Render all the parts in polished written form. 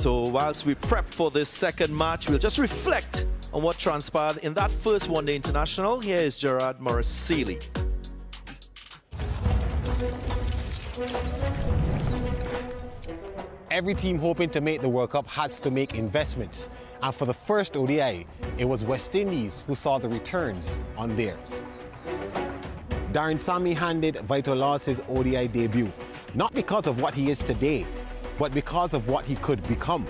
So whilst we prep for this second match, we'll just reflect on what transpired in that first one-day international. Here is Gerard Morris-Seeley. Every team hoping to make the World Cup has to make investments. And for the first ODI, it was West Indies who saw the returns on theirs. Darren Sammy handed Vital Laws his ODI debut, not because of what he is today, but because of what he could become.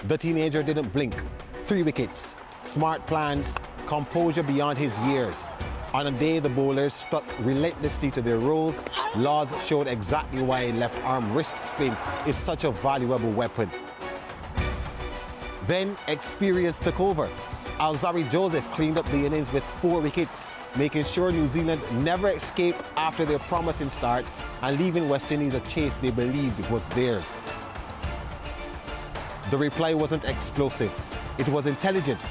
The teenager didn't blink. 3 wickets, smart plans, composure beyond his years. On a day the bowlers stuck relentlessly to their roles, Laws showed exactly why left-arm wrist spin is such a valuable weapon. Then experience took over. Alzarri Joseph cleaned up the innings with 4 wickets, making sure New Zealand never escaped after their promising start and leaving West Indies a chase they believed was theirs. The reply wasn't explosive, it was intelligent.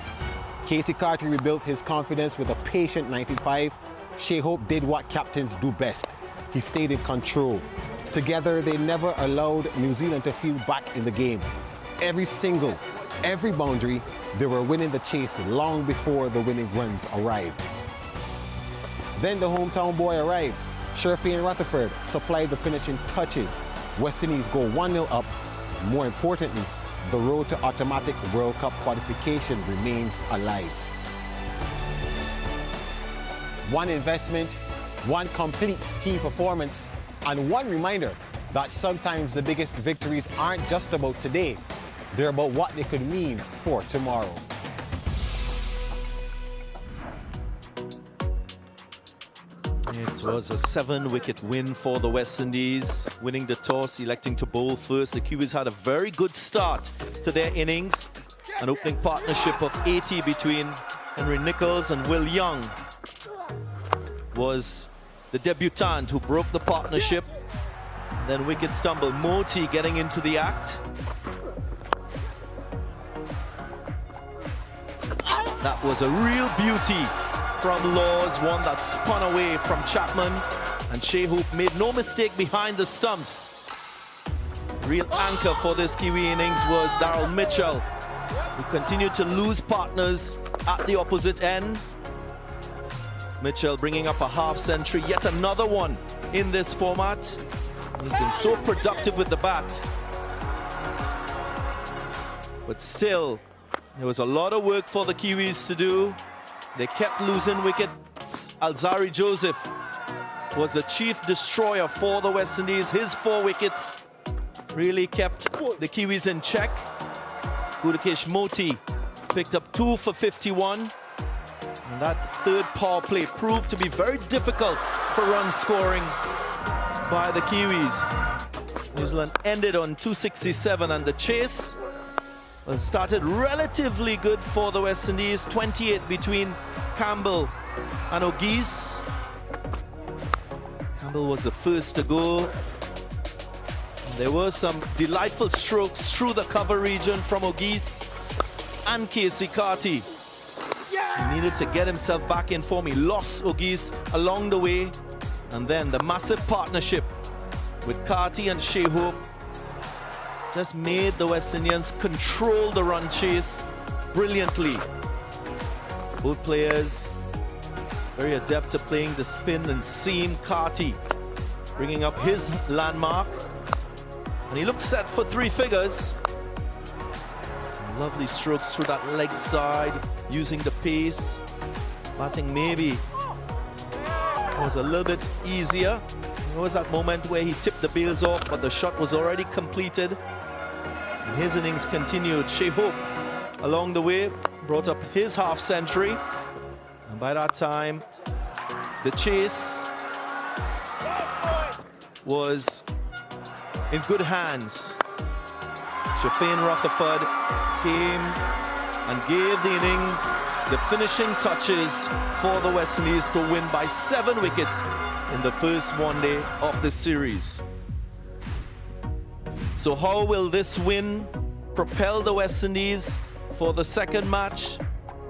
Casey Carty rebuilt his confidence with a patient 95. Shai Hope did what captains do best. He stayed in control. Together, they never allowed New Zealand to feel back in the game. Every single, every boundary, they were winning the chase long before the winning runs arrived. Then the hometown boy arrived. Sherfane Rutherford supplied the finishing touches. West Indies go 1-0 up. More importantly, the road to automatic World Cup qualification remains alive. One investment, one complete team performance, and one reminder that sometimes the biggest victories aren't just about today, they're about what they could mean for tomorrow. It was a 7-wicket win for the West Indies, winning the toss, electing to bowl first. The Kiwis had a very good start to their innings. An opening partnership of 80 between Henry Nicholls and Will Young was the debutant who broke the partnership. Then wicket stumble, Moti getting into the act. That was a real beauty from Laws, one that spun away from Chapman, and Shai Hope made no mistake behind the stumps. Real anchor for this Kiwi innings was Daryl Mitchell, who continued to lose partners at the opposite end. Mitchell bringing up a half-century, yet another one in this format. He's been so productive with the bat. But still, there was a lot of work for the Kiwis to do. They kept losing wickets. Alzarri Joseph was the chief destroyer for the West Indies. His 4 wickets really kept the Kiwis in check. Gudakesh Moti picked up 2 for 51. And that third power play proved to be very difficult for run scoring by the Kiwis. New Zealand ended on 267, and the chase started relatively good for the West Indies. 28 between Campbell and O'Geese. Campbell was the first to go. There were some delightful strokes through the cover region from O'Geese and Casey Carty. He needed to get himself back in form. He lost O'Geese along the way. And then the massive partnership with Carty and Shai Hope just made the West Indians control the run chase brilliantly. Both players very adept at playing the spin and seam. Carty bringing up his landmark, and he looked set for 3 figures. Some lovely strokes through that leg side, using the pace. Batting maybe was a little bit easier. There was that moment where he tipped the bails off, but the shot was already completed. And his innings continued. Shai Hope along the way brought up his half-century, and by that time the chase was in good hands. Sherfane Rutherford came and gave the innings the finishing touches for the West Indies to win by 7 wickets in the first one-day of the series. So how will this win propel the West Indies for the second match?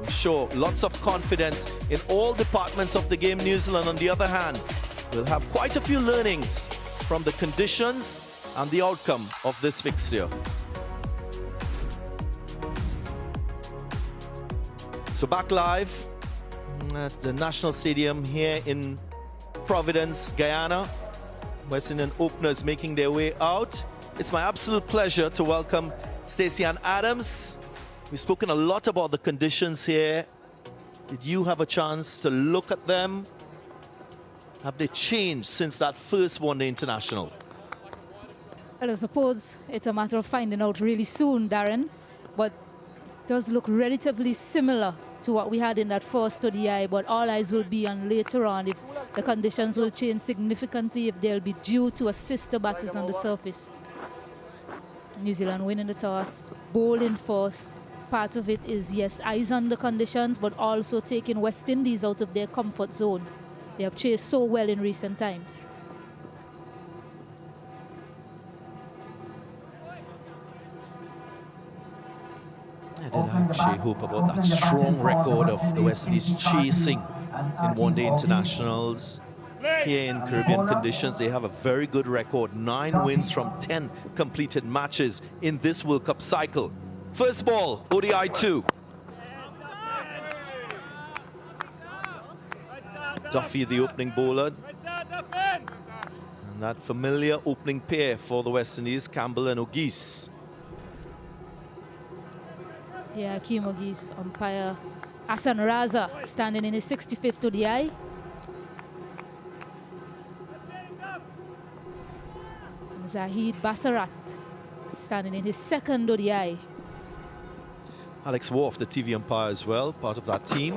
I'm sure lots of confidence in all departments of the game. New Zealand, on the other hand, will have quite a few learnings from the conditions and the outcome of this fixture. So back live at the National Stadium here in Providence, Guyana. West Indian openers making their way out. It's my absolute pleasure to welcome Stacey Ann Adams. We've spoken a lot about the conditions here. Did you have a chance to look at them? Have they changed since that first one-day international? Well, I suppose it's a matter of finding out really soon, Darren, but it does look relatively similar to what we had in that first ODI, but all eyes will be on later on if the conditions will change significantly, if they'll be due to assist the batters on the surface. New Zealand winning the toss, bowling first. Part of it is, yes, eyes on the conditions, but also taking West Indies out of their comfort zone. They have chased so well in recent times. I did actually hope about that strong record of the West Indies chasing in one-day internationals. Here in Caribbean conditions, they have a very good record. 9 wins from 10 completed matches in this World Cup cycle. First ball, ODI 2. Duffy, the opening bowler. And that familiar opening pair for the West Indies, Campbell and O'Geese. Yeah, Akeem O'Geese, umpire Hassan Raza, standing in his 65th ODI. And Zahid Basarat, standing in his 2nd ODI. Alex Worf, the TV umpire as well, part of that team.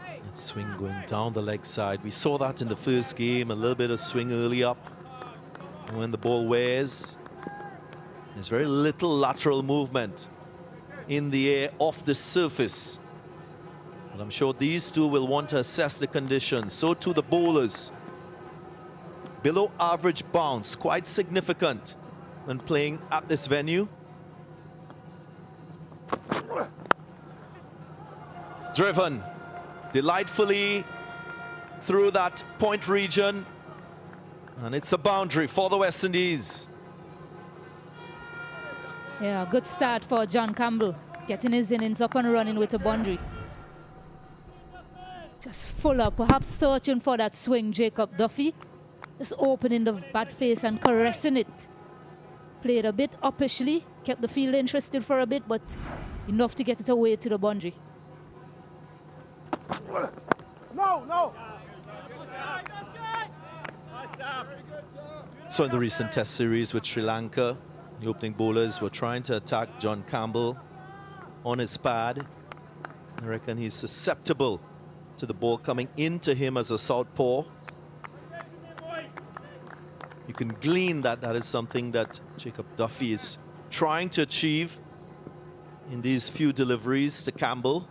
That swing going down the leg side. We saw that in the first game, a little bit of swing early up. And when the ball wears, there's very little lateral movement in the air off the surface. But I'm sure these two will want to assess the conditions. So too the bowlers. Below average bounce, quite significant when playing at this venue. Driven delightfully through that point region. And it's a boundary for the West Indies. Yeah, good start for John Campbell, getting his innings up and running with a boundary. Just full up, perhaps searching for that swing, Jacob Duffy. Just opening the bat face and caressing it. Played a bit uppishly, kept the field interested for a bit, but enough to get it away to the boundary. No. So in the recent test series with Sri Lanka, the opening bowlers were trying to attack John Campbell on his pad. I reckon he's susceptible to the ball coming into him as a southpaw. You can glean that that is something that Jacob Duffy is trying to achieve in these few deliveries to Campbell.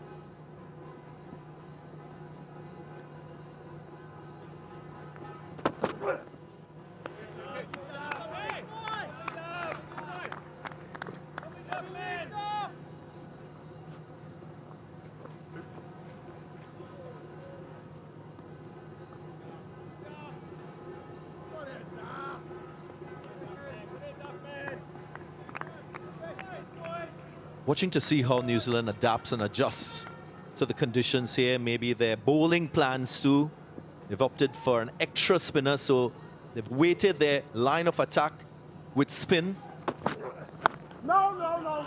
Watching to see how New Zealand adapts and adjusts to the conditions here. Maybe their bowling plans too. They've opted for an extra spinner, so they've weighted their line of attack with spin. No.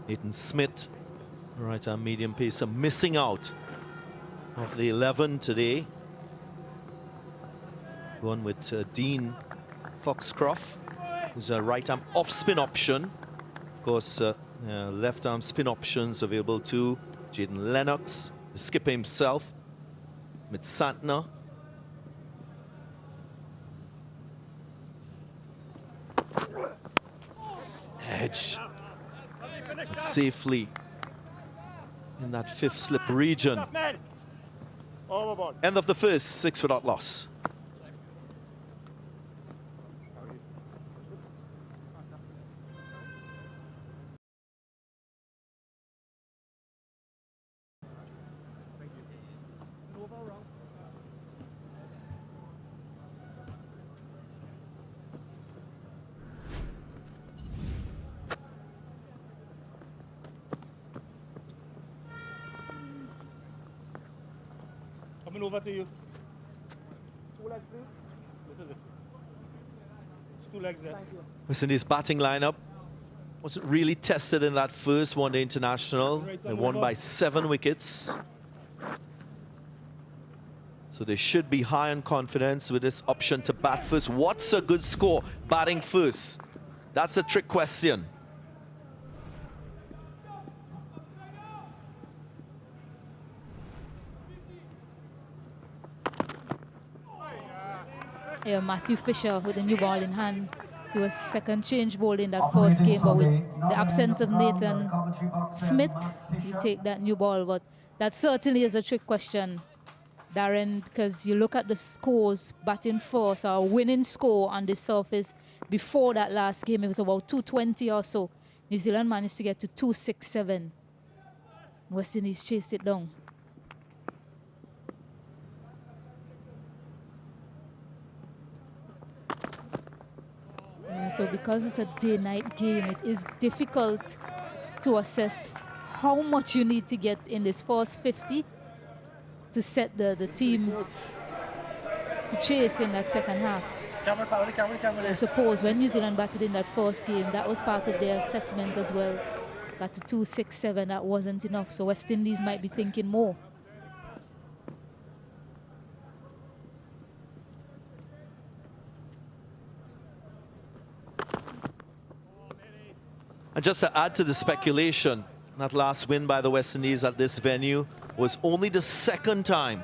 Nathan Smith, right-arm medium pacer, missing out of the 11 today. Going with Dean Foxcroft, who's a right-arm off-spin option. Of course, left-arm spin options available to Jaden Lennox, the skipper himself, Mit Santner. Edge, but safely in that 5th slip region. End of the first, 6 without loss. Kevin, over to you. 2 legs, please. Little this way. It's 2 legs there. Thank you. West Indies batting lineup wasn't really tested in that first one-day international. They won by 7 wickets. So they should be high on confidence with this option to bat first. What's a good score batting first? That's a trick question. Yeah, Matthew Fisher with the new ball in hand. He was second change bowler in that first game, but with the absence of Nathan Smith, he take that new ball. But that certainly is a trick question, Darren, because you look at the scores batting first, our winning score on the surface before that last game, it was about 220 or so. New Zealand managed to get to 267. West Indies chased it down. So because it's a day-night game, it is difficult to assess how much you need to get in this first 50 to set the team to chase in that second half. I suppose when New Zealand batted in that first game, that was part of their assessment as well. Got to 267, that wasn't enough. So West Indies might be thinking more. And just to add to the speculation, that last win by the West Indies at this venue was only the second time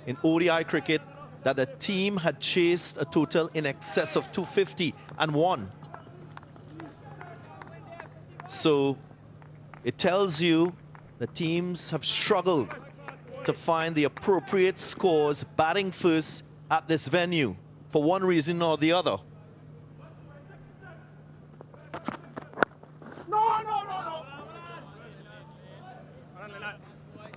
in ODI cricket that the team had chased a total in excess of 250 and won. So it tells you the teams have struggled to find the appropriate scores batting first at this venue for one reason or the other.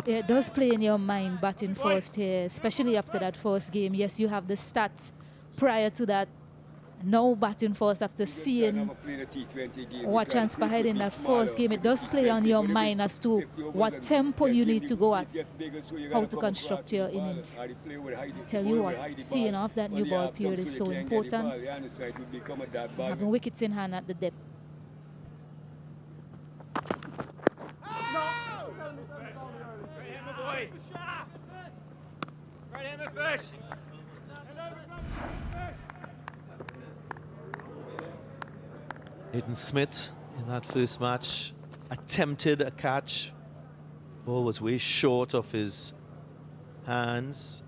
Yeah, it does play in your mind batting first here, especially after that first game. Yes, you have the stats prior to that. Now batting first after seeing what transpired in that first game. It does play on your mind as to what tempo you need to go at, how to construct your innings. I tell you what, seeing off that new ball period is so important. Having wickets in hand at the depth. Nathan Smith in that first match attempted a catch. Ball was way short of his hands.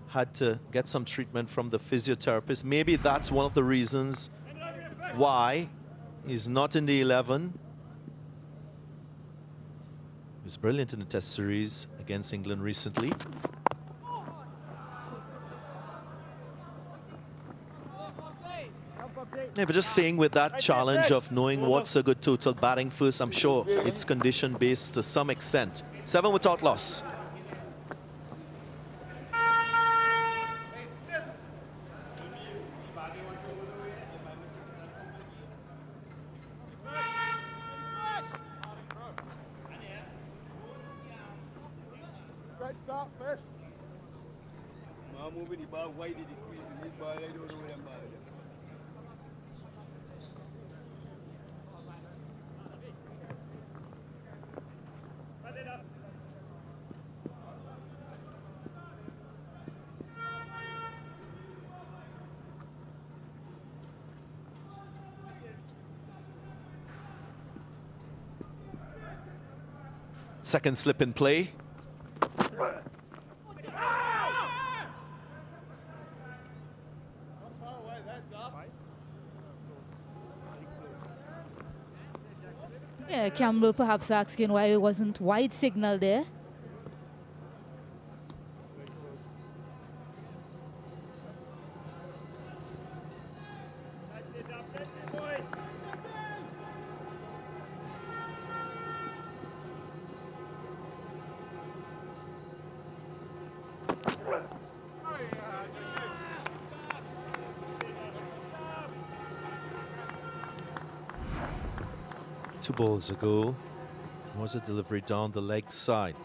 Had to get some treatment from the physiotherapist. Maybe that's one of the reasons why he's not in the 11. He was brilliant in the Test series against England recently. Yeah, but just staying with that challenge of knowing what's a good total batting first, I'm sure it's condition-based to some extent. 7 without loss. Great start, Fish. Second slip in play. Yeah, Campbell perhaps asking why it wasn't wide signal there. Two balls ago was a delivery down the leg side.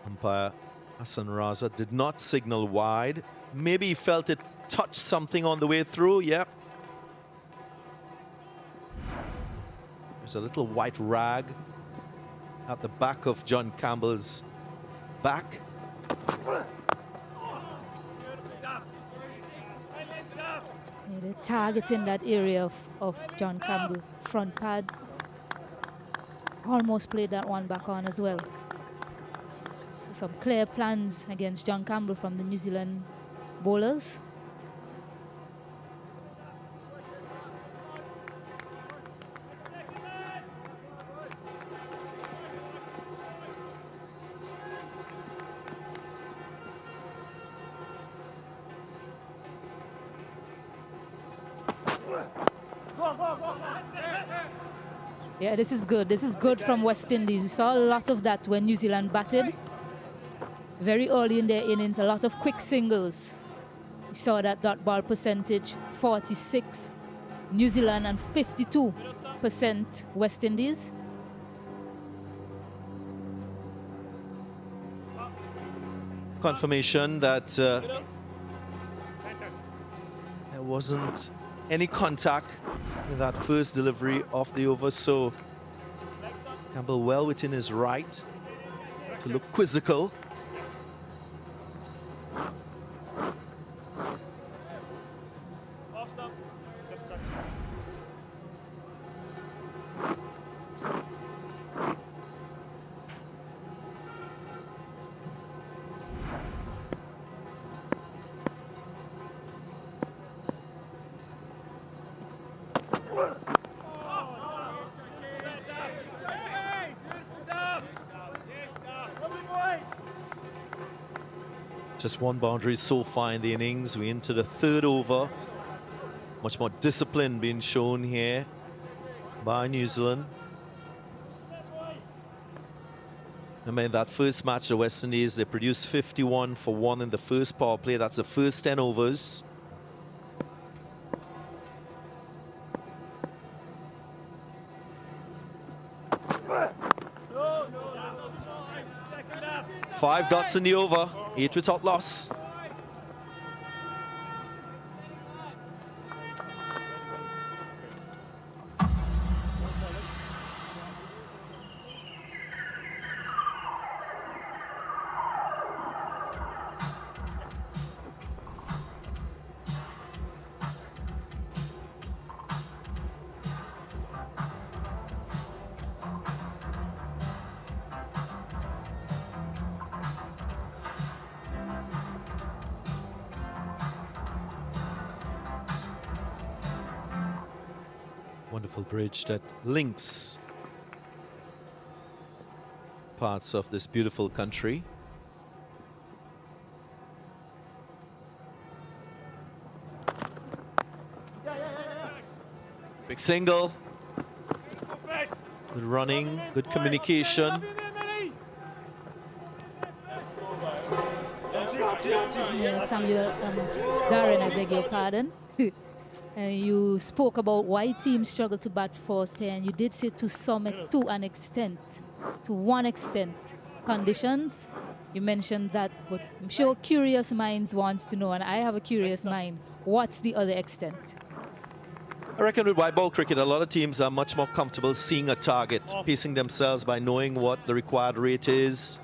Umpire Hassan Raza did not signal wide. Maybe he felt it touched something on the way through. Yep. There's a little white rag at the back of John Campbell's back. Yeah, the targets in that area of John Campbell. Front pad. Almost played that one back on as well. So some clear plans against John Campbell from the New Zealand bowlers. Yeah, this is good. This is good from West Indies. You saw a lot of that when New Zealand batted. Very early in their innings, a lot of quick singles. You saw that dot ball percentage, 46 New Zealand and 52% West Indies. Confirmation that there wasn't any contact with that first delivery of the over, so Campbell well within his right to look quizzical. Just one boundary so far in the innings. We're into the third over. Much more discipline being shown here by New Zealand. I mean, that first match, the West Indies, they produced 51 for 1 in the first power play. That's the first 10 overs. Five dots in the over, 8 without loss. Wonderful bridge that links parts of this beautiful country. Big single. Good running, good communication. Yeah, Samuel, Darren, I beg your pardon. You spoke about why teams struggle to bat first here, and you did say to one extent, conditions. You mentioned that, but I'm sure curious minds wants to know, and I have a curious mind. What's the other extent? I reckon with white ball cricket, a lot of teams are much more comfortable seeing a target, pacing themselves by knowing what the required rate is,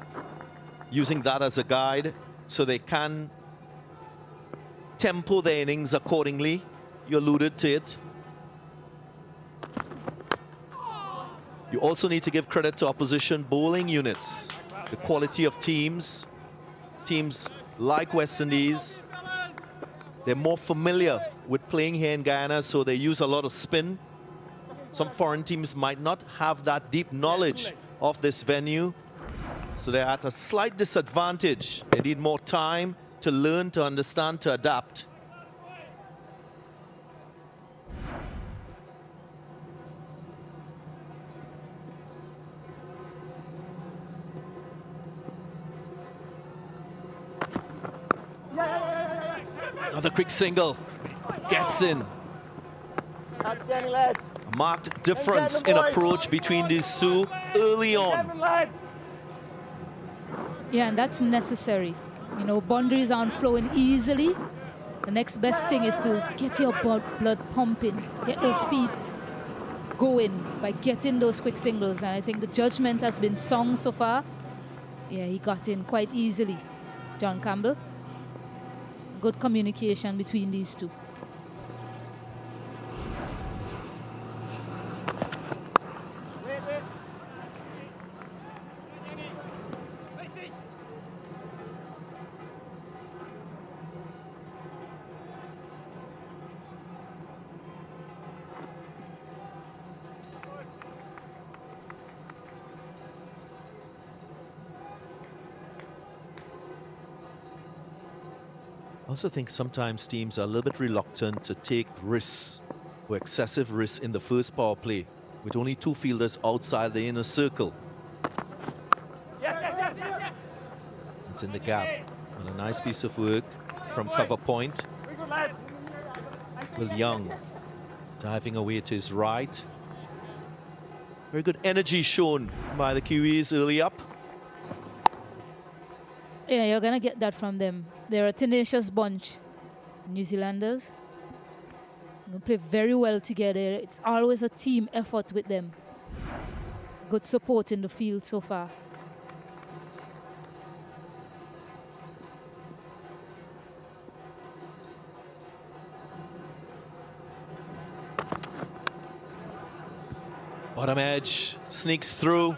using that as a guide so they can tempo their innings accordingly. You alluded to it. You also need to give credit to opposition bowling units. The quality of teams like West Indies, they're more familiar with playing here in Guyana, so they use a lot of spin. Some foreign teams might not have that deep knowledge of this venue, so they're at a slight disadvantage. They need more time to learn, to understand, to adapt. Another quick single. Gets in. Outstanding, lads. A marked difference in approach between these two early on. Yeah, and that's necessary. You know, boundaries aren't flowing easily. The next best thing is to get your blood pumping, get those feet going by getting those quick singles. And I think the judgment has been sung so far. Yeah, he got in quite easily, John Campbell. Good communication between these two. I also think sometimes teams are a little bit reluctant to take risks or excessive risks in the first power play with only 2 fielders outside the inner circle. It's in the gap. And a nice piece of work from cover point. Will Young diving away to his right. Very good energy shown by the Kiwis early up. Yeah, you're going to get that from them. They're a tenacious bunch, New Zealanders. They play very well together. It's always a team effort with them. Good support in the field so far. Bottom edge, sneaks through.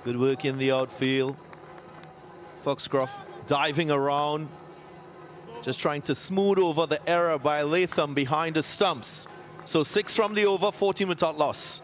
Good work in the outfield. Foxcroft diving around, just trying to smooth over the error by Latham behind the stumps. So 6 from the over, 14 without loss.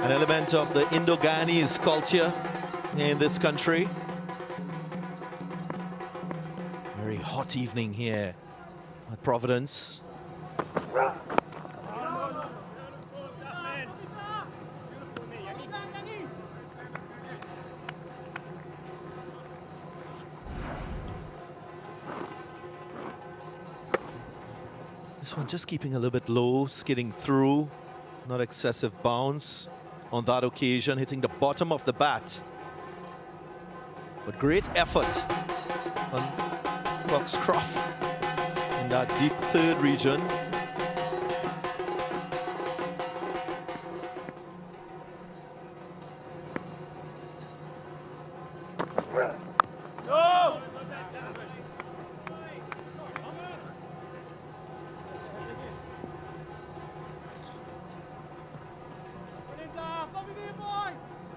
An element of the Indo-Ghanese culture in this country. Very hot evening here at Providence. This one just keeping a little bit low, skidding through, not excessive bounce. On that occasion, hitting the bottom of the bat. But great effort on Foxcroft in that deep third region.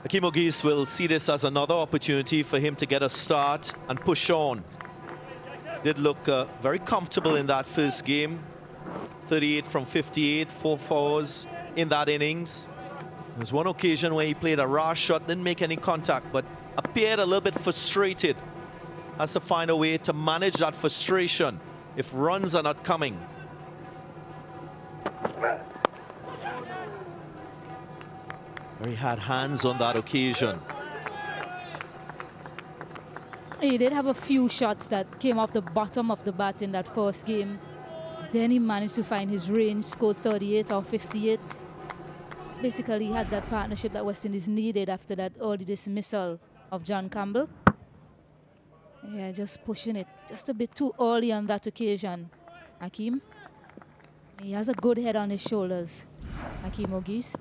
Hakeem Ogis will see this as another opportunity for him to get a start and push on. Did look very comfortable in that first game. 38 from 58, 4 fours in that innings. There was one occasion where he played a rash shot, didn't make any contact, but appeared a little bit frustrated. Has to find a way to manage that frustration if runs are not coming. He had hands on that occasion. He did have a few shots that came off the bottom of the bat in that first game. Then he managed to find his range, scored 38 or 58. Basically, he had that partnership that West Indies needed after that early dismissal of John Campbell. Yeah, just pushing it just a bit too early on that occasion, Hakeem. He has a good head on his shoulders, Hakeem Ogis.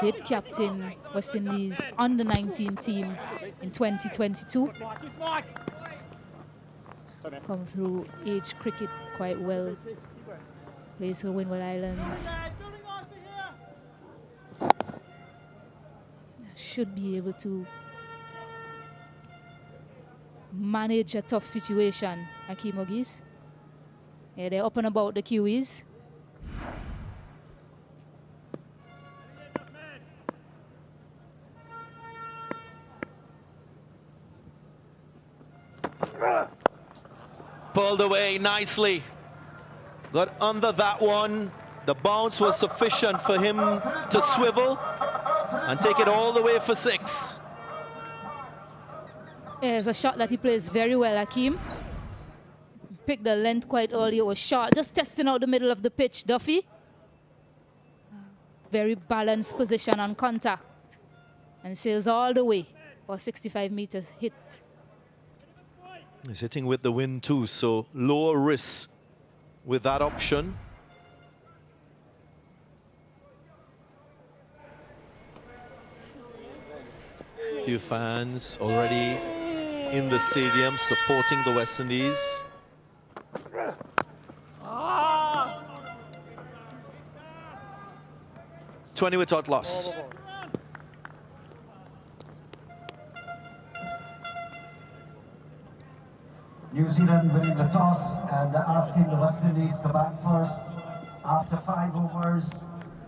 Did captain West Indies under-19 team in 2022. Come through age cricket quite well. Plays for Windward Islands. Should be able to manage a tough situation, Hakeem Ogis. Yeah, they're up and about the Kiwis. Pulled away nicely. Got under that one. The bounce was sufficient for him to swivel and take it all the way for 6. Yeah, it's a shot that he plays very well, Hakeem. Picked the length quite early. It was short. Just testing out the middle of the pitch, Duffy. Very balanced position on contact. And sails all the way for 65 meters hit. He's hitting with the wind too, so lower risk with that option. Few fans already in the stadium supporting the West Indies. Ah! 20 without loss. New Zealand winning the toss and asking the West Indies to bat first. After 5 overs,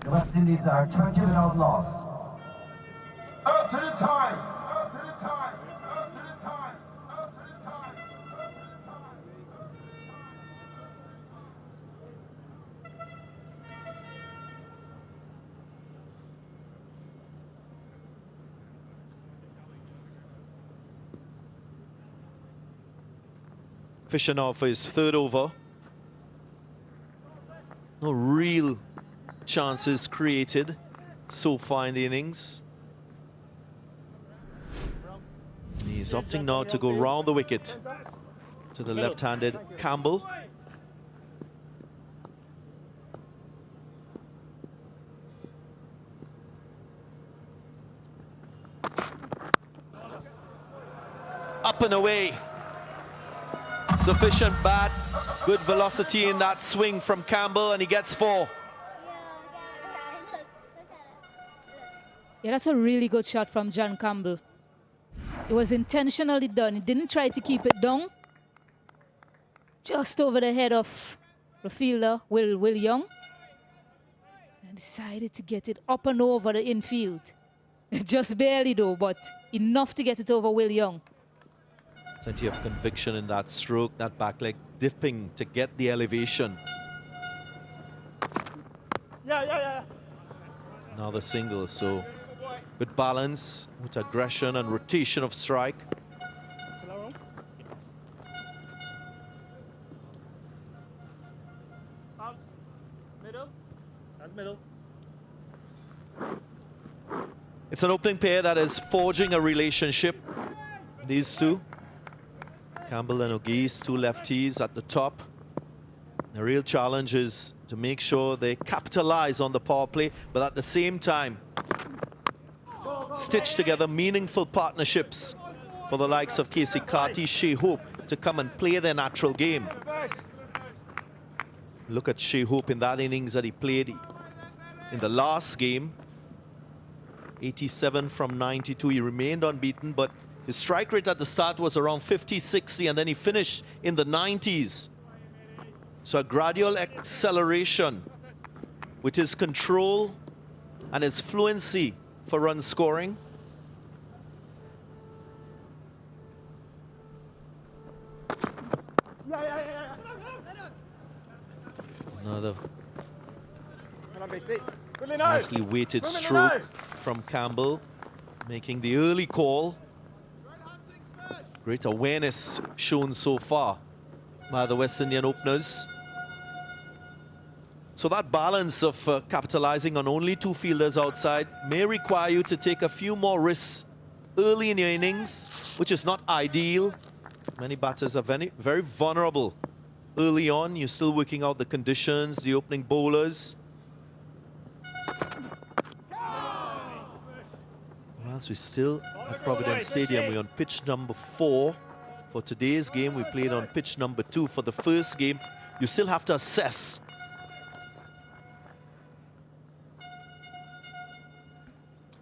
the West Indies are 20 without loss. Out to the time! Out to the time! Out to the time! Out to the time! Out to the time! Fisher now for his 3rd over. No real chances created so far in the innings. He's opting now to go round the wicket to the left-handed Campbell. Up and away. Sufficient bat, good velocity in that swing from Campbell, and he gets 4. Yeah, that's a really good shot from John Campbell. It was intentionally done. He didn't try to keep it down. Just over the head of the fielder, Will Young. And decided to get it up and over the infield. Just barely though, but enough to get it over Will Young. Plenty of conviction in that stroke, that back leg dipping to get the elevation. Yeah. Now the single, so good balance with aggression and rotation of strike. Middle. That's middle. It's an opening pair that is forging a relationship. These two, Campbell and O'Geese, 2 lefties at the top. The real challenge is to make sure they capitalize on the power play, but at the same time, stitch together meaningful partnerships for the likes of Casey Carty, Shea Hope to come and play their natural game. Look at Shea Hope in that innings that he played in the last game. 87 from 92, he remained unbeaten, but his strike rate at the start was around 50, 60, and then he finished in the 90s. So a gradual acceleration with his control and his fluency for run scoring. Another nicely weighted stroke from Campbell, making the early call. Great awareness shown so far by the West Indian openers. So that balance of capitalizing on only 2 fielders outside may require you to take a few more risks early in your innings, which is not ideal. Many batters are very vulnerable early on. You're still working out the conditions, the opening bowlers. Whilst we're still at Providence Stadium, we're on pitch number 4 for today's game. We played on pitch number 2 for the first game. You still have to assess.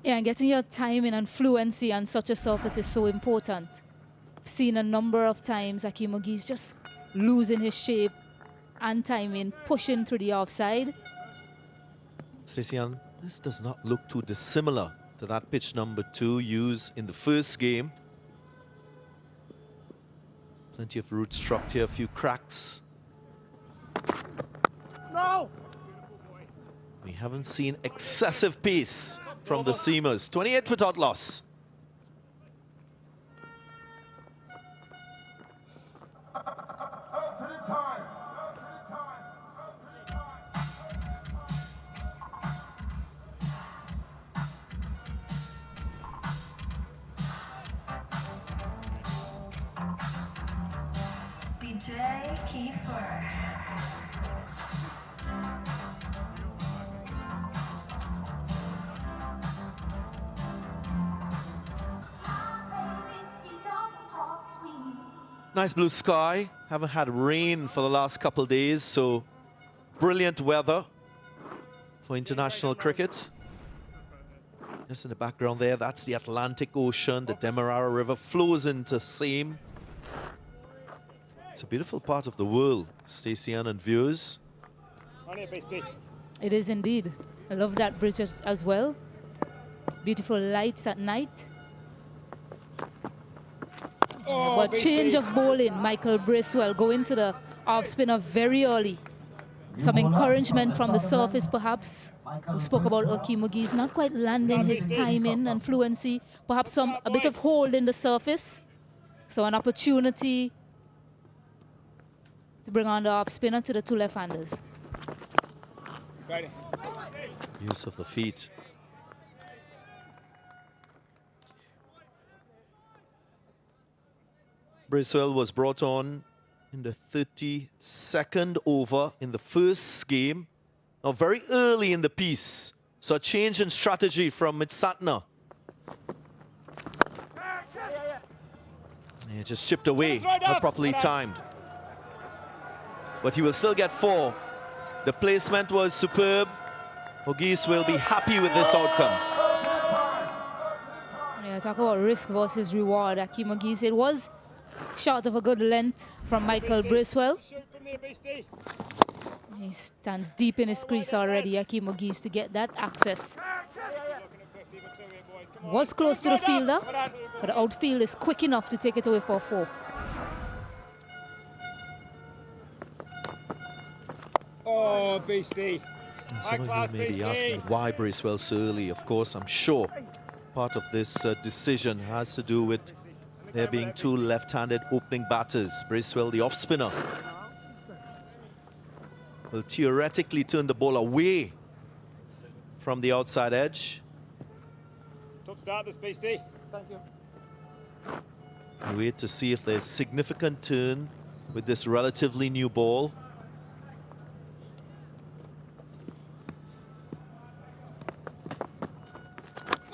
Yeah, and getting your timing and fluency on such a surface is so important. I've seen a number of times Hakeem O'Geese just losing his shape and timing, pushing through the offside. Stacey-Ann, this does not look too dissimilar to that pitch number 2 used in the first game. Plenty of root structure, a few cracks. No! We haven't seen excessive pace from the seamers. 28 without loss. DJ Kiefer. Nice blue sky. Haven't had rain for the last couple days, so brilliant weather for international cricket. Just in the background there, that's the Atlantic Ocean. The Demerara River flows into Same. It's a beautiful part of the world, Stacey-Ann and viewers. It is indeed. I love that bridge as well. Beautiful lights at night. But change of bowling, Michael Bracewell going to the off spinner very early. Some encouragement from the surface perhaps. We spoke about Akeem McGee's not quite landing his timing and fluency. Perhaps a bit of hold in the surface. So an opportunity to bring on the off spinner to the 2 left-handers. Use of the feet. Bracewell was brought on in the 32nd over in the first game. Now very early in the piece. So a change in strategy from Mitsatna. Yeah, just chipped away, not properly timed. But he will still get 4. The placement was superb. Ogis will be happy with this outcome. Yeah, talk about risk versus reward. Akeem Ogis, it was short of a good length from Michael Bracewell. He stands deep in his crease already, Akeem Ogis, to get that access. Was close to the fielder, but the outfield is quick enough to take it away for 4. Oh, beastie. Some of you may be asking why Bracewell so early. Of course, I'm sure part of this decision has to do with there being 2 left-handed opening batters. Bracewell, the off-spinner, will theoretically turn the ball away from the outside edge. Top start this, beastie. Thank you. We wait to see if there's significant turn with this relatively new ball.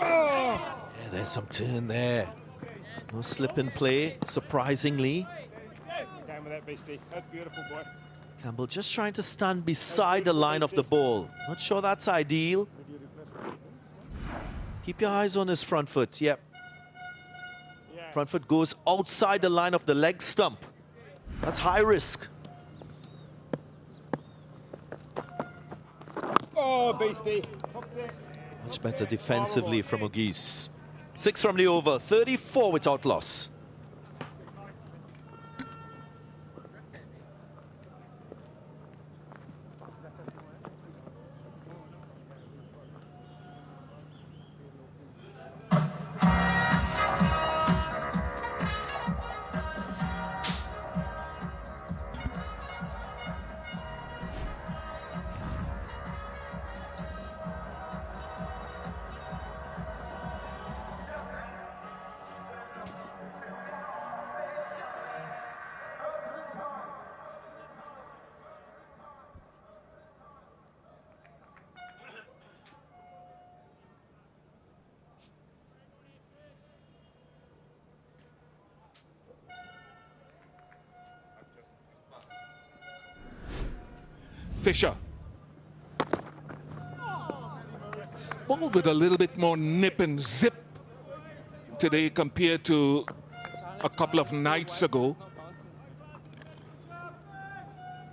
Yeah, there's some turn there. No slip in play, surprisingly. Game with that, beastie. That's beautiful, boy. Campbell just trying to stand beside the line of the ball. Not sure that's ideal. Keep your eyes on his front foot. Yep. Front foot goes outside the line of the leg stump. That's high risk. Oh, beastie. Much better defensively from Ogis. 6 from the over, 34 without loss. Fisher. Ball with a little bit more nip and zip today compared to a couple of nights ago.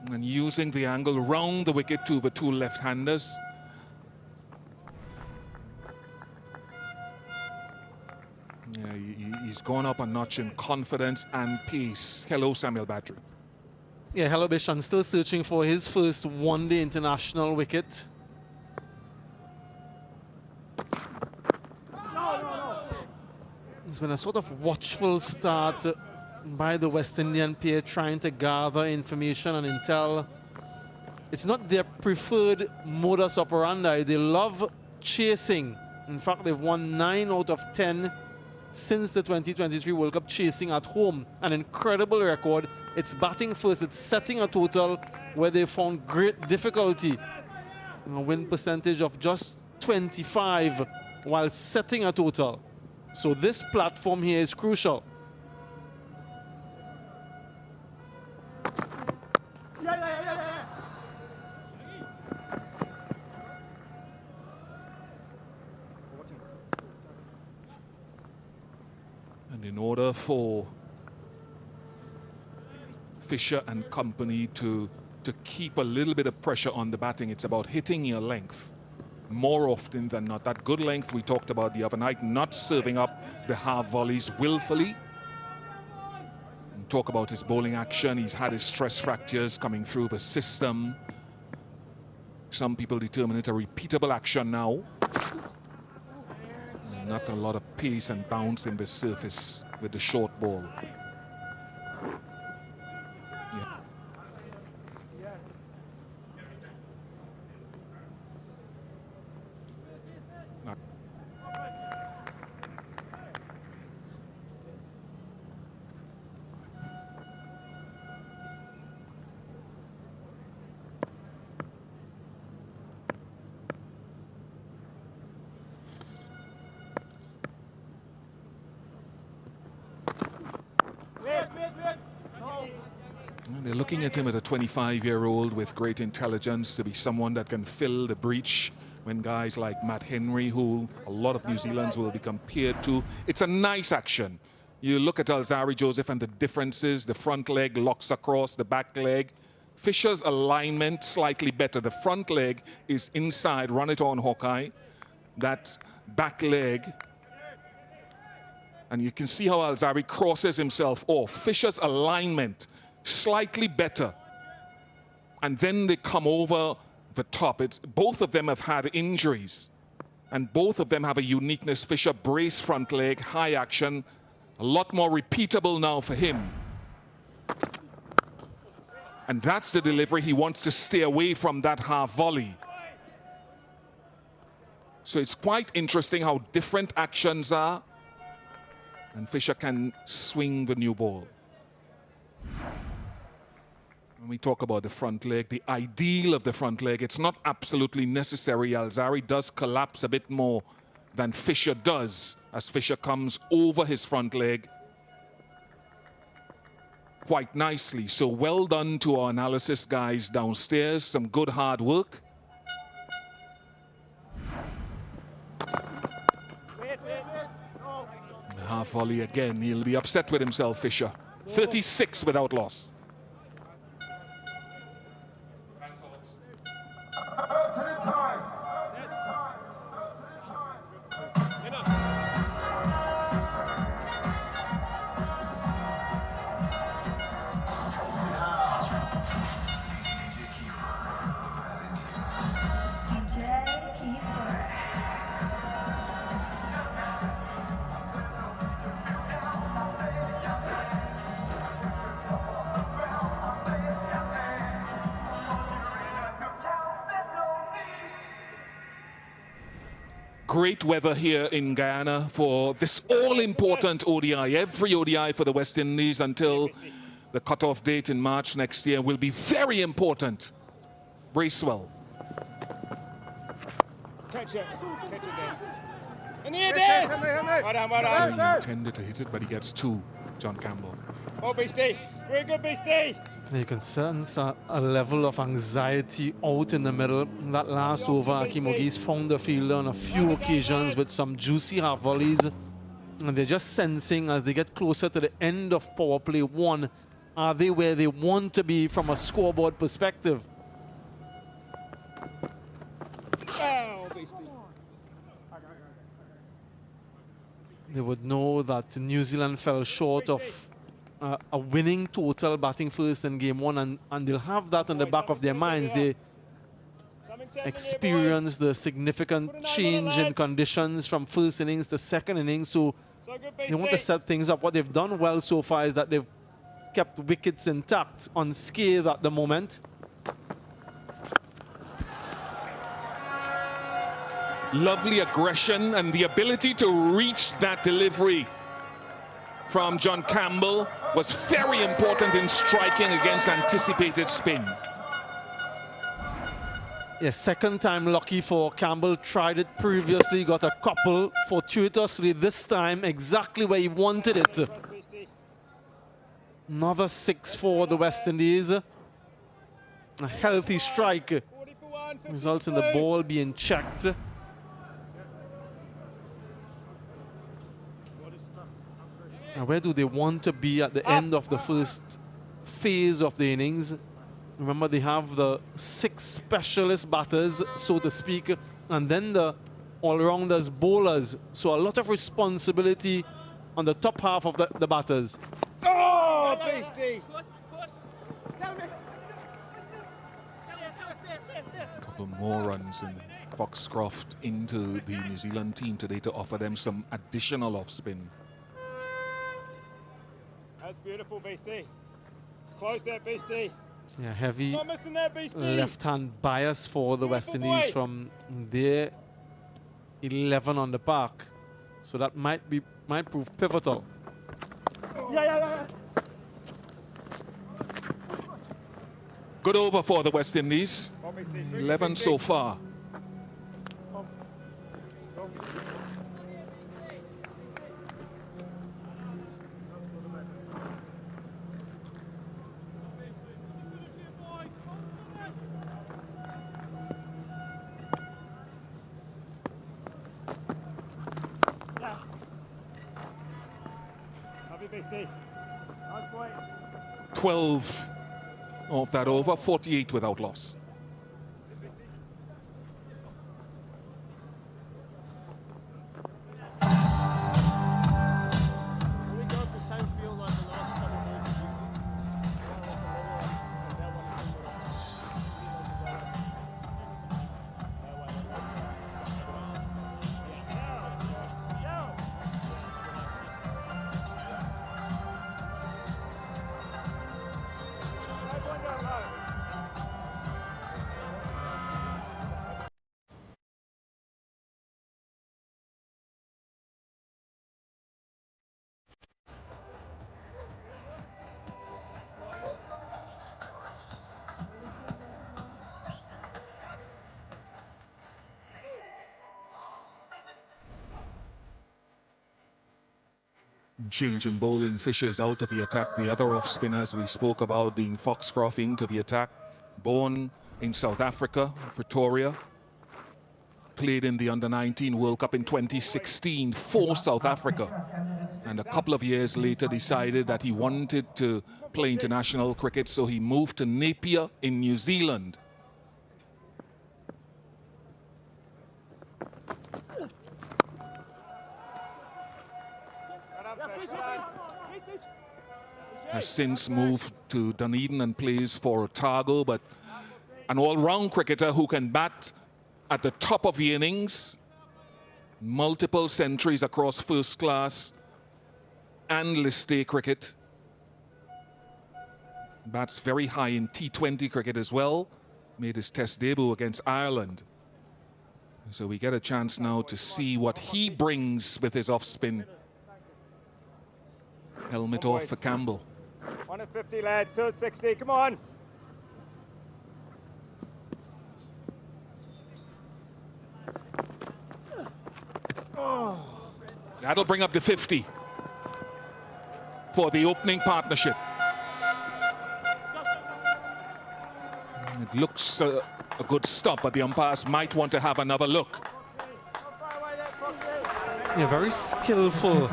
And using the angle round the wicket to the two left-handers. Yeah, he's gone up a notch in confidence and pace. Hello, Samuel Battery. Yeah, hello, Bishan. Still searching for his first one-day international wicket. It's been a sort of watchful start by the West Indian pair, trying to gather information and intel. It's not their preferred modus operandi. They love chasing. In fact, they've won 9 out of 10 since the 2023 World Cup, chasing at home. An incredible record. It's batting first. It's setting a total where they found great difficulty. A win percentage of just 25 while setting a total. So this platform here is crucial. And in order for Fisher and company to keep a little bit of pressure on the batting, it's about hitting your length more often than not. That good length we talked about the other night, not serving up the half volleys willfully. And talk about his bowling action. He's had his stress fractures coming through the system. Some people determine it a repeatable action now. Not a lot of pace and bounce in the surface with the short ball. Yeah. They're looking at him as a 25-year-old with great intelligence, to be someone that can fill the breach when guys like Matt Henry, who a lot of New Zealanders will be compared to. It's a nice action. You look at Alzarri Joseph and the differences. The front leg locks across the back leg. Fisher's alignment slightly better. The front leg is inside, run it on Hawkeye. That back leg, and you can see how Alzarri crosses himself off. Fisher's alignment slightly better, and then they come over the top. Both of them have had injuries, and both of them have a uniqueness. Fisher brace front leg, high action, a lot more repeatable now for him. And that's the delivery. He wants to stay away from that half volley. So it's quite interesting how different actions are, and Fisher can swing the new ball. When we talk about the front leg, the ideal of the front leg, it's not absolutely necessary. Alzarri does collapse a bit more than Fisher does, as Fisher comes over his front leg quite nicely. So well done to our analysis guys downstairs. Some good hard work. The half volley again. He'll be upset with himself, Fisher. 36 without loss. Great weather here in Guyana for this all-important ODI. Every ODI for the West Indies until the cutoff date in March next year will be very important. Brace well. Catch it, Des. In the air, Des! Well done, well done. He intended to hit it, but he gets two, John Campbell. Oh, Beastie. Very good, Beastie. You can sense a level of anxiety out in the middle. That last over, Akeem Ogis found the fielder on a few occasions with some juicy half volleys. And they're just sensing as they get closer to the end of power play 1 Are they where they want to be from a scoreboard perspective? They would know that New Zealand fell short of a winning total batting first in game one, and they'll have that on the back of their minds. They experienced the significant change in conditions from first innings to second innings, so they want to set things up. What they've done well so far is that they've kept wickets intact, unscathed at the moment. Lovely aggression and the ability to reach that delivery from John Campbell was very important in striking against anticipated spin. Yeah, second time lucky for Campbell. Tried it previously, got a couple. Fortuitously this time exactly where he wanted it. Another 6 for the West Indies. A healthy strike results in the ball being checked. Now, where do they want to be at the end of the first phase of the innings? Remember, they have the 6 specialist batters, so to speak, and then the all-rounders bowlers. So a lot of responsibility on the top half of the batters. Oh, beastie! A couple more runs in Foxcroft into the New Zealand team today to offer them some additional off-spin. That's beautiful, beastie. Close that, beastie. Yeah, heavy Not missing that, beastie. left-hand bias for the West Indies from their 11 on the park. So that might prove pivotal. Yeah. Good over for the West Indies. 11 so far. Happy beastie. Nice point. 12 of that over, 48 without loss. Will we go up the same field like the last couple of balls Change in bowling Fisher's out of the attack. The other off spinners we spoke about being Foxcroft into the attack. Born in South Africa, Pretoria. Played in the Under-19 World Cup in 2016 for South Africa. And a couple of years later decided that he wanted to play international cricket, so he moved to Napier in New Zealand. Has since moved to Dunedin and plays for Otago, but an all-round cricketer who can bat at the top of the innings, multiple centuries across first class and list A cricket. Bats very high in T20 cricket as well. Made his test debut against Ireland. So we get a chance now to see what he brings with his off-spin. Helmet off for Campbell. 150, lads, 260, come on. That'll bring up to 50 for the opening partnership. It looks a good stop, but the umpires might want to have another look. Yeah, very skillful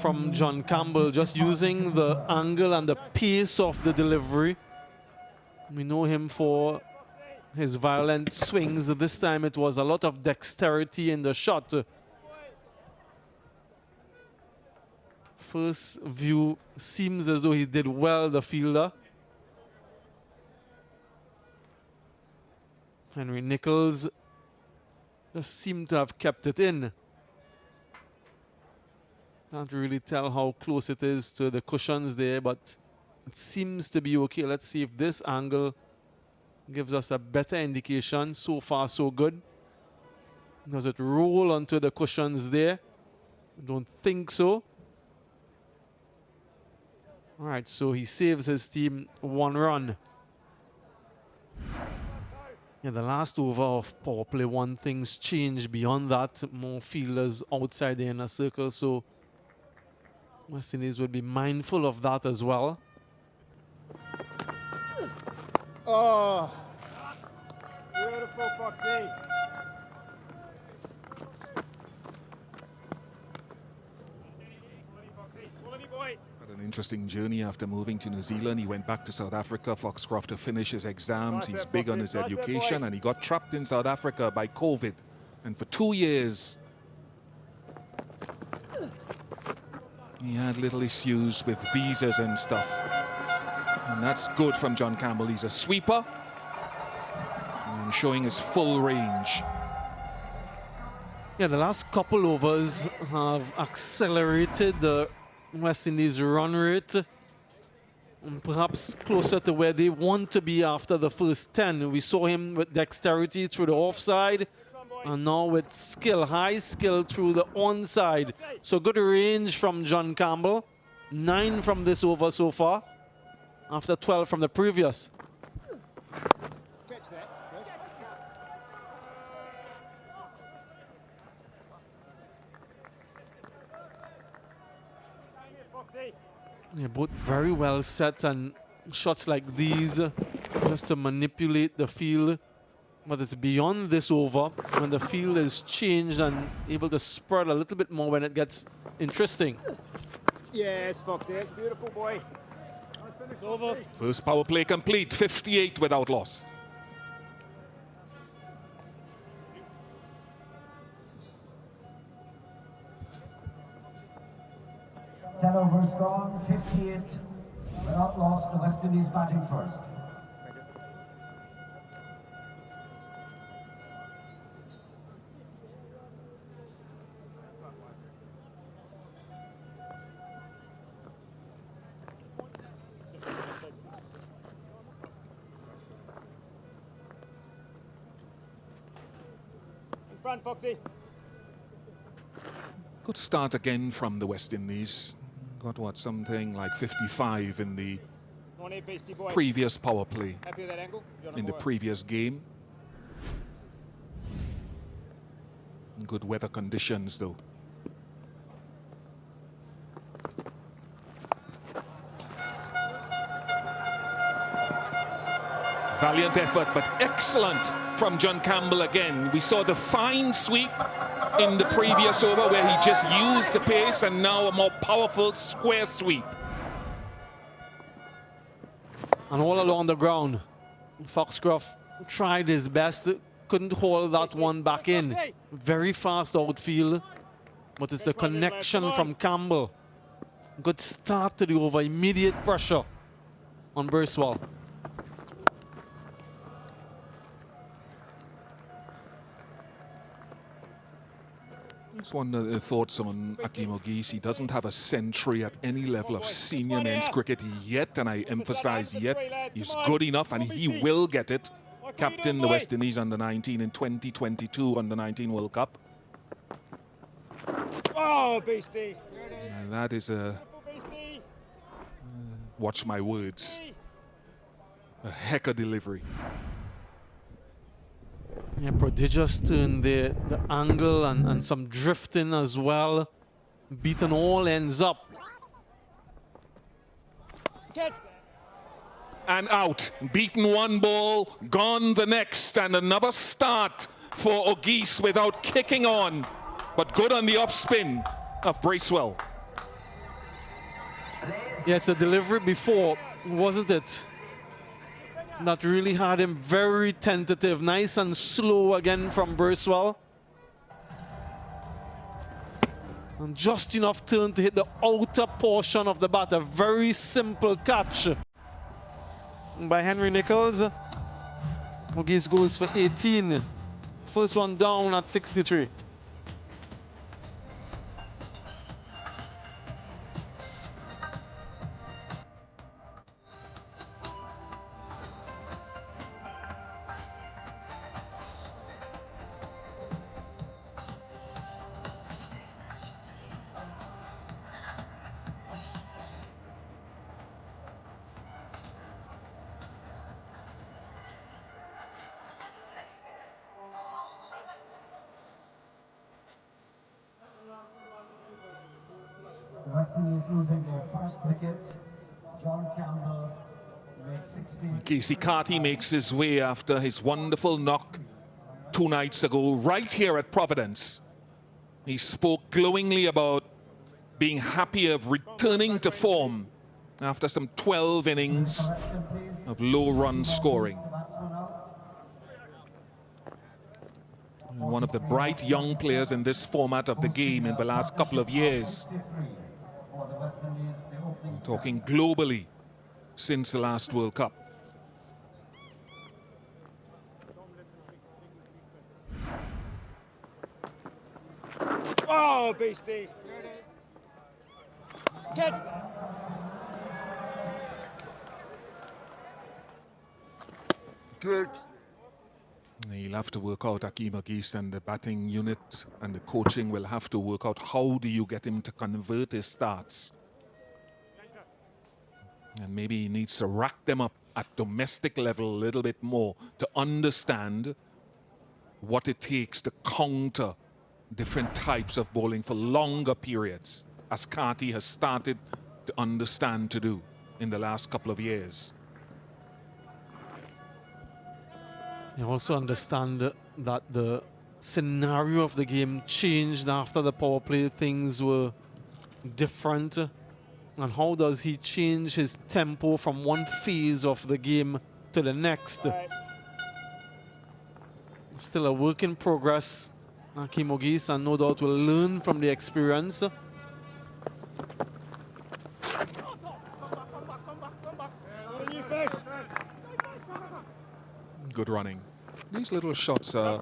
from John Campbell, just using the angle and the pace of the delivery. We know him for his violent swings. This time it was a lot of dexterity in the shot. First view seems as though he did well, the fielder. Henry Nichols just seemed to have kept it in. Can't really tell how close it is to the cushions there, but it seems to be okay. Let's see if this angle gives us a better indication. So far, so good. Does it roll onto the cushions there? I don't think so. All right, so he saves his team 1 run. Yeah, the last over of power play, one thing's changed. Beyond that, more fielders outside the inner circle, so West Indies would be mindful of that as well. Oh, beautiful, Foxy. Had an interesting journey after moving to New Zealand. He went back to South Africa, Foxcroft, to finish his exams. He's big on his education, and he got trapped in South Africa by COVID. And for 2 years, he had little issues with visas and stuff. And that's good from John Campbell. He's a sweeper and showing his full range. Yeah, the last couple overs have accelerated the West Indies run rate, and perhaps closer to where they want to be after the first 10. We saw him with dexterity through the offside, and now with skill, high skill through the onside. So good range from John Campbell. 9 from this over so far, after 12 from the previous. Yeah, both very well set, and shots like these just to manipulate the field. But it's beyond this over, when the field is changed and able to spread a little bit more when it gets interesting. Yes, Foxy, it's beautiful, boy. It's over. First power play complete, 58 without loss. Ten overs gone, 58 without loss. The West Indies batting first. In front, Foxy. Good start again from the West Indies. Got what, something like 55 in the previous power play, Happy with that angle? in the previous game. Good weather conditions though. Valiant effort, but excellent from John Campbell again. We saw the fine sweep in the previous over where he just used the pace, and now a more powerful square sweep. And all along the ground, Foxcroft tried his best, couldn't hold that one back in. Very fast outfield, but it's the connection from Campbell. Good start to the over, immediate pressure on Burswell. Just wonder the thoughts on Akeem Ogis. He doesn't have a century at any level of senior men's cricket yet, and I emphasize yet. He's good enough, and he will get it. Captain the West Indies under-19 in 2022 under-19 World Cup. Oh, beastie. And that is a... watch my words. A heck of delivery. Yeah, prodigious turn there, the angle and some drifting as well. Beaten all ends up. Catch. And out. Beaten one ball, gone the next, and another start for Ogis without kicking on. But good on the off spin of Bracewell. Yes, the delivery before, wasn't it? That really had him very tentative. Nice and slow again from Burswell. And just enough turn to hit the outer portion of the bat. A very simple catch by Henry Nichols. Ogies goes for 18. First one down at 63. The West Indies losing their first wicket. John Campbell made 16. Casey Carty makes his way after his wonderful knock 2 nights ago, right here at Providence. He spoke glowingly about being happy of returning to form after some 12 innings of low run scoring. One of the bright young players in this format of the game in the last couple of years. Talking globally since the last World Cup. Oh, beastie. Get. Good. He'll have to work out, Akeem Ogies, and the batting unit and the coaching will have to work out how do you get him to convert his starts. And maybe he needs to rack them up at domestic level a little bit more to understand what it takes to counter different types of bowling for longer periods, as Carty has started to understand to do in the last couple of years. You also understand that the scenario of the game changed after the power play. Things were different. And how does he change his tempo from one phase of the game to the next? Still a work in progress. Akeem Ogies, and no doubt will learn from the experience. Good running. These little shots are...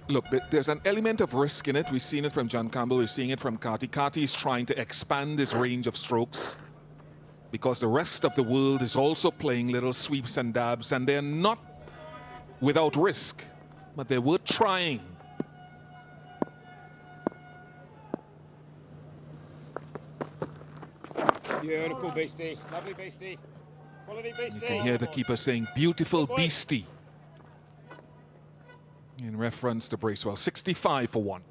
Look, there's an element of risk in it. We've seen it from John Campbell. We're seeing it from Carty. Carty is trying to expand his range of strokes because the rest of the world is also playing little sweeps and dabs, and they're not without risk, but they were trying. Beautiful beastie. Lovely beastie. Quality beastie. You can hear the keeper saying, beautiful beastie, in reference to Bracewell. 65 for 1.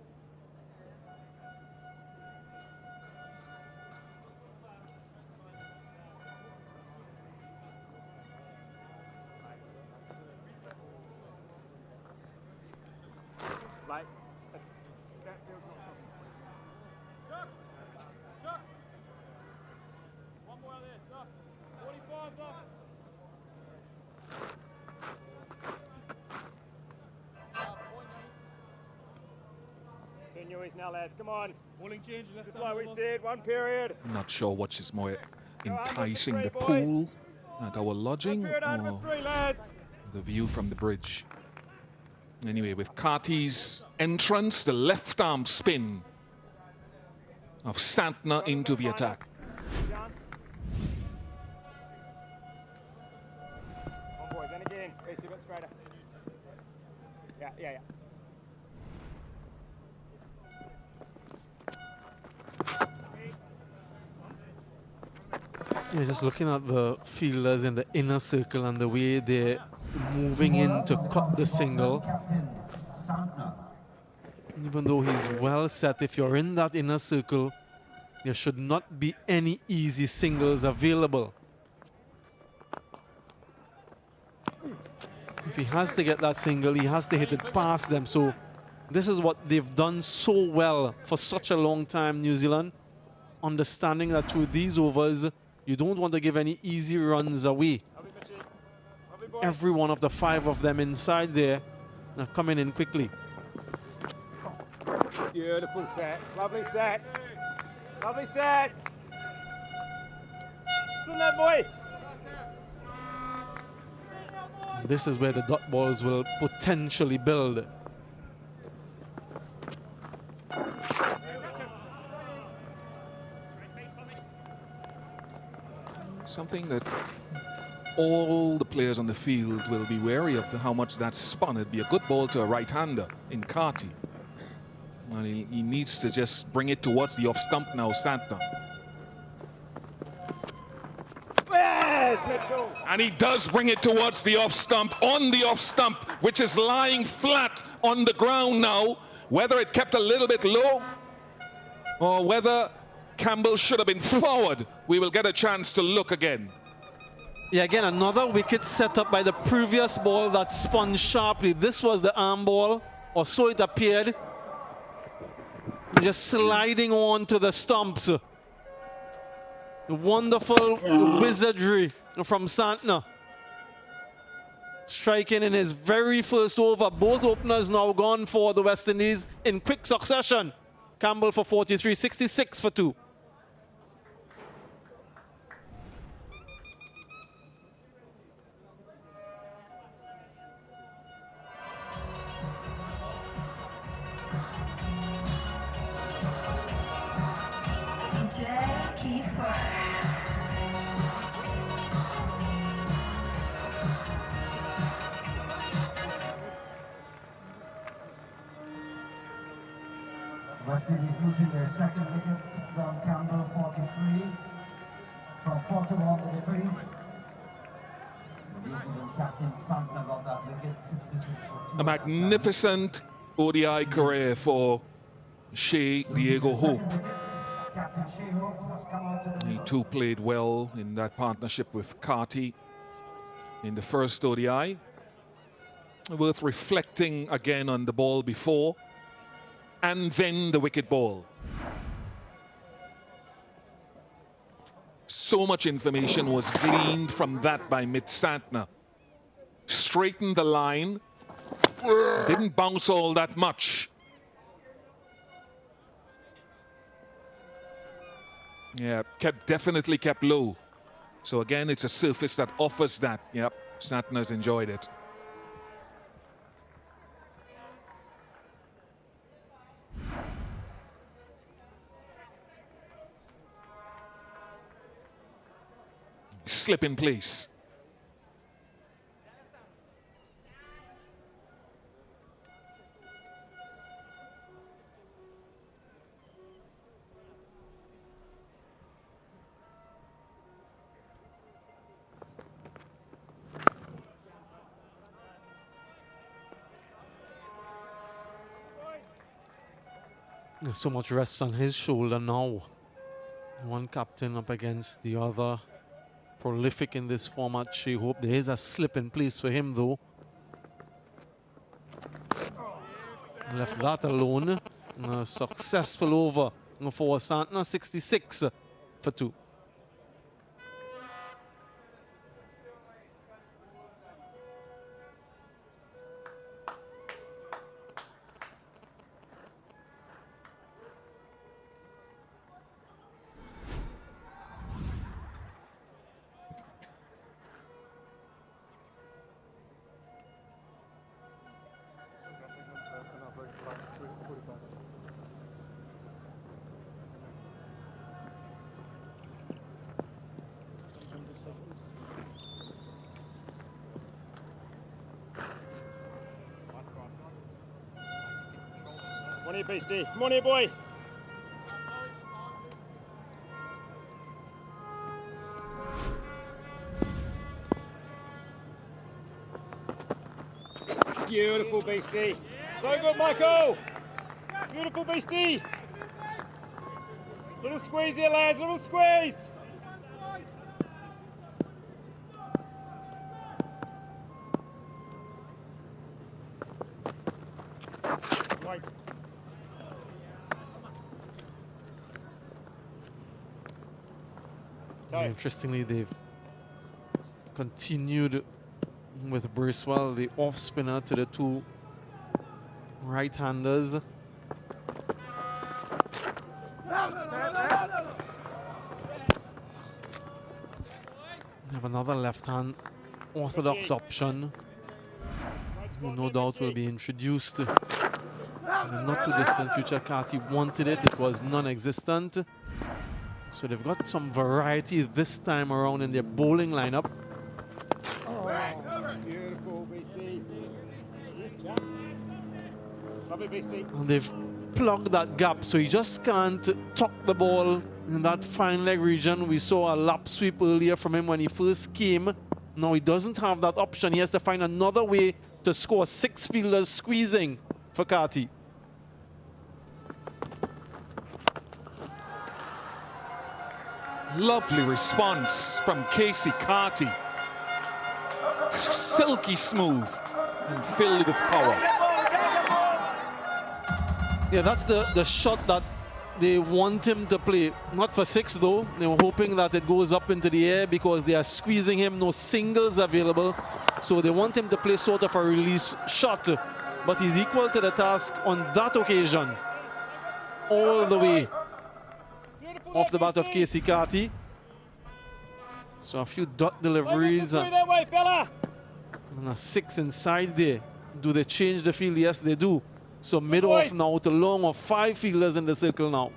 Now, lads, come on. Bowling change. Just like we said, one period. I'm not sure which is more enticing, the pool at our lodging or the view from the bridge. Anyway, with Carty's entrance, the left arm spin of Santner into the attack. Come on, boys, and again. Beastie, a bit straighter. Yeah. You're just looking at the fielders in the inner circle and the way they're moving in to cut the single. Even though he's well set, if you're in that inner circle, there should not be any easy singles available. If he has to get that single, he has to hit it past them. So this is what they've done so well for such a long time, New Zealand. understanding that through these overs, you don't want to give any easy runs away. Every one of the 5 of them inside there are coming in quickly. Beautiful set. Lovely set. Lovely set. Swing that boy. This is where the dot balls will potentially build. Something that all the players on the field will be wary of how much that's spun. It'd be a good ball to a right-hander in Carty. And he needs to just bring it towards the off stump now, Santner. Yes, Mitchell. And he does bring it towards the off stump, on the off stump, which is lying flat on the ground now. Whether it kept a little bit low or whether Campbell should have been forward, we will get a chance to look again. Yeah, again, another wicket set up by the previous ball that spun sharply. This was the arm ball, or so it appeared. Just sliding on to the stumps. Wonderful wizardry from Santner. Striking in his very first over. Both openers now gone for the West Indies in quick succession. Campbell for 43, 66 for 2. West Indies losing their second wicket. John Campbell, 43. From 4-1 the degrees. The New Zealand captain Santner got that wicket, 66 for 2. A magnificent ODI career for Shea Diego Hope. Captain Shea Hope has come out to the He too played well in that partnership with Carty in the first ODI. Worth reflecting again on the ball before and then the wicket ball. So much information was gleaned from that by Mitch Santner. Straightened the line, didn't bounce all that much. Yeah, definitely kept low. So again, it's a surface that offers that. Yep, Santner's enjoyed it. Slip in place. There's so much rests on his shoulder now. One captain up against the other. Prolific in this format, Shea Hope. There is a slip in place for him, though. Left that alone. A successful over for Santner, 66 for 2. Come on here, Beastie. Come on here, boy. Beautiful, Beastie. So good, Michael. Beautiful, Beastie. Little squeeze here, lads. Little squeeze. Right. Interestingly, they've continued with Bracewell, the off spinner, to the two right-handers. They have another left-hand orthodox option, who no doubt will be introduced in the not too distant future. Carty wanted it, it was non-existent. So they've got some variety this time around in their bowling lineup. Beautiful, Beastie. Lovely, Beastie. And they've plugged that gap, so you just can't tuck the ball in that fine leg region. We saw a lap sweep earlier from him when he first came. Now he doesn't have that option. He has to find another way to score. 6 fielders squeezing for Carty. Lovely response from Casey Carty. Silky smooth and filled with power. Yeah, that's the shot that they want him to play. Not for 6 though. They were hoping that it goes up into the air because they are squeezing him. No singles available. So they want him to play sort of a release shot. But he's equal to the task on that occasion. All the way off the bat of Casey Carty. So a few dot deliveries and a 6 inside there. Do they change the field? Yes, they do. So mid-off now to long of 5 fielders in the circle now.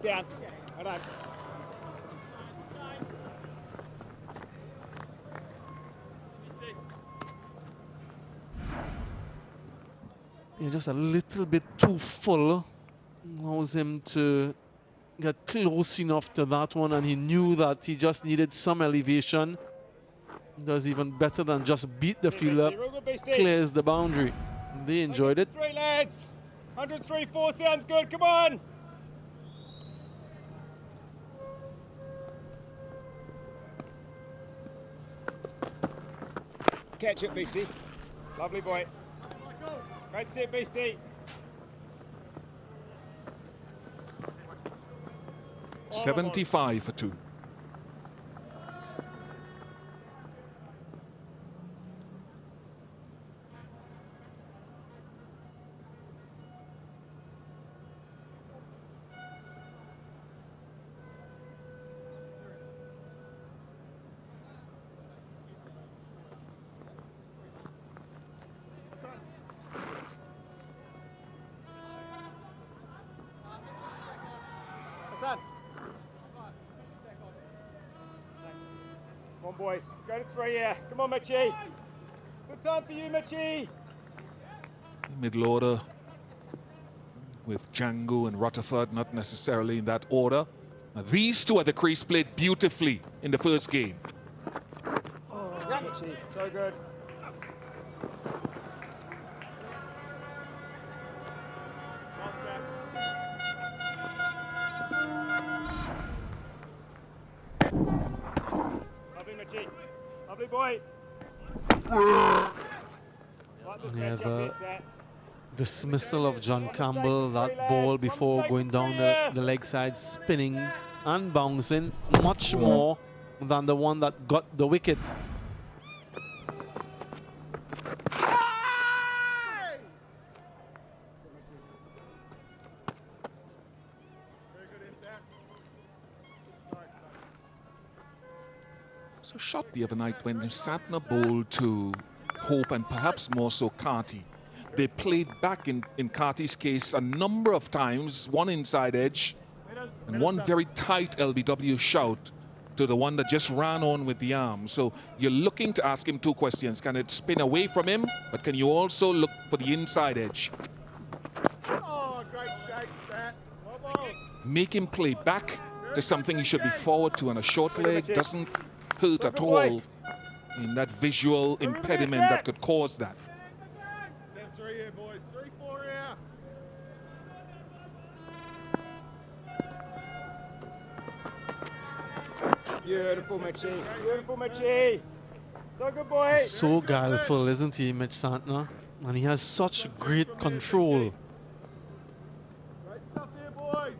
Down. Hold on. Yeah, just a little bit too full. Allows him to get close enough to that one, and he knew that he just needed some elevation. Does even better than just beat the fielder, clears the boundary. They enjoyed it. 3 lads. 103.4 sounds good. Come on. Catch it, Beastie. Lovely boy. Great set, Beastie. 75 for 2. Come on, boys. Go to 3 here. Come on, Mitchie. Good time for you, Mitchie. Middle order with Django and Rutherford, not necessarily in that order. Now, these two at the crease played beautifully in the first game. Mitchie, so good. Lovely, Mitchie. Lovely boy. Yeah, the dismissal of John Campbell, that ball before going down the leg side, spinning and bouncing much more than the one that got the wicket. So shot the other night when Satna bowled to Hope and perhaps more so Carty. They played back in Carty's case a number of times, one inside edge and one very tight LBW shout to the one that just ran on with the arm. So you're looking to ask him 2 questions. Can it spin away from him, but can you also look for the inside edge? Oh, great shake, Sat. Make him play back to something he should be forward to, and a short leg doesn't hurt at all in that visual impediment that could cause that. That's 3 here, boys. 3-4 here. Beautiful, Mitchie. Beautiful, Mitchie. So good, boy. So guileful, isn't he, Mitch Santner? And he has such great control. Great stuff here, boys.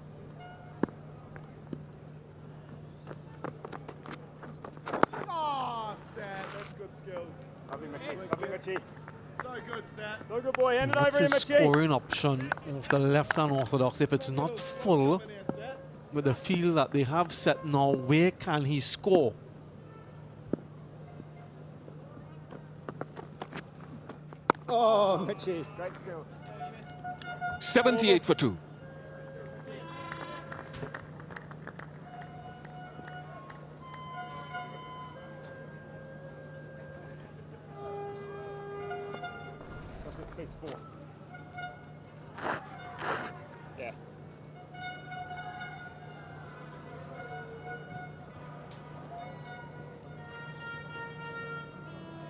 Lovely, Mitchie. Lovely, Mitchie. So good, Sat. So good, boy. Hand it What's over, his Mitchie. scoring option of the left-hand orthodox? If it's not full, with the field that they have set now, where can he score? Oh, Mitchie. Great skills. 78 for 2. What's this piece for? Yeah.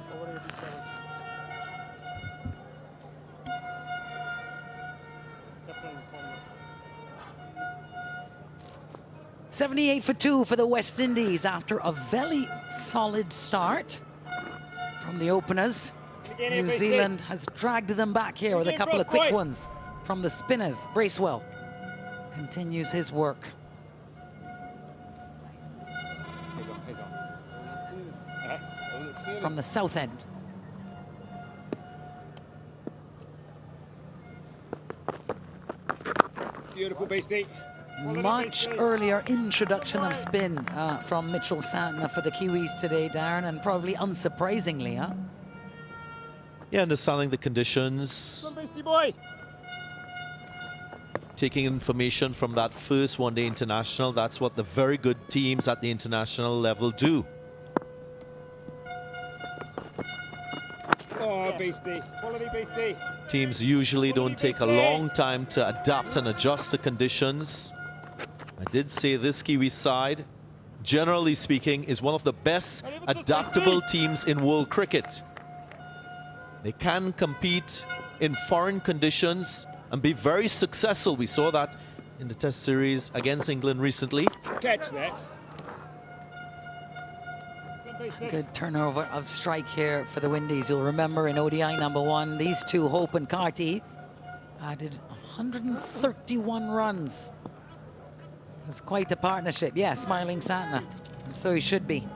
So what are you doing? 78 for 2 for the West Indies after a very solid start from the openers. New Zealand has dragged them back here with a couple of quick ones from the spinners. Bracewell continues his work. He's on. From the south end. Beautiful, Beastie. Much earlier introduction of spin from Mitchell Santner for the Kiwis today, Darren, and probably unsurprisingly, huh? Yeah, understanding the conditions, Come on, Beastie boy. taking information from that first one-day international. That's what the very good teams at the international level do. Oh, Beastie. Quality, Beastie. Teams usually don't take a long time to adapt and adjust to conditions. I did say this Kiwi side, generally speaking, is one of the best adaptable teams in world cricket. They can compete in foreign conditions and be very successful. We saw that in the Test series against England recently. Catch that. A good turnover of strike here for the Windies. You'll remember in ODI #1, these two, Hope and Carty, added 131 runs. It was quite a partnership. Yeah, smiling Santner. So he should be.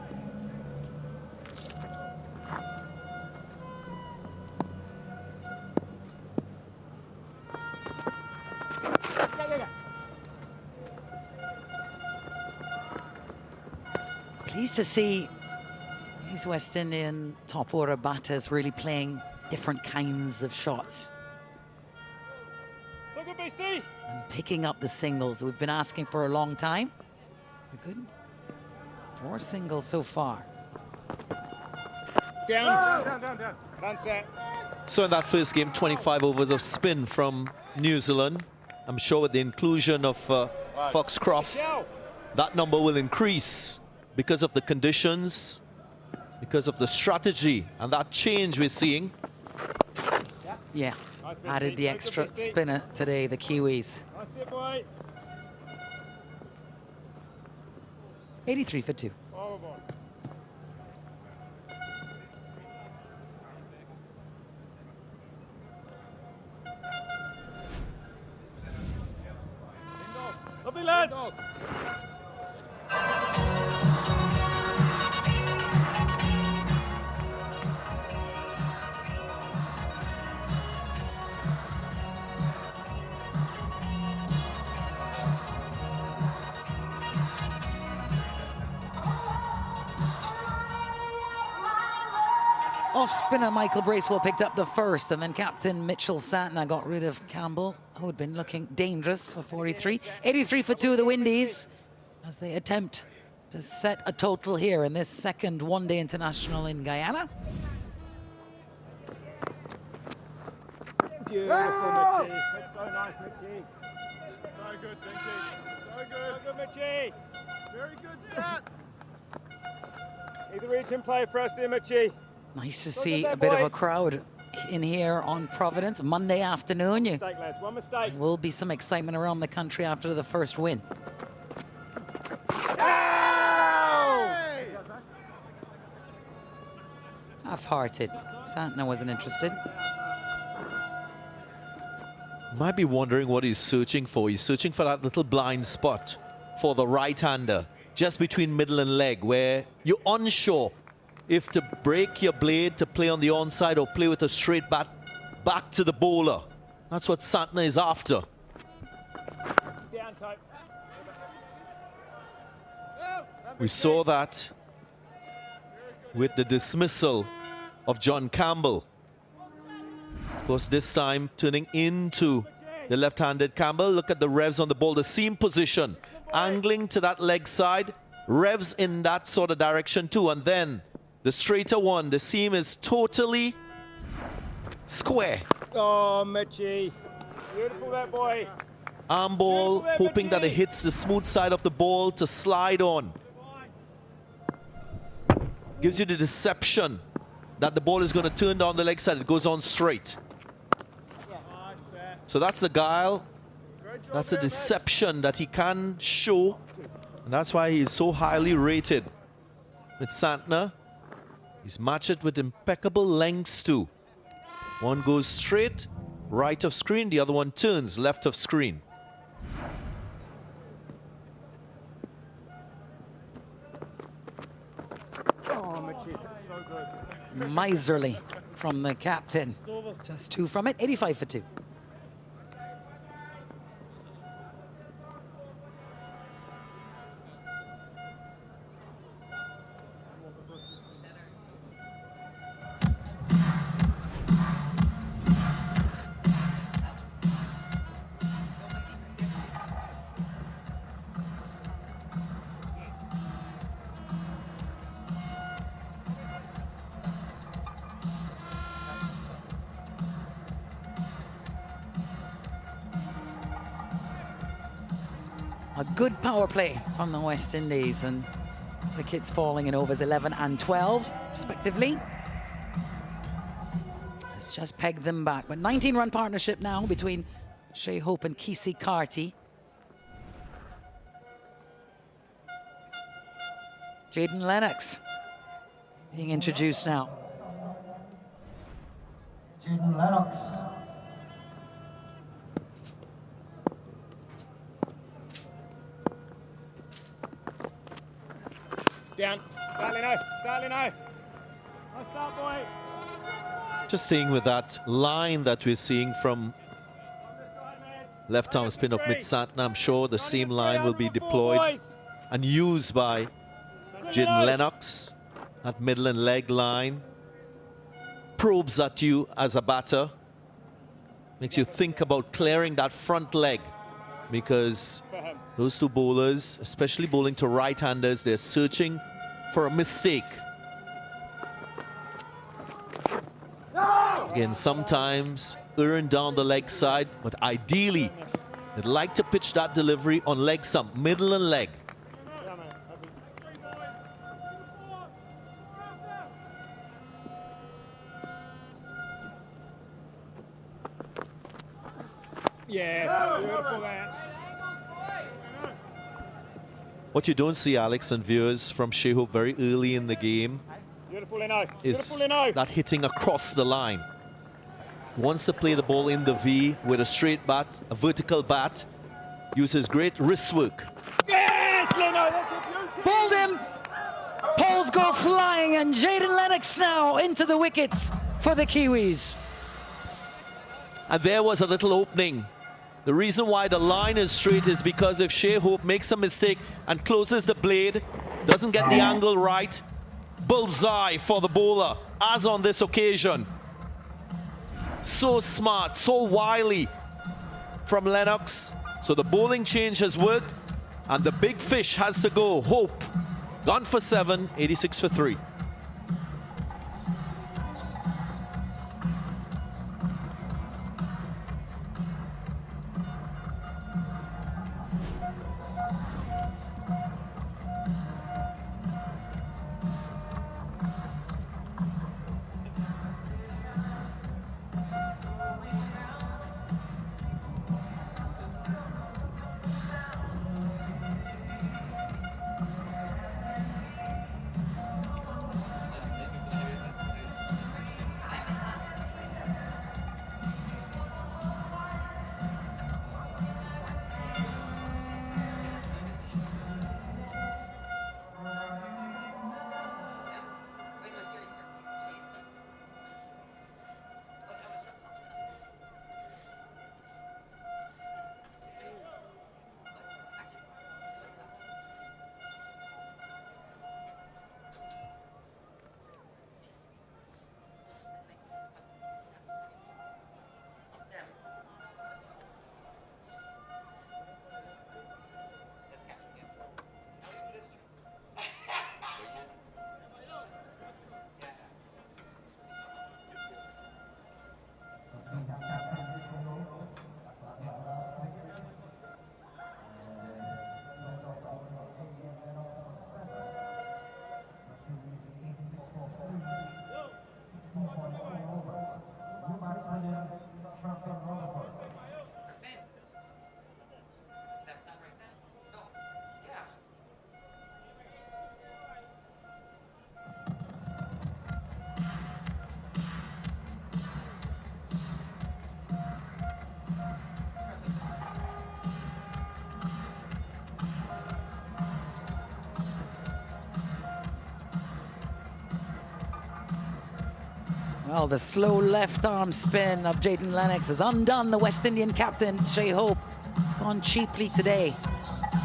Pleased to see these West Indian top order batters really playing different kinds of shots So good, Beastie. and picking up the singles we've been asking for a long time. A good 4 singles so far. Down. Run set. So in that first game, 25 overs of spin from New Zealand. I'm sure with the inclusion of Foxcroft, that number will increase because of the conditions, because of the strategy, and that change we're seeing. Yeah, added the extra spinner today, the Kiwis. Nice it, boy. 83 for 2. Oh, boy. Lovely, lads. Off spinner Michael Bracewell picked up the first, and then captain Mitchell Santner got rid of Campbell, who had been looking dangerous for 43. 83 for 2 of the Windies as they attempt to set a total here in this second one-day international in Guyana. Beautiful, Mitchie. That's so nice, Mitchie. So good, Dinky. So So good. good, Mitchie. Very good, Sat. Either reach and play for us there, Mitchie. Nice to Look see at a that bit of boy. a crowd in here on Providence. Monday afternoon, Mistake, lads. One mistake. there will be some excitement around the country after the first win. Half-hearted. Santner wasn't interested. Might be wondering what he's searching for. He's searching for that little blind spot for the right-hander, just between middle and leg, where you're unsure if to break your blade to play on the onside or play with a straight bat back to the bowler. That's what Santner is after. Down tight. We saw that with the dismissal of John Campbell. Of course, this time turning into the left-handed Campbell. Look at the revs on the ball, the seam position, angling to that leg side, revs in that sort of direction too, and then the straighter one, the seam is totally square. Oh, Mitchie. Beautiful that boy. Arm ball, hoping that it hits the smooth side of the ball to slide on. Gives you the deception that the ball is going to turn down the leg side. It goes on straight. So that's the guile. That's a deception that he can show. And that's why he is so highly rated. With Santner, he's matched it with impeccable lengths too. One goes straight, right of screen. The other one turns, left of screen. Oh, Mitchie, that's so good. Miserly from the captain. Just 2 from it, 85 for 2. A good power play from the West Indies, and wickets falling in overs 11 and 12, respectively. Let's just peg them back. But 19-run partnership now between Shai Hope and Kesey Carty. Jaden Lennox being introduced now. Jaden Lennox. Down. Start, Leno. Start, Leno. Nice start, boy. Just staying with that line that we're seeing from left arm spin of Mit Santner. I'm sure the same line will be deployed and used by Jaden Lennox. That middle and leg line probes at you as a batter. Makes you think about clearing that front leg, because those two bowlers, especially bowling to right-handers, they're searching for a mistake. Again, sometimes erring down the leg side, but ideally, they'd like to pitch that delivery on leg stump, middle and leg. Yes, beautiful man. What you don't see, Alex and viewers, from Shai Hope very early in the game Beautiful, Leno. is Beautiful, Leno. that hitting across the line. He wants to play the ball in the V with a straight bat, a vertical bat, uses great wrist work. Yes, Leno, that's a beauty. Bowled him. Poles go flying, and Jaden Lennox now into the wickets for the Kiwis. And there was a little opening. The reason why the line is straight is because if Shai Hope makes a mistake and closes the blade, doesn't get the angle right, bullseye for the bowler, as on this occasion. So smart, so wily from Lennox. So the bowling change has worked, and the big fish has to go. Hope, gone for 7, 86 for 3. Well, the slow left arm spin of Jaden Lennox has undone the West Indian captain, Shea Hope. It's gone cheaply today.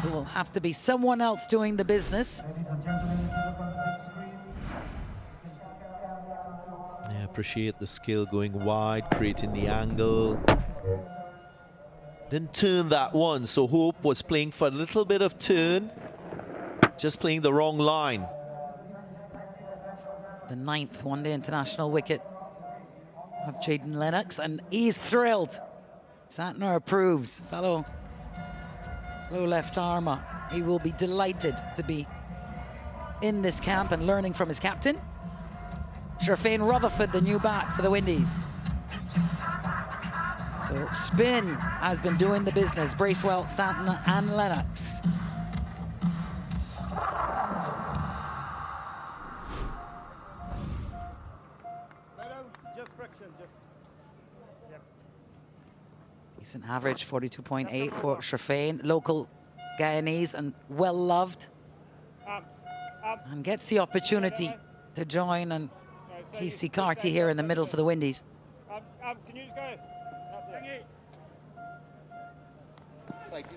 It will have to be someone else doing the business. Ladies and gentlemen, if you look on the big screen, Yeah, appreciate the skill going wide, creating the angle. Didn't turn that one, so Hope was playing for a little bit of turn, just playing the wrong line. The 9th one-day international wicket of Jaden Lennox, and he's thrilled. Santner approves. Fellow slow left armer. He will be delighted to be in this camp and learning from his captain. Sherfane Rutherford, the new bat for the Windies. So spin has been doing the business. Bracewell, Santner and Lennox. Just friction, just. Yep. Decent average, 42.8 for Sherfane. Local Guyanese and well-loved. And gets the opportunity to join and Casey Carty here in the middle for the Windies. Can you just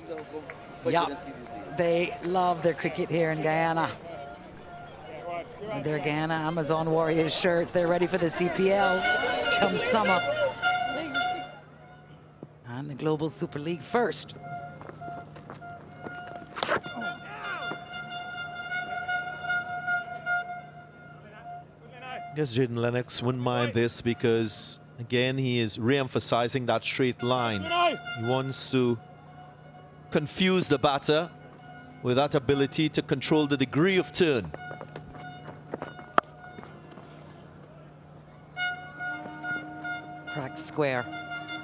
go? Yeah, they love their cricket here in Guyana. With their Guyana Amazon Warriors shirts, they're ready for the CPL come summer. And the Global Super League first. I guess Jaden Lennox wouldn't mind this because, again, he is re-emphasizing that straight line. He wants to confuse the batter with that ability to control the degree of turn. Cracked square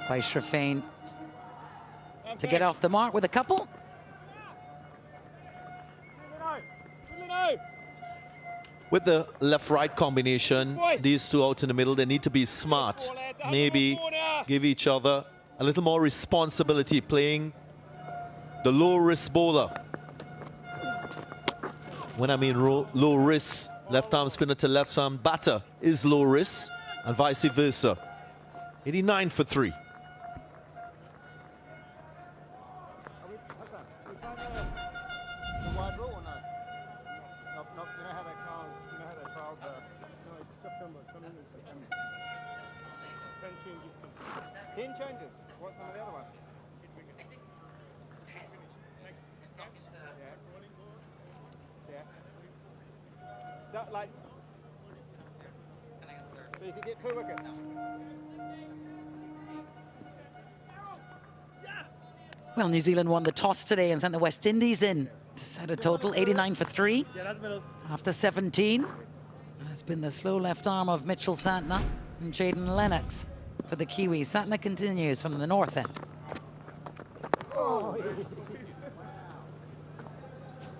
by Sherfane to get off the mark with a couple. With the left-right combination, these two out in the middle, they need to be smart. Maybe give each other a little more responsibility playing the low-risk bowler. When I mean low risk, left-arm spinner to left-arm batter is low risk, and vice versa. 89 for 3. Changes. What's some of the other ones? Yeah. Like, so you could get 2 wickets. Well, New Zealand won the toss today and sent the West Indies in to set a total 89 for 3 after 17. It's been the slow left arm of Mitchell Santner and Jaden Lennox for the Kiwis. Santner continues from the north end.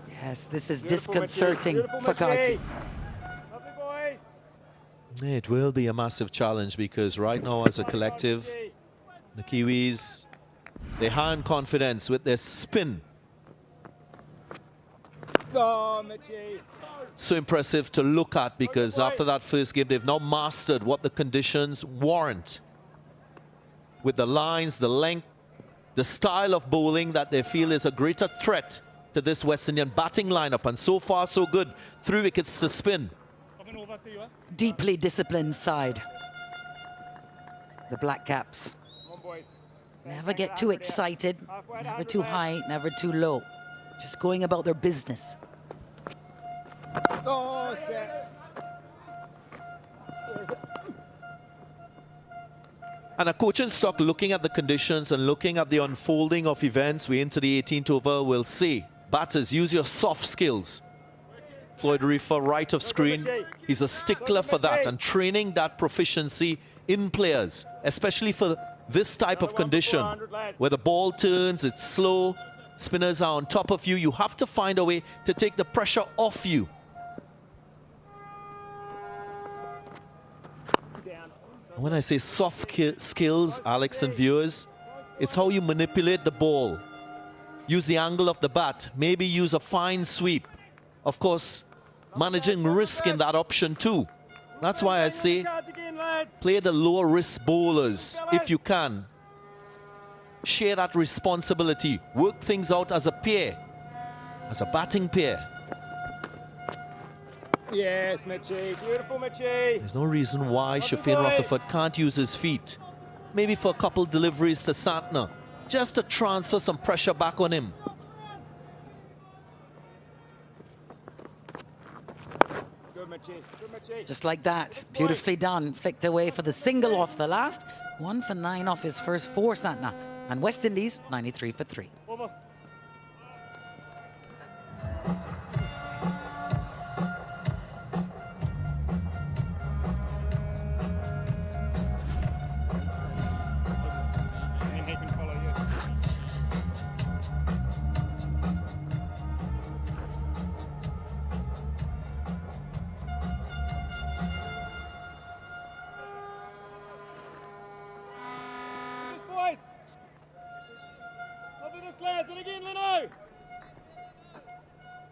Yes, this is disconcerting for Carty. It will be a massive challenge because right now as a collective, the Kiwis, they hand confidence with their spin. So impressive to look at because after that first game, they've now mastered what the conditions warrant. With the lines, the length, the style of bowling that they feel is a greater threat to this West Indian batting lineup. And so far, so good. 3 wickets to spin. Deeply disciplined side. The Black Caps. Never get too excited, never too high, never too low. Just going about their business. Oh, set. And a coaching stock looking at the conditions and looking at the unfolding of events, we into the 18th over, will see. Batters, use your soft skills. Floyd Reefer, right of screen, he's a stickler for that and training that proficiency in players, especially for this type of condition where the ball turns, it's slow, spinners are on top of you. You have to find a way to take the pressure off you. When I say soft skills, Alex and viewers, it's how you manipulate the ball. Use the angle of the bat, maybe use a fine sweep. Of course, managing risk in that option too. That's why I say Play the lower risk bowlers if you can. Share that responsibility. Work things out as a pair, as a batting pair. Yes, Mitchie. Beautiful, Mitchie. There's no reason why Shafeen Rutherford can't use his feet. Maybe for a couple deliveries to Santner, just to transfer some pressure back on him. Good, Mitchie. Good, Mitchie. Just like that, beautifully done. Flicked away for the single off the last. 1 for 9 off his first 4, Santner. And West Indies, 93 for 3. Over. And he can follow you. This, boys. Look at this, lads. And again, Leno.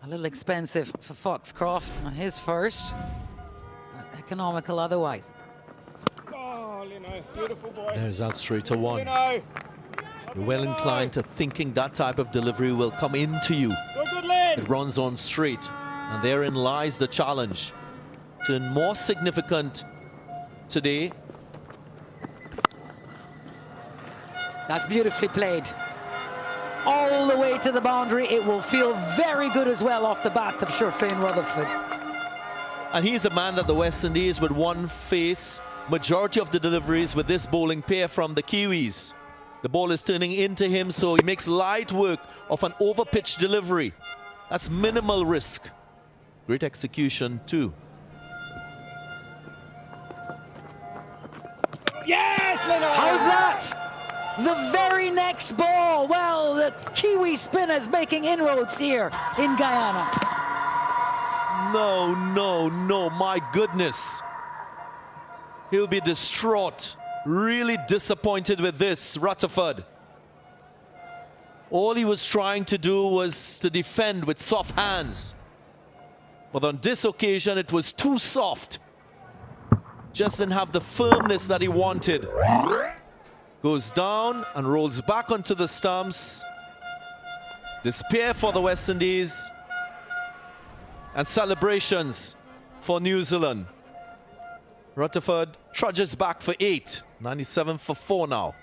A little expensive for Foxcroft on his first, but economical otherwise. Oh, Leno. Beautiful boy. There's that straight to 1. Leno. You're well inclined to thinking that type of delivery will come into you. So good, Len. It runs on straight, and therein lies the challenge. Turn more significant today. That's beautifully played. All the way to the boundary. It will feel very good as well off the bat of Shafeen Rutherford. And he's a man that the West Indies would want face majority of the deliveries with this bowling pair from the Kiwis. The ball is turning into him, so he makes light work of an over-pitch delivery. That's minimal risk. Great execution too. Yes, Leno. How's that? The very next ball. Well, the Kiwi spinners making inroads here in Guyana. No, no, no, my goodness. He'll be distraught, really disappointed with this, Rutherford. All he was trying to do was to defend with soft hands. But on this occasion, it was too soft. Just didn't have the firmness that he wanted. Goes down and rolls back onto the stumps. Despair for the West Indies. And celebrations for New Zealand. Rutherford trudges back for 8. 97 for 4 now.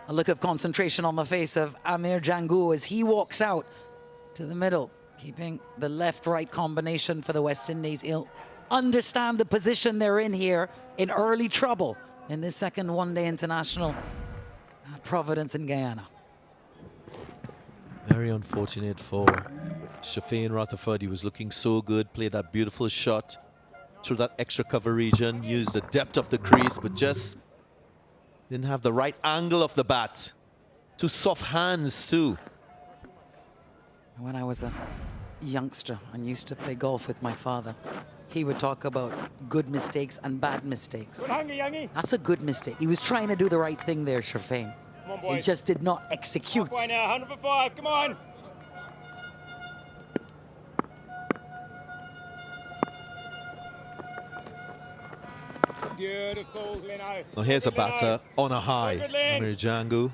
A look of concentration on the face of Amir Jangu as he walks out to the middle, keeping the left-right combination for the West Indies. He'll understand the position they're in here in early trouble in this second one-day international at Providence in Guyana. Very unfortunate for Shafeen Rutherford. He was looking so good, played that beautiful shot through that extra cover region, used the depth of the crease, but just didn't have the right angle of the bat. Too soft hands too. When I was a youngster and used to play golf with my father, he would talk about good mistakes and bad mistakes. Good hungry, youngie. That's a good mistake. He was trying to do the right thing there, Shafeen. Come on, boys. He just did not execute. Halfway now, 100 for 5. Come on. Beautiful, Leno. Now here's a batter on a high. So good, Len. Amir Jangu,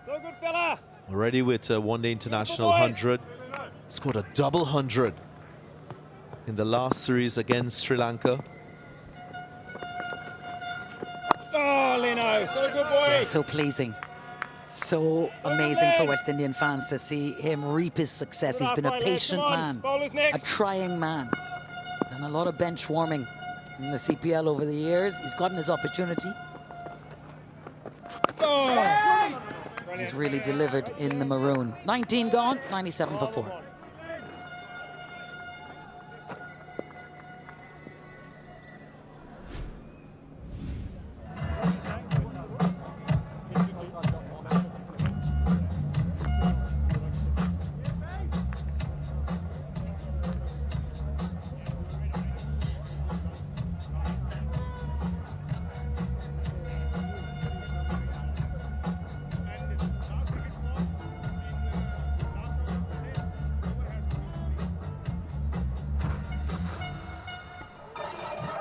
So good, fella. already with a one-day international Beautiful, boys. 100. Scored a double 100 in the last series against Sri Lanka. Oh, Leno. So good, boy. Yeah, so pleasing. So amazing for West Indian fans to see him reap his success. He's been a patient man, a trying man, and a lot of bench warming in the CPL over the years. He's gotten his opportunity. Oh. He's really delivered in the maroon. 19 gone, 97 for 4.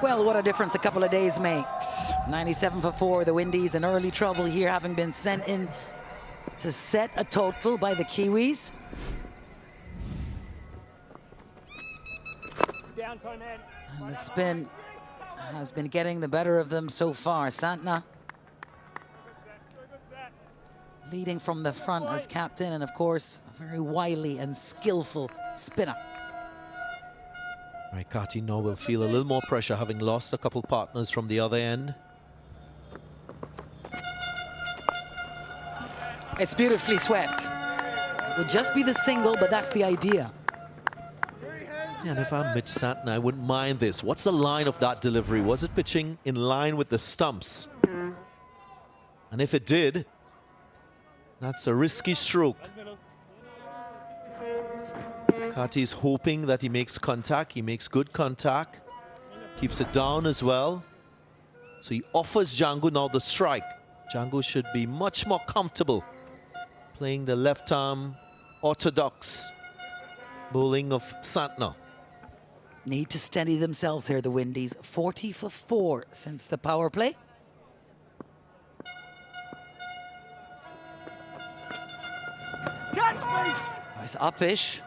Well, what a difference a couple of days makes. 97 for 4, the Windies in early trouble here, having been sent in to set a total by the Kiwis. And the spin has been getting the better of them so far. Santna leading from the front as captain, and of course, a very wily and skillful spinner. Right, Carty now will feel a little more pressure, having lost a couple partners from the other end. It's beautifully swept. It will just be the single, but that's the idea. Yeah, and if I'm Mitch Santner, I wouldn't mind this. What's the line of that delivery? Was it pitching in line with the stumps? And if it did, that's a risky stroke. Carty's hoping that he makes contact. He makes good contact. Keeps it down as well. So he offers Django now the strike. Django should be much more comfortable playing the left arm orthodox bowling of Santner. Need to steady themselves here, the Windies. 40 for 4 since the power play. Nice uppish.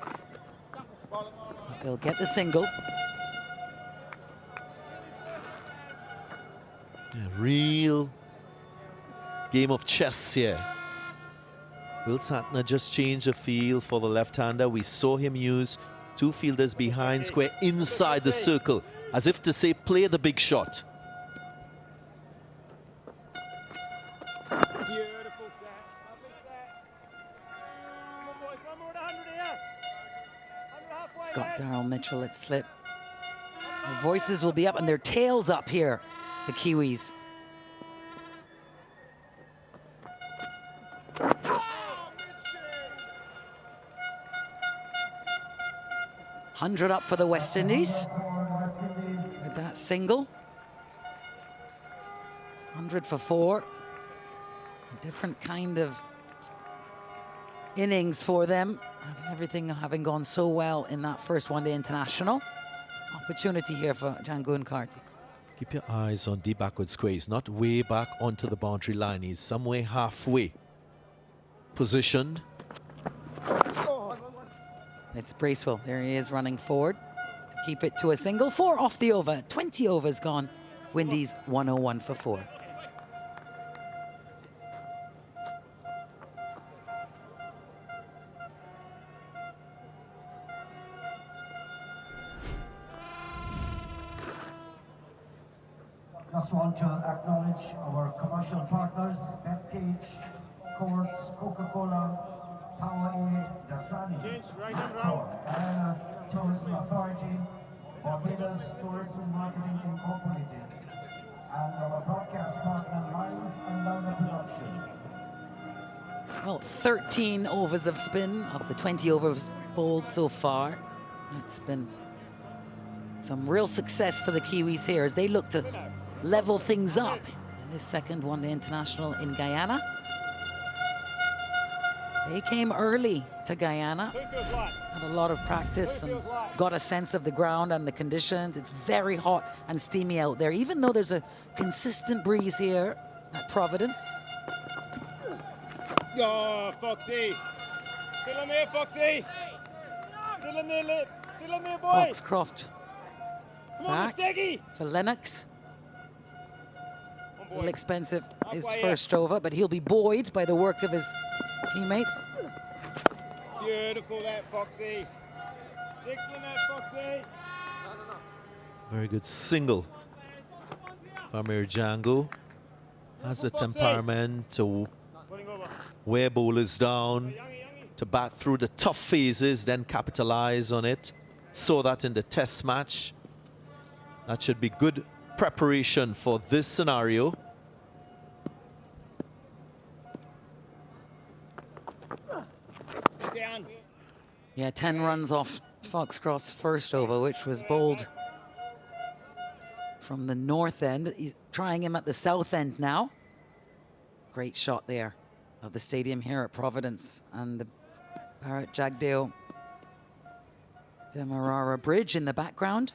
They'll get the single. Yeah, real game of chess here. Will Santner just change the field for the left-hander? We saw him use two fielders behind square inside the circle, as if to say, play the big shot. Beautiful set. Lovely set. Come on, boys. One more at 100 here. 100 halfway. Scott Darrell Mitchell at slip. Their voices will be up and their tails up here, the Kiwis. $100 up for the West Indies with that single. 100 for 4. A different kind of innings for them. Everything having gone so well in that first one-day international. Opportunity here for Django and Carty. Keep your eyes on the backward square. He's not way back onto the boundary line. He's somewhere halfway positioned. It's Bracewell. There he is running forward to keep it to a single. 4 off the over. 20 overs gone. Windies 101 for 4. Just want to acknowledge our commercial partners, Betcage, Courts, Coca-Cola, Powerade, Dasani, Guyana Tourism Authority, Barbados Tourism Marketing Incorporated, and our broadcast partner, Live and Louder Production. Well, 13 overs of spin of the 20 overs bowled so far. It's been some real success for the Kiwis here as they look to level things up in this second one-day international in Guyana. They came early to Guyana, had a lot of practice and got a sense of the ground and the conditions. It's very hot and steamy out there, even though there's a consistent breeze here at Providence. Oh, Foxy. Still in there, Foxy. Still in there, still in there, boy. Foxcroft Come on, back Steggy. for Lennox. A little expensive his first over, but he'll be buoyed by the work of his teammates. Beautiful that, Foxy. Excellent that, Foxy. Very good single. Amir Django has the temperament to wear bowlers down, to bat through the tough phases, then capitalize on it. Saw that in the test match. That should be good preparation for this scenario. Down. Yeah, 10 runs off Foxcroft's first over, which was bowled from the north end. He's trying him at the south end now. Great shot there of the stadium here at Providence and the Bharat Jagdeo Demerara Bridge in the background.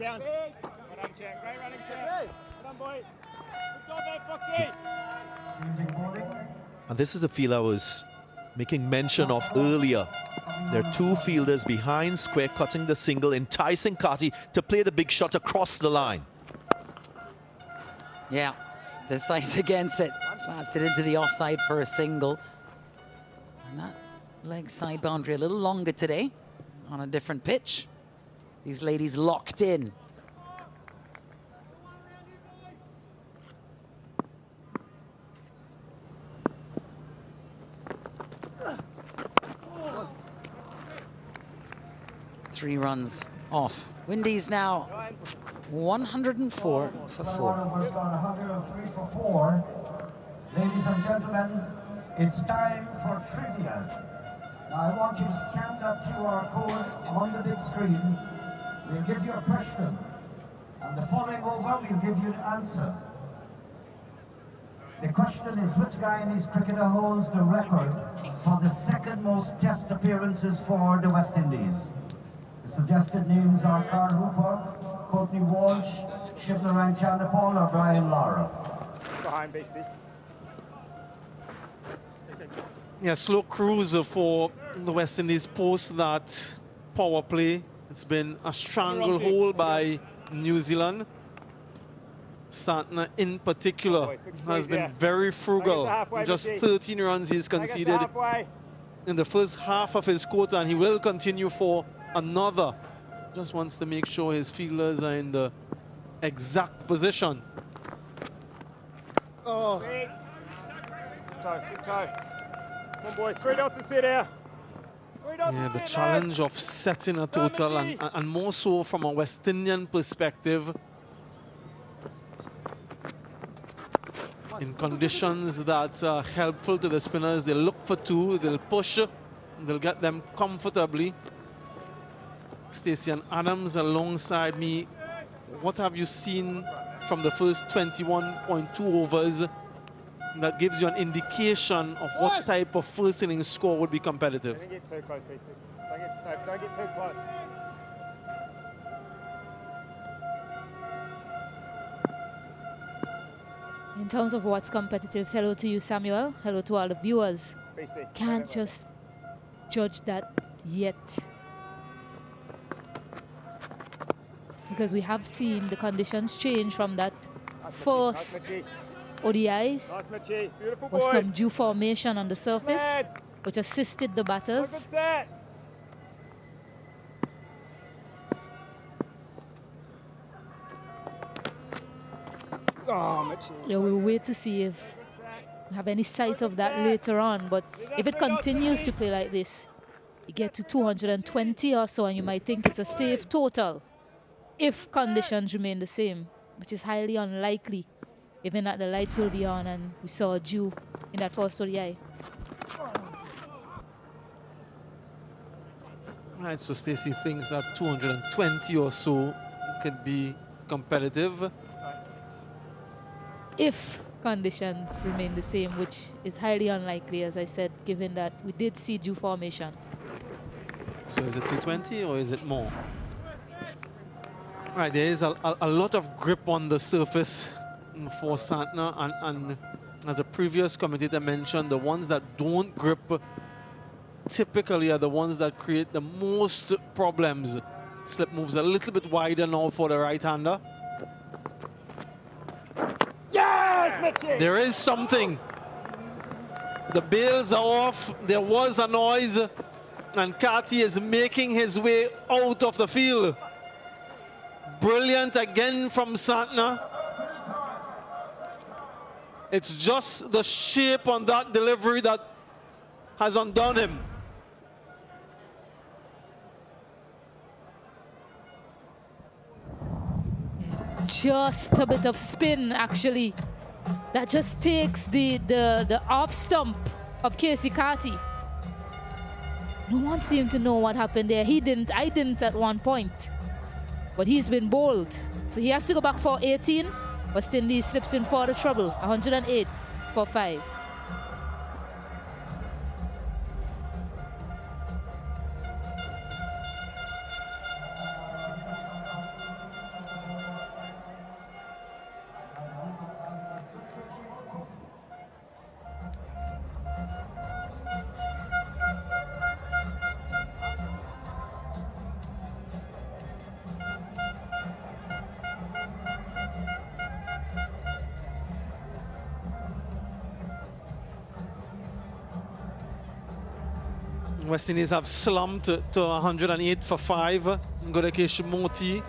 down. Well done, Jack. Great running, Jack. Well done, boy. Good job, mate, Foxy. And this is a field I was making mention of earlier. There are two fielders behind square, cutting the single, enticing Carty to play the big shot across the line. Yeah, this side's against it. Slaps it into the offside for a single. And that leg side boundary a little longer today on a different pitch. These ladies locked in. Three runs off. Windies now 104 for 4. 103 for 4. Ladies and gentlemen, it's time for trivia. Now I want you to scan that QR code on the big screen. We'll give you a question, and the following over, we'll give you the answer. The question is, which Guyanese cricketer holds the record for the second most test appearances for the West Indies? The suggested names are Carl Hooper, Courtney Walsh, Shivnarine Chanderpaul, or Brian Lara. Behind, Beastie. Yeah, slow cruise for the West Indies post that power play. It's been a stranglehold by New Zealand. Santner in particular has been very frugal. Just 13 runs he's conceded in the first half of his quarter, and he will continue for another. Just wants to make sure his fielders are in the exact position. Oh. Good toe, good toe. Come on, boys. 3 dots to sit here. 3 dots Yeah, to the sit, challenge lads. of setting a total, and more so from a West Indian perspective, in conditions that are helpful to the spinners. They'll look for 2, they'll push, they'll get them comfortably. Stacey and Adams alongside me. What have you seen from the first 21.2 overs that gives you an indication of what type of first innings score would be competitive? Don't get too close, Beastie. Don't get too close. In terms of what's competitive, hello to you, Samuel. Hello to all the viewers. Beastie. Can't just judge that yet. Because we have seen the conditions change from that first ODI. Nice, Mitchie. Beautiful, Was boys. some dew formation on the surface, Lads. which assisted the Good batters. set. Oh, Mitchie. Yeah, we'll wait to see if we have any sight of that later on. But if it continues to play like this, you get to 220 or so, and you might think it's a safe total if conditions remain the same, which is highly unlikely, given that the lights will be on and we saw a dew in that first ODI. Right, so Stacey thinks that 220 or so could be competitive. If conditions remain the same, which is highly unlikely, as I said, given that we did see dew formation. So is it 220 or is it more? Right, there is a lot of grip on the surface for Santner, and as a previous commentator mentioned, the ones that don't grip typically are the ones that create the most problems. Slip moves a little bit wider now for the right-hander. Yes, Mitchie! There is something. The bails are off. There was a noise, and Carty is making his way out of the field. Brilliant again from Santner. It's just the shape on that delivery that has undone him. Just a bit of spin, actually. That just takes the off stump of Casey Carty. No one seemed to know what happened there. He didn't, I didn't at one point. But he's been bowled. So he has to go back for 18. West Indies slips in for the trouble. 108 for 5. West Indies have slumped to 108 for 5. Gudakesh Moti,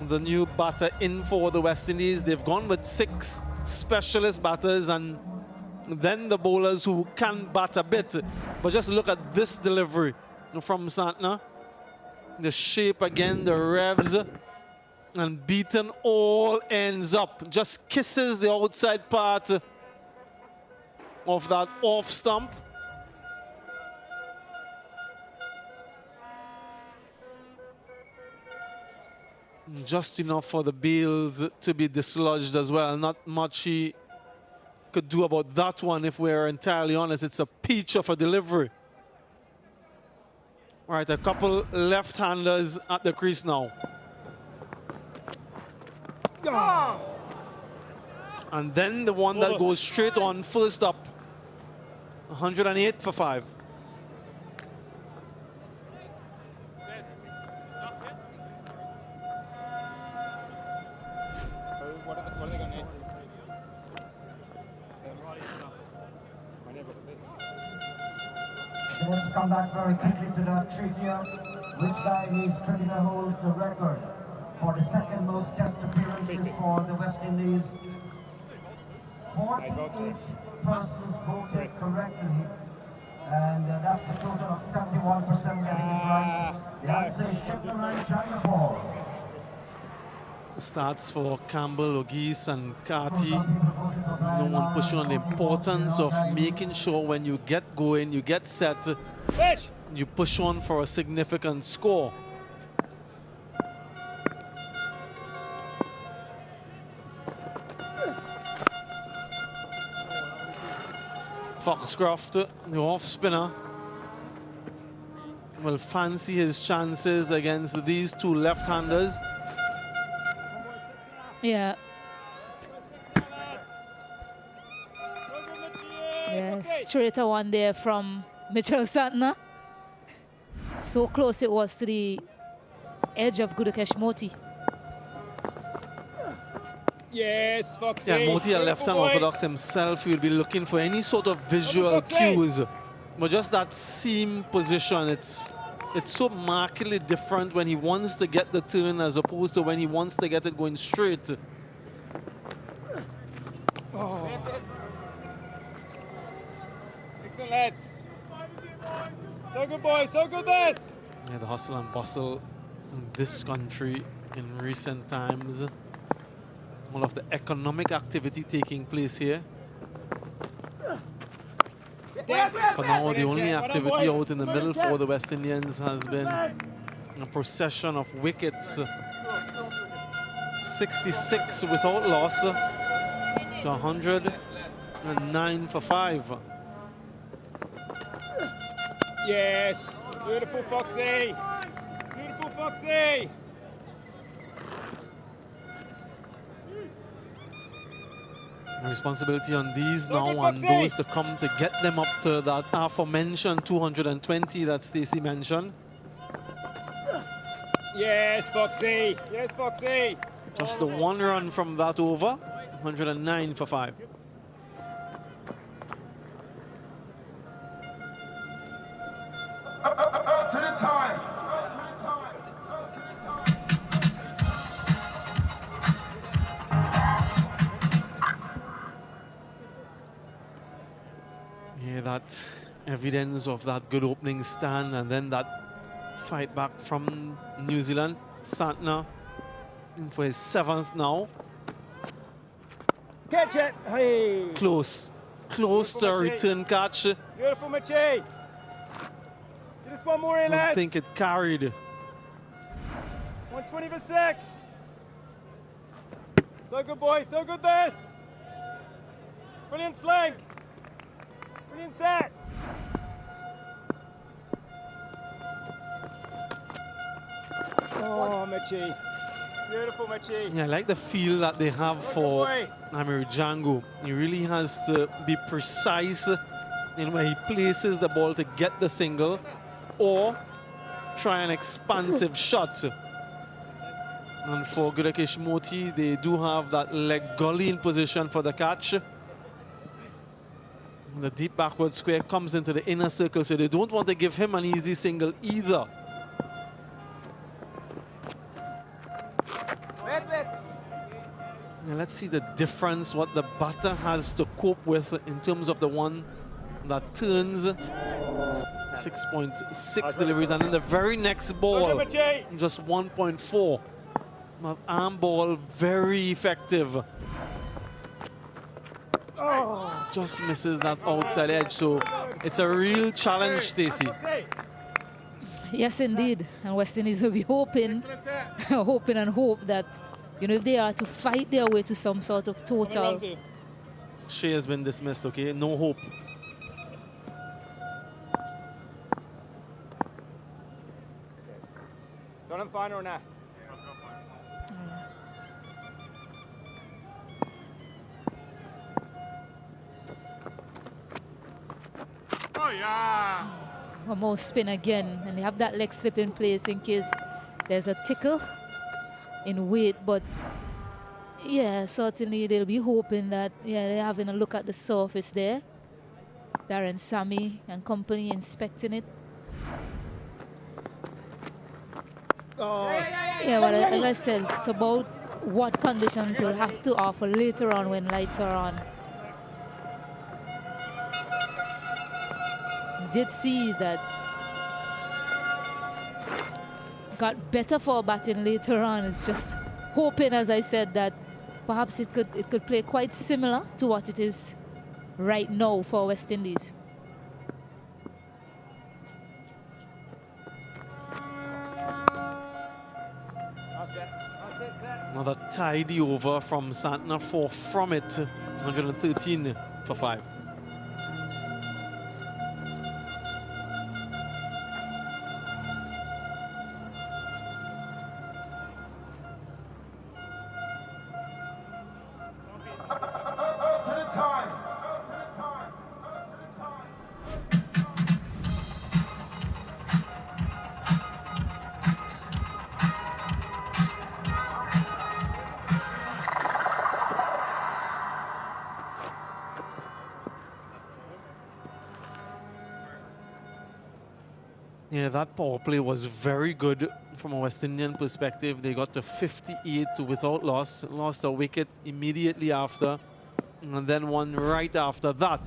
the new batter in for the West Indies. They've gone with 6 specialist batters and then the bowlers who can bat a bit. But just look at this delivery from Santner. The shape again, the revs, and beaten all ends up. Just kisses the outside part of that off stump. Just enough for the bails to be dislodged as well. Not much he could do about that one, if we're entirely honest. It's a peach of a delivery. All right, a couple left-handers at the crease now. And then the one that goes straight on first up. 108 for 5. Let's come back very quickly to that trivia. Which Guyanese cricketer holds the record for the second most test appearances for the West Indies? 48 persons voted correctly, and that's a total of 71% getting it right. The answer is Shipman China Ball. Starts for Campbell, Ogis and Carty. No one pushing on the importance of making sure when you get going, you get set, you push on for a significant score. Foxcroft, the off spinner, will fancy his chances against these two left-handers. Yeah. Yes, straighter one there from Mitchell Santner. So close it was to the edge of Gudakesh Moti. Yes, Foxy. Yeah, Moti, a left-hand orthodox himself, he'll be looking for any sort of visual cues. But just that seam position, it's so markedly different when he wants to get the turn as opposed to when he wants to get it going straight. Oh. Excellent, lads. So good, boys. So good, this. Yeah, the hustle and bustle in this country in recent times. All of the economic activity taking place here. For now, the only activity out in the middle for the West Indians has been a procession of wickets. 66 without loss to 109 for 5. Yes. Beautiful, Foxy. Beautiful, Foxy. The responsibility on these now and those to come to get them up to that aforementioned 220 that Stacey mentioned. Yes, Foxy. Yes, Foxy. Just the one run from that over. 109 for 5. To the time. Yeah, that evidence of that good opening stand and then that fight back from New Zealand. Santner in for his 7th now. Catch it. Hey. Close to a return catch. Beautiful, Mitchie. Get us one more in, I lads. think it carried. 120 for 6. So good, boys. So good, this. Brilliant sling. Brilliant set. Oh, Mitchie. Beautiful, Mitchie. Yeah, I like the feel that they have for Amir Django. He really has to be precise in where he places the ball to get the single or try an expansive shot. And for Gudakesh Moti, they do have that leg gully in position for the catch. The deep backward square comes into the inner circle, so they don't want to give him an easy single either. And let's see the difference, what the batter has to cope with in terms of the one that turns. 6.6 deliveries, and then the very next ball, just 1.4. That arm ball, very effective. Just misses that outside edge, so it's a real challenge, Stacey. Yes, indeed. And West Indies will be hoping, hoping and hope that, you know, if they are to fight their way to some sort of total. Shea has been dismissed, okay? No hope. Don't have fine or not? Oh, yeah. One more spin again, and they have that leg slip in place in case there's a tickle in weight. But yeah, certainly they'll be hoping that, yeah, they're having a look at the surface there. Darren Sammy and company inspecting it. Yeah, well, as I said, it's about what conditions you'll have to offer later on when lights are on. Did see that got better for batting later on. It's just hoping, as I said, that perhaps it could play quite similar to what it is right now for West Indies. Another tidy over from Santner, 4 from it, 113 for 5. Yeah, that power play was very good from a West Indian perspective. They got to 58 without loss, lost a wicket immediately after, and then one right after that.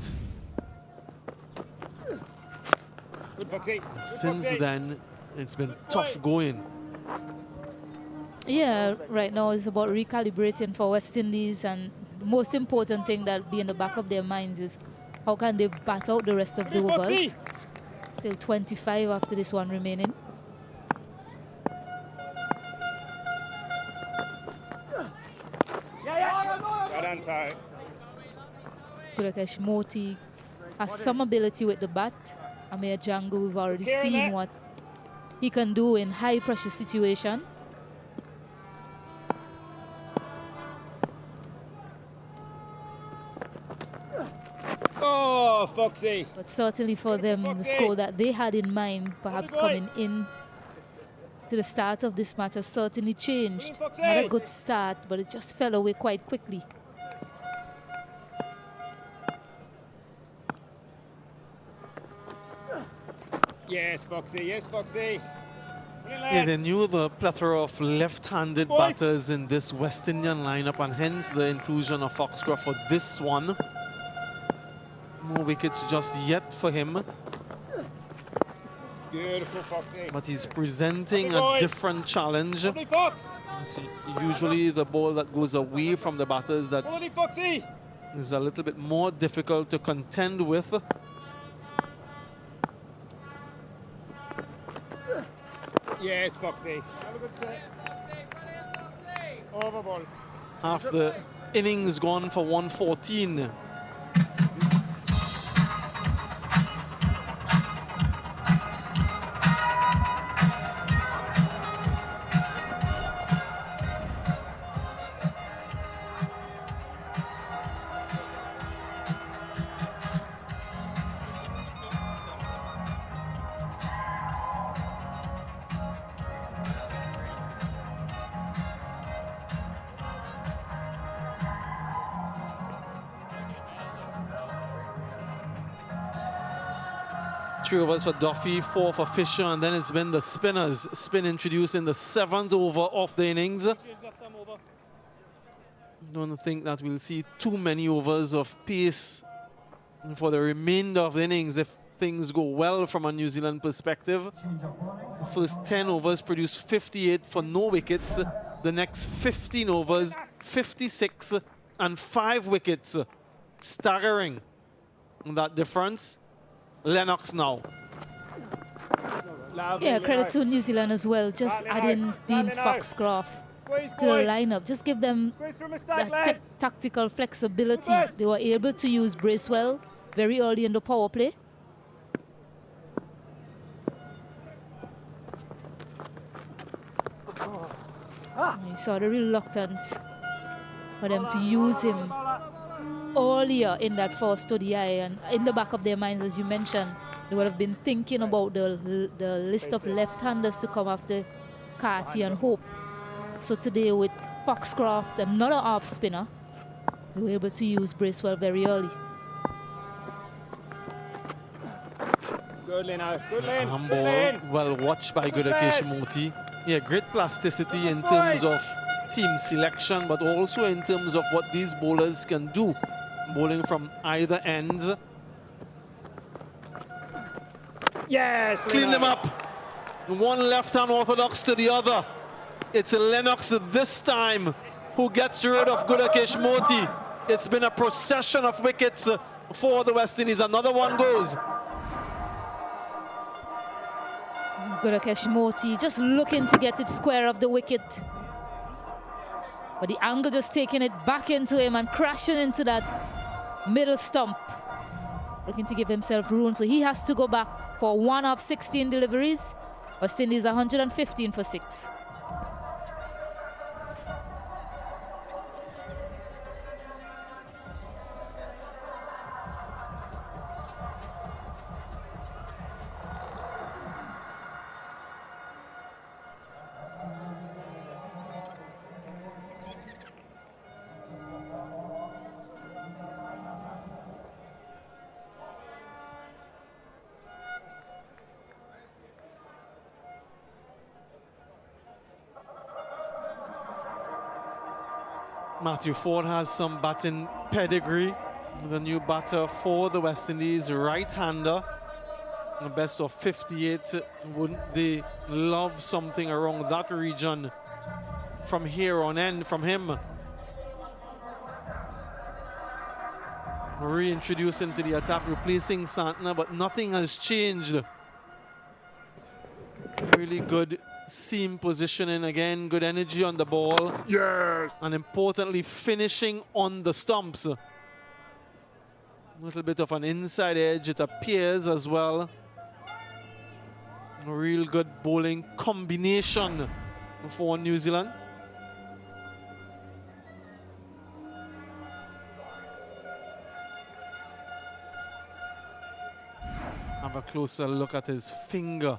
Good, Foxy. Since then, it's been tough going. Yeah, right now it's about recalibrating for West Indies, and the most important thing that be in the back of their minds is how can they bat out the rest of the overs. Still 25 after this one remaining. Well done, Ty. Gudakesh Moti has some ability with the bat. Amir Django, we've already seen what he can do in high pressure situation. Oh, Foxy. But certainly for them, the score that they had in mind, perhaps coming in to the start of this match, has certainly changed. Had a good start, but it just fell away quite quickly. Yes, Foxy. Yes, Foxy. Yeah, they knew the plethora of left-handed batters in this West Indian lineup, and hence the inclusion of Foxcroft for this one. No wickets just yet for him. Beautiful, Foxy. But he's presenting a different challenge. Fox. It's usually the ball that goes away from the batters that Foxy. is a little bit more difficult to contend with. Yes, Foxy. Have a good set. Over ball. Half the innings gone for 114. 3 overs for Duffy, 4 for Fisher, and then it's been the spinners. Spin introduced in the 7th over of the innings. Don't think that we'll see too many overs of pace for the remainder of the innings if things go well from a New Zealand perspective. The first 10 overs produced 58 for no wickets. The next 15 overs, 56 and 5 wickets. Staggering that difference. Lennox now. Yeah, credit to New Zealand as well. Just adding Dean Foxcroft to the lineup. Just give them that tactical flexibility. They were able to use Bracewell very early in the power play. You saw the reluctance for them to use him earlier in that first ODI, and in the back of their minds, as you mentioned, they would have been thinking about the list of left-handers to come after Carty and Hope. So today with Foxcroft, another off spinner, they were able to use Bracewell very early. Good, Lino. Good, Lin. Handball, well watched by Gudakesh Moti. Yeah, great plasticity in terms of team selection, but also in terms of what these bowlers can do, bowling from either ends. Yes, Clean them up. One left-hand orthodox to the other. It's Lennox this time who gets rid of Gudakesh Moti. It's been a procession of wickets for the West Indies. Another one goes. Gudakesh Moti just looking to get it square of the wicket. But the angle just taking it back into him and crashing into that middle stump. Looking to give himself room. So he has to go back for 1 of 16 deliveries. West Indies 115 for 6. Matthew Ford has some batting pedigree. The new batter for the West Indies, right-hander. The best of 58. Wouldn't they love something around that region from here on end from him? Reintroduced into the attack, replacing Santner, but nothing has changed. Really good seam positioning again, good energy on the ball. Yes! And importantly, finishing on the stumps. A little bit of an inside edge, it appears as well. A real good bowling combination for New Zealand. Have a closer look at his finger.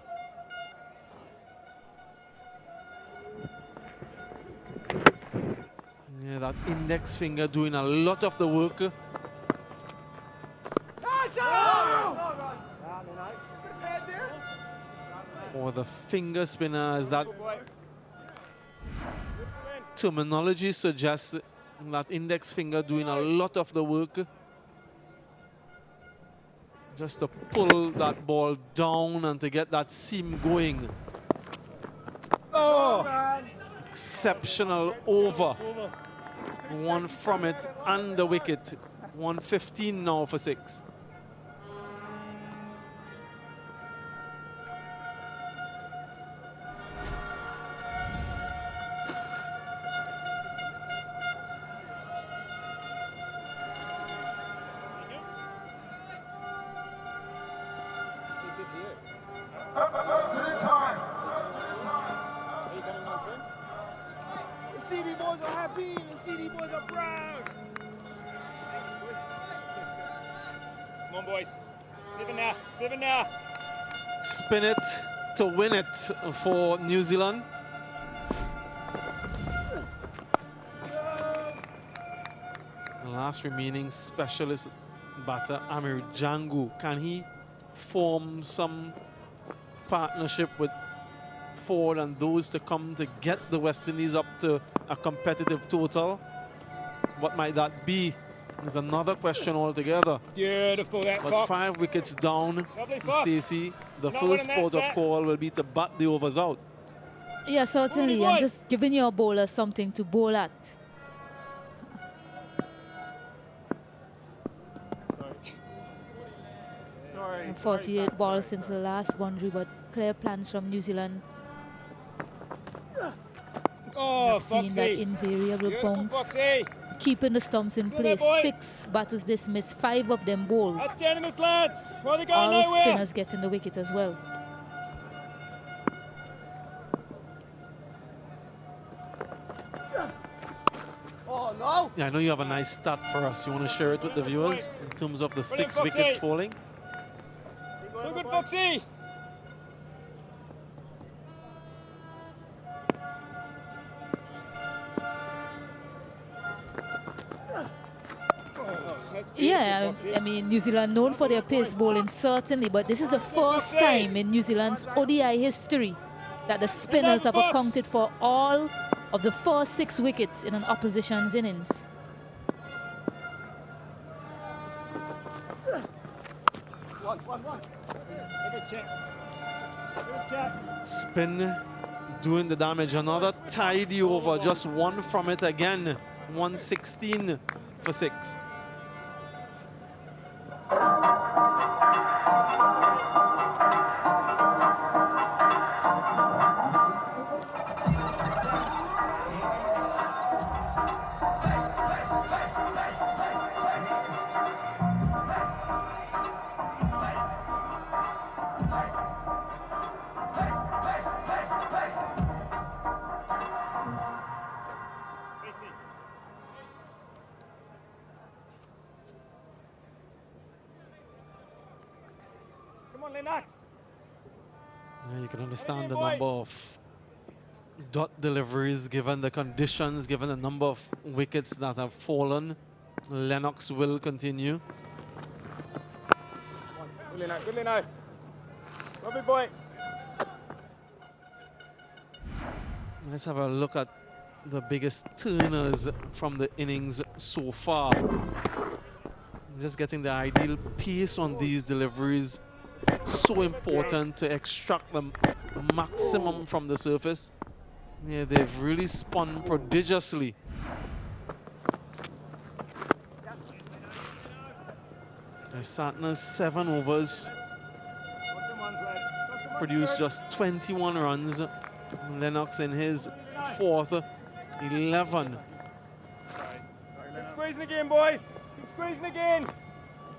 Yeah, that index finger doing a lot of the work. For the finger spinner, as that terminology suggests, that index finger doing a lot of the work. Just to pull that ball down and to get that seam going. Oh! Exceptional over. One from it and the wicket. 115 now for 6. The CD boys are happy, the CD boys are proud. Come on, boys. 7 now. Spin it to win it for New Zealand. The last remaining specialist batter, Amir Jangu. Can he form some partnership with Ford and those to come to get the West Indies up to a competitive total. What might that be is another question altogether. Beautiful, that But Fox. 5 wickets down, Lovely, Fox. Stacey, the Not first winning that port of set. call will be to bat the overs out. Yeah, certainly. Morning, And boys. just giving your bowler something to bowl at. Sorry. 48 balls since the last boundary, but clear plans from New Zealand. Oh, Seeing that Foxy. invariable Beautiful, bounce. Foxy. Keeping the stumps in Excellent, place. boy. 6 batters dismissed, 5 of them bowled. Outstanding, this lads. Well, they're going All nowhere. spinners getting the wicket as well. Oh, no. Yeah, I know you have a nice stat for us. You want to share it with the viewers in terms of the Brilliant, 6 wickets Foxy. falling? So good, Foxy. Yeah, I mean, New Zealand known for their pace bowling, certainly, but this is the first time in New Zealand's ODI history that the spinners have accounted for all of the first 6 wickets in an opposition's innings. Spin doing the damage. Another tidy over, just 1 from it again. 116 for 6. Come on, Lennox. Yeah, you can understand the number of dot deliveries given the conditions, given the number of wickets that have fallen. Lennox will continue. Good, Leno. Good, Leno. Lovely boy. Let's have a look at the biggest turners from the innings so far. Just getting the ideal pace on these deliveries. So important to extract the maximum from the surface. Yeah, they've really spun prodigiously. Satner's 7 overs produced just 21 runs. Lennox in his 4th, 11. Keep squeezing again, boys. Keep squeezing again.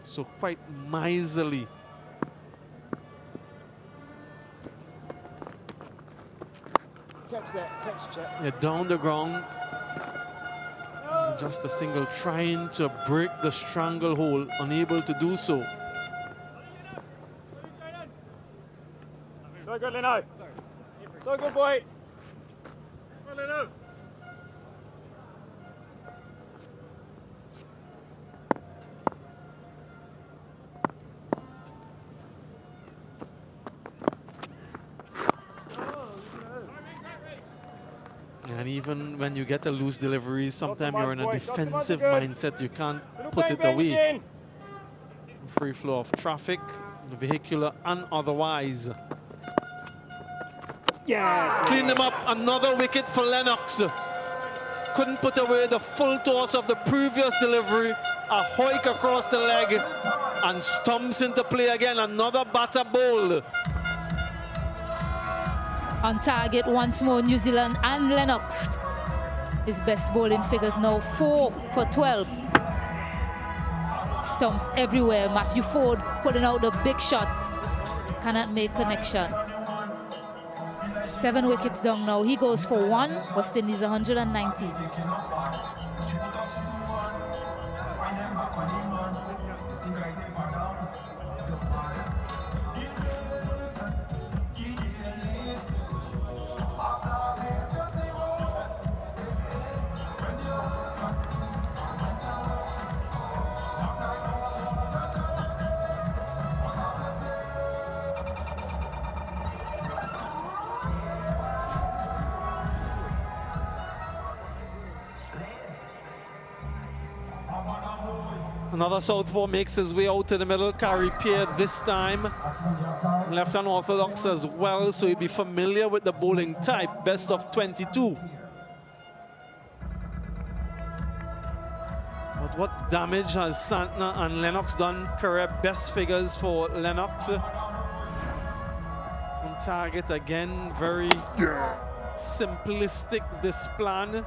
So quite miserly. Catch that. Catch Chet. Yeah, down the ground. Just a single, trying to break the stranglehold, unable to do so. So good, Leno. So good, boy. Come on, Leno. And even when you get a loose delivery, sometimes you're in a boys. Lots of defensive good. mindset. You can't Little put bang, it bang away. again. Free flow of traffic, vehicular and otherwise. Yes. Clean them up. Another wicket for Lennox. Couldn't put away the full toss of the previous delivery. A hoik across the leg and stumps into play again. Another batter bowl. On target once more, New Zealand and Lennox. His best bowling figures now 4 for 12. Stumps everywhere. Matthew Ford putting out the big shot. Cannot make connection. 7 wickets down now. He goes for 1. West Indies 190. Another southpaw makes his way out to the middle. Carry Pierre this time. Left hand orthodox as well, so he'll be familiar with the bowling type. Best of 22. But what damage has Santner and Lennox done? Career best figures for Lennox. On target again, very simplistic this plan.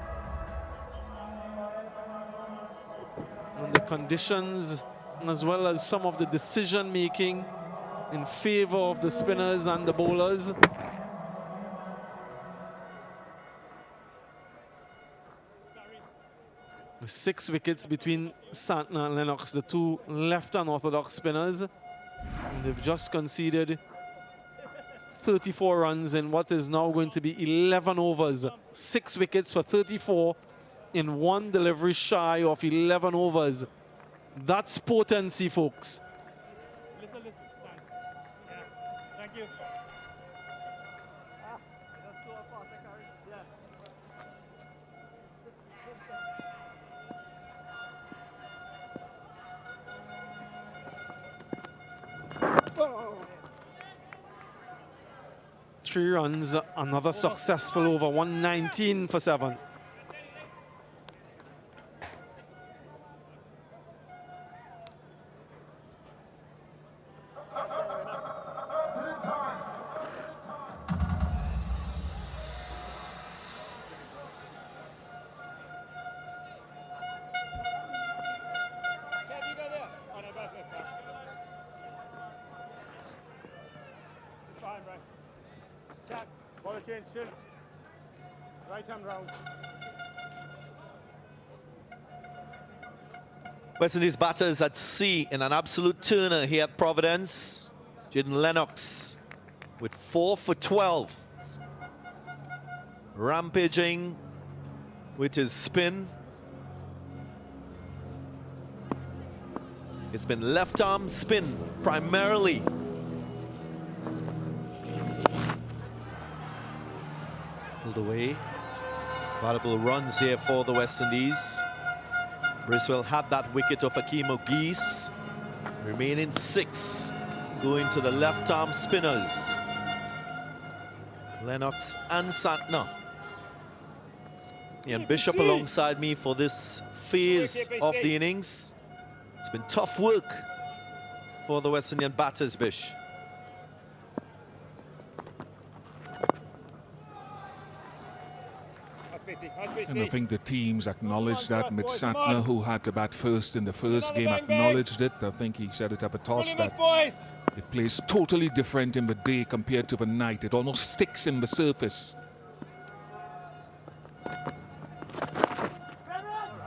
And the conditions, as well as some of the decision making in favor of the spinners and the bowlers. The 6 wickets between Santner and Lennox, the two left unorthodox spinners. And they've just conceded 34 runs in what is now going to be 11 overs. 6 wickets for 34 in one delivery shy of 11 overs. That's potency, folks. Little, thanks. Yeah, thank you. That's so fast, I carry. Yeah. Oh. 3 runs, another successful over, 119 for 7. Change, chill. Right hand round. West Indies batters at sea in an absolute turner here at Providence. Jaden Lennox with 4 for 12. Rampaging with his spin. It's been left arm spin primarily. Away. Valuable runs here for the West Indies. Bracewell had that wicket of Akeem O'Geese. Remaining 6 going to the left arm spinners, Lennox and Santner. Ian Bishop alongside me for this phase of the innings. It's been tough work for the West Indian batters, Bish. And I think the teams acknowledged that. Mit Santner, who had to bat first in the first game, acknowledged it. I think he said it at a toss that it plays totally different in the day compared to the night. It almost sticks in the surface.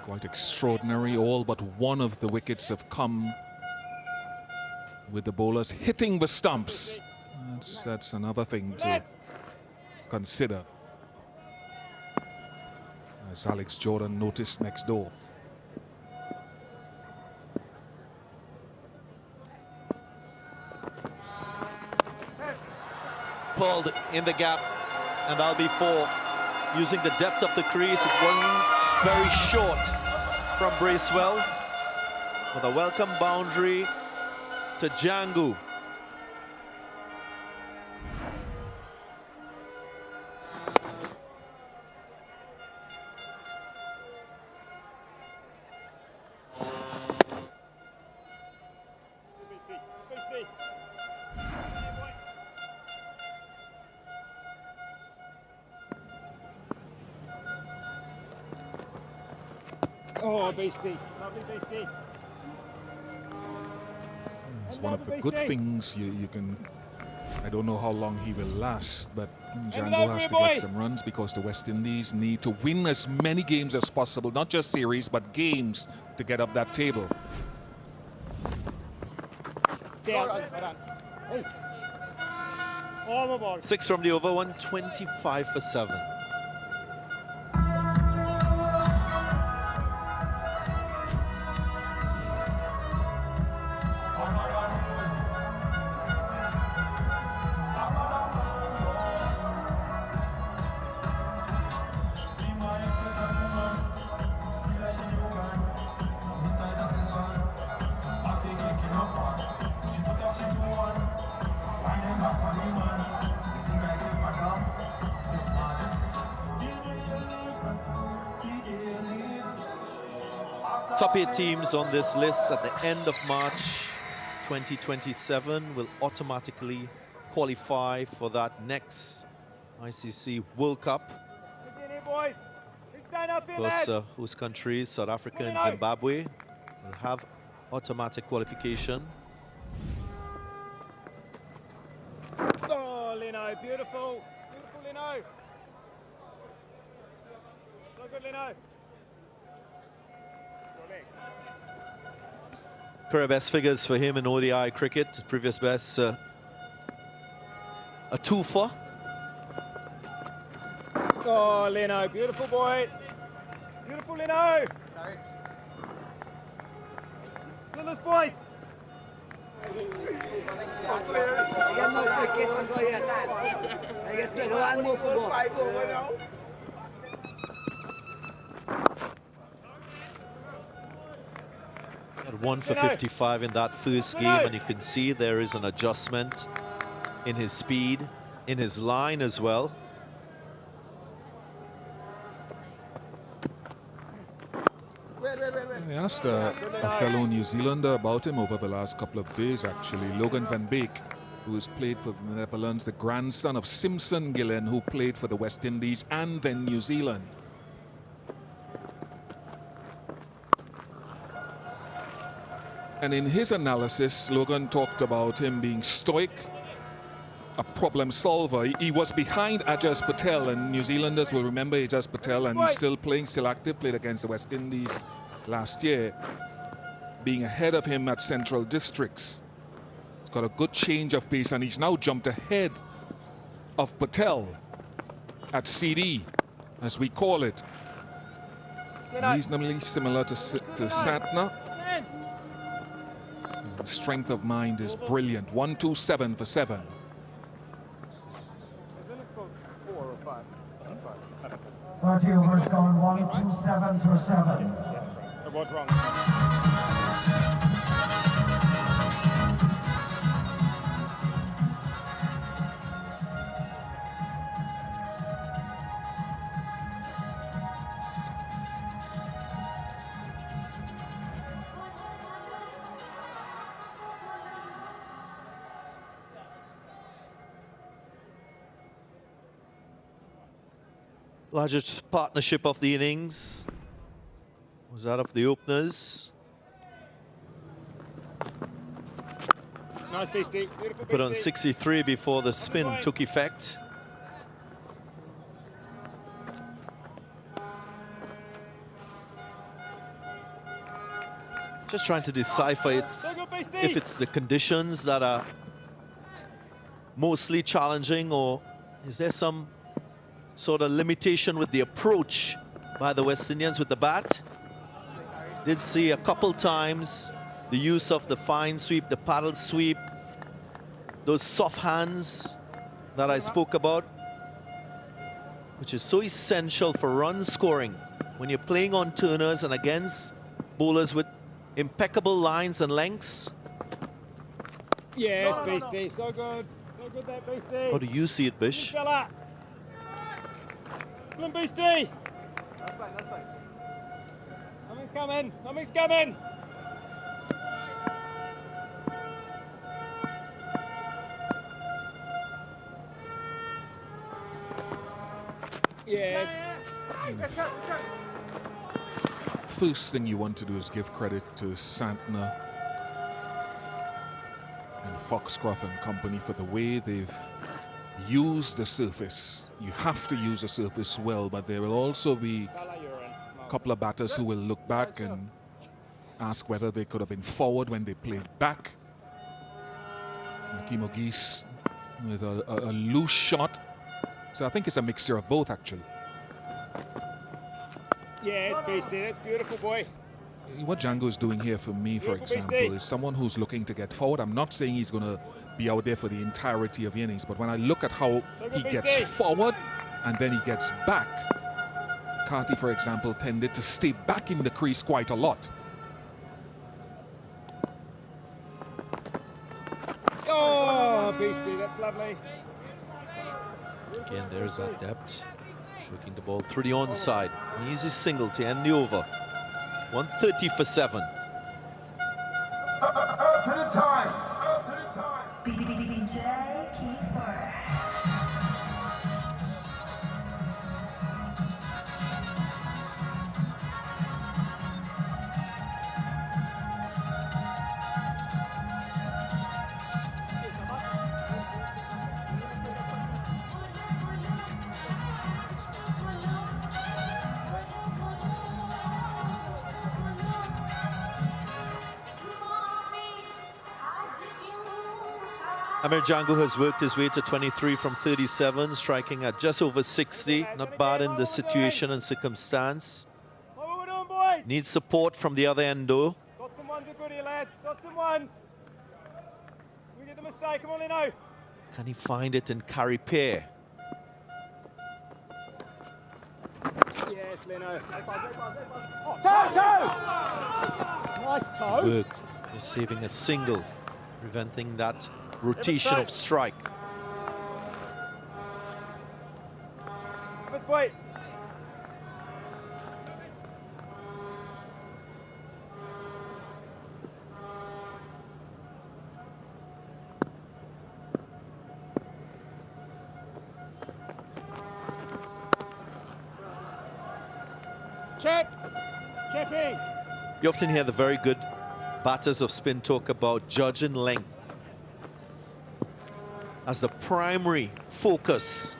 Quite extraordinary. All but one of the wickets have come with the bowlers hitting the stumps. That's another thing to consider, as Alex Jordan noticed next door. Pulled in the gap, and that'll be 4. Using the depth of the crease, it wasn't very short from Bracewell. With a welcome boundary to Django. Oh, beastie. Lovely beastie. It's one of the good things you can. I don't know how long he will last, but Django has to get some runs because the West Indies need to win as many games as possible, not just series, but games to get up that table. Hey. 6 from the over, 125 for 7. top 8 teams on this list at the end of March 2027 will automatically qualify for that next ICC World Cup. Boys. Keep standing up here, Of course, lads. host countries, South Africa and Zimbabwe, will have automatic qualification. Oh, Lino, beautiful. Beautiful, Lino. So good, Lino. Career best figures for him in ODI cricket. Previous best, a 2-4. Oh, Lino, beautiful boy. Beautiful, Lino. So this, boys. At 1 for 55 in that first game, and you can see there is an adjustment in his speed, in his line as well. I asked a fellow New Zealander about him over the last couple of days, actually. Logan van Beek, who has played for the Netherlands, the grandson of Simpson Gillen, who played for the West Indies and then New Zealand. And in his analysis, Logan talked about him being stoic, a problem solver. He was behind Ajaz Patel, and New Zealanders will remember Ajaz Patel, and he's still playing, still active, played against the West Indies last year, being ahead of him at Central Districts. He's got a good change of pace, and he's now jumped ahead of Patel at CD, as we call it. Reasonably similar to Santner. The strength of mind is brilliant. 127 for 7. 30 overs gone, 127 for 7. It was wrong. Largest partnership of the innings was that of the openers. Nice beastie. Beautiful Put on beastie. 63 before the spin took effect. Just trying to decipher if it's the conditions that are mostly challenging, or is there some sort of limitation with the approach by the West Indians with the bat. Did see a couple times the use of the fine sweep, the paddle sweep, those soft hands that I spoke about, which is so essential for run scoring when you're playing on turners and against bowlers with impeccable lines and lengths. Yes, beastie. So good. So good, that beastie. How do you see it, Bish? Come on, beastie. That's fine, that's fine. Something's coming. Something's coming. Yes. First thing you want to do is give credit to Santner and Foxcroft and company for the way they've used the surface. You have to use the surface well, but there will also be a couple of batters who will look back and ask whether they could have been forward when they played back. Hakeem Ogis with a loose shot. So I think it's a mixture of both, actually. Yes, beastie. That's beautiful, boy. What Django is doing here for me, for example, is someone who's looking to get forward. I'm not saying he's going to be out there for the entirety of the innings, but when I look at how he gets forward and then he gets back, Carty, for example, tended to stay back in the crease quite a lot. Oh, beastie, that's lovely. Again, there's that depth. Looking the ball through the onside. An easy single to end the over. 130 for 7. To the time. DJ Kiefer. Amir Django has worked his way to 23 from 37, striking at just over 60. Not bad in the situation and circumstance. What we're doing, boys? Needs support from the other end, though. Dots and ones are good here, lads. Dots and ones. We get the mistake. Come on, Lino. Can he find it and carry pair? Yes, Lino. Oh, toe! Nice toe. Worked. Just saving a single, preventing that rotation of strike. Let's play. Check. Checking. You often hear the very good batters of spin talk about judging length as the primary focus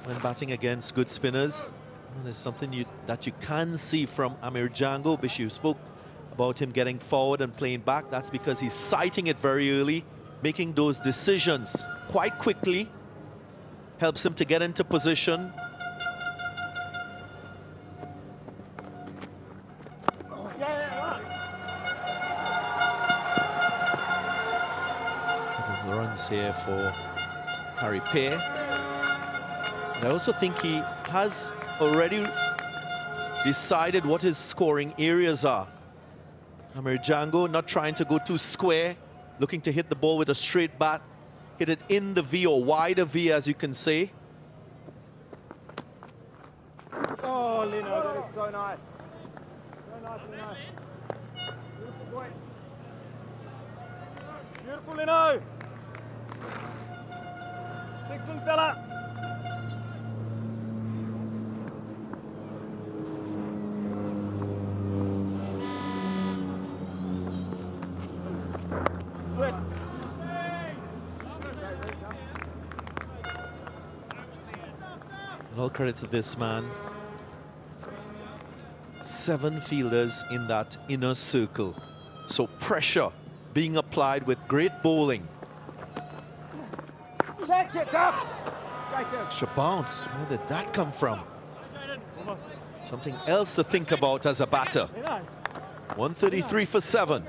when batting against good spinners. And there's something that you can see from Amir Django. Bishu spoke about him getting forward and playing back. That's because he's sighting it very early, making those decisions quite quickly. Helps him to get into position. Runs here for Harry Pair. And I also think he has already decided what his scoring areas are. Amir Django not trying to go too square, looking to hit the ball with a straight bat, hit it in the V or wider V, as you can say. Oh, Lino, that is so nice. So nice, Lino. Beautiful boy. Beautiful, Lino. Excellent, fella. Good. And all credit to this man. 7 fielders in that inner circle. So pressure being applied with great bowling. Catch it, Duff. Extra bounce. Where did that come from? Something else to think about as a batter. 133 for 7.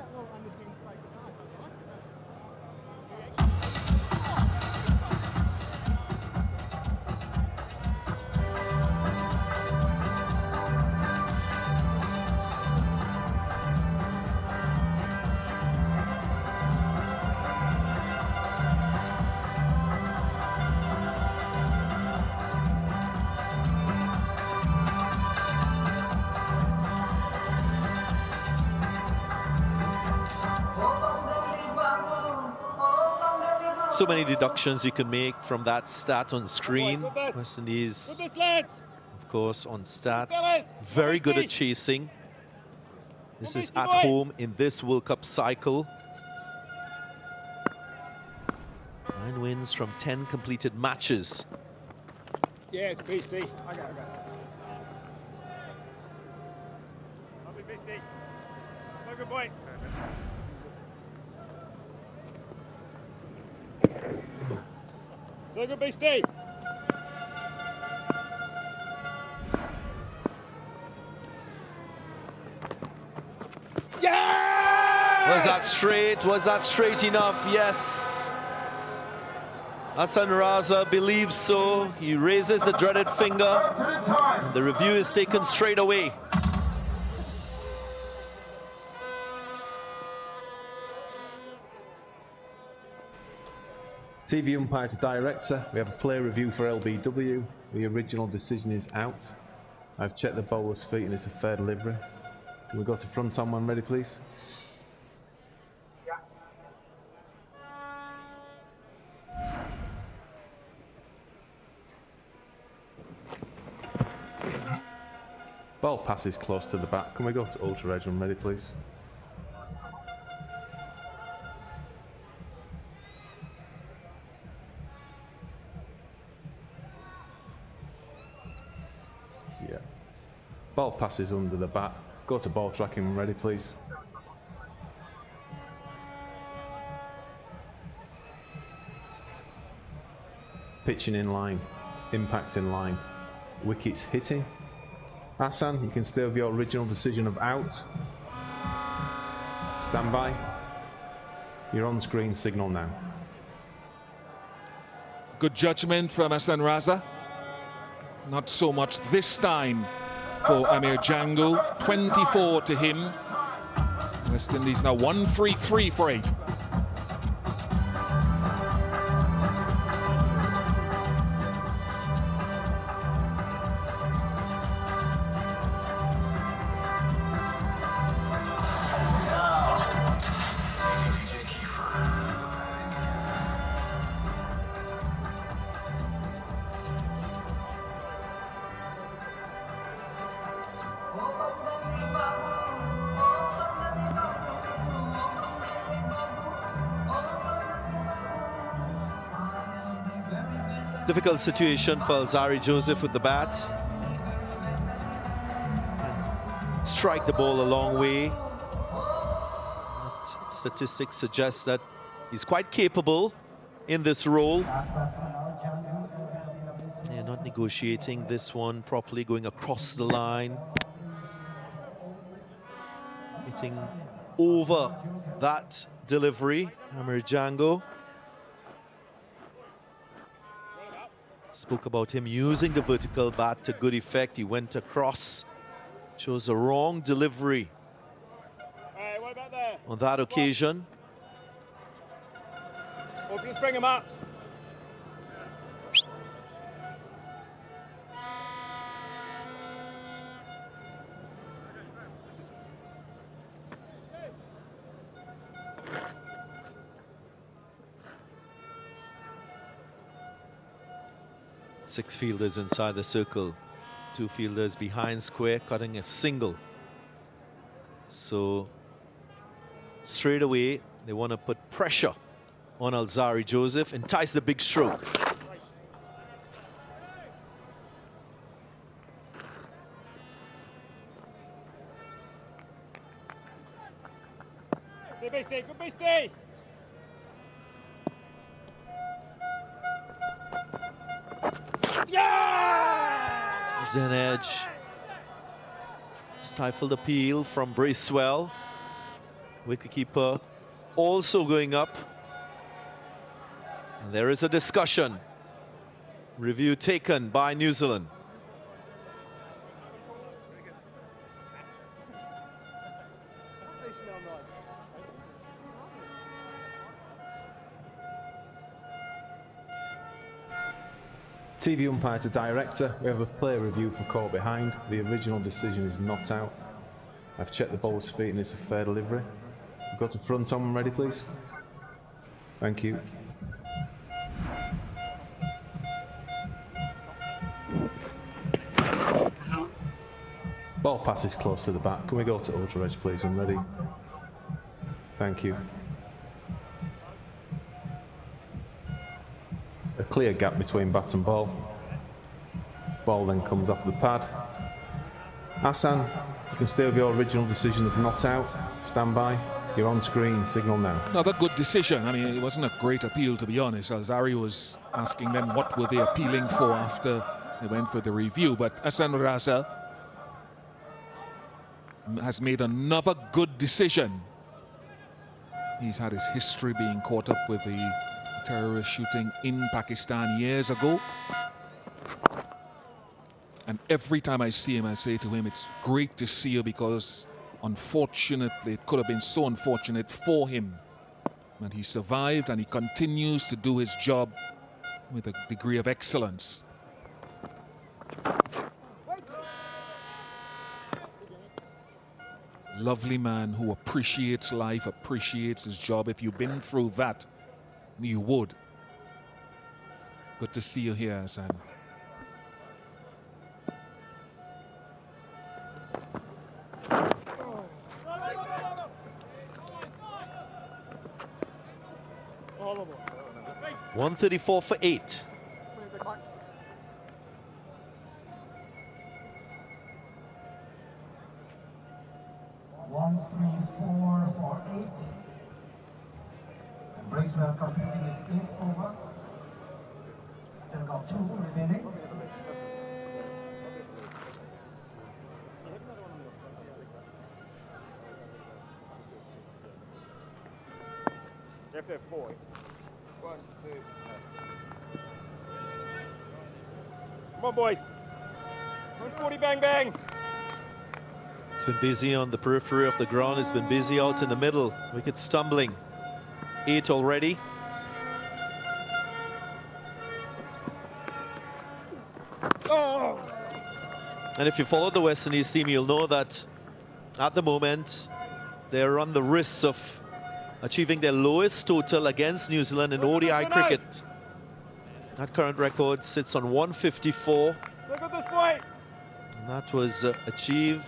So many deductions you can make from that stat on screen. West Indies, of course, on stat. Very good at chasing. This is at home in this World Cup cycle. 9 wins from 10 completed matches. Yes, Beastie. I got it. Lovely Beastie. No good boy. So good, Beastie. Yes! Was that straight? Was that straight enough? Yes. Hassan Raza believes so. He raises the dreaded finger. And the review is taken straight away. TV umpire to director. We have a play review for LBW. The original decision is out. I've checked the bowler's feet and it's a fair delivery. Can we go to front on when ready, please? Ball passes close to the back. Can we go to ultra edge when ready, please? Yeah. Ball passes under the bat. Go to ball tracking when ready, please. Pitching in line. Impacts in line. Wickets hitting. Hassan, you can stay with your original decision of out. Stand by. Your on-screen signal now. Good judgment from Hassan Raza. Not so much this time for Amir Django. 24 to him. West Indies now 1-3-3 for 8. Difficult situation for Alzarri Joseph with the bat. Strike the ball a long way. But statistics suggest that he's quite capable in this role. They're not negotiating this one properly, going across the line. Hitting over that delivery, Amir Django. Spoke about him using the vertical bat to good effect. He went across, chose a wrong delivery on that occasion. Well, just bring him up. Six fielders inside the circle, 2 fielders behind square, cutting a single. So straight away, they want to put pressure on Alzarri Joseph, entice the big stroke. Say base day, good base day. There's an edge. Stifled appeal from Bracewell. Wicketkeeper also going up. And there is a discussion. Review taken by New Zealand. They smell nice. TV umpire to director. We have a player review for caught behind. The original decision is not out. I've checked the bowler's feet and it's a fair delivery. Go to front on when ready, please. Thank you. Ball passes close to the back. Can we go to ultra edge, please, when ready? Thank you. A clear gap between bat and ball. Ball then comes off the pad. Hassan, you can stay with your original decision of not out. Stand by. You're on screen. Signal now. Another good decision. I mean, it wasn't a great appeal, to be honest. Alzarri was asking them what were they appealing for after they went for the review. But Hassan Raza has made another good decision. He's had his history being caught up with the terrorist shooting in Pakistan years ago. And every time I see him, I say to him, it's great to see you, because unfortunately, it could have been so unfortunate for him. But he survived and he continues to do his job with a degree of excellence. Lovely man who appreciates life, appreciates his job. If you've been through that, you would. Good to see you here, Hassan. $134 for 8. $134 for 8. And Bracewell completing his 8th over. Still got 2 remaining. You have to have 4. 1, 2. Come on, boys. 140, bang, bang. It's been busy on the periphery of the ground. It's been busy out in the middle. Wicket stumbling. 8 already. Oh. And if you follow the West Indies team, you'll know that at the moment they're on the risks of achieving their lowest total against New Zealand in ODI cricket. That current record sits on 154. So good this point. And that was achieved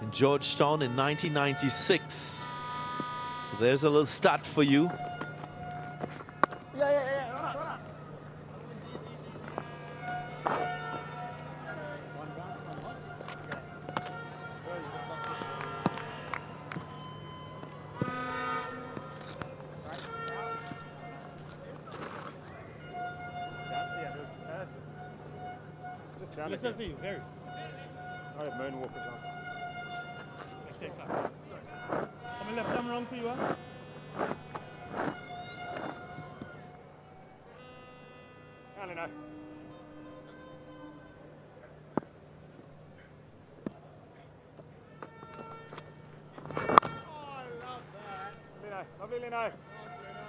in Georgetown in 1996. So there's a little stat for you. Listen to you, very. I have moonwalkers on. I'm a left arm wrong to you, huh? I don't know. Lovely Lino.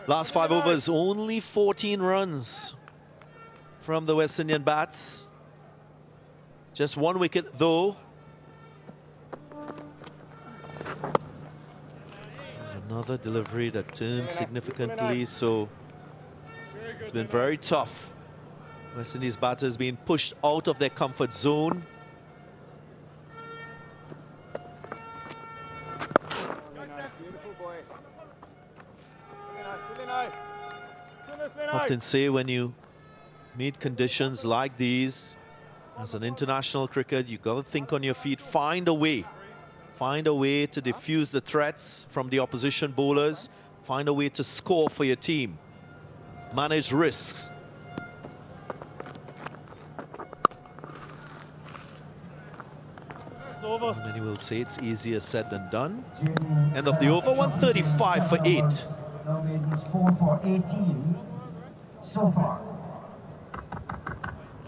Last 5 overs, only 14 runs from the West Indian bats. Just 1 wicket though. There's another delivery that turned significantly, so it's been very tough. West Indies batters being pushed out of their comfort zone. Often say when you meet conditions like these, as an international cricket, you got to think on your feet, find a way to diffuse the threats from the opposition bowlers, find a way to score for your team, manage risks. It's over. Many will say it's easier said than done. End of the over, 135 for 8. Now maidens 4 for 18 so far.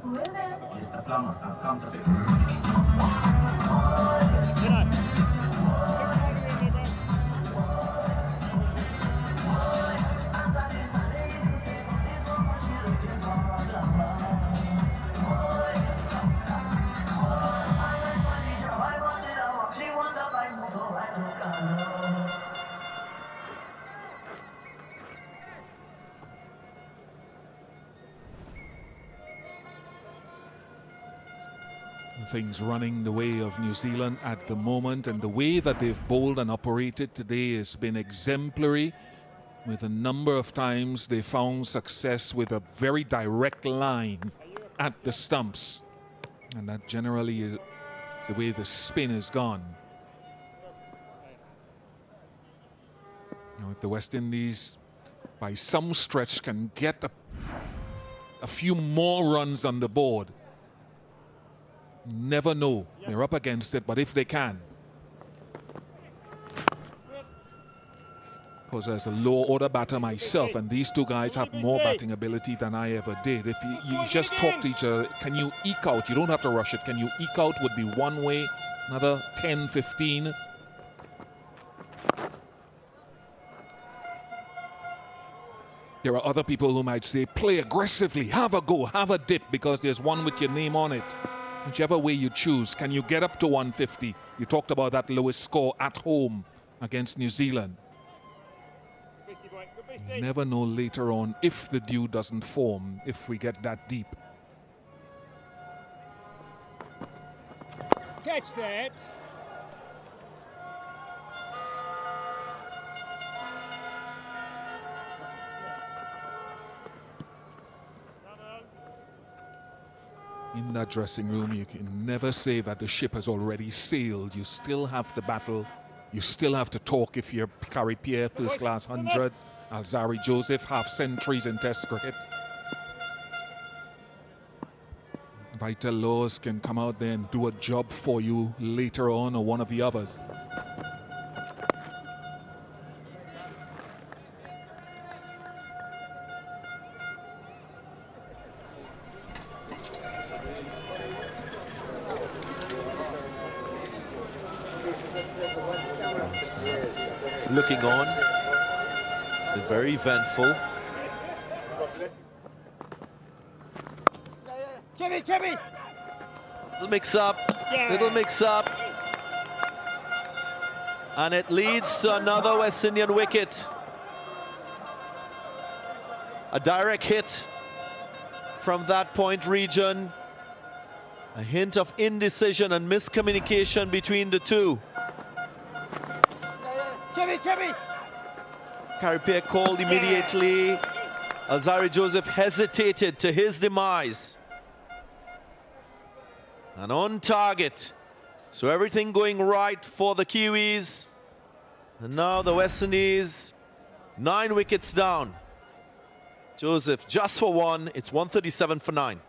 Who is it? It's the plumber. I've come to fix this. Things running the way of New Zealand at the moment, and the way that they've bowled and operated today has been exemplary. With a number of times they found success with a very direct line at the stumps, and that generally is the way the spin has gone. You know, if the West Indies by some stretch can get a few more runs on the board, never know. They're up against it, but if they can. Because as a low order batter myself, and these two guys have more batting ability than I ever did. If you just talk to each other, can you eke out? You don't have to rush it. Can you eke out would be one way, another 10, 15. There are other people who might say, play aggressively, have a go, have a dip, because there's one with your name on it. Whichever way you choose, can you get up to 150? You talked about that lowest score at home against New Zealand. You never know later on if the dew doesn't form, if we get that deep. Catch that. In that dressing room, you can never say that the ship has already sailed. You still have to battle. You still have to talk if you're Carrie Pierre, first class 100, Alzari Joseph, half centuries in Test cricket. Vital Laws can come out there and do a job for you later on, or one of the others. Looking on. It's been very eventful. Chubby! Little mix up. Little mix up. And it leads to another West Indian wicket. A direct hit from that point region. A hint of indecision and miscommunication between the two. Chubby! Carrie Pierre called immediately. Alzari Joseph hesitated to his demise. And on target. So everything going right for the Kiwis. And now the West Indies, 9 wickets down. Joseph just for 1. It's 137 for 9.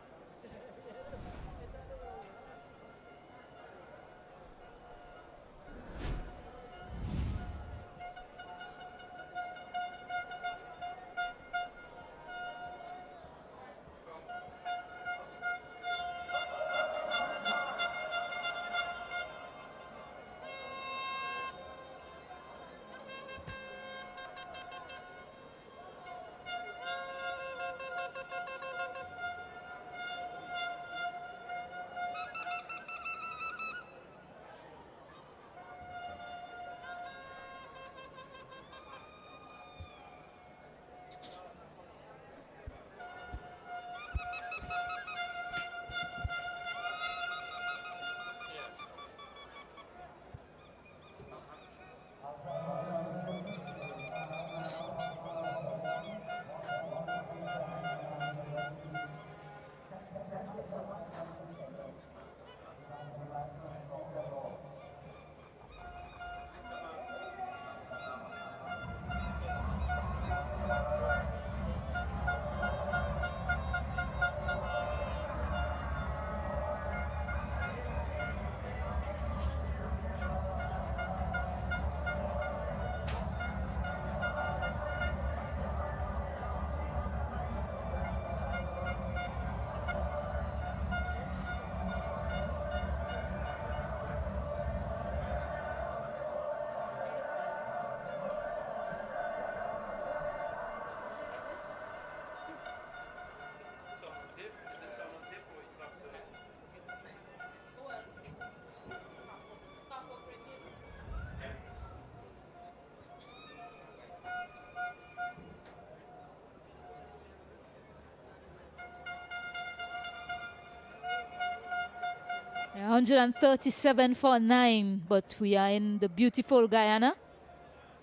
Yeah, 137 for 9, but we are in the beautiful Guyana,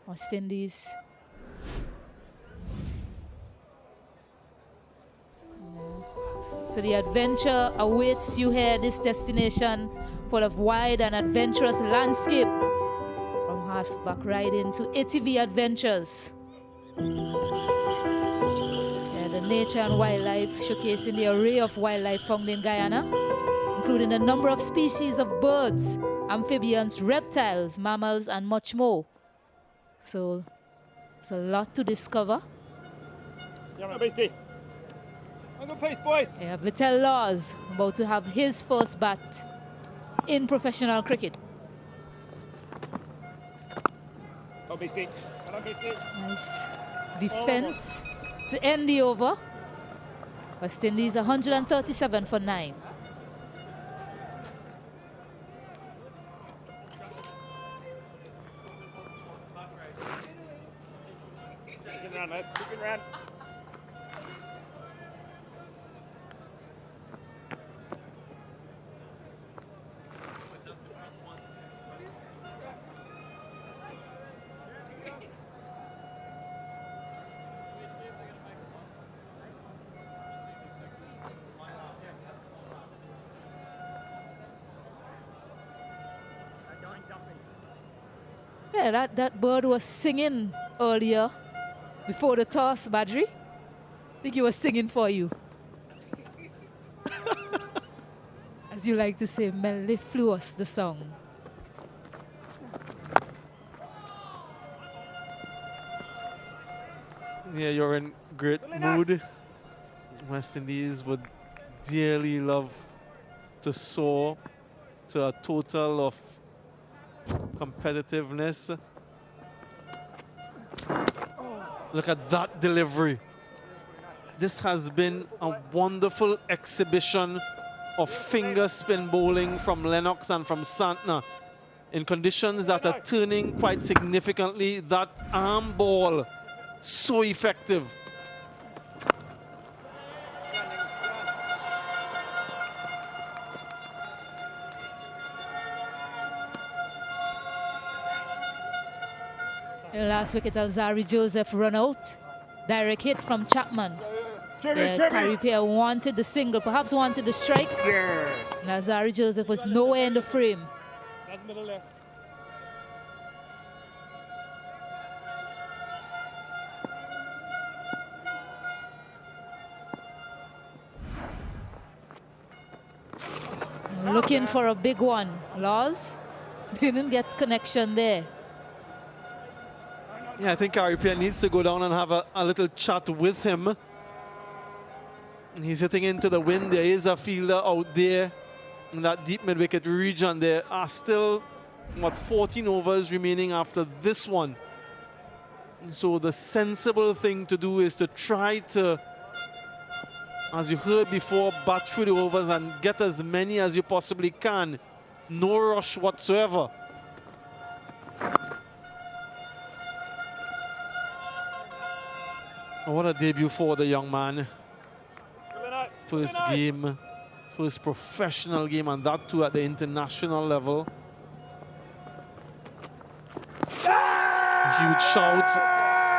West Indies. So the adventure awaits you here, this destination full of wide and adventurous landscape, from horseback riding to ATV adventures. Yeah, the nature and wildlife, showcasing the array of wildlife found in Guyana, including a number of species of birds, amphibians, reptiles, mammals, and much more. So it's a lot to discover. Yeah, man, beastie. On good pace, boys. Yeah, Vital Laws about to have his first bat in professional cricket. Go, beastie. Come on, beastie. Nice defense to end the over. West Indies 137 for 9. Yeah, that bird was singing earlier before the toss, Badri. I think he was singing for you. As you like to say, mellifluous, the song. Yeah, you're in great mood. West Indies would dearly love to soar to a total of competitiveness. Look at that delivery. This has been a wonderful exhibition of finger spin bowling from Lennox and from Santner in conditions that are turning quite significantly. That arm ball, so effective. The last wicket, Alzari Joseph run out. Direct hit from Chapman. Caripia wanted the single, perhaps wanted the strike. Yeah. And Alzari Joseph was nowhere in the frame. That's middle there. Looking for a big one. Laws didn't get connection there. Yeah, I think Caripia needs to go down and have a little chat with him. He's hitting into the wind. There is a fielder out there in that deep mid-wicket region. There are still, what, 14 overs remaining after this one. So the sensible thing to do is to try to, as you heard before, bat through the overs and get as many as you possibly can. No rush whatsoever. What a debut for the young man. First game, first professional game, and that too at the international level. Huge shout.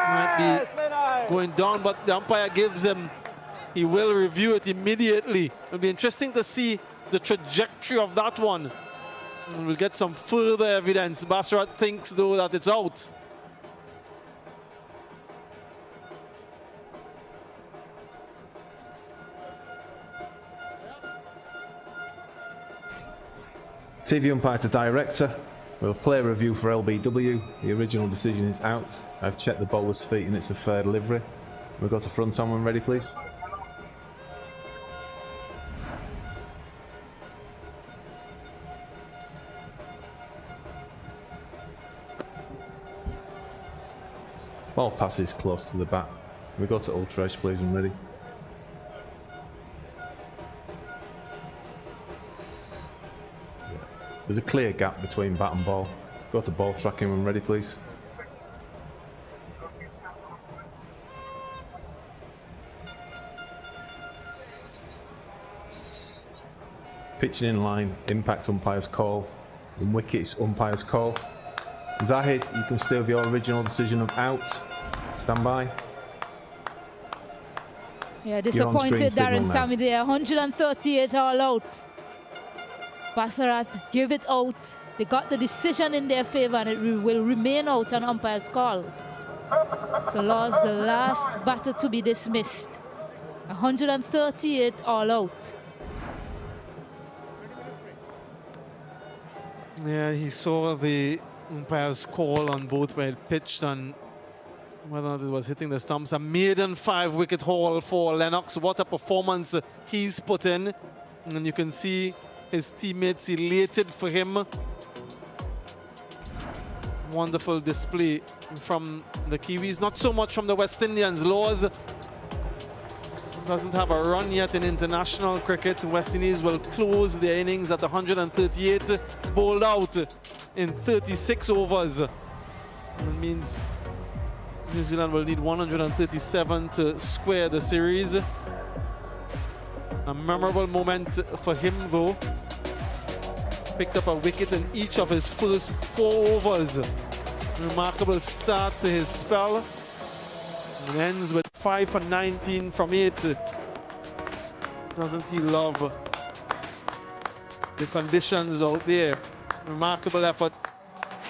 Might be going down, but the umpire gives him. He will review it immediately. It'll be interesting to see the trajectory of that one. And we'll get some further evidence. Basharat thinks, though, that it's out. TV umpire to director. We'll play a review for LBW. The original decision is out. I've checked the bowler's feet and it's a fair delivery. We've got a front on when ready, please. Ball passes close to the bat. We go to ultra edge, please, when ready. There's a clear gap between bat and ball. Go to ball tracking when ready, please. Pitching in line, impact umpire's call. In wickets, umpire's call. Zahid, you can stay with your original decision of out. Stand by. Yeah, disappointed Darren Sammy there. 138 all out. Basharat give it out. They got the decision in their favor and it will remain out on umpire's call. So Laws, the last batter to be dismissed. 138 all out. Yeah, he saw the umpire's call on both where it pitched and whether or not it was hitting the stumps. A maiden 5-wicket haul for Lennox. What a performance he's put in. And you can see his teammates elated for him. Wonderful display from the Kiwis. Not so much from the West Indians. Laws doesn't have a run yet in international cricket. West Indies will close their innings at 138, bowled out in 36 overs. That means New Zealand will need 137 to square the series. A memorable moment for him, though. Picked up a wicket in each of his first 4 overs. Remarkable start to his spell. And ends with 5 for 19 from 8. Doesn't he love the conditions out there? Remarkable effort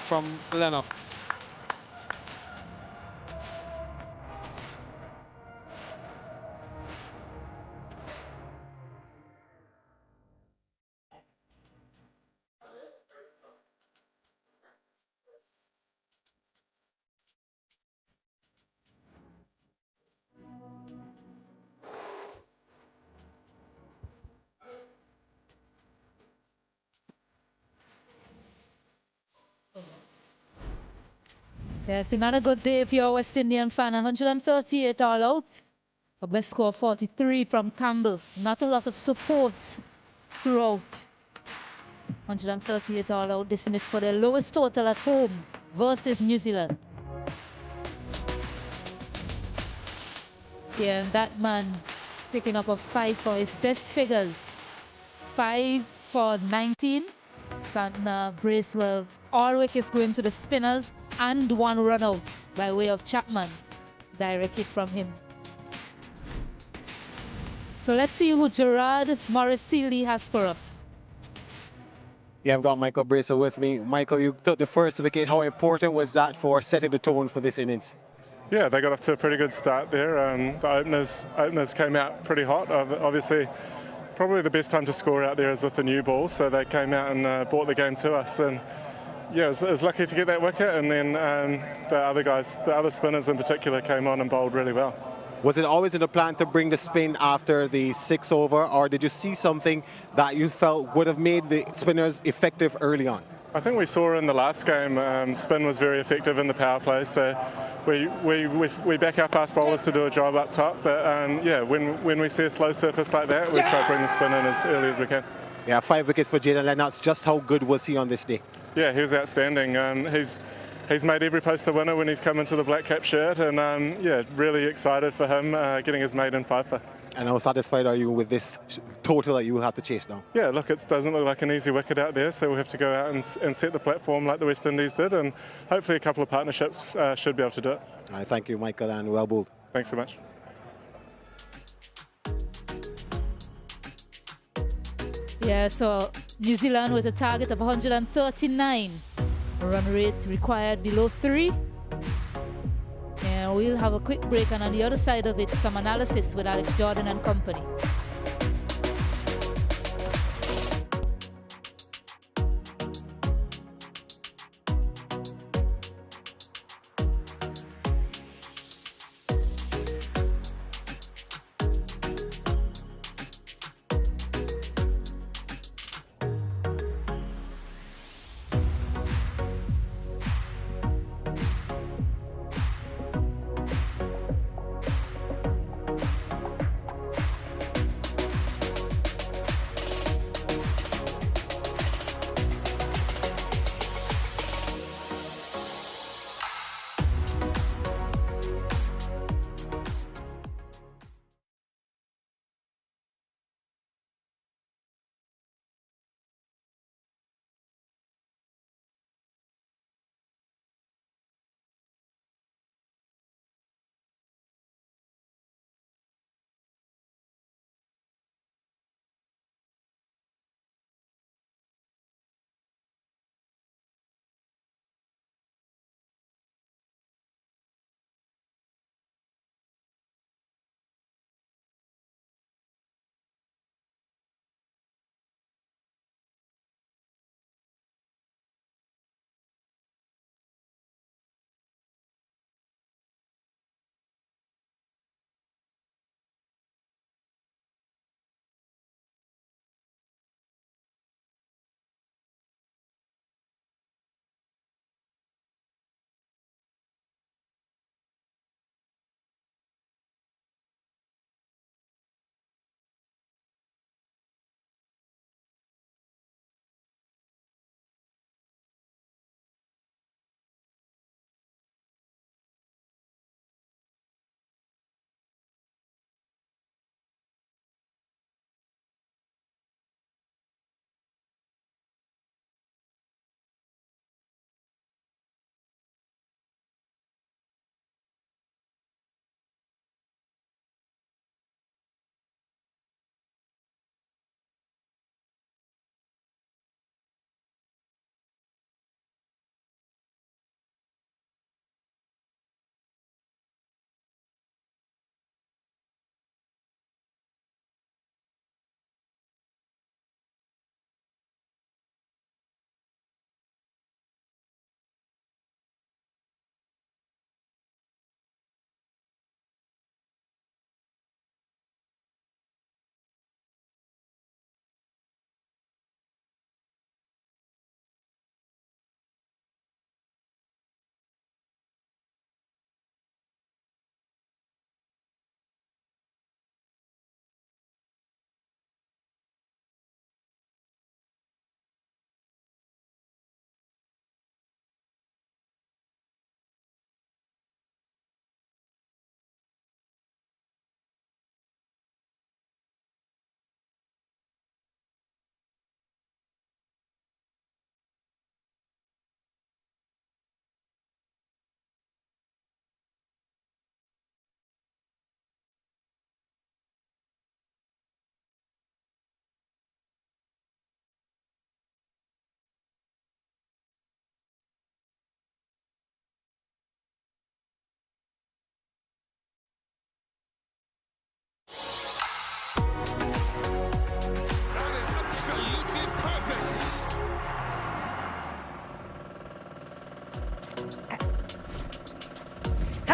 from Lennox. Yes, another good day if you're a West Indian fan. 138 all out. A best score 43 from Campbell. Not a lot of support throughout. 138 all out. This is for their lowest total at home versus New Zealand. Yeah, that man picking up a 5 for his best figures. 5 for 19. Santner, Bracewell, all wickets going to the spinners and 1 run out by way of Chapman. Direct hit from him. So let's see who Gerard Morris Seeley has for us. Yeah, I've got Michael Bracer with me. Michael, you took the first wicket. How important was that for setting the tone for this innings? Yeah, they got off to a pretty good start there. The openers came out pretty hot. Obviously, probably the best time to score out there is with the new ball, so they came out and brought the game to us. And yeah, it was lucky to get that wicket, and then the other spinners in particular, came on and bowled really well. Was it always in the plan to bring the spin after the 6 over, or did you see something that you felt would have made the spinners effective early on? I think we saw in the last game, spin was very effective in the power play, so we back our fast bowlers to do a job up top, but yeah, when we see a slow surface like that, we try to bring the spin in as early as we can. Yeah, 5 wickets for Jayden Lennox. Just how good was he on this day? Yeah, he was outstanding. He's made every post a winner when he's come into the black cap shirt, and yeah, really excited for him getting his maiden fifer. And how satisfied are you with this total that you will have to chase now? Yeah, look, it doesn't look like an easy wicket out there, so we'll have to go out and set the platform like the West Indies did, and hopefully a couple of partnerships should be able to do it. All right, thank you, Michael, and well bowled. Thanks so much. Yeah, so New Zealand with a target of 139. Run rate required below 3. And we'll have a quick break, and on the other side of it, some analysis with Alex Jordan and company.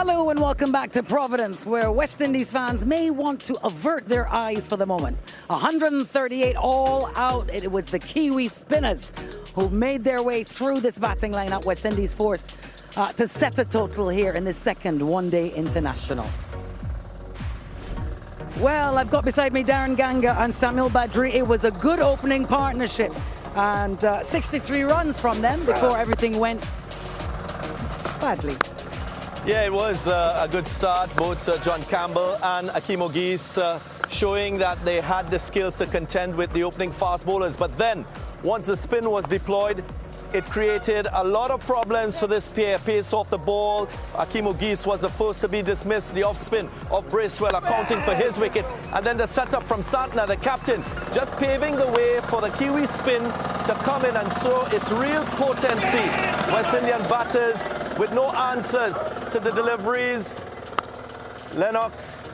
Hello and welcome back to Providence, where West Indies fans may want to avert their eyes for the moment. 138 all out. It was the Kiwi spinners who made their way through this batting lineup. West Indies forced to set a total here in the second one-day international. Well, I've got beside me Darren Ganga and Samuel Badri. It was a good opening partnership, and 63 runs from them before everything went badly. Yeah, it was a good start. Both John Campbell and Akeem Ogis showing that they had the skills to contend with the opening fast bowlers. But then, once the spin was deployed, it created a lot of problems for this pair. Pace off the ball. Akeem Ogis was the first to be dismissed. The off-spin of Bracewell accounting for his wicket. And then the setup from Santner, the captain, just paving the way for the Kiwi spin to come in and show its real potency. West Indian batters with no answers to the deliveries. Lennox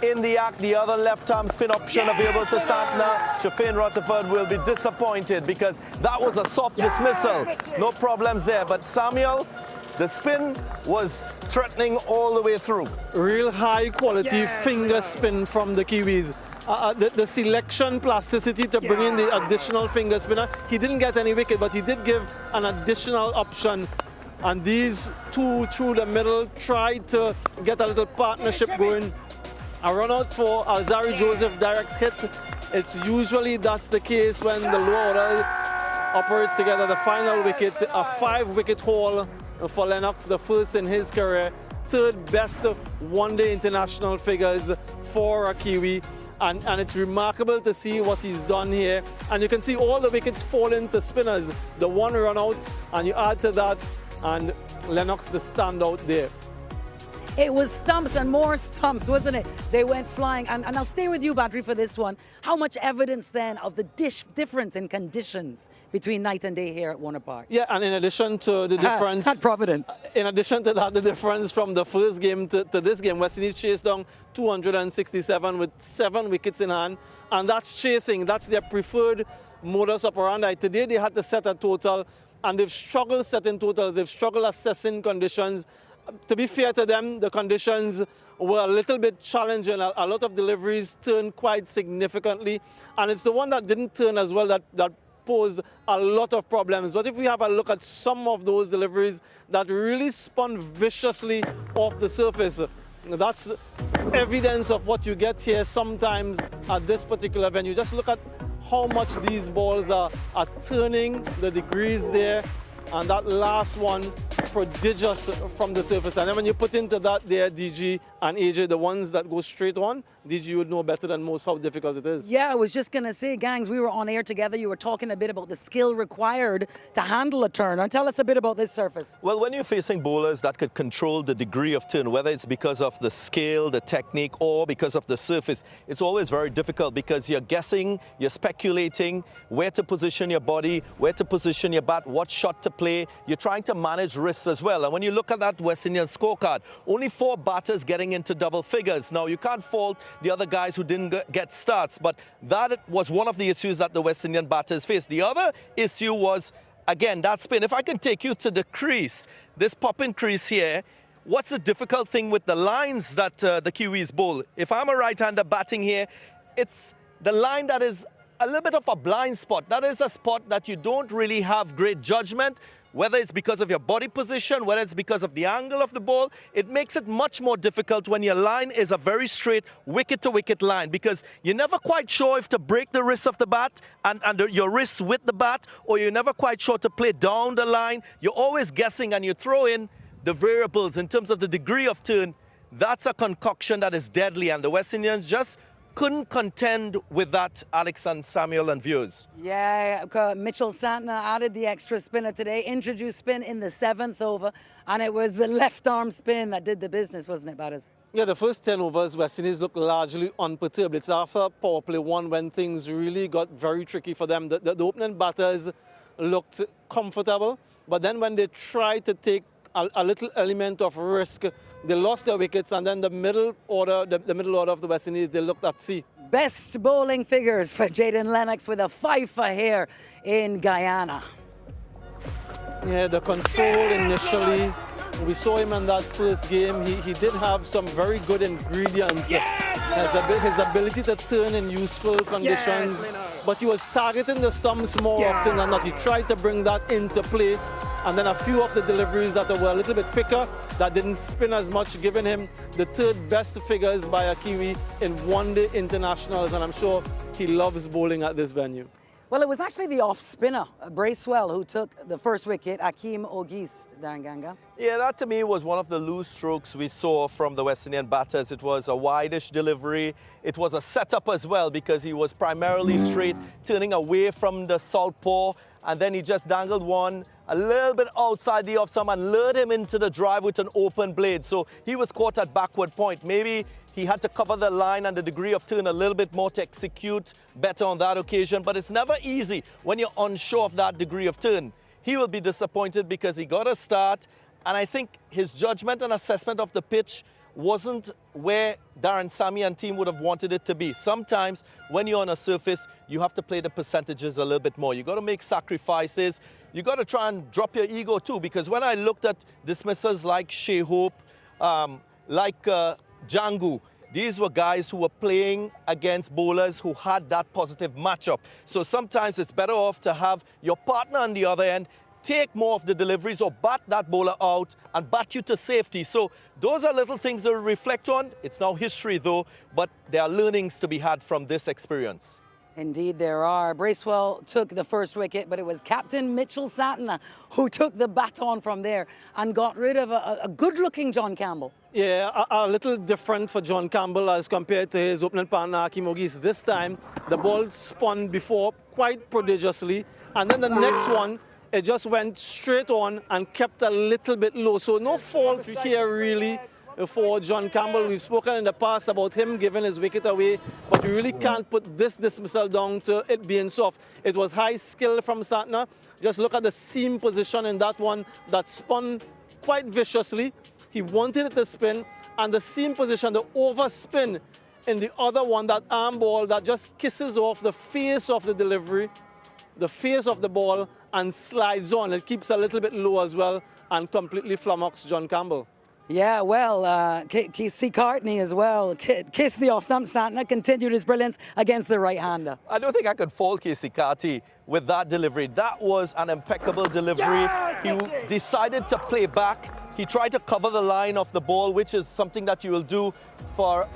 in the act, the other left-arm spin option available to Santner. Shafin Rutherford will be disappointed because that was a soft dismissal. No problems there. But Samuel, the spin was threatening all the way through. Real high-quality finger spin from the Kiwis. The selection plasticity to bring in the additional finger spinner. He didn't get any wicket, but he did give an additional option. And these two through the middle tried to get a little partnership going. A run out for Alzari Joseph, direct hit. It's usually that's the case when the lower order operates together. The final wicket, a 5-wicket haul for Lennox, the first in his career. Third best one-day international figures for a Kiwi. And it's remarkable to see what he's done here. And you can see all the wickets fall into spinners. The one run out, and you add to that, and Lennox the standout there. It was stumps and more stumps, wasn't it? They went flying. And I'll stay with you, Badri, for this one. How much evidence then of the difference in conditions between night and day here at Warner Park? Yeah, and in addition to the difference... At Providence. In addition to that, the difference from the first game to this game, West Indies chased down 267 with 7 wickets in hand. And that's chasing. That's their preferred modus operandi. Today they had to set a total, and they've struggled setting totals. They've struggled assessing conditions. To be fair to them, the conditions were a little bit challenging. A lot of deliveries turned quite significantly. And it's the one that didn't turn as well that posed a lot of problems. But if we have a look at some of those deliveries that really spun viciously off the surface, that's evidence of what you get here sometimes at this particular venue. Just look at how much these balls are turning, the degrees there. And that last one, prodigious from the surface. And then when you put into that there, DG and AJ, the ones that go straight on, DG, you would know better than most how difficult it is. Yeah, I was just going to say, gangs, we were on air together. You were talking a bit about the skill required to handle a turn. Now tell us a bit about this surface. Well, when you're facing bowlers that could control the degree of turn, whether it's because of the scale, the technique, or because of the surface, it's always very difficult because you're guessing, you're speculating where to position your body, where to position your bat, what shot to play. You're trying to manage risks as well. And when you look at that West Indian scorecard, only 4 batters getting into double figures. Now, you can't fault the other guys who didn't get starts, but that was one of the issues that the West Indian batters faced. The other issue was, again, that spin. If I can take you to the crease, this pop-in crease here, what's the difficult thing with the lines that the Kiwis bowl? If I'm a right-hander batting here, it's the line that is a little bit of a blind spot. That is a spot that you don't really have great judgment, whether it's because of your body position, whether it's because of the angle of the ball. It makes it much more difficult when your line is a very straight wicket-to-wicket line, because you're never quite sure if to break the wrist of the bat and your wrist with the bat, or you're never quite sure to play down the line. You're always guessing, and you throw in the variables in terms of the degree of turn. That's a concoction that is deadly, and the West Indians just couldn't contend with that, Alex and Samuel and viewers. Yeah, Mitchell Santner added the extra spinner today, introduced spin in the 7th over, and it was the left arm spin that did the business, wasn't it, batters? Yeah, the first 10 overs, West Indies looked largely unperturbed. It's after power play 1 when things really got very tricky for them. The opening batters looked comfortable, but then when they tried to take a little element of risk, they lost their wickets, and then the middle order, the middle order of the West Indies, they looked at sea. Best bowling figures for Jaden Lennox with a 5 for here in Guyana. Yeah, the control initially We saw him in that first game. He did have some very good ingredients. His ability to turn in useful conditions. But he was targeting the stumps more often than not. He tried to bring that into play. And then a few of the deliveries that were a little bit quicker, that didn't spin as much, giving him the third best figures by a Kiwi in one-day internationals. And I'm sure he loves bowling at this venue. Well, it was actually the off-spinner, Bracewell, who took the first wicket, Akeem Ogis, Darren Ganga. Yeah, that to me was one of the loose strokes we saw from the West Indian batters. It was a wide-ish delivery. It was a setup as well because he was primarily straight, turning away from the southpaw, and then he just dangled one a little bit outside the off-stump and lured him into the drive with an open blade. So he was caught at backward point. Maybe he had to cover the line and the degree of turn a little bit more to execute better on that occasion. But it's never easy when you're unsure of that degree of turn. He will be disappointed because he got a start. And I think his judgment and assessment of the pitch wasn't where Darren Sammy and team would have wanted it to be. Sometimes when you're on a surface, you have to play the percentages a little bit more. You got to make sacrifices. You got to try and drop your ego too, because when I looked at dismissers like Shea Hope, like Jangu, these were guys who were playing against bowlers who had that positive matchup. So sometimes it's better off to have your partner on the other end take more of the deliveries or bat that bowler out and bat you to safety. So those are little things to reflect on. It's now history though, but there are learnings to be had from this experience. Indeed there are. Bracewell took the first wicket, but it was Captain Mitchell Santner who took the baton from there and got rid of a good-looking John Campbell. Yeah, a little different for John Campbell as compared to his opening partner, Akeem Ogis. This time, the ball spun before quite prodigiously, and then the next one, it just went straight on and kept a little bit low. So no fault here really for John Campbell. We've spoken in the past about him giving his wicket away, but we really can't put this dismissal down to it being soft. It was high skill from Santner. Just look at the seam position in that one that spun quite viciously. He wanted it to spin, and the seam position, the overspin in the other one, that arm ball that just kisses off the face of the delivery, the face of the ball, and slides on. It keeps a little bit low as well and completely flummoxed John Campbell. Yeah, well, C. Cartney as well. Kissed the off-stump. Santner continued his brilliance against the right-hander. I don't think I could fault Casey Carty with that delivery. That was an impeccable delivery. He decided to play back. He tried to cover the line of the ball, which is something that you will do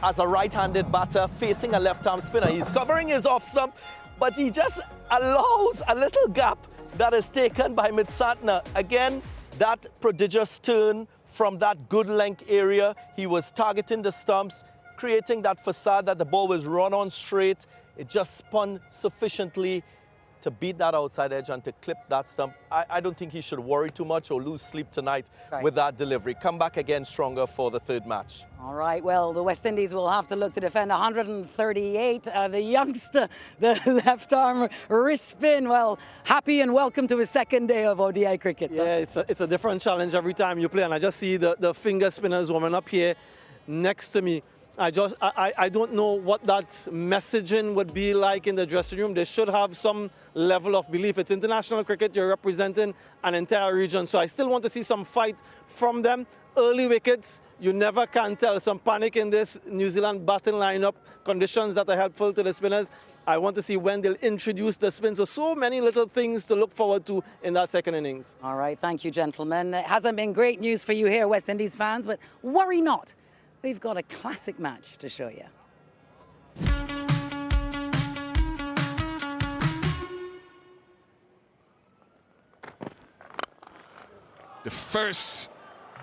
as a right-handed batter facing a left-arm spinner. He's covering his off-stump, but he just allows a little gap that is taken by Mitch Santner. Again, that prodigious turn from that good length area. He was targeting the stumps, creating that facade that the ball was run on straight. It just spun sufficiently to beat that outside edge and to clip that stump. I don't think he should worry too much or lose sleep tonight with that delivery. Come back again stronger for the third match. All right, well, the West Indies will have to look to defend 138. The youngster, the left arm wrist spin, well, happy and welcome to his second day of ODI cricket. Yeah, it's a different challenge every time you play, and I just see the finger spinners warming up here next to me. I don't know what that messaging would be like in the dressing room. They should have some level of belief. It's international cricket. You're representing an entire region. So I still want to see some fight from them. Early wickets, you never can tell. Some panic in this New Zealand batting lineup, conditions that are helpful to the spinners. I want to see when they'll introduce the spin. So many little things to look forward to in that second innings. All right, thank you, gentlemen. It hasn't been great news for you here, West Indies fans, but worry not. We've got a classic match to show you. The first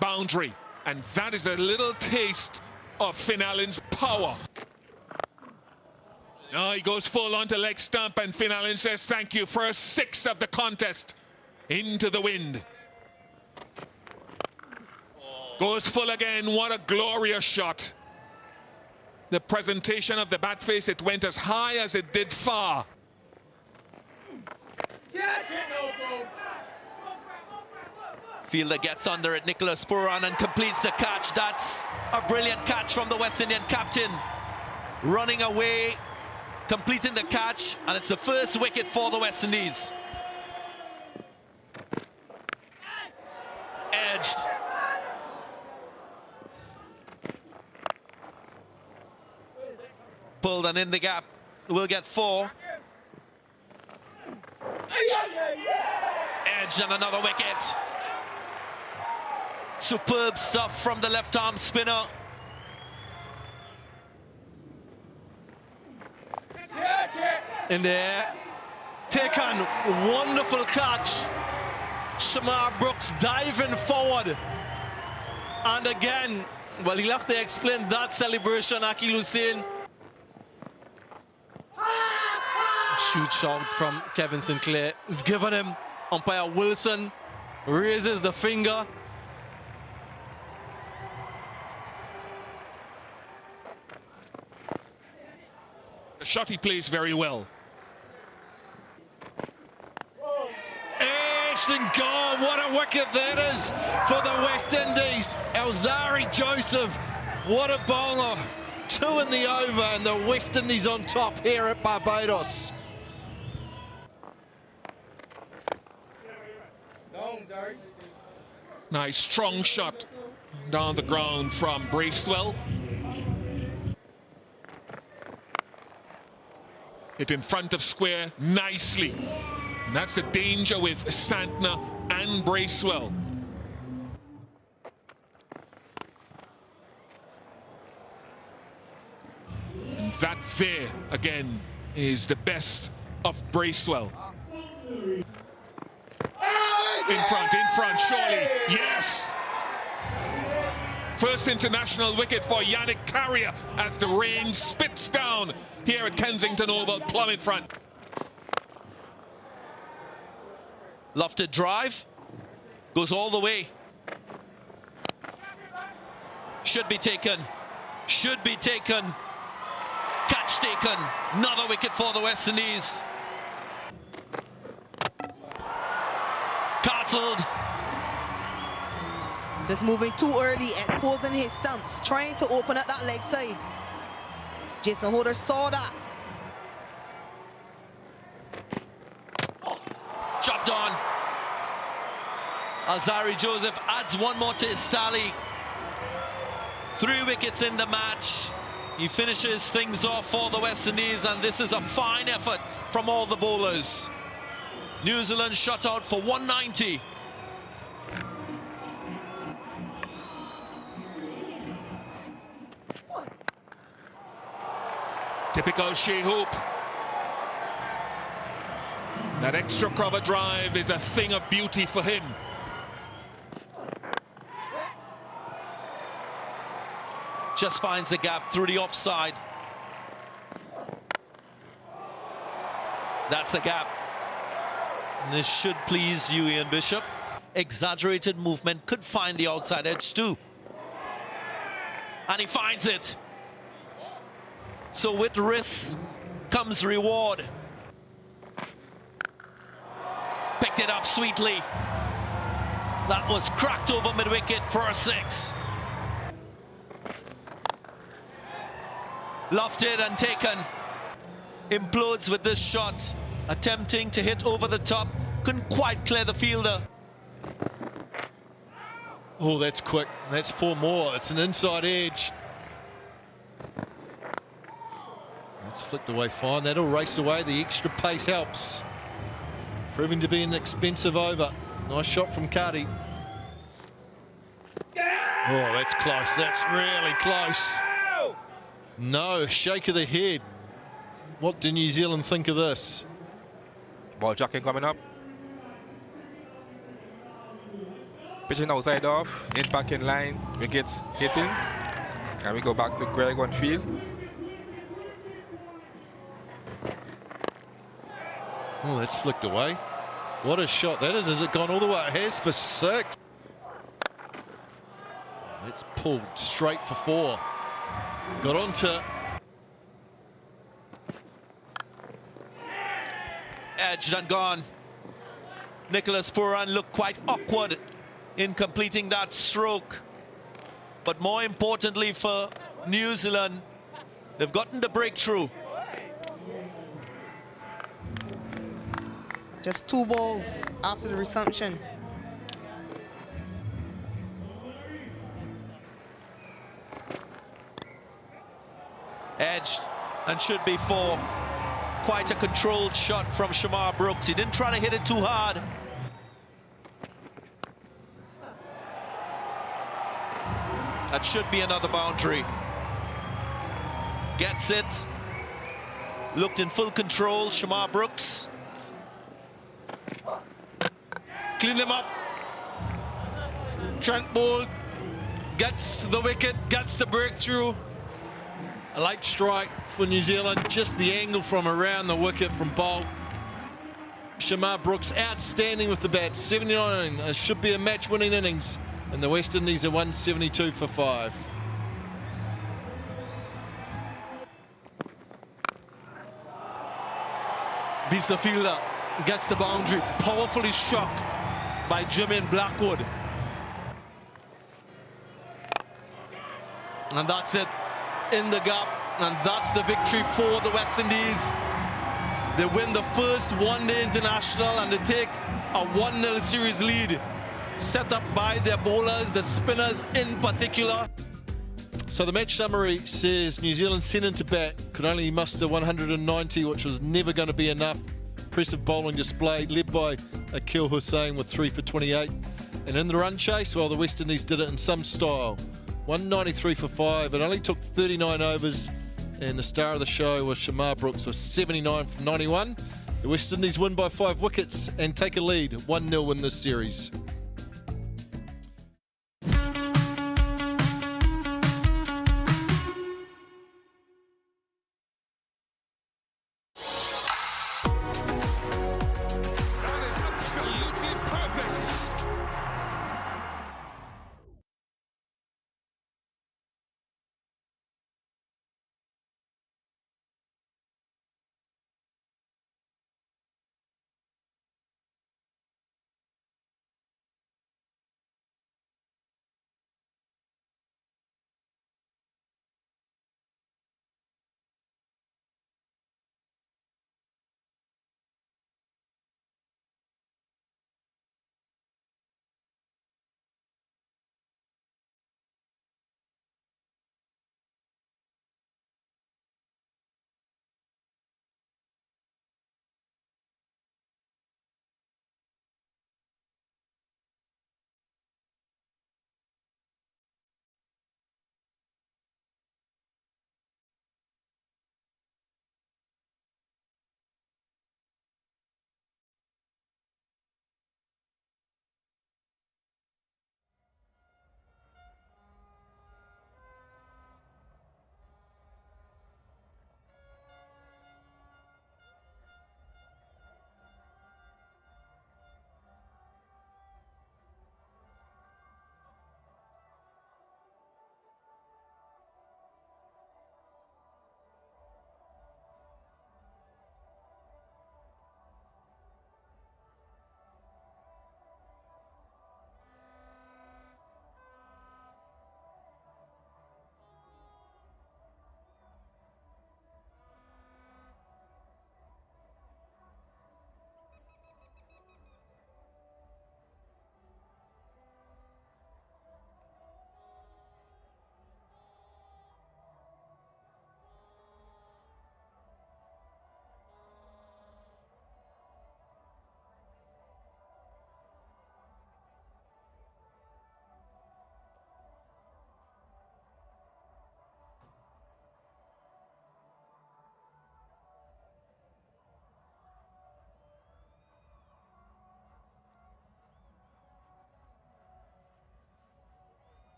boundary, and that is a little taste of Finn Allen's power. Now he goes full onto leg stump, and Finn Allen says thank you. First 6 of the contest into the wind. Goes full again. What a glorious shot. The presentation of the bat face, it went as high as it did far. Fielder gets under it, Nicholas Puran, and completes the catch. That's a brilliant catch from the West Indian captain. Running away, completing the catch, and it's the first wicket for the West Indies. Edged. pulled and in the gap. We'll get 4. Edge and another wicket. Superb stuff from the left-arm spinner. In there. Taken. Wonderful catch. Shamar Brooks diving forward. And again, well, he'll have to explain that celebration, Akil Hussain. Shoot shot from Kevin Sinclair is given him. Umpire Wilson raises the finger. The shot he plays very well. Edged and gone. What a wicket that is for the West Indies. Alzari Joseph, what a bowler. 2 in the over and the West Indies on top here at Barbados. Nice strong shot down the ground from Bracewell. Hit in front of square nicely. And that's the danger with Santner and Bracewell. And that there, again, is the best of Bracewell. In front, surely, yes! First international wicket for Yannick Carrier as the rain spits down here at Kensington Oval, plumb in front. Lofted drive, goes all the way. Should be taken, catch taken, another wicket for the West Indies. Castled. Just moving too early, exposing his stumps, trying to open up that leg side. Jason Holder saw that. Chopped on. Alzari Joseph adds 1 more to his tally. 3 wickets in the match. He finishes things off for the West Indies, and this is a fine effort from all the bowlers. New Zealand shut out for 190. Typical Shea Hope. That extra cover drive is a thing of beauty for him. Just finds the gap through the offside. That's a gap. And this should please you, Ian Bishop. Exaggerated movement, could find the outside edge too. And he finds it. So with risk comes reward. Picked it up sweetly. That was cracked over mid-wicket for a 6. Lofted and taken. Implodes with this shot. Attempting to hit over the top. Couldn't quite clear the fielder. Oh, that's quick. That's 4 more. It's an inside edge. That's flicked away fine. That'll race away. The extra pace helps. Proving to be an expensive over. Nice shot from Cardi. Oh, that's close. That's really close. No, shake of the head. What do New Zealand think of this? Ball jacking coming up. Pitching outside off, in back in line, wickets hitting. And we go back to Greg on field. Oh, that's flicked away. What a shot that is. Has it gone all the way? It has for 6. It's pulled straight for 4. Got onto Edged and gone. Nicholas Pooran looked quite awkward in completing that stroke. But more importantly for New Zealand, they've gotten the breakthrough. Just 2 balls after the resumption. Edged, and should be 4. Quite a controlled shot from Shamar Brooks. He didn't try to hit it too hard. That should be another boundary. Gets it. Looked in full control, Shamar Brooks. Clean him up. Trent Bolt gets the wicket, gets the breakthrough. A light strike for New Zealand, just the angle from around the wicket from Bolt. Shamar Brooks outstanding with the bat, 79. It should be a match-winning innings, and the West Indies are 172 for 5. Beats the fielder, gets the boundary, powerfully struck by Jermaine Blackwood. And that's it, in the gap, and that's the victory for the West Indies. They win the first one-day international and they take a 1-0 series lead, set up by their bowlers, the spinners in particular. So the match summary says New Zealand sent into bat, could only muster 190, which was never going to be enough. Impressive bowling display, led by Akil Hussain with 3 for 28. And in the run chase, well, the West Indies did it in some style. 193 for 5. It only took 39 overs, and the star of the show was Shamar Brooks with 79 from 91. The West Indies win by 5 wickets and take a lead, 1-0 in this series.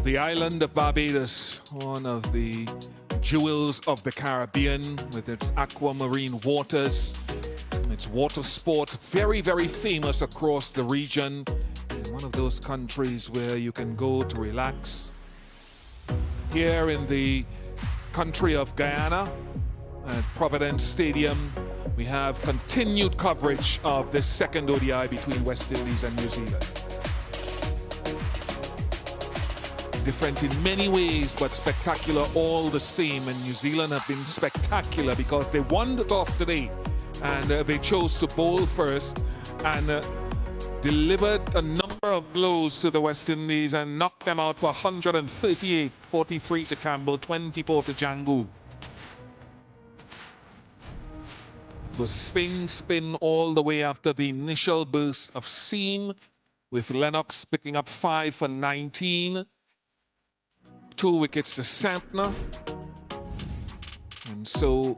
The island of Barbados, one of the jewels of the Caribbean, with its aquamarine waters, its water sports, very, very famous across the region. And one of those countries where you can go to relax. Here in the country of Guyana, at Providence Stadium, we have continued coverage of this second ODI between West Indies and New Zealand. Different in many ways, but spectacular all the same. And New Zealand have been spectacular because they won the toss today, and they chose to bowl first and delivered a number of blows to the West Indies and knocked them out for 138, 43 to Campbell, 24 to Jangu. It was spin all the way after the initial burst of seam, with Lennox picking up 5 for 19. 2 wickets to Santner. And so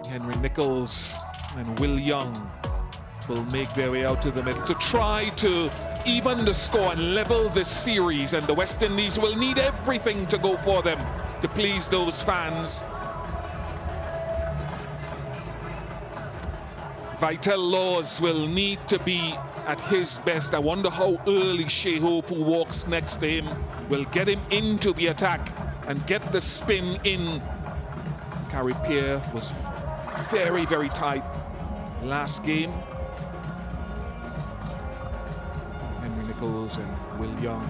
Henry Nicholls and Will Young will make their way out to the middle to try to even the score and level this series. And the West Indies will need everything to go for them to please those fans. Vital Laws will need to be at his best. I wonder how early Shai Hope, who walks next to him, will get him into the attack and get the spin in. Carey Peer was very, very tight last game. Henry Nicholls and Will Young,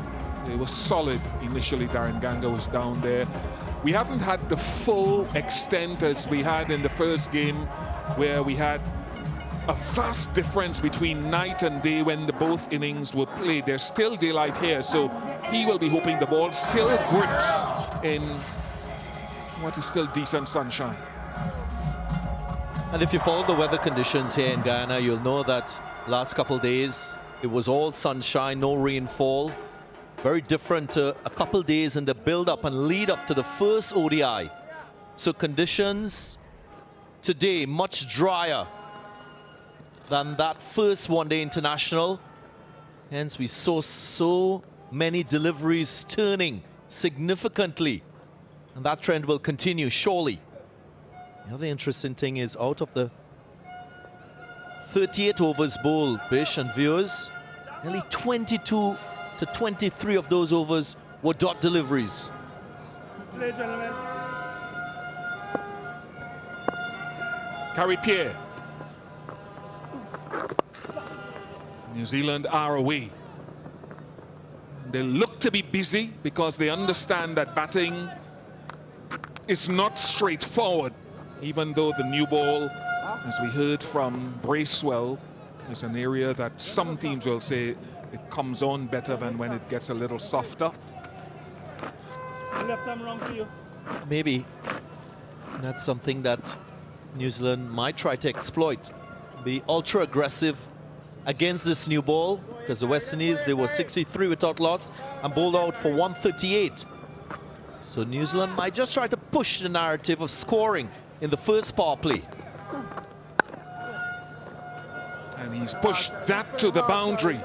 they were solid initially. Darren Ganga was down there. We haven't had the full extent as we had in the first game, where we had a vast difference between night and day when the both innings were played. There's still daylight here, so he will be hoping the ball still grips in what is still decent sunshine. And if you follow the weather conditions here in Guyana, you'll know that last couple of days it was all sunshine, no rainfall. Very different to a couple days in the build-up and lead-up to the first ODI. So conditions today much drier than that first one-day international. Hence, we saw so many deliveries turning significantly. And that trend will continue, surely. The other interesting thing is, out of the 38 overs bowled, Bish and viewers, nearly 22 to 23 of those overs were dot deliveries. Display, gentlemen. Carey Peer. New Zealand are away. They look to be busy because they understand that batting is not straightforward, even though the new ball, as we heard from Bracewell, is an area that some teams will say it comes on better than when it gets a little softer. Left arm wrong for you. Maybe that's something that New Zealand might try to exploit. Be ultra aggressive against this new ball, because the West Indies, they were 63 without loss and bowled out for 138. So New Zealand might just try to push the narrative of scoring in the first power play. And he's pushed that to the boundary.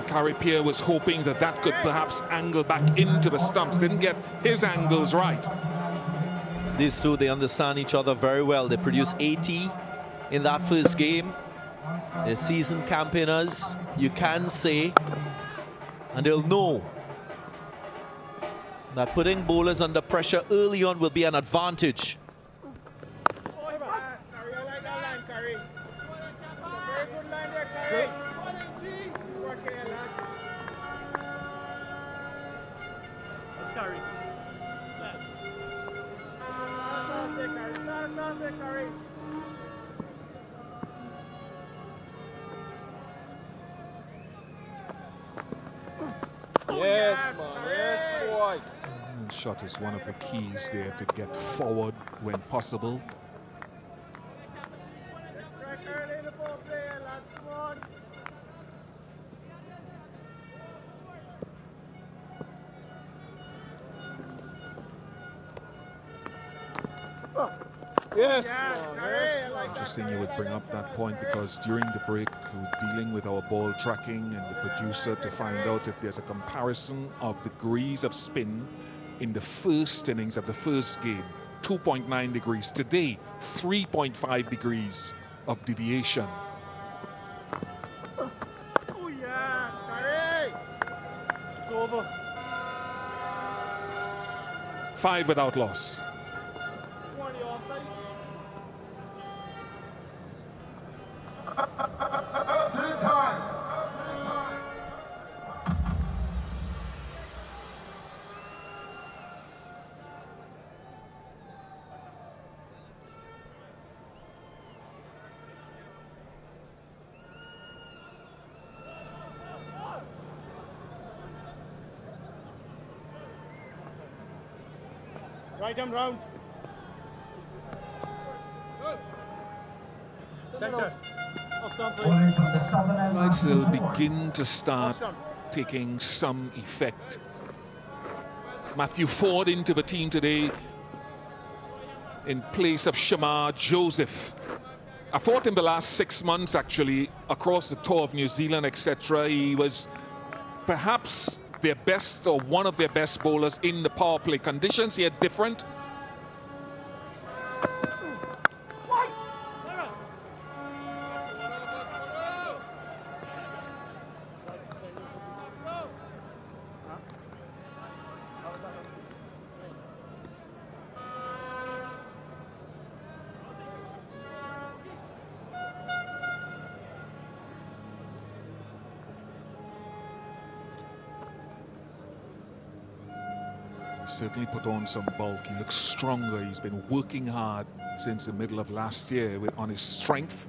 Carey Peer was hoping that that could perhaps angle back into the stumps. Didn't get his angles right. These two, they understand each other very well. They produced 80 in that first game. They're seasoned campaigners, you can say, and they'll know that putting bowlers under pressure early on will be an advantage. Yes, man. Yes, boy. And shot is one of the keys there to get forward when possible. Yes. Interesting you would bring up that point, because during the break we were dealing with our ball tracking and the producer to find out if there's a comparison of degrees of spin in the first innings of the first game. 2.9 degrees. Today, 3.5 degrees of deviation. Oh, yes. It's over. 5 without loss. 20 offside. To the time. Right them round. Center. Bowling from the southern end. Lights will begin to start taking some effect. Matthew Ford into the team today in place of Shamar Joseph. I thought in the last 6 months, actually, across the tour of New Zealand, etc., he was perhaps their best or one of their best bowlers in the power play. Conditions here different. Certainly put on some bulk. He looks stronger. He's been working hard since the middle of last year on his strength.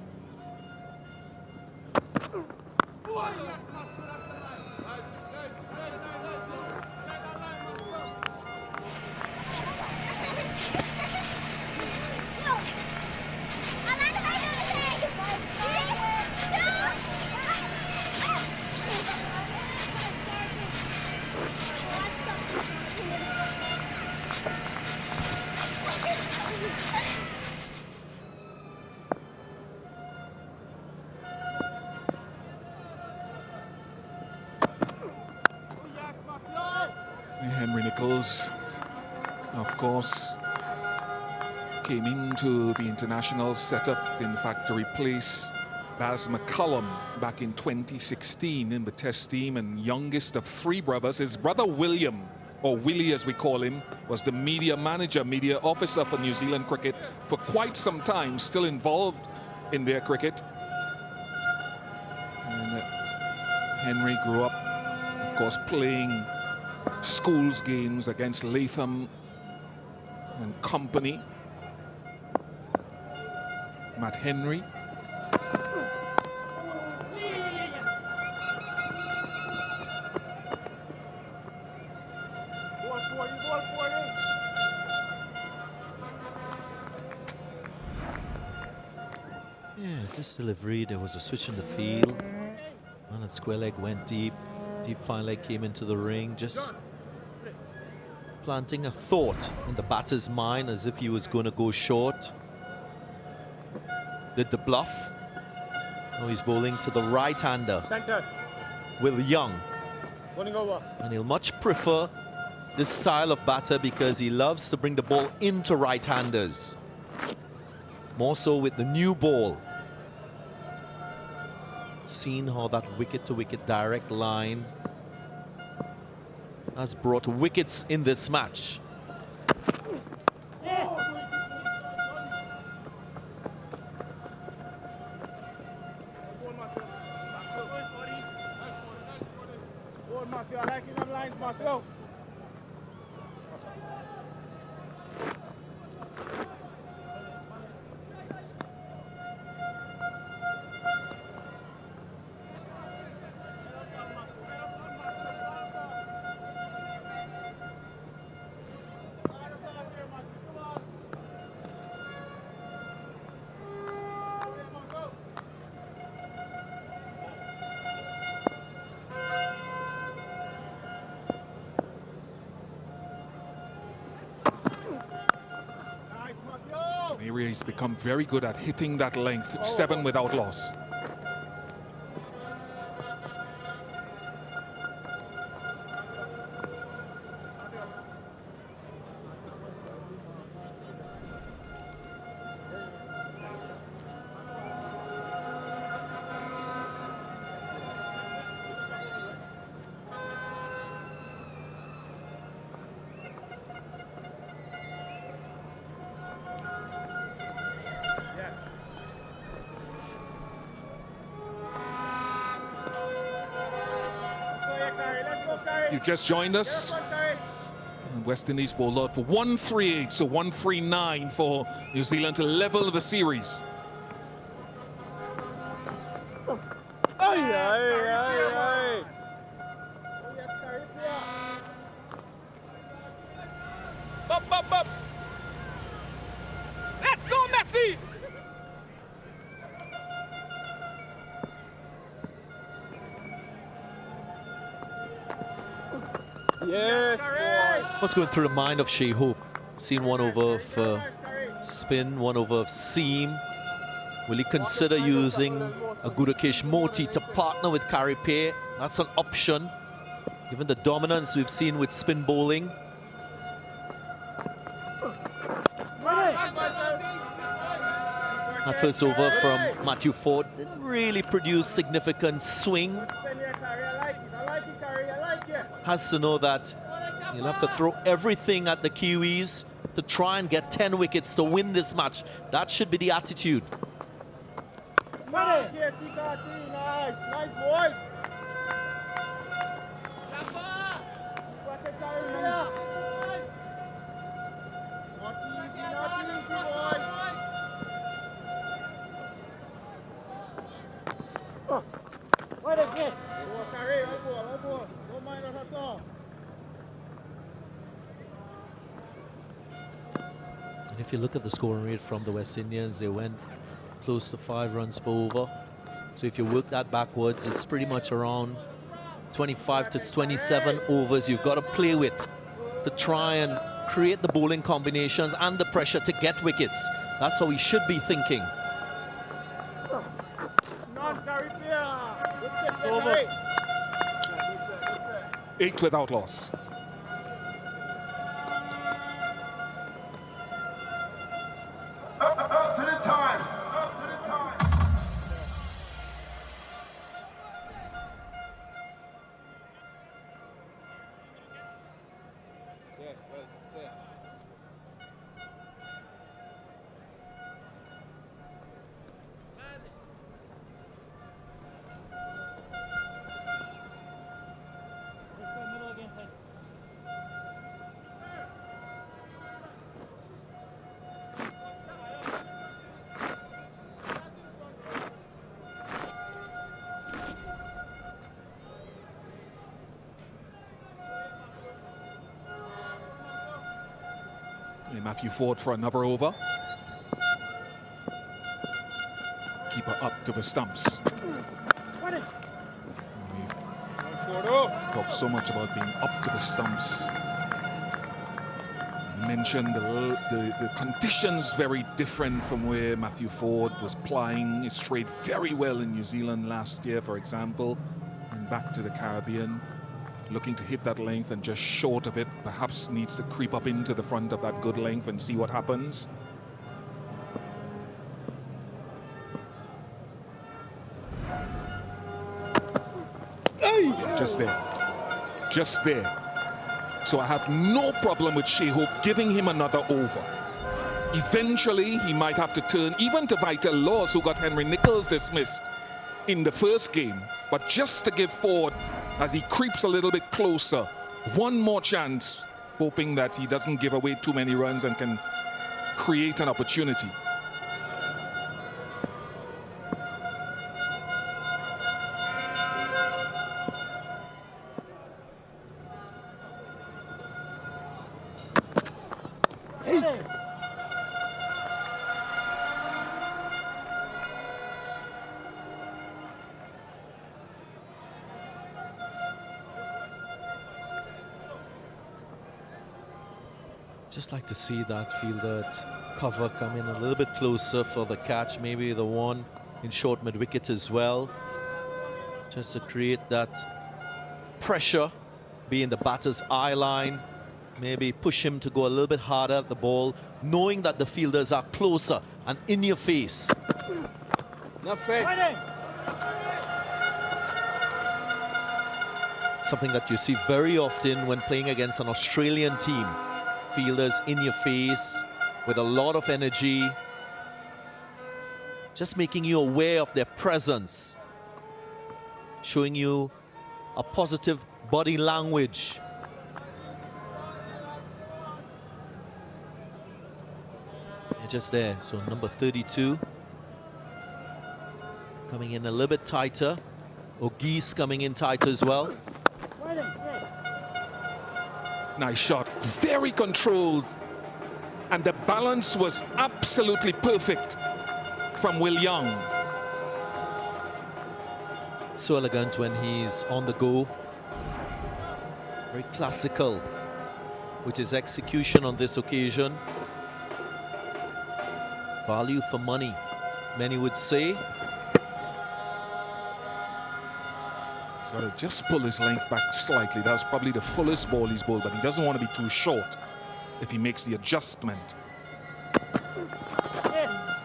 Henry Nichols, of course, came into the international setup, in fact, to replace Baz McCullum back in 2016 in the Test team, and youngest of 3 brothers. His brother William, or Willie as we call him, was the media manager, media officer for New Zealand cricket for quite some time, still involved in their cricket. And Henry grew up, of course, playing schools games against Latham and company. Matt Henry. Yeah, this delivery, there was a switch in the field. And that square leg went deep. Deep fine leg came into the ring, just planting a thought in the batter's mind as if he was going to go short. Did the bluff. Now he's bowling to the right-hander, Center. Will Young. Running over. And he'll much prefer this style of batter because he loves to bring the ball into right-handers. More so with the new ball. Seen how that wicket-to-wicket direct line has brought wickets in this match. Matthew, I like them lines, Matthew. He's become very good at hitting that length, 7 without loss. You just joined us. West Indies bowled out for 138, so 139 for New Zealand to level the series. Up. Let's go, Messi! Yes, what's going through the mind of Shea Hope? Seen one over of spin, one over of seam. Will he consider using a Gudakesh Moti to partner with Caripé? That's an option, given the dominance we've seen with spin bowling. That first over from Matthew Ford didn't really produce significant swing. Has to know that he'll have to throw everything at the Kiwis to try and get 10 wickets to win this match. That should be the attitude. Nice, boys. Not easy, boys. What is this? Don't mind us at all. And if you look at the scoring rate from the West Indians, they went close to 5 runs per over. So if you work that backwards, it's pretty much around 25 to 27 overs you've got to play with to try and create the bowling combinations and the pressure to get wickets. That's how we should be thinking. Over. 8 without loss. Up to the time. Matthew Ford for another over. Keeper up to the stumps. We've talked so much about being up to the stumps. You mentioned the conditions very different from where Matthew Ford was plying his trade very well in New Zealand last year, for example, and back to the Caribbean. Looking to hit that length and just short of it, perhaps needs to creep up into the front of that good length and see what happens. Yeah, just there. So I have no problem with Shea Hope giving him another over. Eventually he might have to turn even to Vital Laws, who got Henry Nichols dismissed in the first game, but just to give Ford, as he creeps a little bit closer, one more chance, hoping that he doesn't give away too many runs and can create an opportunity. Just like to see that fielder at Cover coming a little bit closer for the catch, maybe the one in short mid-wicket as well, just to create that pressure, be in the batter's eye line, maybe push him to go a little bit harder at the ball, knowing that the fielders are closer and in your face. Something that you see very often when playing against an Australian team. Fielders in your face with a lot of energy, just making you aware of their presence, showing you a positive body language. They're just there. So number 32 coming in a little bit tighter. O'Geese coming in tighter as well. Nice shot, very controlled, and the balance was absolutely perfect from Will Young. So elegant when he's on the go. Very classical with his execution on this occasion. Value for money, many would say. He's got to just pull his length back slightly. That's probably the fullest ball he's bowled, but he doesn't want to be too short if he makes the adjustment. Yes.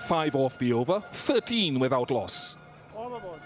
5 off the over, 13 without loss. Overboard.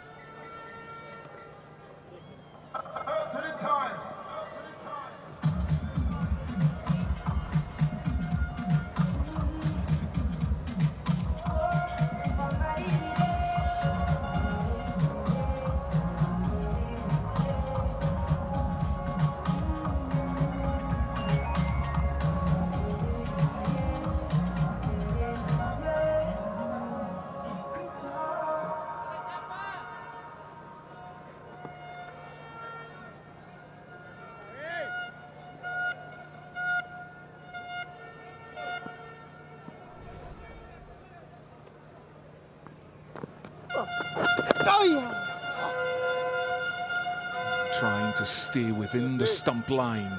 Trying to stay within the stump line.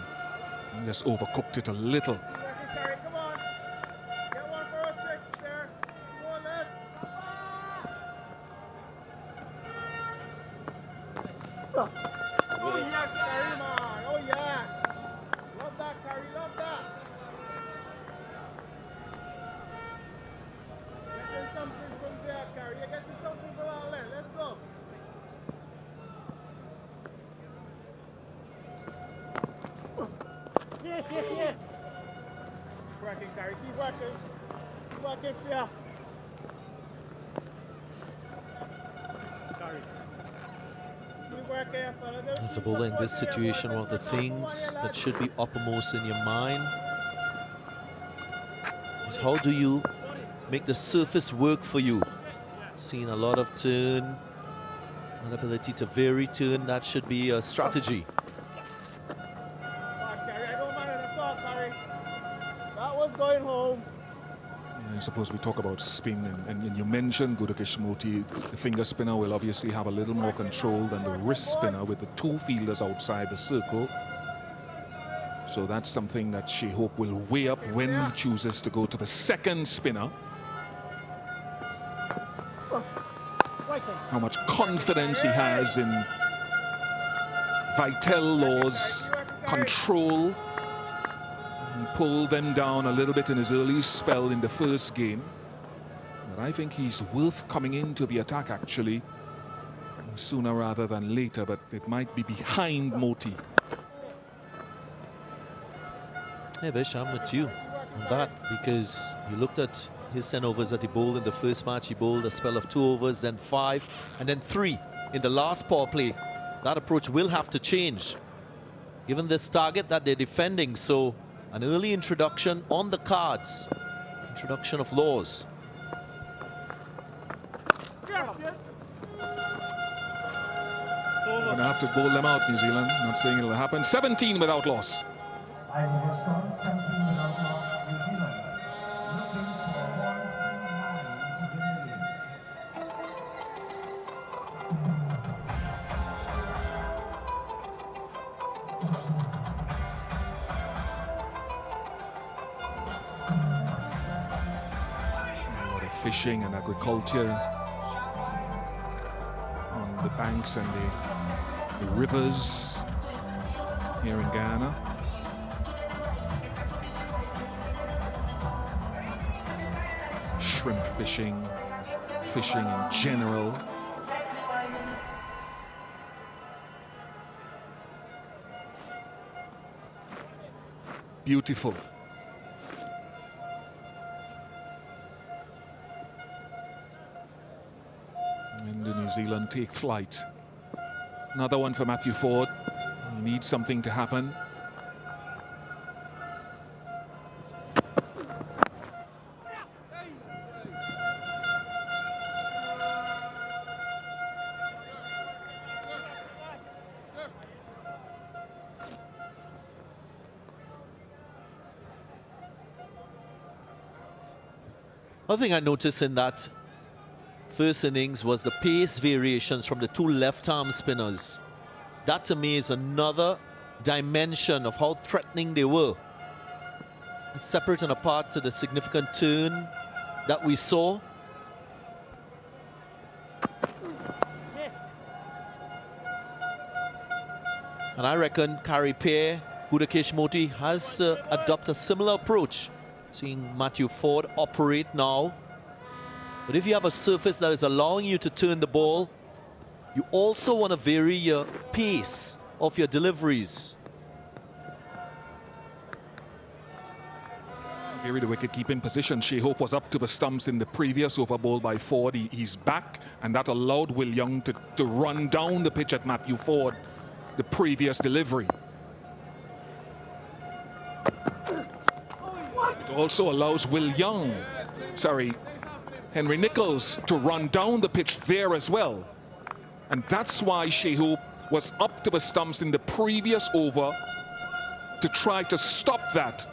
And just overcooked it a little. Come on. Get one for us there. Come on, lads. Oh, yes, Carrie, man. Oh, yes. Love that, Carrie. Love that. Getting something from there, Carrie. You're getting something from our land. Let's go. Yes, yes, yes. Keep working, Carrie. Keep working. Keep working, Fia. Carrie. Keep working, fella. As a bowler in this situation, one of the things that should be uppermost in your mind is how do you make the surface work for you? Seen a lot of turn, an ability to vary turn, that should be a strategy. That was going home. I suppose we talk about spin, and you mentioned Gudakesh Moti. The finger spinner will obviously have a little more control than the wrist spinner with the 2 fielders outside the circle. So that's something that Shea Hope will weigh up when he chooses to go to the second spinner. How much confidence he has in Vitell Law's control. He pulled them down a little bit in his early spell in the first game. But I think he's worth coming into the attack, actually, sooner rather than later, but it might be behind Moti. Yeah, Bish, I'm with you on that, because you looked at his 10 overs that he bowled in the first match. He bowled a spell of 2 overs, then 5, and then 3 in the last power play. That approach will have to change, given this target that they're defending. So an early introduction on the cards. Introduction of Laws. Gonna have to bowl them out, New Zealand. Not saying it'll happen. 17 without loss. 5 overs gone, 17 without loss, New Zealand. Looking for 139 to the million. fishing and agriculture on the banks and the rivers here in Ghana. Shrimp fishing, fishing in general. Beautiful. And the New Zealand take flight. Another one for Matthew Ford. He needs something to happen. One thing I noticed in that first innings was the pace variations from the two left-arm spinners. That to me is another dimension of how threatening they were. It's separate and apart to the significant turn that we saw. And I reckon Kari Pear, Budakesh Moti has to adopt a similar approach. Seeing Matthew Ford operate now. But if you have a surface that is allowing you to turn the ball, you also want to vary your pace of your deliveries. Vary the wicket-keeping position. Shea Hope was up to the stumps in the previous over ball by Ford. He's back, and that allowed Will Young to run down the pitch at Matthew Ford, the previous delivery. It also allows Henry Nichols to run down the pitch there as well. And that's why Shea Hope was up to the stumps in the previous over to try to stop that.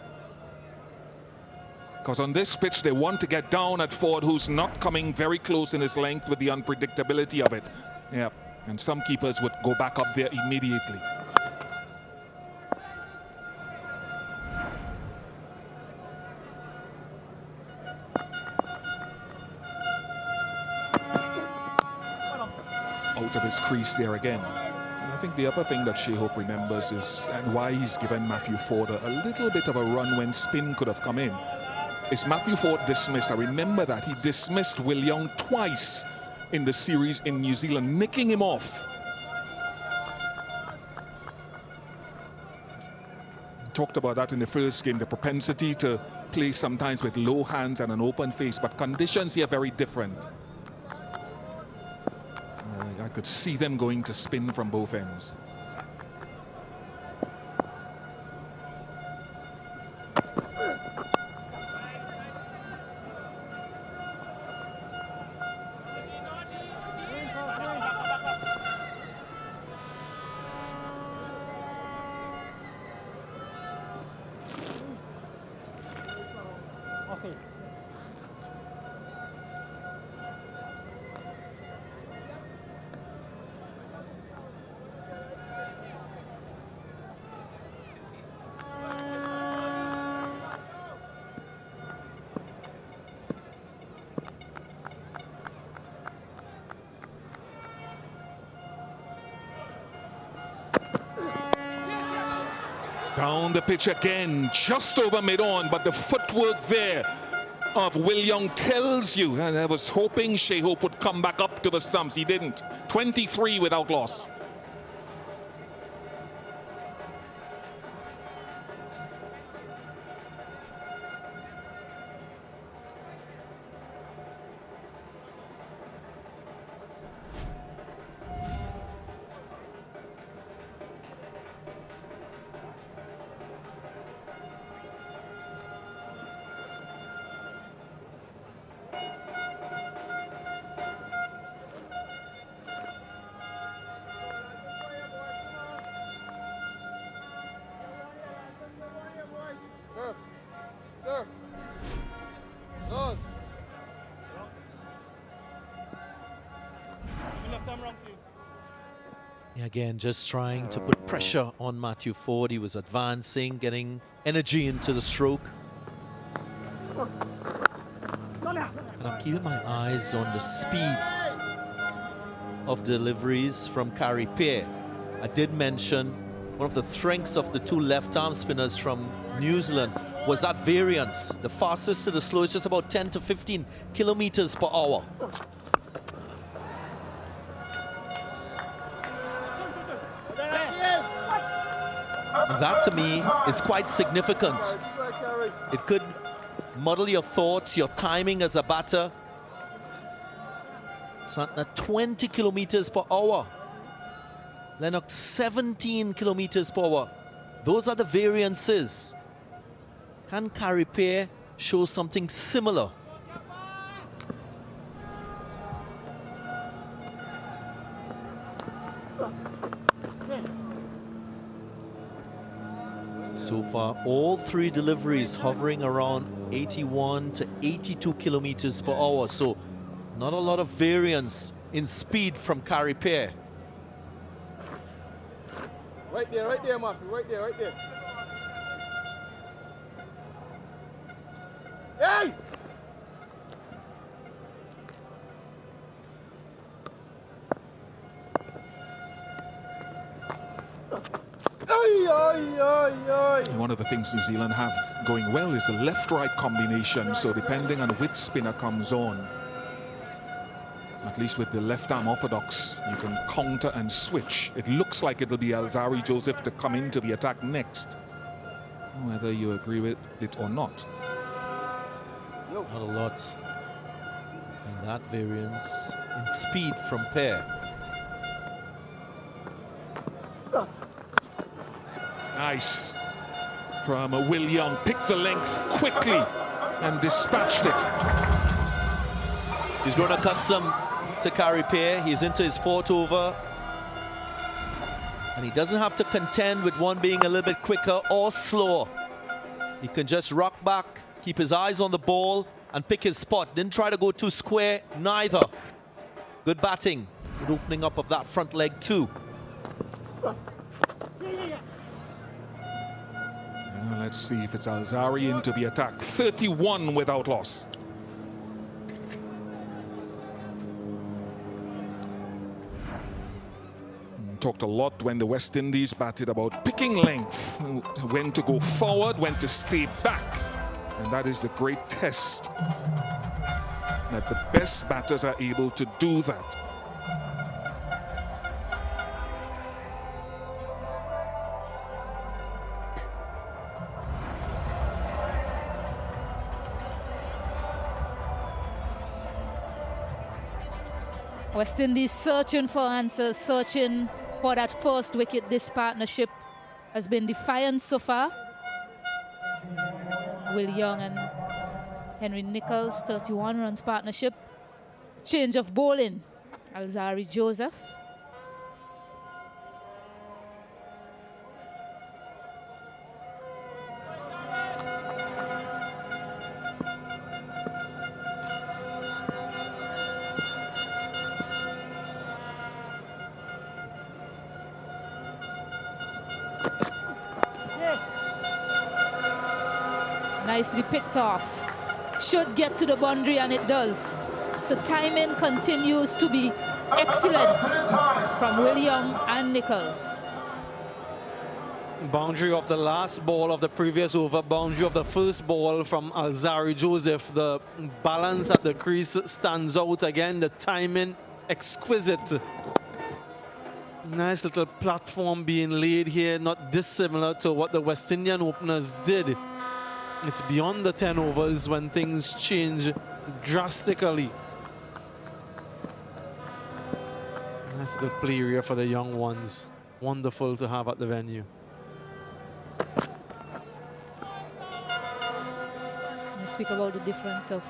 Because on this pitch, they want to get down at Ford, who's not coming very close in his length with the unpredictability of it. Yeah, and some keepers would go back up there immediately. Out of his crease there again. And I think the other thing that Shea Hope remembers is, and why he's given Matthew Ford a little bit of a run when spin could have come in, is Matthew Ford dismissed. I remember that. He dismissed Will Young twice in the series in New Zealand, nicking him off. Talked about that in the first game, the propensity to play sometimes with low hands and an open face, but conditions here are very different. I could see them going to spin from both ends. Down the pitch again, just over mid-on, but the footwork there of Will Young tells you, and I was hoping Shea Hope would come back up to the stumps. He didn't. 23 without loss. Again, just trying to put pressure on Matthew Ford. He was advancing, getting energy into the stroke. Come here. And I'm keeping my eyes on the speeds of deliveries from Carrie Pear. I did mention one of the strengths of the two left-arm spinners from New Zealand was that variance. The fastest to the slowest, just about 10 to 15 kilometers per hour. And that to me is quite significant. It could muddle your thoughts, your timing as a batter. Santner 20 kilometers per hour. Lennox 17 kilometers per hour. Those are the variances. Can Carrie Pear show something similar? So far, all three deliveries hovering around 81 to 82 kilometers per hour. So not a lot of variance in speed from Carrie Pear. Right there, Matthew. Right there. Hey! One of the things New Zealand have going well is the left-right combination. So depending on which spinner comes on, at least with the left-arm orthodox, you can counter and switch. It looks like it'll be Alzarri Joseph to come into the attack next. Whether you agree with it or not. Not a lot in that variance in speed from Pear. Nice from Will Young. Picked the length quickly and dispatched it. He's grown accustomed to Carrie Pear. He's into his fourth over. And he doesn't have to contend with one being a little bit quicker or slower. He can just rock back, keep his eyes on the ball, and pick his spot. Didn't try to go too square, neither. Good batting. Good opening up of that front leg too. Let's see if it's Alzarri into the attack. 31 without loss. Talked a lot when the West Indies batted about picking length, when to go forward, when to stay back. And that is the great test, that the best batters are able to do that. West Indies searching for answers, searching for that first wicket. This partnership has been defiant so far. Will Young and Henry Nichols, 31 runs partnership. Change of bowling, Alzarri Joseph. Nicely picked off. Should get to the boundary, and it does. So timing continues to be excellent from Will Young and Nichols. Boundary of the last ball of the previous over, boundary of the first ball from Alzarri Joseph. The balance at the crease stands out again. The timing exquisite. Nice little platform being laid here, not dissimilar to what the West Indian openers did. It's beyond the 10 overs when things change drastically. Nice little play area for the young ones. Wonderful to have at the venue. Let's speak about the difference of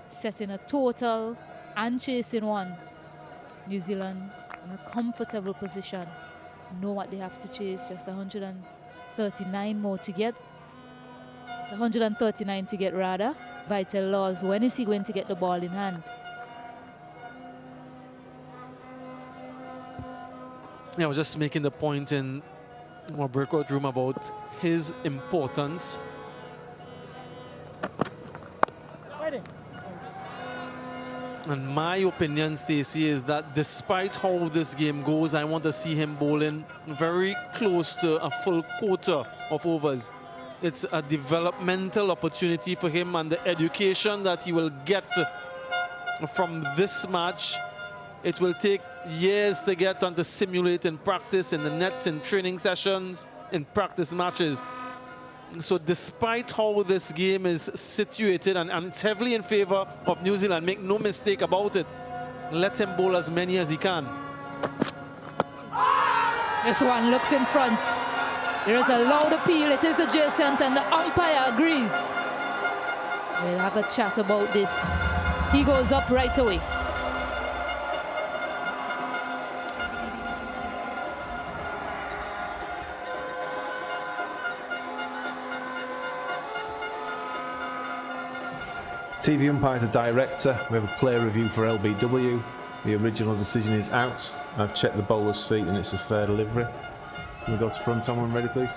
setting a total and chasing one. New Zealand in a comfortable position. Know what they have to chase, just 139 more to get. It's 139 to get rather. Vital Laws, when is he going to get the ball in hand? Yeah, I was just making the point in our breakout room about his importance. And my opinion, Stacey, is that despite how this game goes, I want to see him bowling very close to a full quarter of overs. It's a developmental opportunity for him, and the education that he will get from this match, it will take years to get on to simulate in practice, in the nets, in training sessions, in practice matches. So despite how this game is situated, and it's heavily in favor of New Zealand, make no mistake about it, let him bowl as many as he can. This one looks in front. There is a loud appeal. It is adjacent, and the umpire agrees. We'll have a chat about this. He goes up right away. TV umpire to director. We have a player review for LBW. The original decision is out. I've checked the bowler's feet and it's a fair delivery. Can we go to front on when ready, please?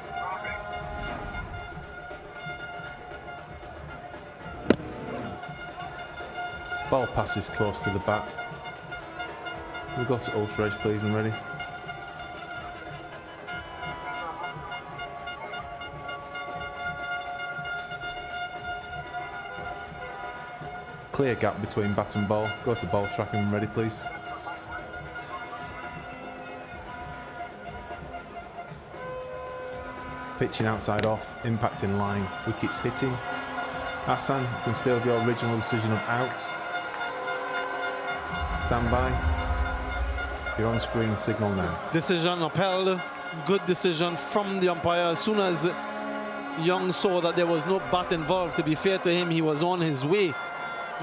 Ball passes close to the bat. Can we go to ultra edge, please, when ready? Clear gap between bat and ball. Go to ball tracking when ready, please. Pitching outside off, impact in line, wickets hitting. Hassan, you can still have your original decision of out. Stand by. Your on-screen signal now. Decision upheld. Good decision from the umpire. As soon as Young saw that there was no bat involved, to be fair to him, he was on his way.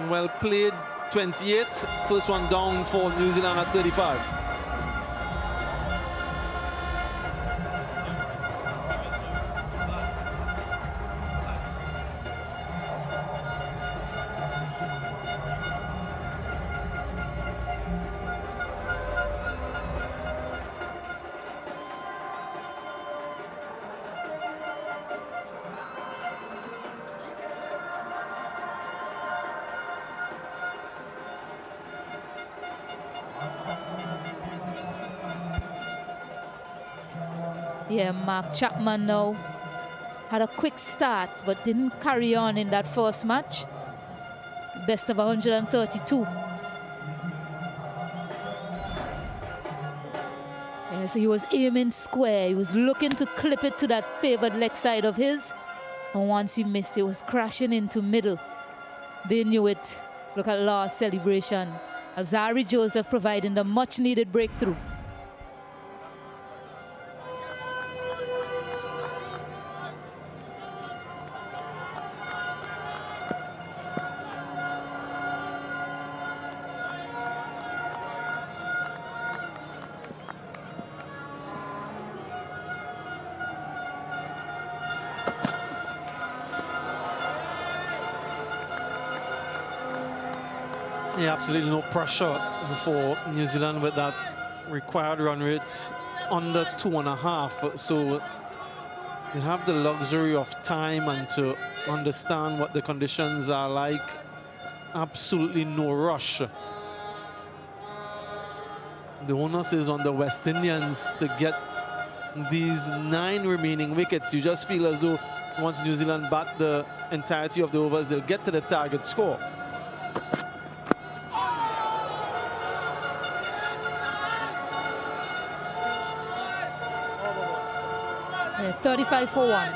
Well played, 28. First one down for New Zealand at 35. Yeah, Mark Chapman now had a quick start but didn't carry on in that first match. Best of 132. Yeah, so he was aiming square. He was looking to clip it to that favored leg side of his. And once he missed, it was crashing into middle. They knew it. Look at last celebration. Alzari Joseph providing the much needed breakthrough. Yeah, absolutely no pressure for New Zealand with that required run rate under 2.5. So you have the luxury of time and to understand what the conditions are like. Absolutely no rush. The onus is on the West Indians to get these 9 remaining wickets. You just feel as though once New Zealand bat the entirety of the overs, they'll get to the target score. 35 for 1.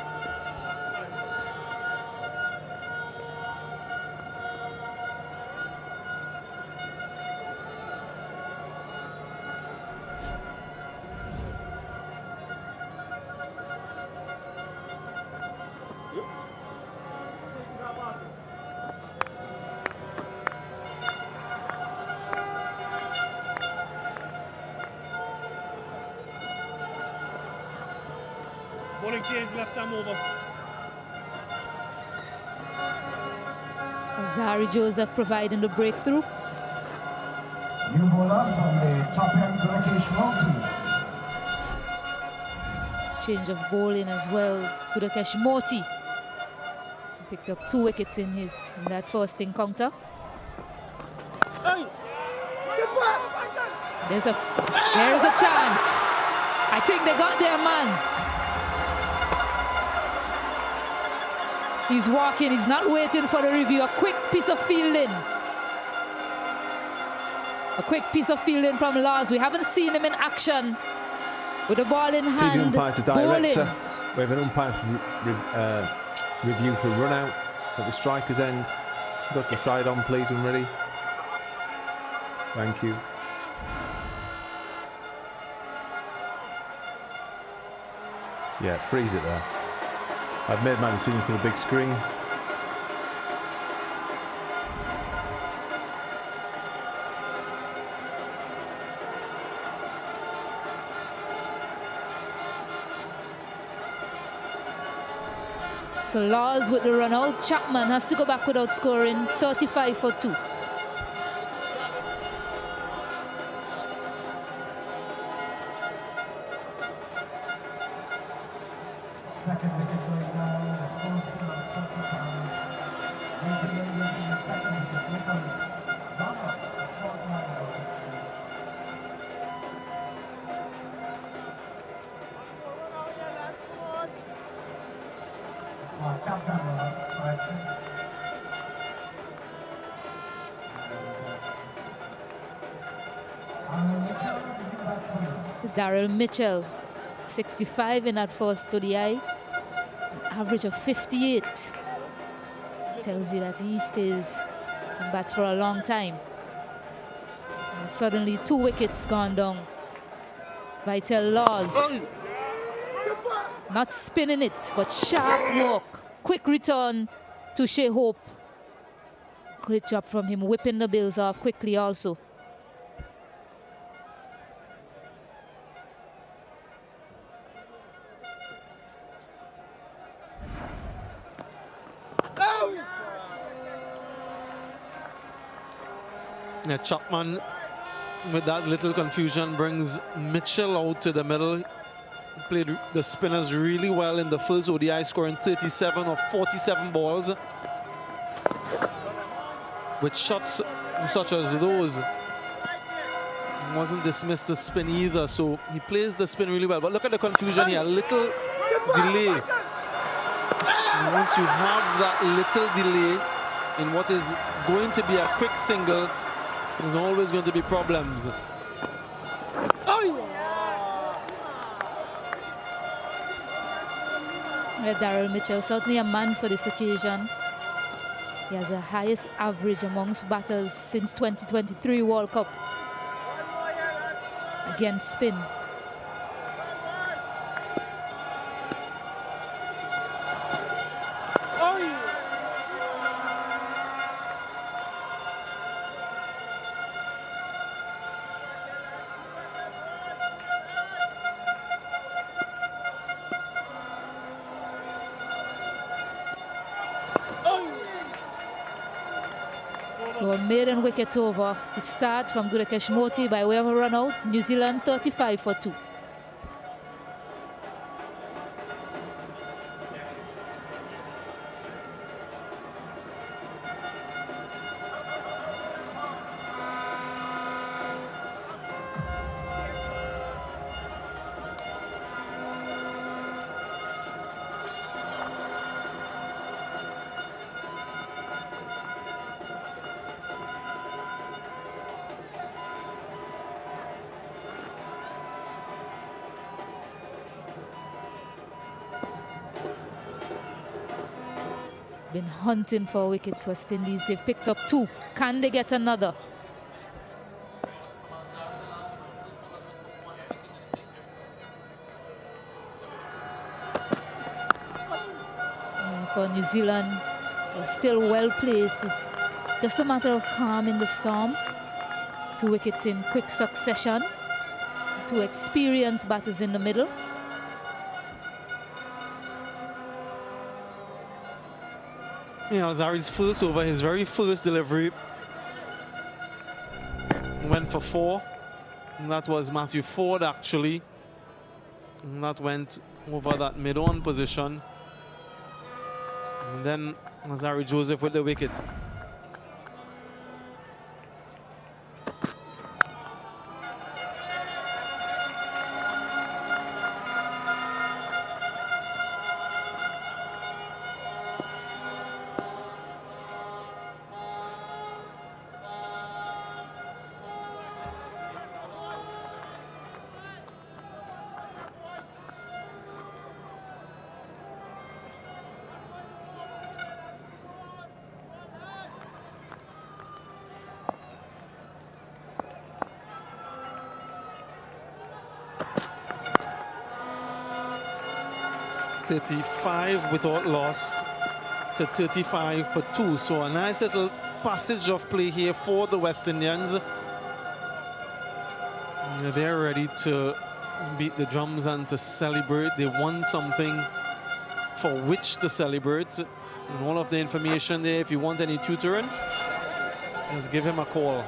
Bowling change, left arm over. Alzari Joseph providing the breakthrough. New bowler from the top end, Gudakesh Moti. Change of bowling as well. Gudakesh Moti picked up 2 wickets in that first encounter. There's a chance. I think they got their man. He's walking, he's not waiting for the review. A quick piece of fielding. A quick piece of fielding from Laws. We haven't seen him in action with the ball in hand. TV umpire to director. Bowling. We have an umpire for review for run out at the striker's end. Go to side on, please, when ready. Thank you. Yeah, freeze it there. I've made my decision for the big screen. So Laws with the run out. Chapman has to go back without scoring. 35 for 2. Second wicket going down, the score still on 35. New Zealand using the second wicket. Nichols, run out, a short run out. It's my Chapman correction. Mitchell, begin back for you. Daryl Mitchell, 65 in that first ODI. An average of 58. Tells you that he stays and bats for a long time. And suddenly 2 wickets gone down. Vital Laws. Not spinning it, but sharp walk. Quick return to Shea Hope. Great job from him, whipping the bills off quickly also. Yeah, Chapman, with that little confusion, brings Mitchell out to the middle. Played the spinners really well in the first ODI, scoring 37 of 47 balls. With shots such as those, he wasn't dismissed to spin either, so he plays the spin really well. But look at the confusion here, little delay. And once you have that little delay in what is going to be a quick single, there's always going to be problems. Daryl Mitchell, certainly a man for this occasion. He has the highest average amongst batters since 2023 World Cup against spin. So a maiden wicket over to start from Gudakesh Moti by way of a run out. New Zealand 35 for 2. Been hunting for wickets, West Indies. They've picked up 2. Can they get another? For New Zealand, they're still well placed. It's just a matter of calming the storm. 2 wickets in quick succession. 2 experienced batters in the middle. Yeah, Zari's first over, his very first delivery, went for 4. And that was Matthew Ford, actually. And that went over that mid-on position. And then Nazari Joseph with the wicket. 35 without loss to 35 for 2. So a nice little passage of play here for the West Indians. They're ready to beat the drums and to celebrate. They won something for which to celebrate. And all of the information there, if you want any tutoring, just give him a call.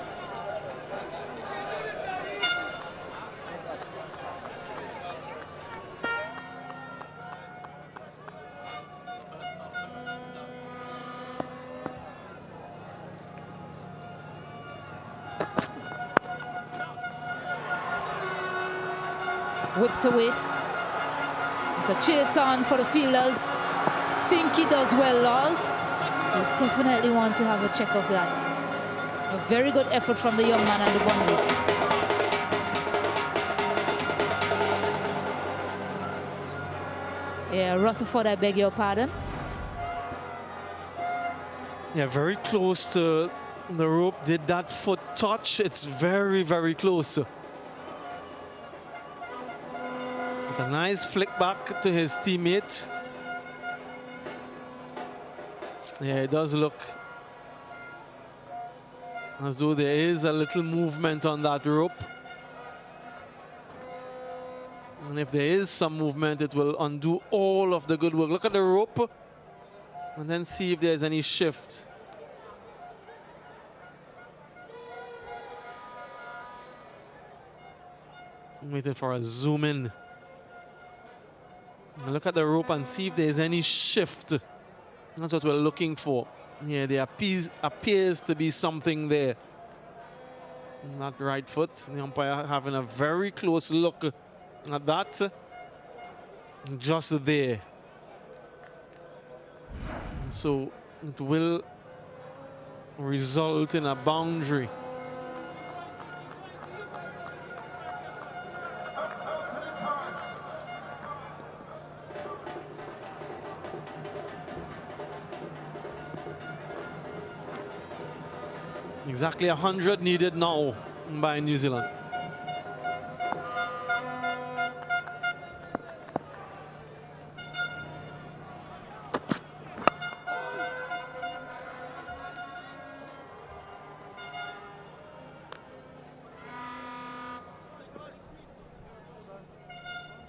Whipped away. It's a chase on for the fielders. Think he does well, Laws. You definitely want to have a check of that. A very good effort from the young man and the bundle. Yeah, Rutherford, I beg your pardon. Yeah, very close to the rope. Did that foot touch? It's very, very close. A nice flick back to his teammate. Yeah, it does look as though there is a little movement on that rope. And if there is some movement, it will undo all of the good work. Look at the rope and then see if there's any shift. I'm waiting for a zoom in. Look at the rope and see if there's any shift. That's what we're looking for. Yeah, there appears to be something there. That right foot. The umpire having a very close look at that. Just there. So it will result in a boundary. Exactly 100 needed now by New Zealand.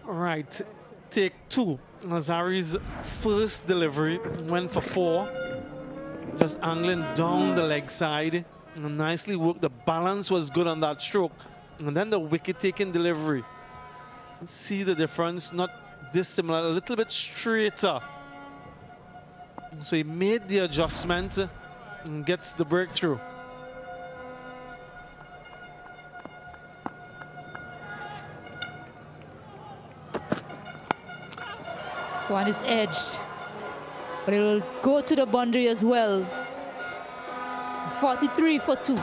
All right, take 2. Nazari's first delivery went for 4. Just angling down the leg side. And nicely worked. The balance was good on that stroke. And then the wicket-taking delivery. Let's see the difference. Not dissimilar, a little bit straighter. So he made the adjustment and gets the breakthrough. So one is edged. But it will go to the boundary as well. 43 for 2.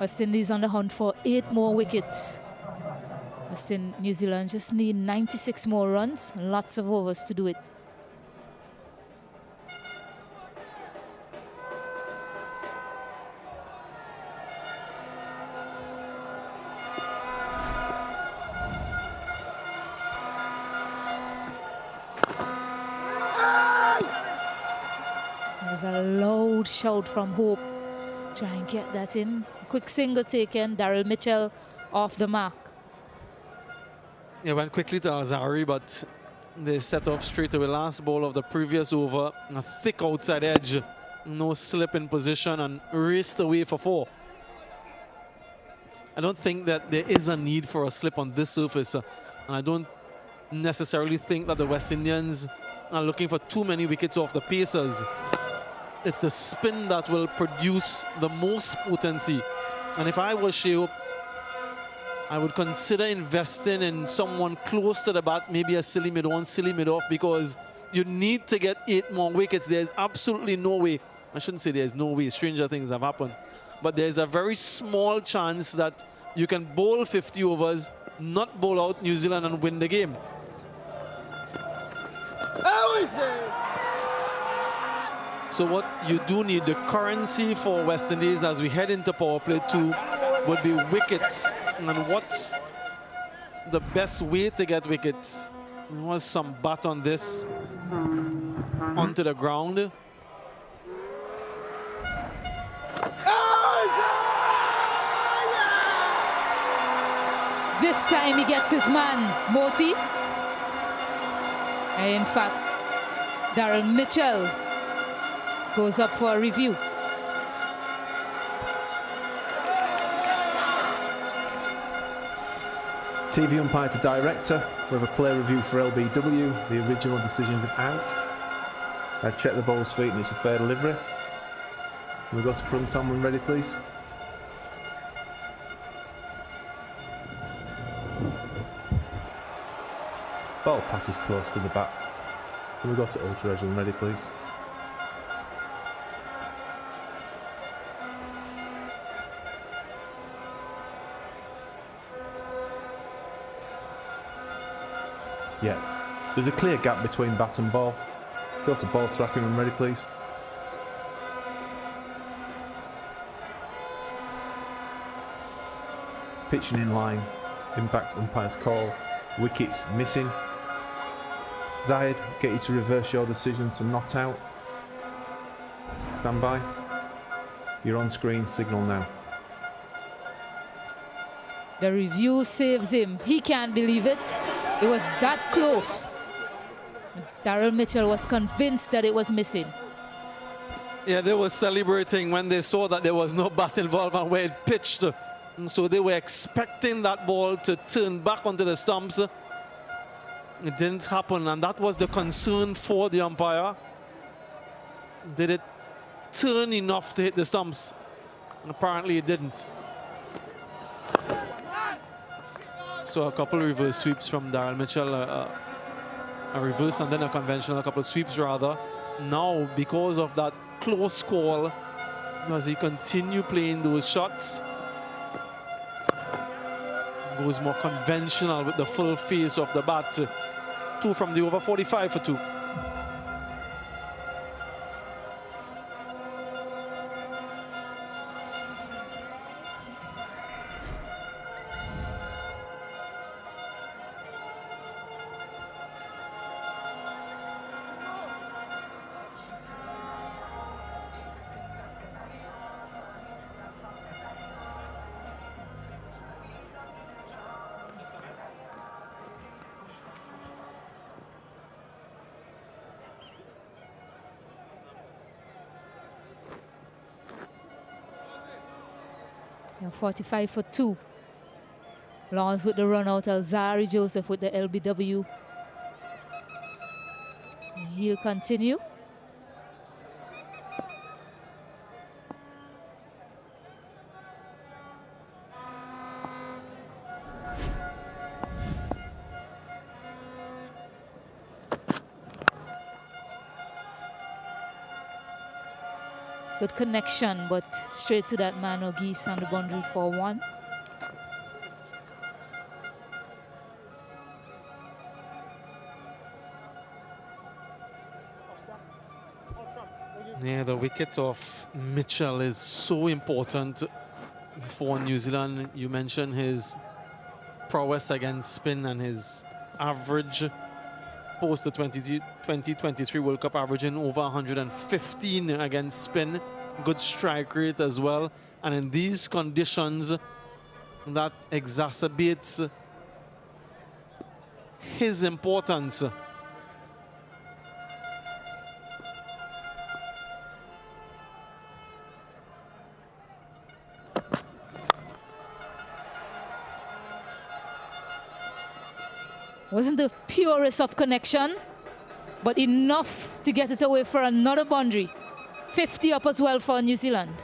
West Indies on the hunt for 8 more wickets. New Zealand just need 96 more runs, and lots of overs to do it. There's a loud shout from Hope. Try and get that in. Quick single taken. Daryl Mitchell off the mark. Yeah, went quickly to Alzari, but they set off straight away. Last ball of the previous over. A thick outside edge. No slip in position and raced away for 4. I don't think that there is a need for a slip on this surface. And I don't necessarily think that the West Indians are looking for too many wickets off the Pacers. It's the spin that will produce the most potency. And if I was Shea Hope, I would consider investing in someone close to the bat, maybe a silly mid-on, silly mid-off, because you need to get 8 more wickets. There's absolutely no way. I shouldn't say there's no way. Stranger things have happened. But there's a very small chance that you can bowl 50 overs, not bowl out New Zealand and win the game. So what you do need, the currency for West Indies as we head into power play 2 would be wickets. And what's the best way to get wickets? There was some bat on this, onto the ground. This time he gets his man, Moti. And in fact, Darren Mitchell goes up for a review. TV umpire to director. We have a play review for LBW. The original decision is out. I've checked the ball's feet and it's a fair delivery. Can we go to front on when ready, please? Ball passes close to the bat. Can we go to ultra edge when ready, please? Yeah, there's a clear gap between bat and ball. Go to ball tracking when ready, please. Pitching in line, impact umpire's call, wickets missing. Zayed, get you to reverse your decision to not out. Stand by. You're on screen, signal now. The review saves him. He can't believe it. It was that close. Darren Mitchell was convinced that it was missing. Yeah, they were celebrating when they saw that there was no bat involved and where it pitched. And so they were expecting that ball to turn back onto the stumps. It didn't happen, and that was the concern for the umpire. Did it turn enough to hit the stumps? And apparently it didn't. So a couple of reverse sweeps from Darren Mitchell, a reverse and then a conventional, a couple of sweeps rather. Now, because of that close call, does he continue playing those shots? Goes more conventional with the full face of the bat. 2 from the over, 45 for 2. And 45 for 2. Lawrence with the run out, Alzari Joseph with the LBW. And he'll continue. Good connection, but straight to that man O'Geese on the boundary for 1. Yeah, the wicket of Mitchell is so important for New Zealand. You mentioned his prowess against spin and his average post the 2023 World Cup, averaging over 115 against spin. Good strike rate as well. And in these conditions, that exacerbates his importance. Wasn't the purest of connection, but enough to get it away for another boundary. 50 up as well for New Zealand.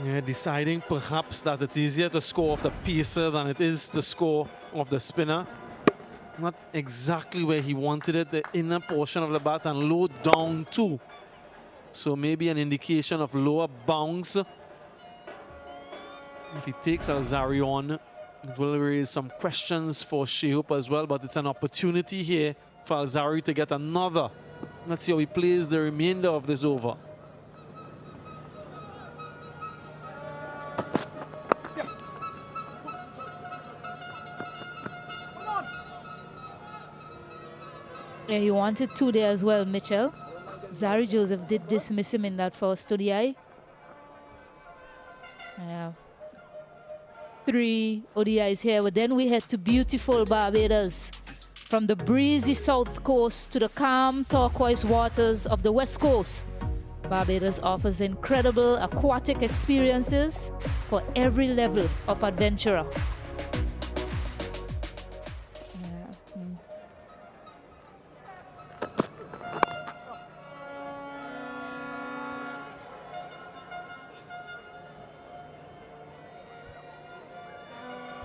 Yeah, deciding perhaps that it's easier to score off the pacer than it is to score off the spinner. Not exactly where he wanted it, the inner portion of the bat, and low down too. So maybe an indication of lower bounce. If he takes Alzari on, it will raise some questions for Shehop as well, but it's an opportunity here for Alzari to get another. Let's see how he plays the remainder of this over. Yeah, he wanted 2 there as well, Mitchell. Zari Joseph did dismiss him in that first ODI. Yeah. 3 ODIs here, but then we head to beautiful Barbados. From the breezy south coast to the calm turquoise waters of the west coast, Barbados offers incredible aquatic experiences for every level of adventurer.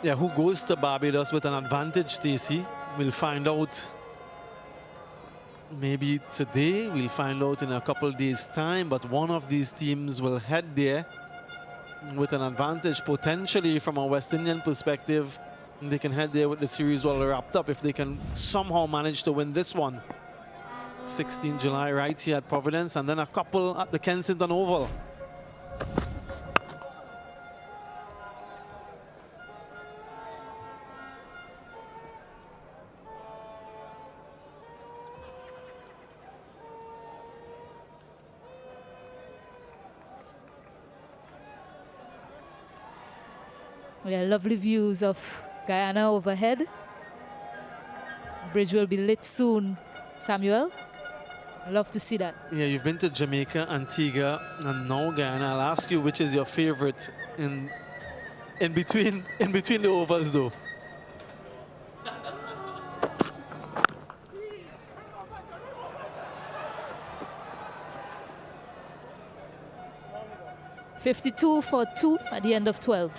Yeah, who goes to Barbados with an advantage, Stacey? We'll find out maybe today. We'll find out in a couple of days' time. But one of these teams will head there with an advantage, potentially from a West Indian perspective. And they can head there with the series well wrapped up if they can somehow manage to win this one. 16 July right here at Providence, and then a couple at the Kensington Oval. Yeah, lovely views of Guyana overhead. Bridge will be lit soon, Samuel. I love to see that. Yeah, you've been to Jamaica, Antigua, and now Guyana. I'll ask you which is your favorite in between the overs, though. .52 for 2 at the end of 12.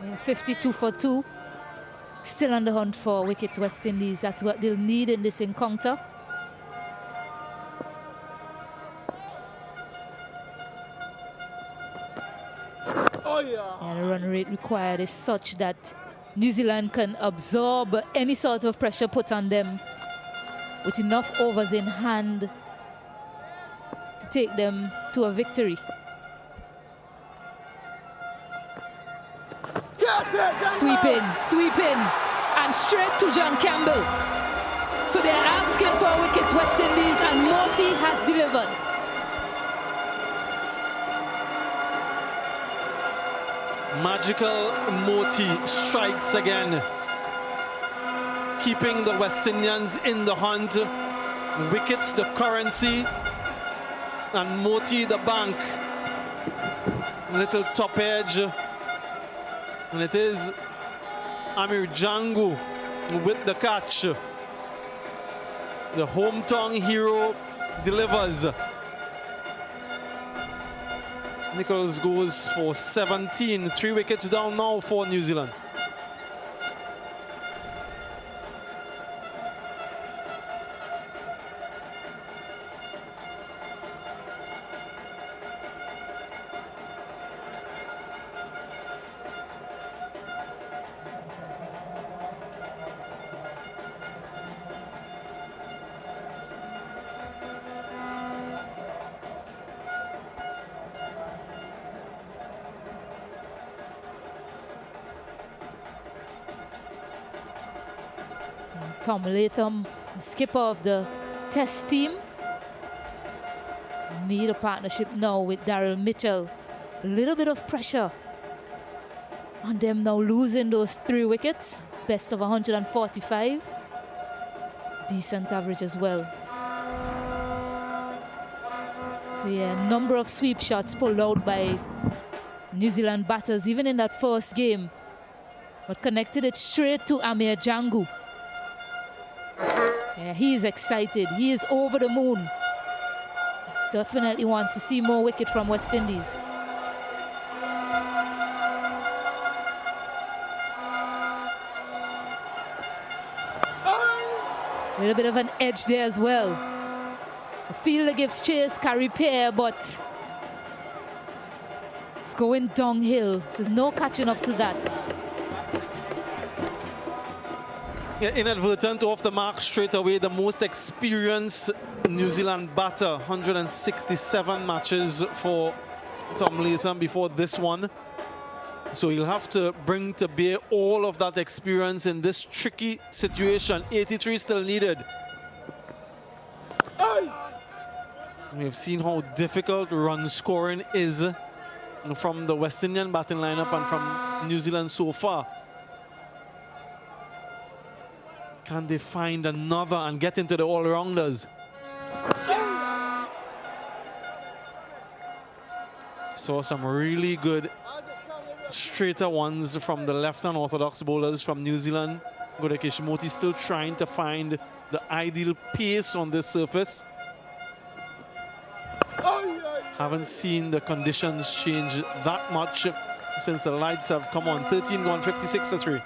Yeah, 52 for 2. Still on the hunt for wickets, West Indies. That's what they'll need in this encounter. Oh yeah. And the run rate required is such that New Zealand can absorb any sort of pressure put on them with enough overs in hand to take them to a victory. Sweep in, and straight to John Campbell. So they're asking for wickets, West Indies, and Moti has delivered. Magical Moti strikes again, keeping the West Indians in the hunt. Wickets the currency, and Moti the bank. Little top edge, and it is Amir Jangu with the catch. The hometown hero delivers. Nichols goes for 17. 3 wickets down now for New Zealand. Tom Latham, skipper of the Test team, need a partnership now with Daryl Mitchell. A little bit of pressure on them now, losing those 3 wickets. Best of 145. Decent average as well. So yeah, number of sweep shots pulled out by New Zealand batters, even in that first game. But connected it straight to Amir Jangu. Yeah, he is excited. He is over the moon. Definitely wants to see more wicket from West Indies. A little bit of an edge there as well. The fielder gives chase, carry pair, but it's going downhill. So there's no catching up to that. Yeah, inadvertent off the mark straight away. The most experienced New Zealand batter. 167 matches for Tom Latham before this one. So he'll have to bring to bear all of that experience in this tricky situation. 83 still needed. We've seen how difficult run scoring is from the West Indian batting lineup and from New Zealand so far. Can they find another and get into the all-rounders? Saw some really good straighter ones from the left and orthodox bowlers from New Zealand. Godekeshimoti still trying to find the ideal pace on this surface. Haven't seen the conditions change that much since the lights have come on. 13 gone, 56 for 3.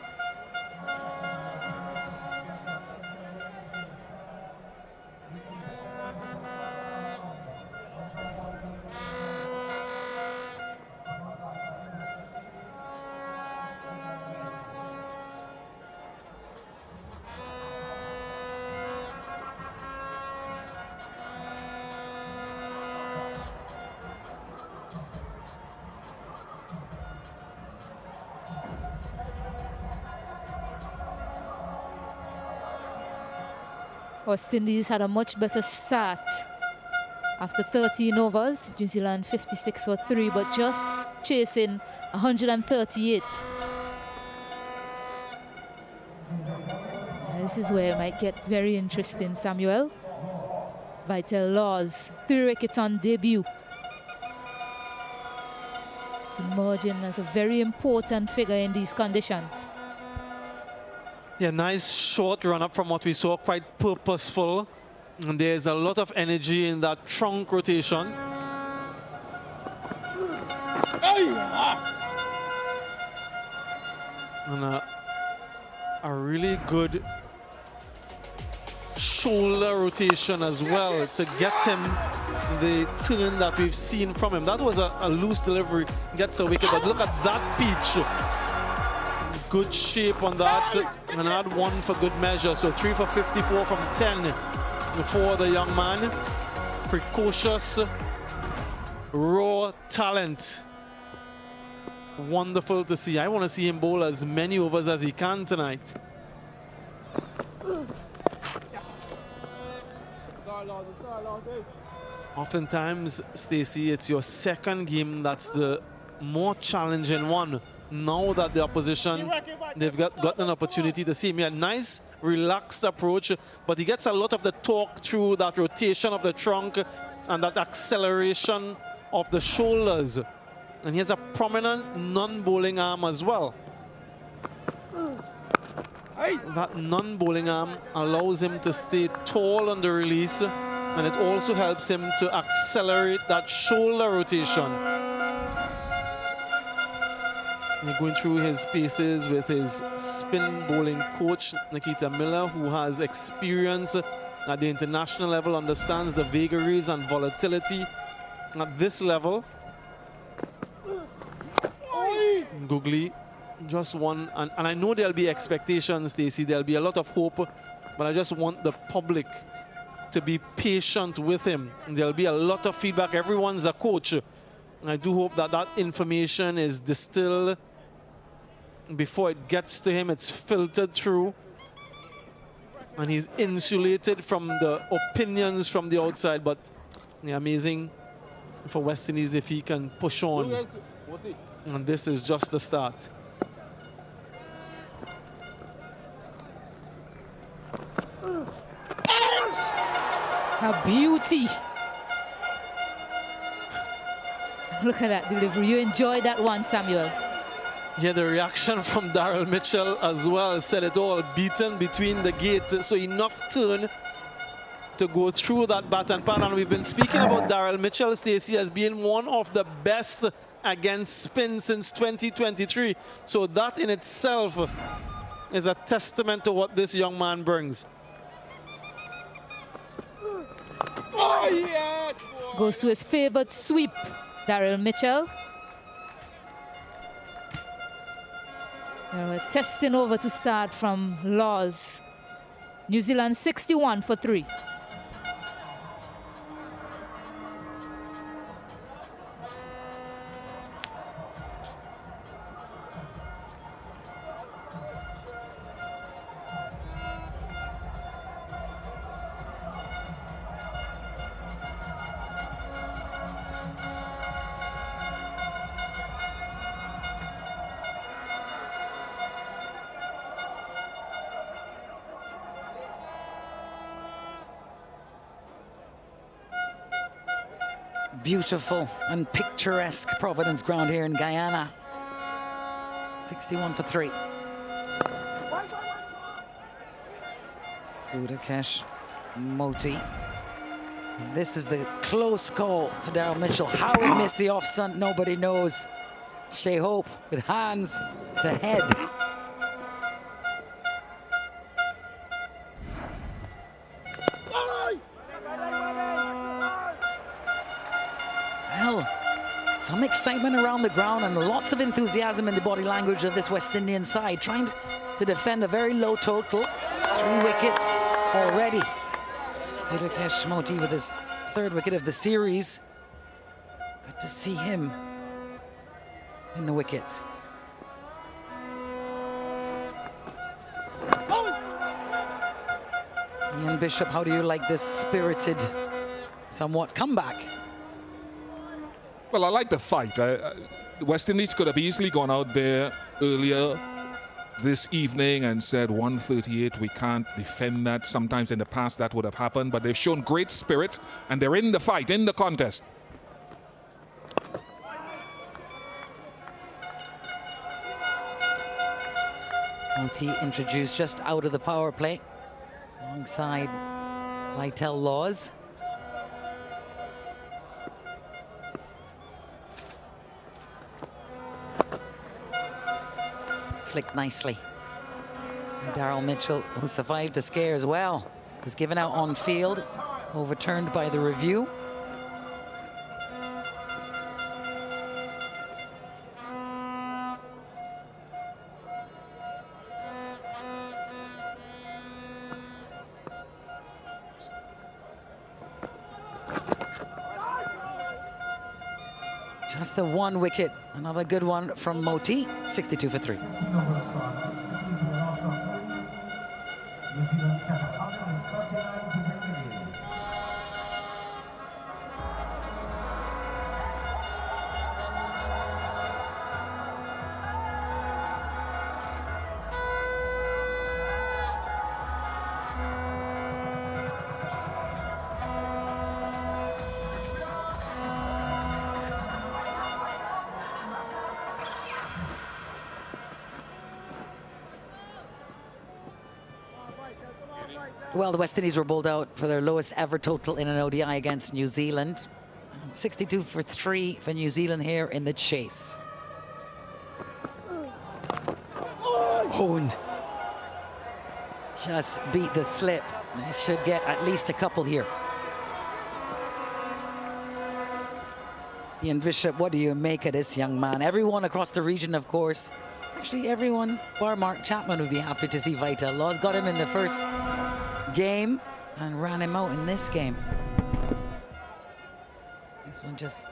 West Indies had a much better start. After 13 overs, New Zealand 56 for 3, but just chasing 138. This is where it might get very interesting, Samuel. Vital Laws, 3 wickets on debut. He's emerging as a very important figure in these conditions. Yeah, nice short run up from what we saw, quite purposeful. And there's a lot of energy in that trunk rotation. And a really good shoulder rotation as well to get him the turn that we've seen from him. That was a loose delivery, gets a wicket, but look at that pitch. Good shape on that, and add 1 for good measure. So 3 for 54 from 10 for the young man. Precocious, raw talent. Wonderful to see. I want to see him bowl as many overs as he can tonight. Oftentimes, Stacey, it's your second game that's the more challenging one. Now that the opposition, they've got an opportunity to see him. Yeah, nice, relaxed approach, but he gets a lot of the torque through that rotation of the trunk and that acceleration of the shoulders. And he has a prominent non-bowling arm as well. That non-bowling arm allows him to stay tall on the release, and it also helps him to accelerate that shoulder rotation. We're going through his paces with his spin bowling coach, Nikita Miller, who has experience at the international level, understands the vagaries and volatility at this level. Googly, just one, and I know there'll be expectations, Stacey, there'll be a lot of hope, but I just want the public to be patient with him. There'll be a lot of feedback. Everyone's a coach. I do hope that that information is distilled before it gets to him. It's filtered through, and he's insulated from the opinions from the outside. But yeah, amazing for West Indies if he can push on. And this is just the start. A beauty. Look at that delivery. You enjoyed that one, Samuel. Yeah, the reaction from Daryl Mitchell as well said it all. Beaten between the gate, so enough turn to go through that bat and pan. And we've been speaking about Daryl Mitchell, Stacey, as being one of the best against spin since 2023. So that in itself is a testament to what this young man brings. Oh, yes, boy. Goes to his favorite sweep, Daryl Mitchell. We're testing over to start from Laws. New Zealand 61 for 3. Beautiful and picturesque Providence ground here in Guyana. 61 for 3. Udakesh, Moti. And this is the close call for Daryl Mitchell. How he missed the off stunt, nobody knows. Shea Hope with hands to head. Well, some excitement around the ground and lots of enthusiasm in the body language of this West Indian side, trying to defend a very low total. 3 wickets already. Udakesh Moti with his 3rd wicket of the series. Good to see him in the wickets. Ian Bishop, how do you like this spirited, somewhat comeback? Well, I like the fight. West Indies could have easily gone out there earlier this evening and said 138, we can't defend that. Sometimes in the past that would have happened, but they've shown great spirit and they're in the fight, in the contest. Moti introduced just out of the power play alongside Lytel Laws. Flicked nicely. Daryl Mitchell, who survived a scare as well, was given out on field, overturned by the review. Just the 1 wicket. Another good one from Moti. 62 for 3. Well, the West Indies were bowled out for their lowest ever total in an ODI against New Zealand. 62 for 3 for New Zealand here in the chase. Honed. Just beat the slip. They should get at least a couple here. Ian Bishop, what do you make of this young man? Everyone across the region, of course. Actually, everyone, bar Mark Chapman, would be happy to see Lytel Laws. Got him in the first game and ran him out in this game. This one just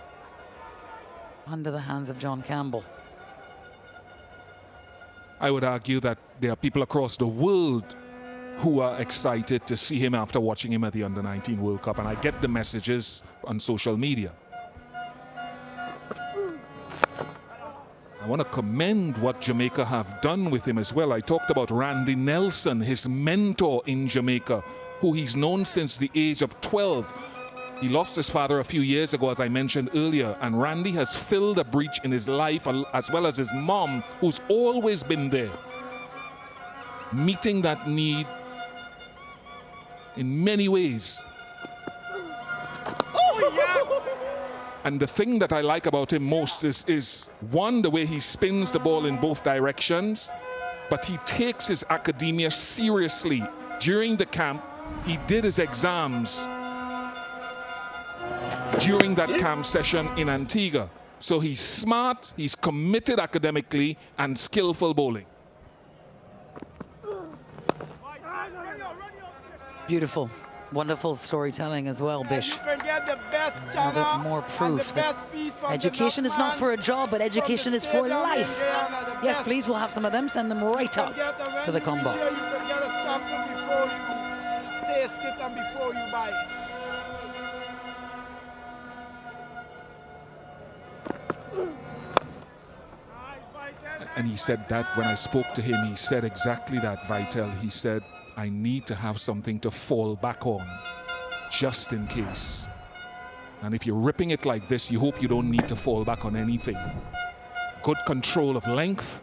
under the hands of John Campbell. I would argue that there are people across the world who are excited to see him after watching him at the Under-19 World Cup, and I get the messages on social media. I want to commend what Jamaica have done with him as well. I talked about Randy Nelson, his mentor in Jamaica, who he's known since the age of 12. He lost his father a few years ago, as I mentioned earlier, and Randy has filled a breach in his life, as well as his mom, who's always been there, meeting that need in many ways. And the thing that I like about him most is one, the way he spins the ball in both directions, but he takes his academia seriously. During the camp, he did his exams during that camp session in Antigua. So he's smart, he's committed academically, and skillful bowling. Beautiful. Wonderful storytelling as well, Bish. Another more proof that education is not for a job, but education is for life. Yes, please, we'll have some of them. Send them right up to the com box. And he said that when I spoke to him, he said exactly that, Vital. He said, I need to have something to fall back on, just in case. And if you're ripping it like this, you hope you don't need to fall back on anything. Good control of length.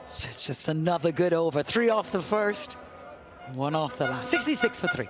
It's just another good over. 3 off the first, 1 off the last. 66 for 3.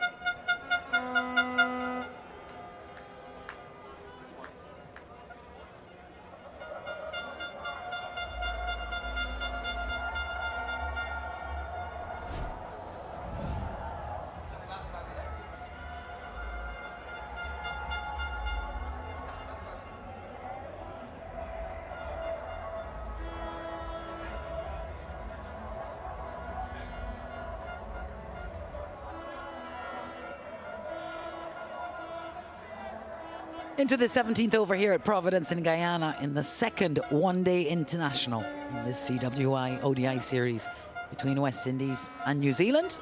Into the 17th over here at Providence in Guyana in the second one-day international in this CWI ODI series between West Indies and New Zealand.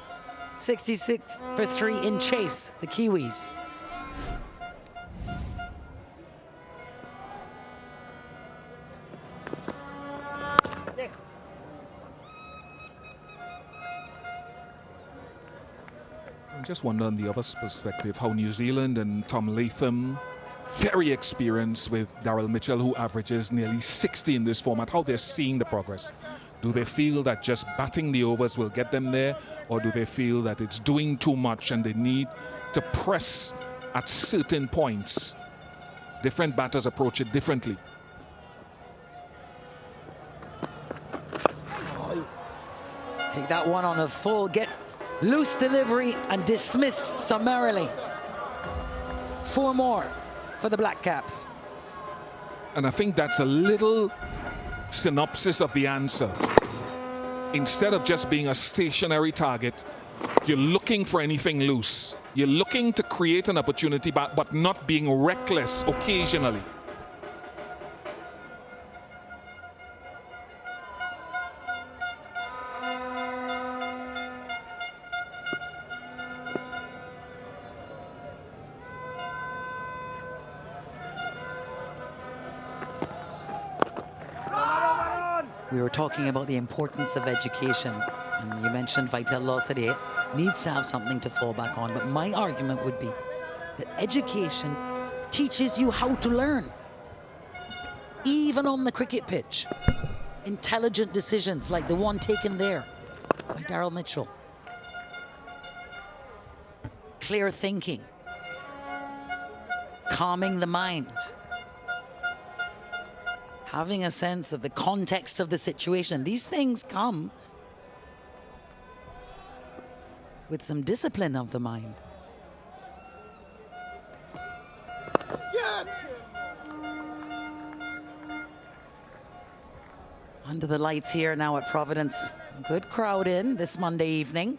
66 for 3 in chase, the Kiwis. I just wonder on the other perspective how New Zealand and Tom Latham, very experienced with Daryl Mitchell, who averages nearly 60 in this format, how they're seeing the progress. Do they feel that just batting the overs will get them there, or do they feel that it's doing too much and they need to press at certain points? Different batters approach it differently. Take that one on a full, get loose delivery and dismissed summarily. 4 more for the Black Caps. And I think that's a little synopsis of the answer. Instead of just being a stationary target, you're looking for anything loose. You're looking to create an opportunity, but not being reckless occasionally. We were talking about the importance of education, and you mentioned Vital Law said he needs to have something to fall back on, but my argument would be that education teaches you how to learn. Even on the cricket pitch. Intelligent decisions like the one taken there by Daryl Mitchell. Clear thinking. Calming the mind. Having a sense of the context of the situation. These things come with some discipline of the mind. Under the lights here now at Providence. Good crowd in this Monday evening.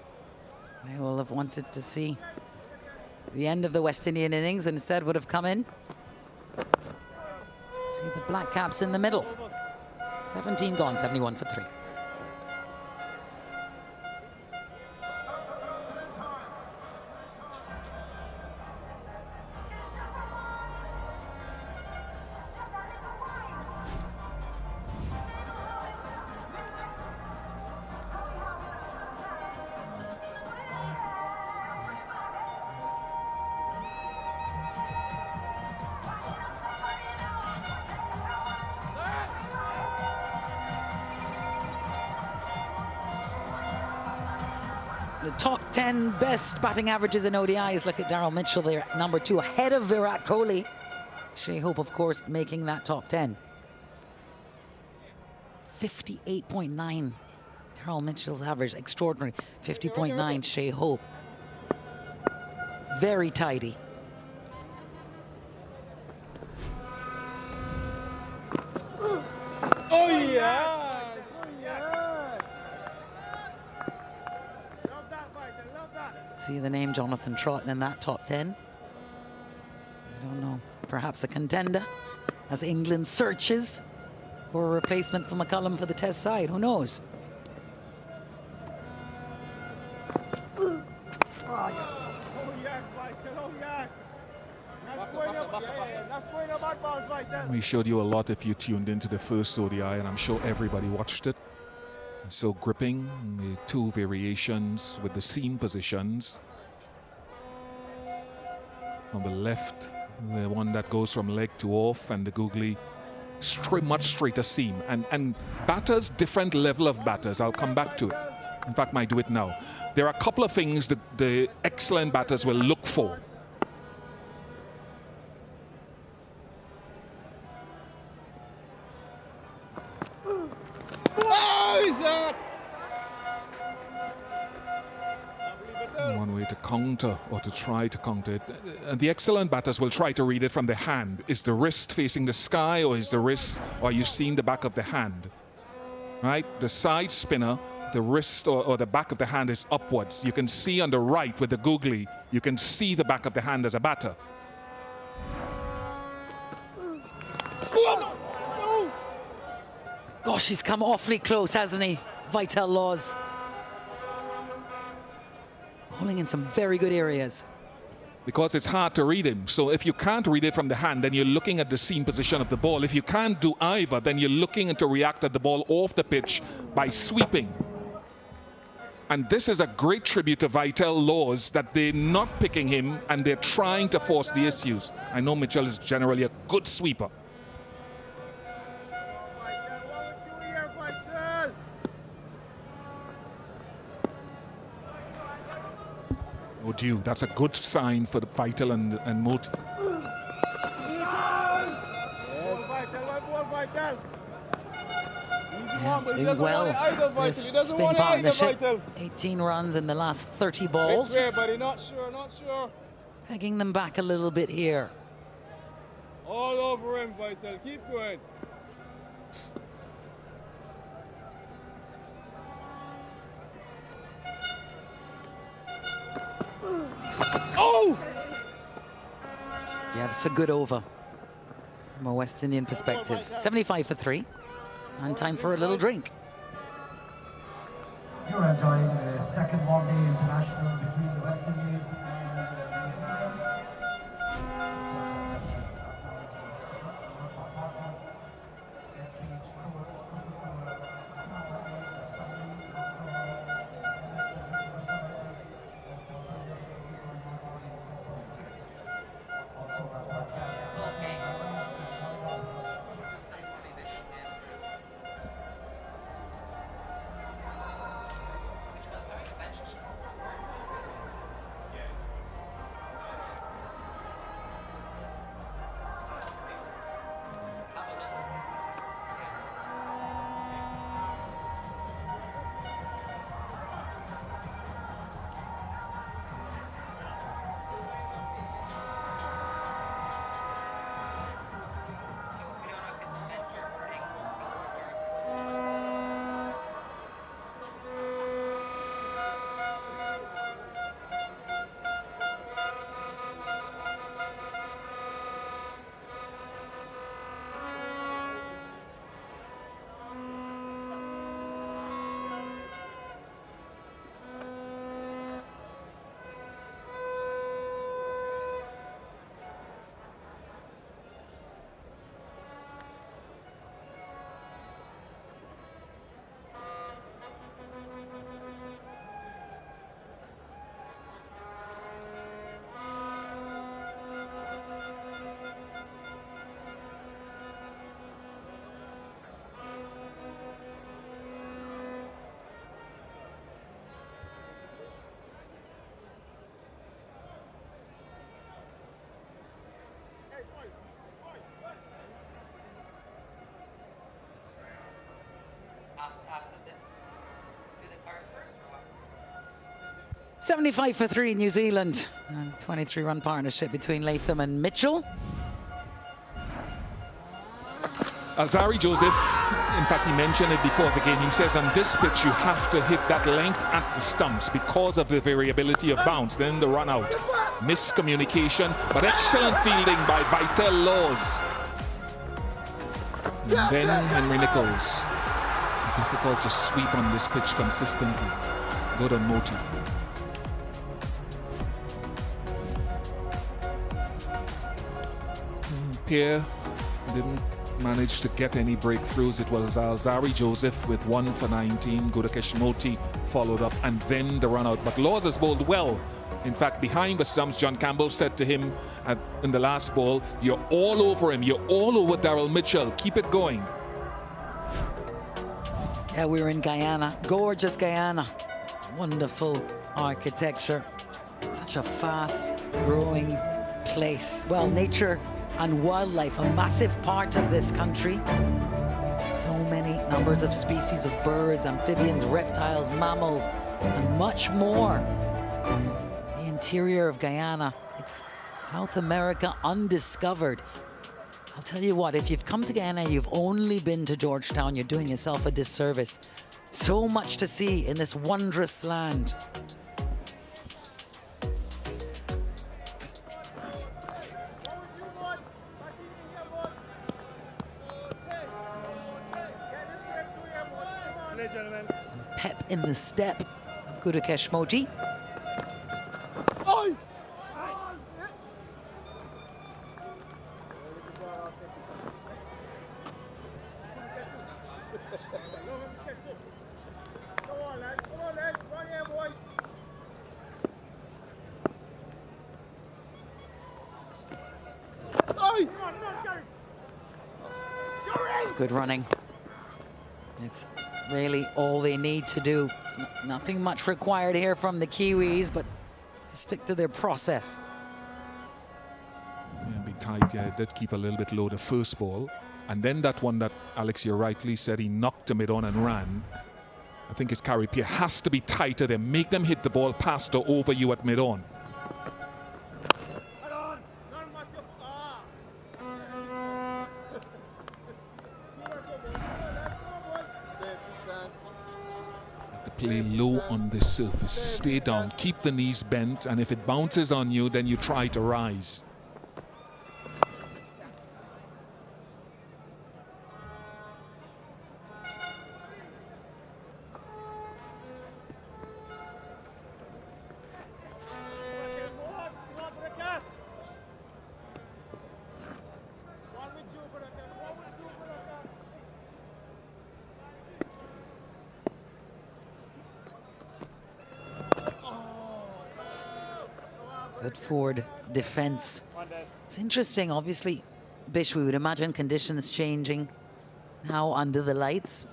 They will have wanted to see the end of the West Indian innings and instead would have come in. See the Black Caps in the middle. 17 gone, 71 for 3. the top 10 best batting averages in ODIs. Look at Daryl Mitchell there, number 2, ahead of Virat Kohli. Shea Hope, of course, making that top 10. 58.9. Daryl Mitchell's average, extraordinary. 50.9, Shea Hope. Very tidy. Oh, yeah! See the name Jonathan Trotton in that top 10. I don't know, perhaps a contender as England searches for a replacement for McCullum for the Test side. Who knows? Oh, yes, Vital. Oh, yes. Not scoring a bad balls, Vital. We showed you a lot if you tuned into the first ODI, and I'm sure everybody watched it. So gripping, the 2 variations with the seam positions. On the left, the one that goes from leg to off, and the googly, much straighter seam. And batters, different level of batters. I'll come back to it. In fact, might do it now. There are a couple of things that the excellent batters will look for. One way to counter, or to try to counter it. And the excellent batters will try to read it from the hand. Is the wrist facing the sky, or is the wrist, or are you seeing the back of the hand? Right? The side spinner, the wrist or the back of the hand is upwards. You can see on the right with the googly, you can see the back of the hand as a batter. Gosh, he's come awfully close, hasn't he? Vital Laws. Bowling in some very good areas. Because it's hard to read him. So if you can't read it from the hand, then you're looking at the seam position of the ball. If you can't do either, then you're looking to react at the ball off the pitch by sweeping. And this is a great tribute to Vital Laws, that they're not picking him and they're trying to force the issues. I know Mitchell is generally a good sweeper. Oh, due. That's a good sign for the Vital and Moti. Doing well, this spin partnership. 18 runs in the last 30 balls. Buddy. Not sure. Pegging them back a little bit here. All over him, Vital. Keep going. Oh! Yeah, it's a good over from a West Indian perspective. 75 for 3. And time for a little drink. You're enjoying the second one-day international between the West Indies and New Zealand. 75 for 3 New Zealand. 23-run partnership between Latham and Mitchell. Alzari Joseph, in fact, he mentioned it before the game. He says on this pitch, you have to hit that length at the stumps because of the variability of bounce. Then the run out. Miscommunication, but excellent fielding by Vital Laws. And then Henry Nichols. Difficult to sweep on this pitch consistently. Good on Moti. Pierre didn't manage to get any breakthroughs. It was Alzari Joseph with 1 for 19. Gudakesh Moti followed up, and then the run out. But Laws has bowled well. In fact, behind the stumps, John Campbell said to him in the last ball, "You're all over him. You're all over Daryl Mitchell. Keep it going." Yeah, we were in Guyana. Gorgeous Guyana. Wonderful architecture. Such a fast-growing place. Well, nature and wildlife, a massive part of this country. So many numbers of species of birds, amphibians, reptiles, mammals, and much more. The interior of Guyana, it's South America undiscovered. I'll tell you what, if you've come to Guyana, you've only been to Georgetown, you're doing yourself a disservice. So much to see in this wondrous land. Some pep in the step of Gudakesh Moti. It's good running. It's really all they need to do. Nothing much required here from the Kiwis, but to stick to their process. Yeah, be tight. Yeah, it did keep a little bit low the first ball. And then that one that Alex, you rightly said, he knocked to mid-on and ran. I think his carry Pierre has to be tighter there. Make them hit the ball past or over you at mid-on. Play low on this surface. Stay down. Keep the knees bent. And if it bounces on you, then you try to rise. Good forward defense. It's interesting, obviously, Bish, we would imagine conditions changing now under the lights.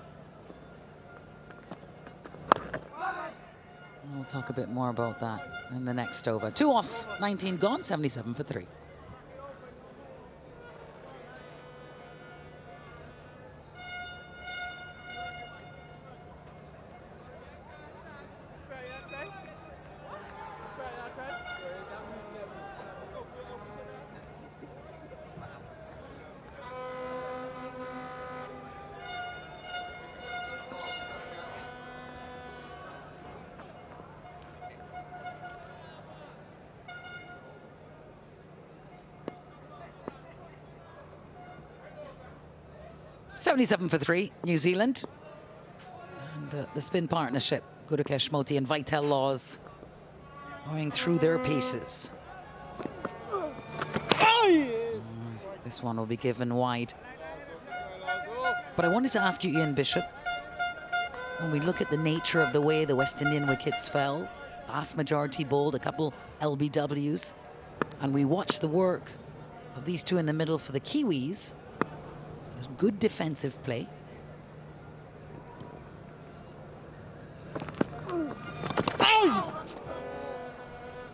We'll talk a bit more about that in the next over. 2 off, 19 gone, 77 for 3. $77 for 3, New Zealand. And the spin partnership, Gudakesh Moti and Vital Laws, going through their pieces. This one will be given wide. But I wanted to ask you, Ian Bishop, when we look at the nature of the way the West Indian wickets fell, vast majority bowled, a couple LBWs, and we watch the work of these two in the middle for the Kiwis, good defensive play.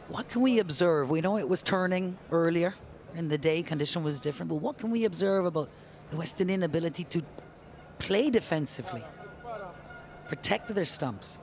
What can we observe? We know it was turning earlier in the day, condition was different, but what can we observe about the West Indian ability to play defensively, protect their stumps?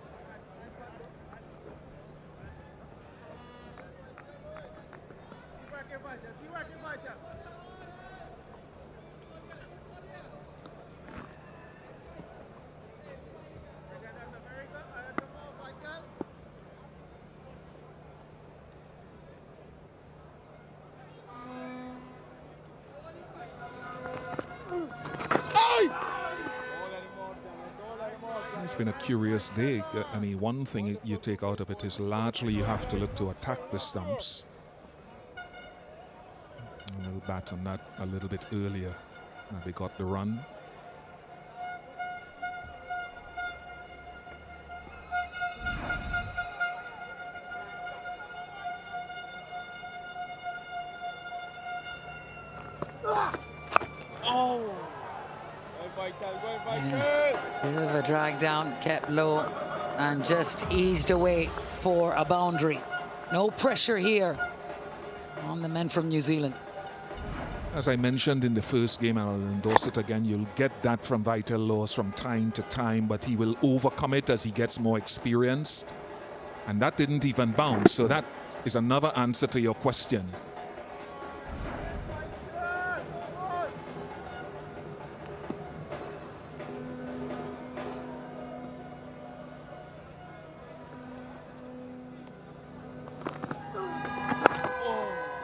It's been a curious day. I mean, one thing you take out of it is largely you have to look to attack the stumps. A little bat on that a little bit earlier. Now they got the run. Oh! Bit of a drag down, kept low, and just eased away for a boundary. No pressure here on the men from New Zealand. As I mentioned in the first game, and I'll endorse it again, you'll get that from Vital Laws from time to time, but he will overcome it as he gets more experience. And that didn't even bounce, so that is another answer to your question.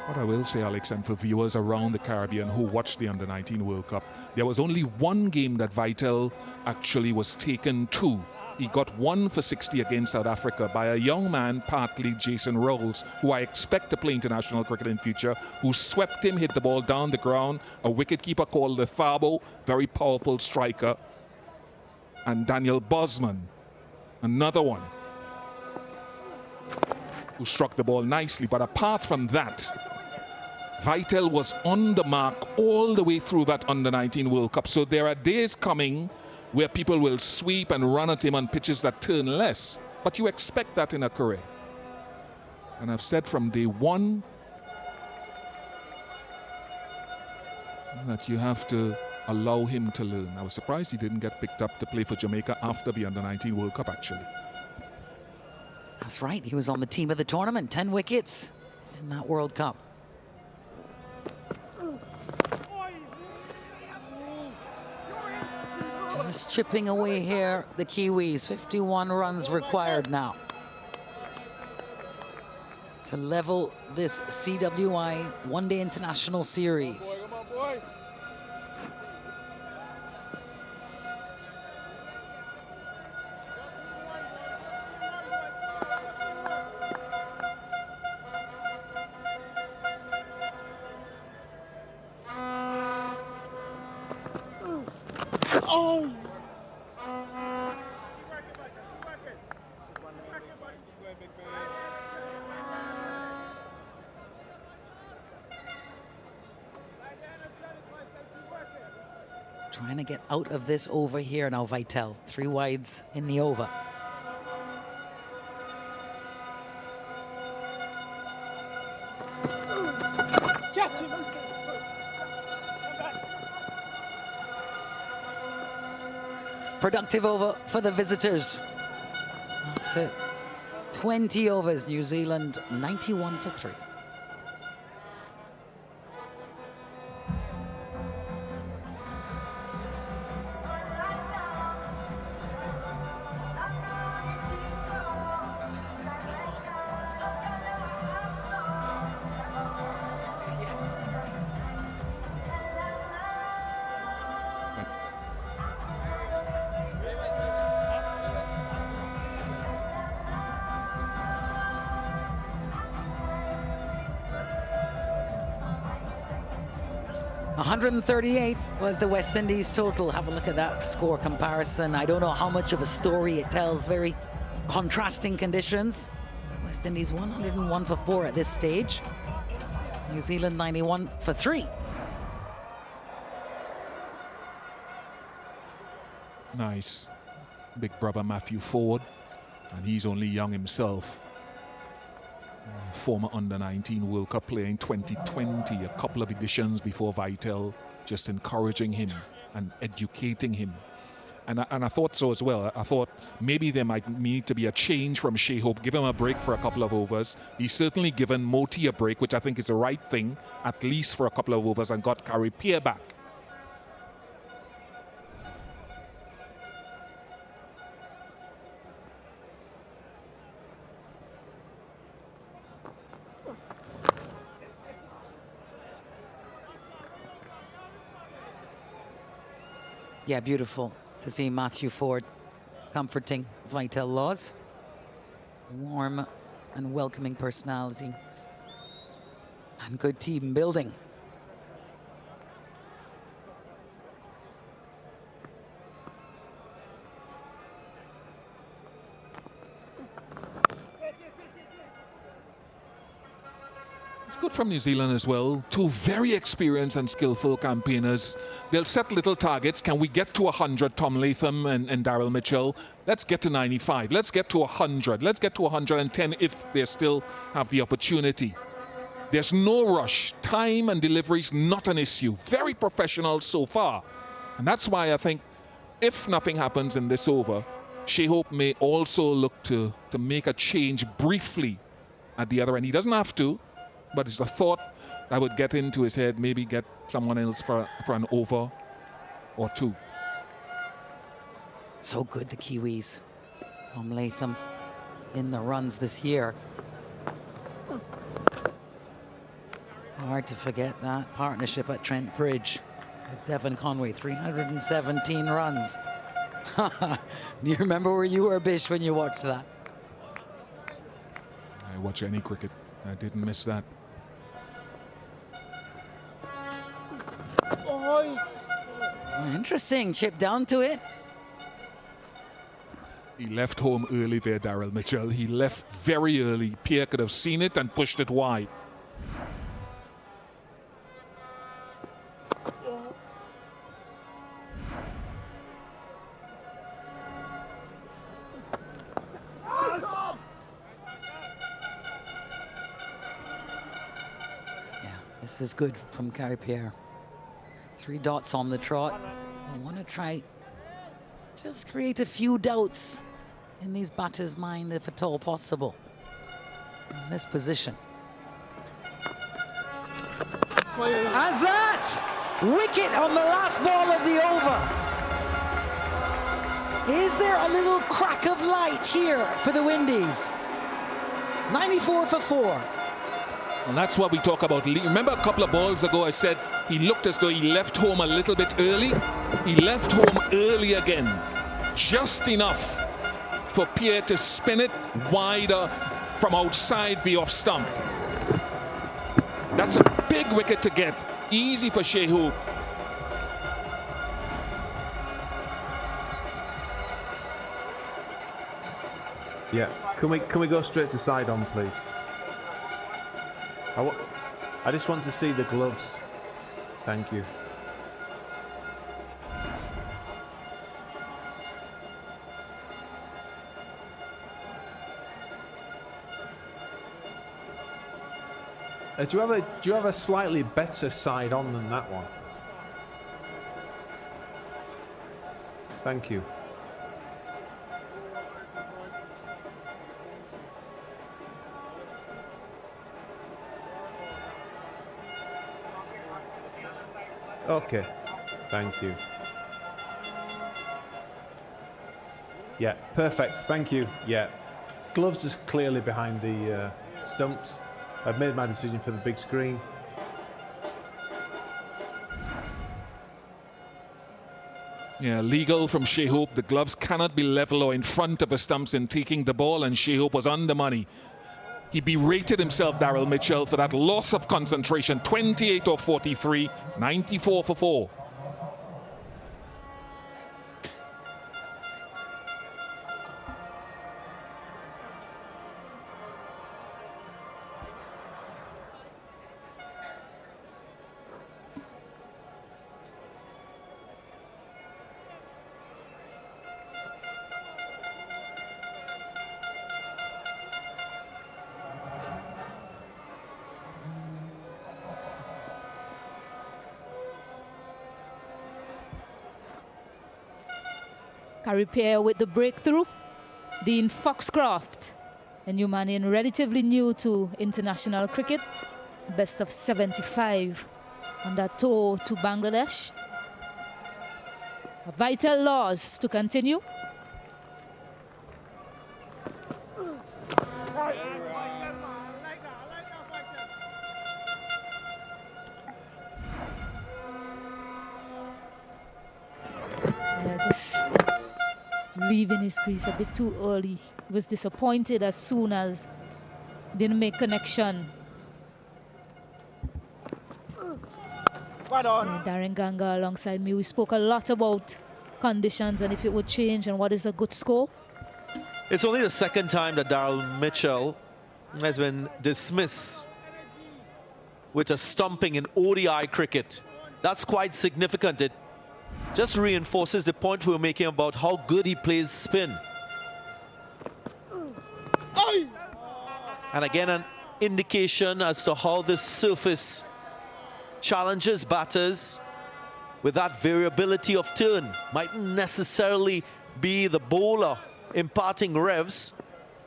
I will say, Alex, and for viewers around the Caribbean who watched the Under-19 World Cup, there was only one game that Vital actually was taken to. He got 1 for 60 against South Africa by a young man, partly Jason Rolls, who I expect to play international cricket in future, who swept him, hit the ball down the ground, a wicketkeeper called Lethabo, very powerful striker, and Daniel Bosman, another one, who struck the ball nicely. But apart from that, Vital was on the mark all the way through that Under-19 World Cup. So there are days coming where people will sweep and run at him on pitches that turn less. But you expect that in a career. And I've said from day one that you have to allow him to learn. I was surprised he didn't get picked up to play for Jamaica after the Under-19 World Cup, actually. That's right, he was on the team of the tournament, 10 wickets in that World Cup. Just chipping away here, the Kiwis. 51 runs required now to level this CWI one-day international series. Oh! Trying to get out of this over here now, Vital. 3 wides in the over. Catch him! Productive over for the visitors. After 20 overs, New Zealand 91 for 3. .138 was the West Indies total. Have a look at that score comparison. I don't know how much of a story it tells. Very contrasting conditions. West Indies 101 for 4 at this stage. New Zealand 91 for 3. Nice. Big brother Matthew Ford, and he's only young himself. Former Under-19 World Cup player in 2020, a couple of editions before Vital, just encouraging him and educating him And I thought so as well. I thought maybe there might need to be a change from Shea Hope. Give him a break for a couple of overs. He's certainly given Moti a break, which I think is the right thing, at least for a couple of overs, and got Carrie Pierre back. Yeah, beautiful to see Matthew Ford comforting Vital Laws. Warm and welcoming personality and good team building. Good from New Zealand as well. Two very experienced and skillful campaigners. They'll set little targets. Can we get to 100, Tom Latham and Daryl Mitchell? Let's get to 95. Let's get to 100. Let's get to 110 if they still have the opportunity. There's no rush. Time and delivery is not an issue. Very professional so far. And that's why I think if nothing happens in this over, Shea Hope may also look to make a change briefly at the other end. He doesn't have to, but it's a thought that would get into his head, maybe get someone else for an over or two. So good, the Kiwis. Tom Latham in the runs this year. Hard to forget that partnership at Trent Bridge with Devon Conway, 317 runs. Do you remember where you were, Bish, when you watched that? I watch any cricket. I didn't miss that. Interesting, chip down to it. He left home early there, Daryl Mitchell. He left very early. Pierre could have seen it and pushed it wide. This is good from Carrie Pierre. 3 dots on the trot. I want to try just create a few doubts in these batters' mind, if at all possible, in this position. As that wicket on the last ball of the over. Is there a little crack of light here for the Windies? 94 for 4. And that's what we talk about. Remember a couple of balls ago I said he looked as though he left home a little bit early? He left home early again. Just enough for Pierre to spin it wider from outside the off stump. That's a big wicket to get. Easy for Shea Hope. Yeah, can we go straight to side on, please? I just want to see the gloves. Thank you. Do you have a slightly better side on than that one? Thank you. Okay, thank you. Yeah, perfect, thank you. Yeah, gloves is clearly behind the stumps. I've made my decision for the big screen. Yeah, legal from Shea Hope. The gloves cannot be level or in front of the stumps in taking the ball, and Shea Hope was under money. He berated himself, Daryl Mitchell, for that loss of concentration. 28 or 43, 94 for 4. Carry pair with the breakthrough. Dean Foxcroft, a new man in relatively new to international cricket. Best of 75 on that tour to Bangladesh. A vital loss to continue. Just leaving his crease a bit too early. He was disappointed as soon as didn't make connection. Darren Ganga alongside me. We spoke a lot about conditions and if it would change and what is a good score. It's only the second time that Daryl Mitchell has been dismissed with a stumping in ODI cricket. That's quite significant. It just reinforces the point we were making about how good he plays spin. And again, an indication as to how this surface challenges batters with that variability of turn. Mightn't necessarily be the bowler imparting revs,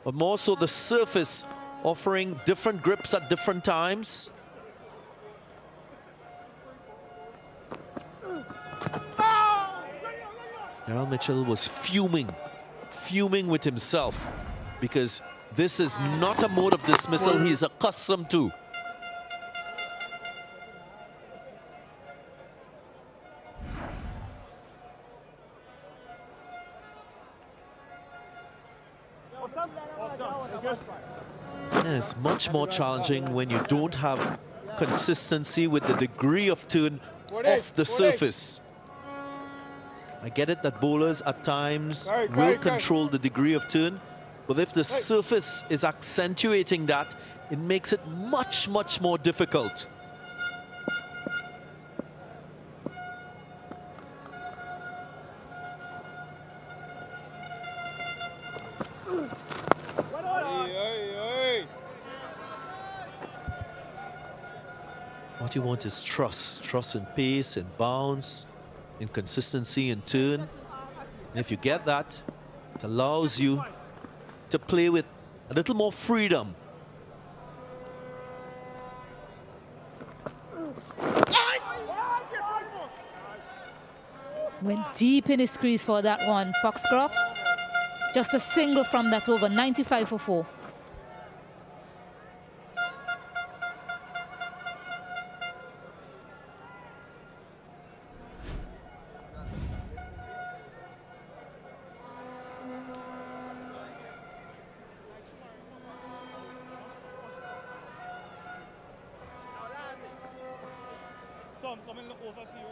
but more so the surface offering different grips at different times. Daryl Mitchell was fuming with himself because this is not a mode of dismissal he's accustomed to. Yeah, it's much more challenging when you don't have consistency with the degree of turn off the surface. I get it that bowlers at times will control the degree of turn, but if the surface is accentuating that, it makes it much, much more difficult. What you want is trust in pace, in bounce, in consistency, in turn. And if you get that, it allows you to play with a little more freedom. Went deep in his crease for that one, Foxcroft. Just a single from that over, 95 for 4. Tom, come and look over to you.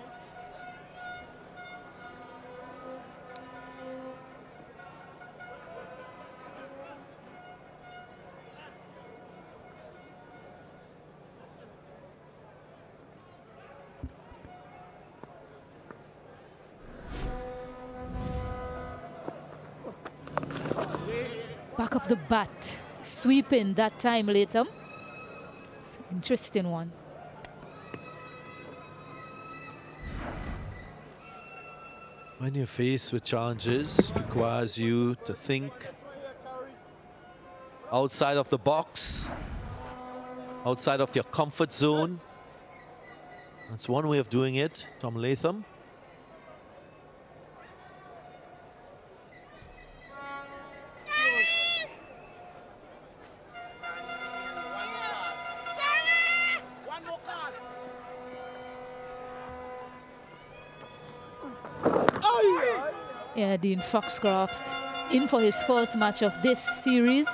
Back of the bat, sweeping that time later. Interesting one. When you're faced with challenges, it requires you to think outside of the box, outside of your comfort zone. That's one way of doing it, Tom Latham. Yeah, Dean Foxcroft in for his first match of this series.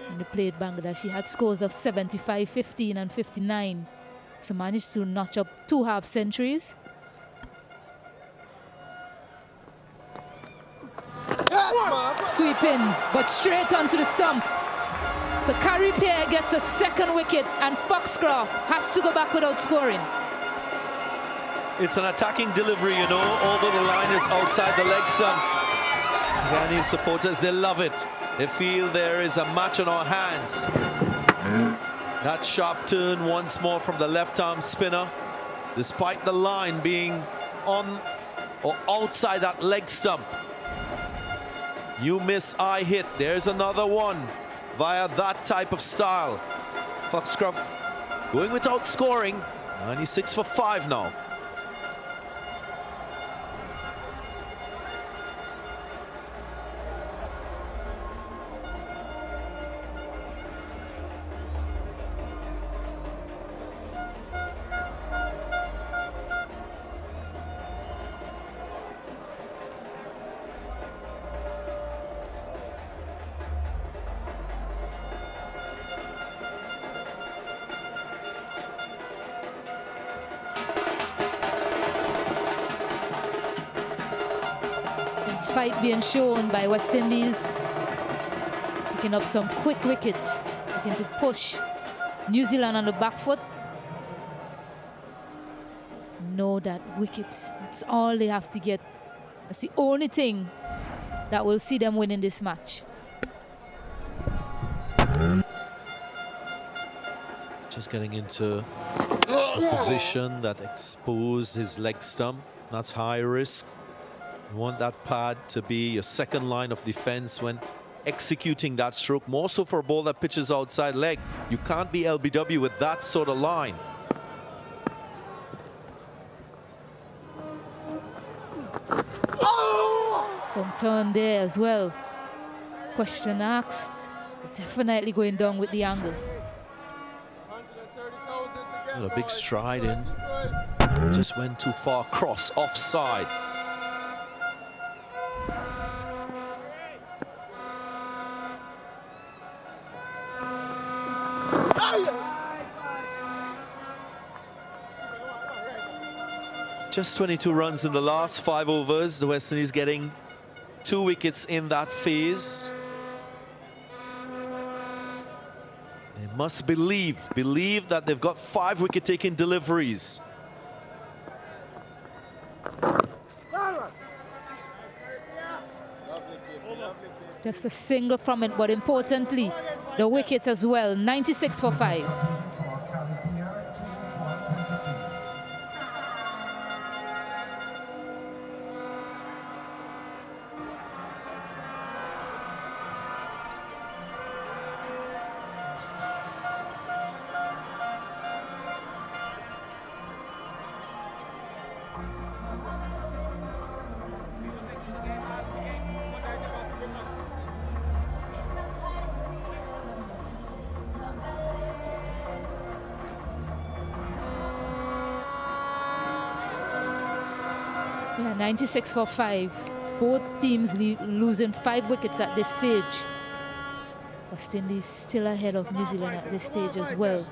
When he played Bangladesh, he had scores of 75, 15 and 59. So managed to notch up 2 half centuries. Sweeping, but straight onto the stump. So Carey Pierre gets a second wicket and Foxcroft has to go back without scoring. It's an attacking delivery, you know, although the line is outside the leg stump. Ghanaian supporters, they love it. They feel there is a match on our hands. That sharp turn once more from the left-arm spinner. Despite the line being on or outside that leg stump. You miss, I hit. There's another one via that type of style. Foxcroft going without scoring. 96 for 5 now. Fight being shown by West Indies, picking up some quick wickets, looking to push New Zealand on the back foot. Know that wickets, that's all they have to get. That's the only thing that will see them winning this match. Just getting into a position that exposed his leg stump. That's high risk. You want that pad to be your second line of defense when executing that stroke, more so for a ball that pitches outside leg. You can't be LBW with that sort of line. Some turn there as well. Question asked. Definitely going down with the angle. Got a big stride in. Just went too far across, offside. Just 22 runs in the last 5 overs. The West Indies getting 2 wickets in that phase. They must believe that they've got 5 wicket-taking deliveries. Just a single from it, but importantly, the wicket as well. 96 for 5. Yeah, 96 for 5. Both teams losing 5 wickets at this stage. West Indies still ahead of New Zealand at this stage as well.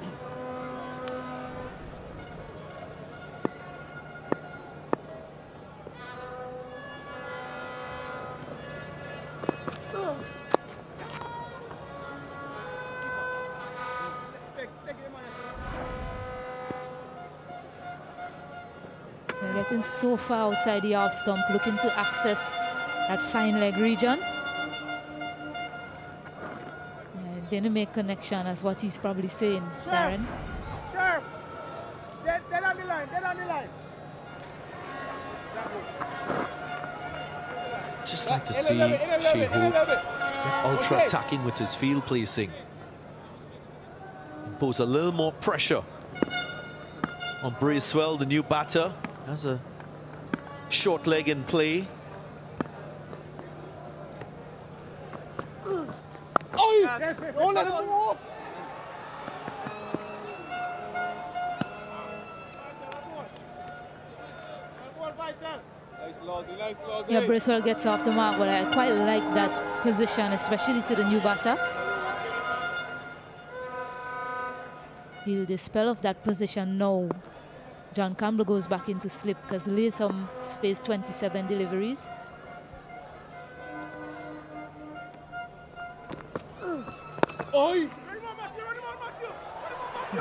They're getting so far outside the half stump, looking to access that fine leg region. Didn't make connection, as what he's probably saying, Darren. Sharp! Dead on the line, dead on the line. Just like to see Shehoop ultra attacking with his field placing. Impose a little more pressure on Bracewell, the new batter. Has a short leg in play. Don't let him off. Yeah, Bracewell gets off the mark, but I quite like that position, especially to the new batter. He'll dispel of that position now. John Campbell goes back into slip because Latham's faced 27 deliveries.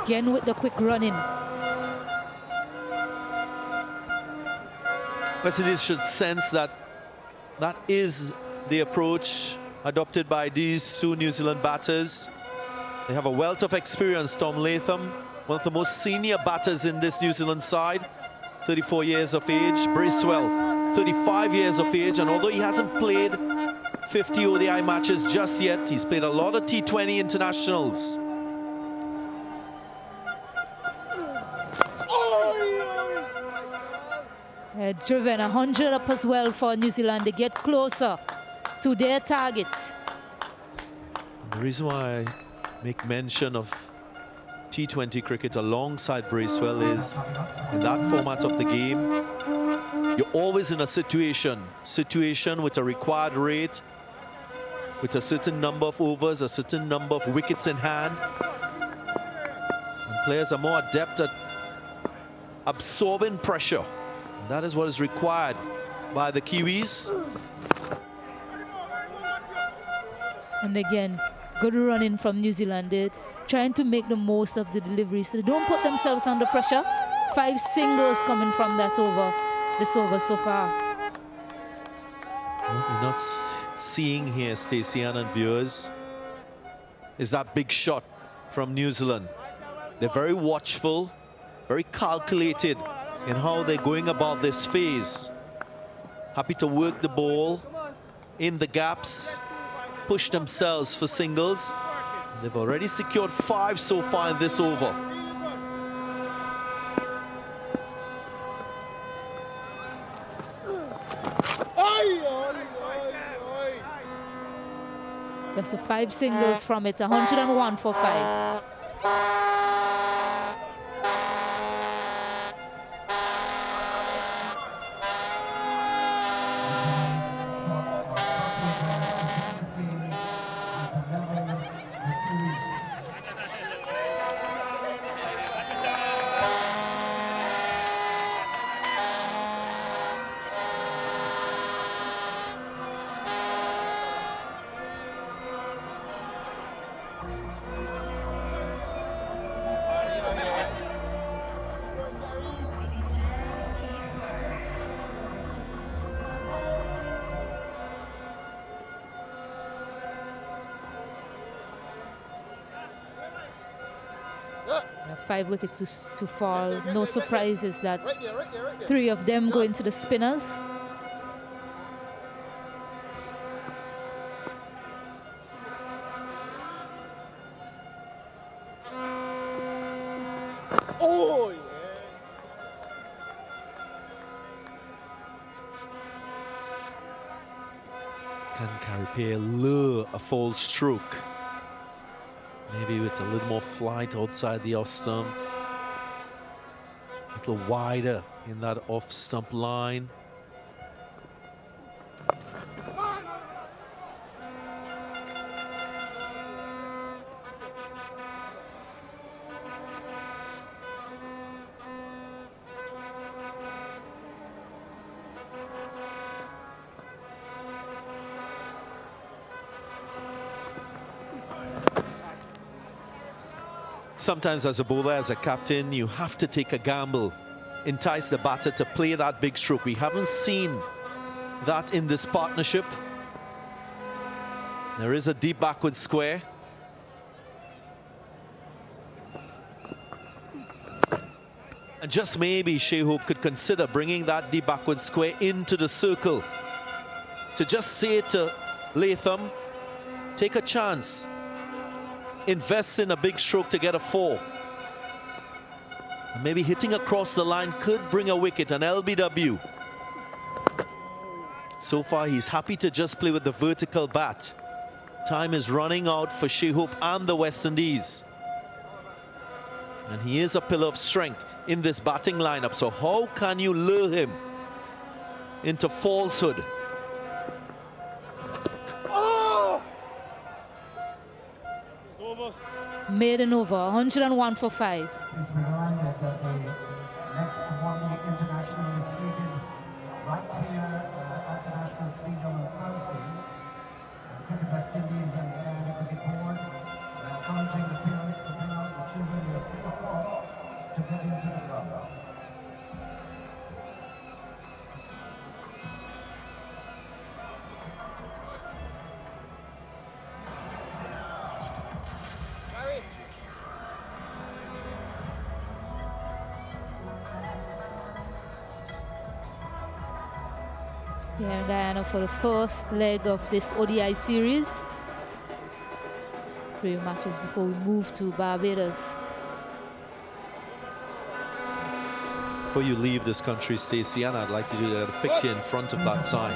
Again with the quick running. West Indies should sense that that is the approach adopted by these 2 New Zealand batters. They have a wealth of experience. Tom Latham, one of the most senior batters in this New Zealand side. 34 years of age. Bracewell, 35 years of age. And although he hasn't played 50 ODI matches just yet, he's played a lot of T20 internationals. Driven 100 up as well for New Zealand. They get closer to their target. The reason why I make mention of T20 cricket alongside Bracewell is in that format of the game, you're always in a situation with a required rate, with a certain number of overs, a certain number of wickets in hand. And players are more adept at absorbing pressure. And that is what is required by the Kiwis. And again, good running from New Zealand. They're trying to make the most of the delivery, so they don't put themselves under pressure. 5 singles coming from that over, this over so far. What we're not seeing here, Stacey and viewers, is that big shot from New Zealand. They're very watchful, very calculated in how they're going about this phase. Happy to work the ball in the gaps, push themselves for singles. They've already secured 5 so far in this over. Just the 5 singles from it, 101 for 5. Yeah, 5 wickets to fall. No surprises that 3 of them go into the spinners. Oh, yeah. Can Caripea lure a false stroke? Maybe with a little more flight outside the off stump. A little wider in that off stump line. Sometimes as a bowler, as a captain, you have to take a gamble, entice the batter to play that big stroke. We haven't seen that in this partnership. There is a deep backward square. And just maybe Shai Hope could consider bringing that deep backward square into the circle to just say to Latham, take a chance. Invest in a big stroke to get a 4. And maybe hitting across the line could bring a wicket, an LBW. So far, he's happy to just play with the vertical bat. Time is running out for Shai Hope and the West Indies. And he is a pillar of strength in this batting lineup. So how can you lure him into falsehood? Maiden over, 101 for 5. Please be reminded that the next one-day international is slated right here at the National Stadium on Thursday. Cricket West Indies and the Cricket Board encouraging the parents to bring out the children who are free of cost to get into the ground. Here in Guyana for the first leg of this ODI series. 3 matches before we move to Barbados. Before you leave this country, Stacey, I'd like you to pick you in front of that sign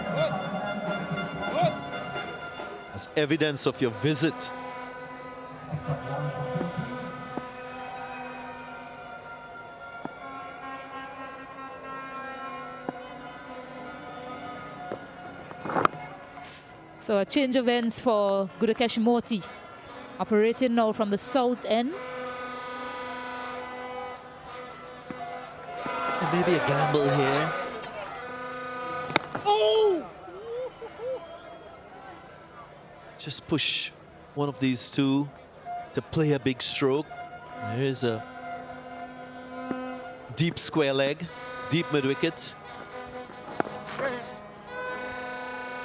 as evidence of your visit. So a change of ends for Gudakesh Moti, operating now from the south end. And maybe a gamble here. Oh! Just push one of these two to play a big stroke. There's a deep square leg, deep mid-wicket.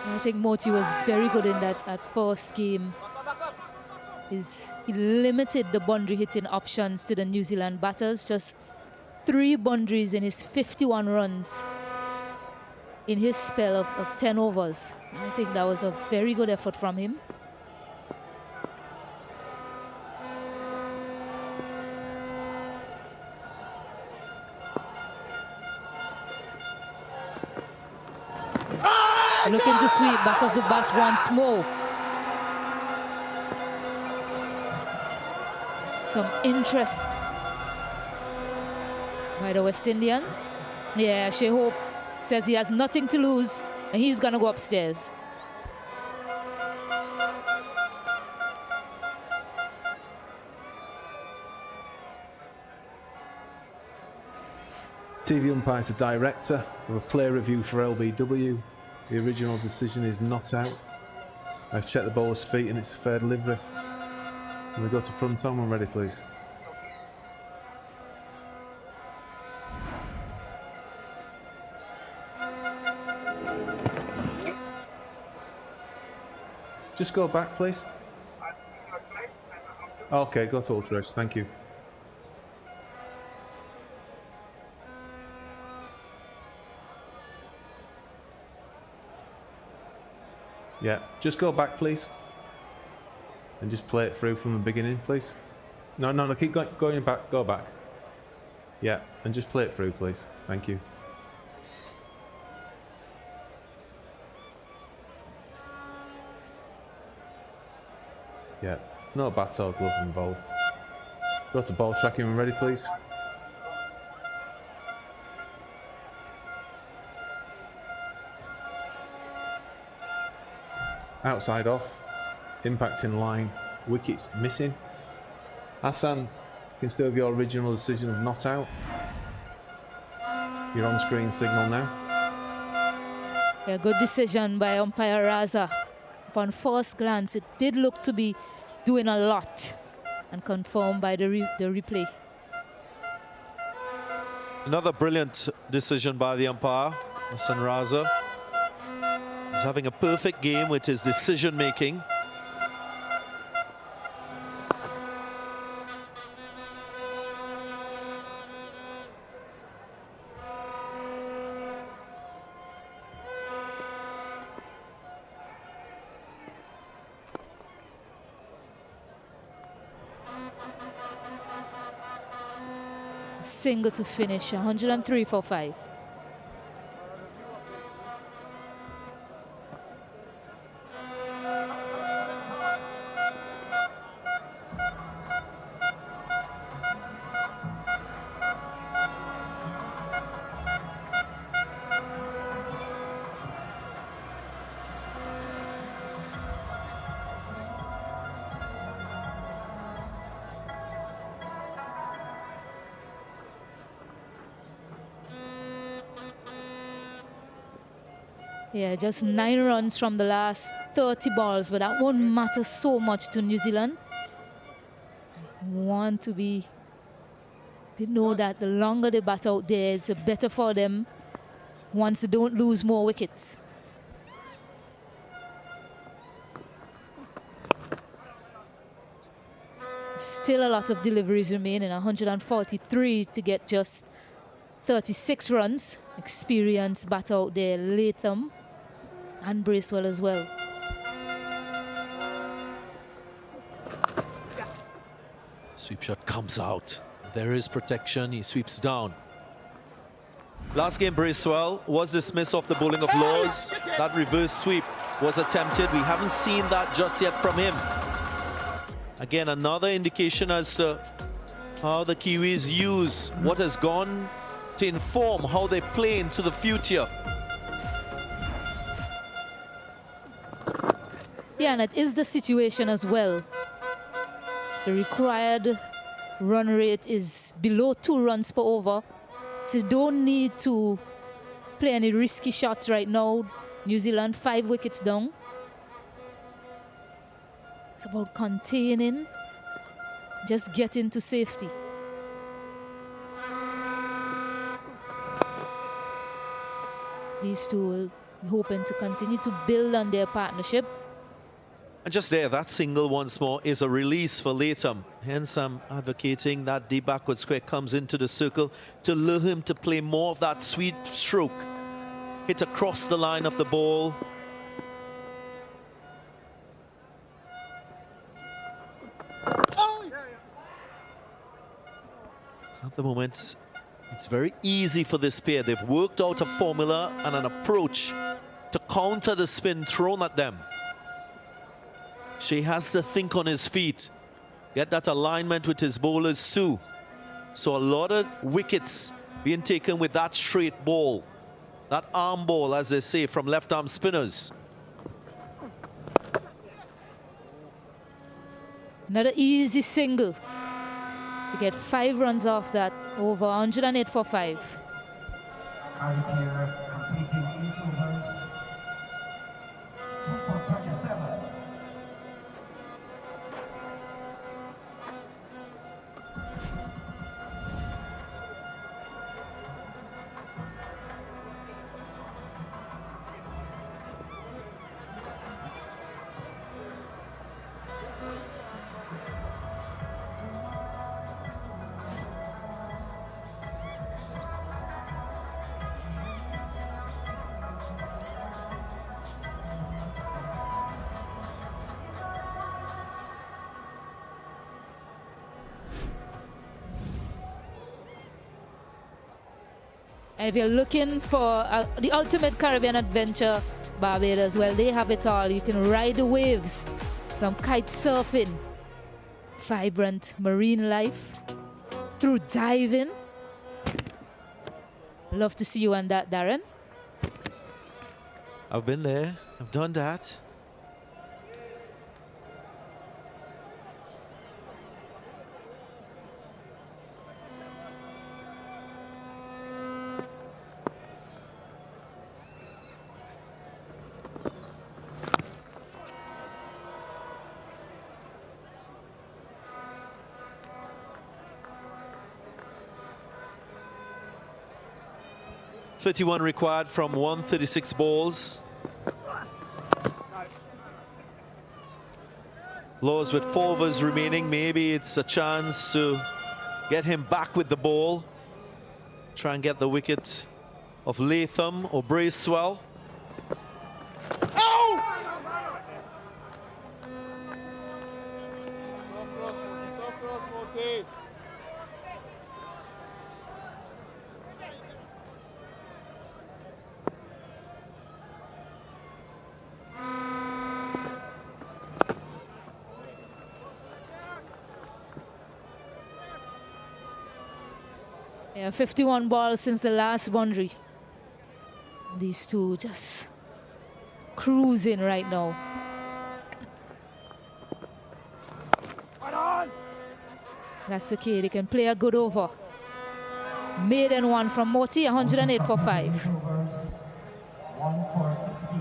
I think Moti was very good in that first game. He limited the boundary hitting options to the New Zealand batters. Just 3 boundaries in his 51 runs in his spell of 10 overs. I think that was a very good effort from him. Looking to sweep back of the bat once more. Some interest by the West Indians. Yeah, Shea Hope says he has nothing to lose and he's gonna go upstairs. TV umpire to director with a play review for LBW. The original decision is not out. I've checked the bowler's feet and it's a fair delivery. Can we go to front on when ready, please? Just go back, please. Okay, go to ultra rest, thank you. Yeah, just go back, please. And just play it through from the beginning, please. No, keep going back, go back. Yeah, and just play it through, please. Thank you. Yeah, no bat or glove involved. Go to ball tracking when ready, please. Outside off, impact in line, wickets missing. Hassan, you can still have your original decision of not out. Your on-screen signal now. Yeah, good decision by umpire Raza. Upon first glance, it did look to be doing a lot, and confirmed by the replay. Another brilliant decision by the umpire, Hassan Raza. He's having a perfect game with his decision making. Single to finish, 103 for 5. Yeah, just 9 runs from the last 30 balls, but that won't matter so much to New Zealand. They know that the longer they bat out there, it's better for them once they don't lose more wickets. Still a lot of deliveries remaining, 143 to get just 36 runs. Experienced batter out there, Latham. and Bracewell as well. Sweep shot comes out. There is protection. He sweeps down. Last game, Bracewell was dismissed off the bowling of Laws. That reverse sweep was attempted. We haven't seen that just yet from him. Again, another indication as to how the Kiwis use what has gone to inform how they play into the future. Yeah, and it is the situation as well. The required run rate is below 2 runs per over. So you don't need to play any risky shots right now. New Zealand 5 wickets down. It's about containing, just getting to safety. These two will be hoping to continue to build on their partnership. And just there, that single once more is a release for Latham. Hence, I'm advocating that deep backward square comes into the circle to lure him to play more of that sweet stroke. Hit across the line of the ball. At the moment, it's very easy for this pair. They've worked out a formula and an approach to counter the spin thrown at them. Shea has to think on his feet, get that alignment with his bowlers too. So a lot of wickets being taken with that straight ball, that arm ball, as they say, from left-arm spinners. Another easy single. You get 5 runs off that, over 108 for 5. Completing 8 overs, 2 for 27. And if you're looking for the ultimate Caribbean adventure, Barbados, well, they have it all. You can ride the waves, some kite surfing, vibrant marine life, through diving. Love to see you on that, Darren. I've been there. I've done that. .31 required from 136 balls. Laws with 4 overs remaining. Maybe it's a chance to get him back with the ball. Try and get the wicket of Latham or Bracewell. Yeah, 51 balls since the last boundary. These two just cruising right now. That's okay, they can play a good over. Maiden one from Moti, 108 for 5. 1 for 16.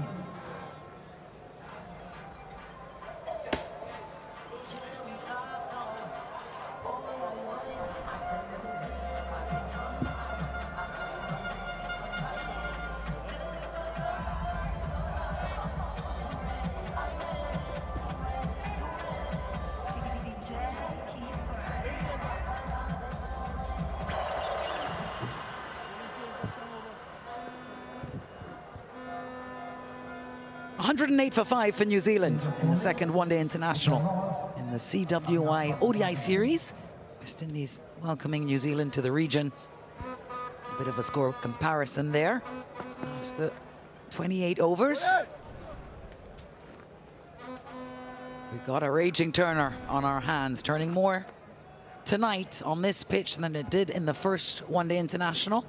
108 for 5 for New Zealand in the second one-day international in the CWI ODI series. West Indies welcoming New Zealand to the region. A bit of a score comparison there after 28 overs. We've got a raging turner on our hands, turning more tonight on this pitch than it did in the first one-day international.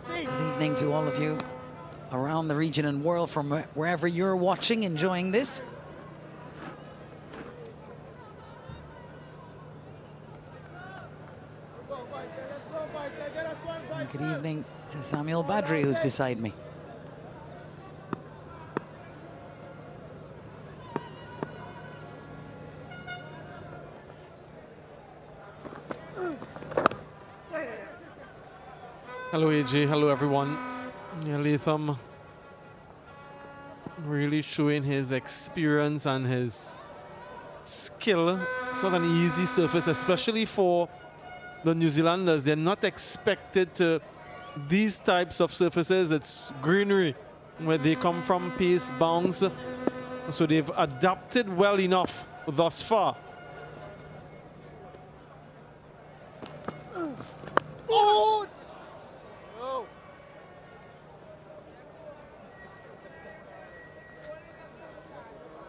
Good evening to all of you around the region and world from wherever you're watching, enjoying this. And good evening to Samuel Badri, who's beside me. Hello AJ, hello everyone. Yeah, Latham really showing his experience and his skill. It's not an easy surface, especially for the New Zealanders. They're not expected to these types of surfaces. It's greenery where they come from, pace, bounce. So they've adapted well enough thus far. Oh!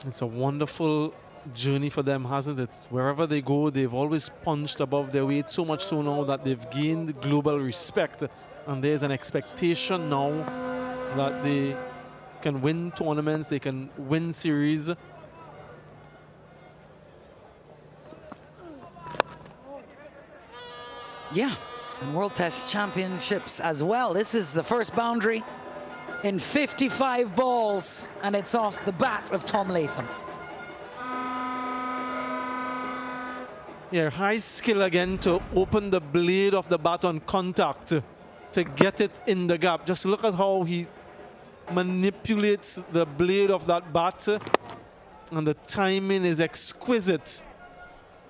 It's a wonderful journey for them, hasn't it? Wherever they go, they've always punched above their weight, so much so now that they've gained global respect. And there's an expectation now that they can win tournaments, they can win series. Yeah, and World Test Championships as well. This is the first boundary in 55 balls, and it's off the bat of Tom Latham. Yeah, high skill again to open the blade of the bat on contact to get it in the gap. Just look at how he manipulates the blade of that bat, and the timing is exquisite.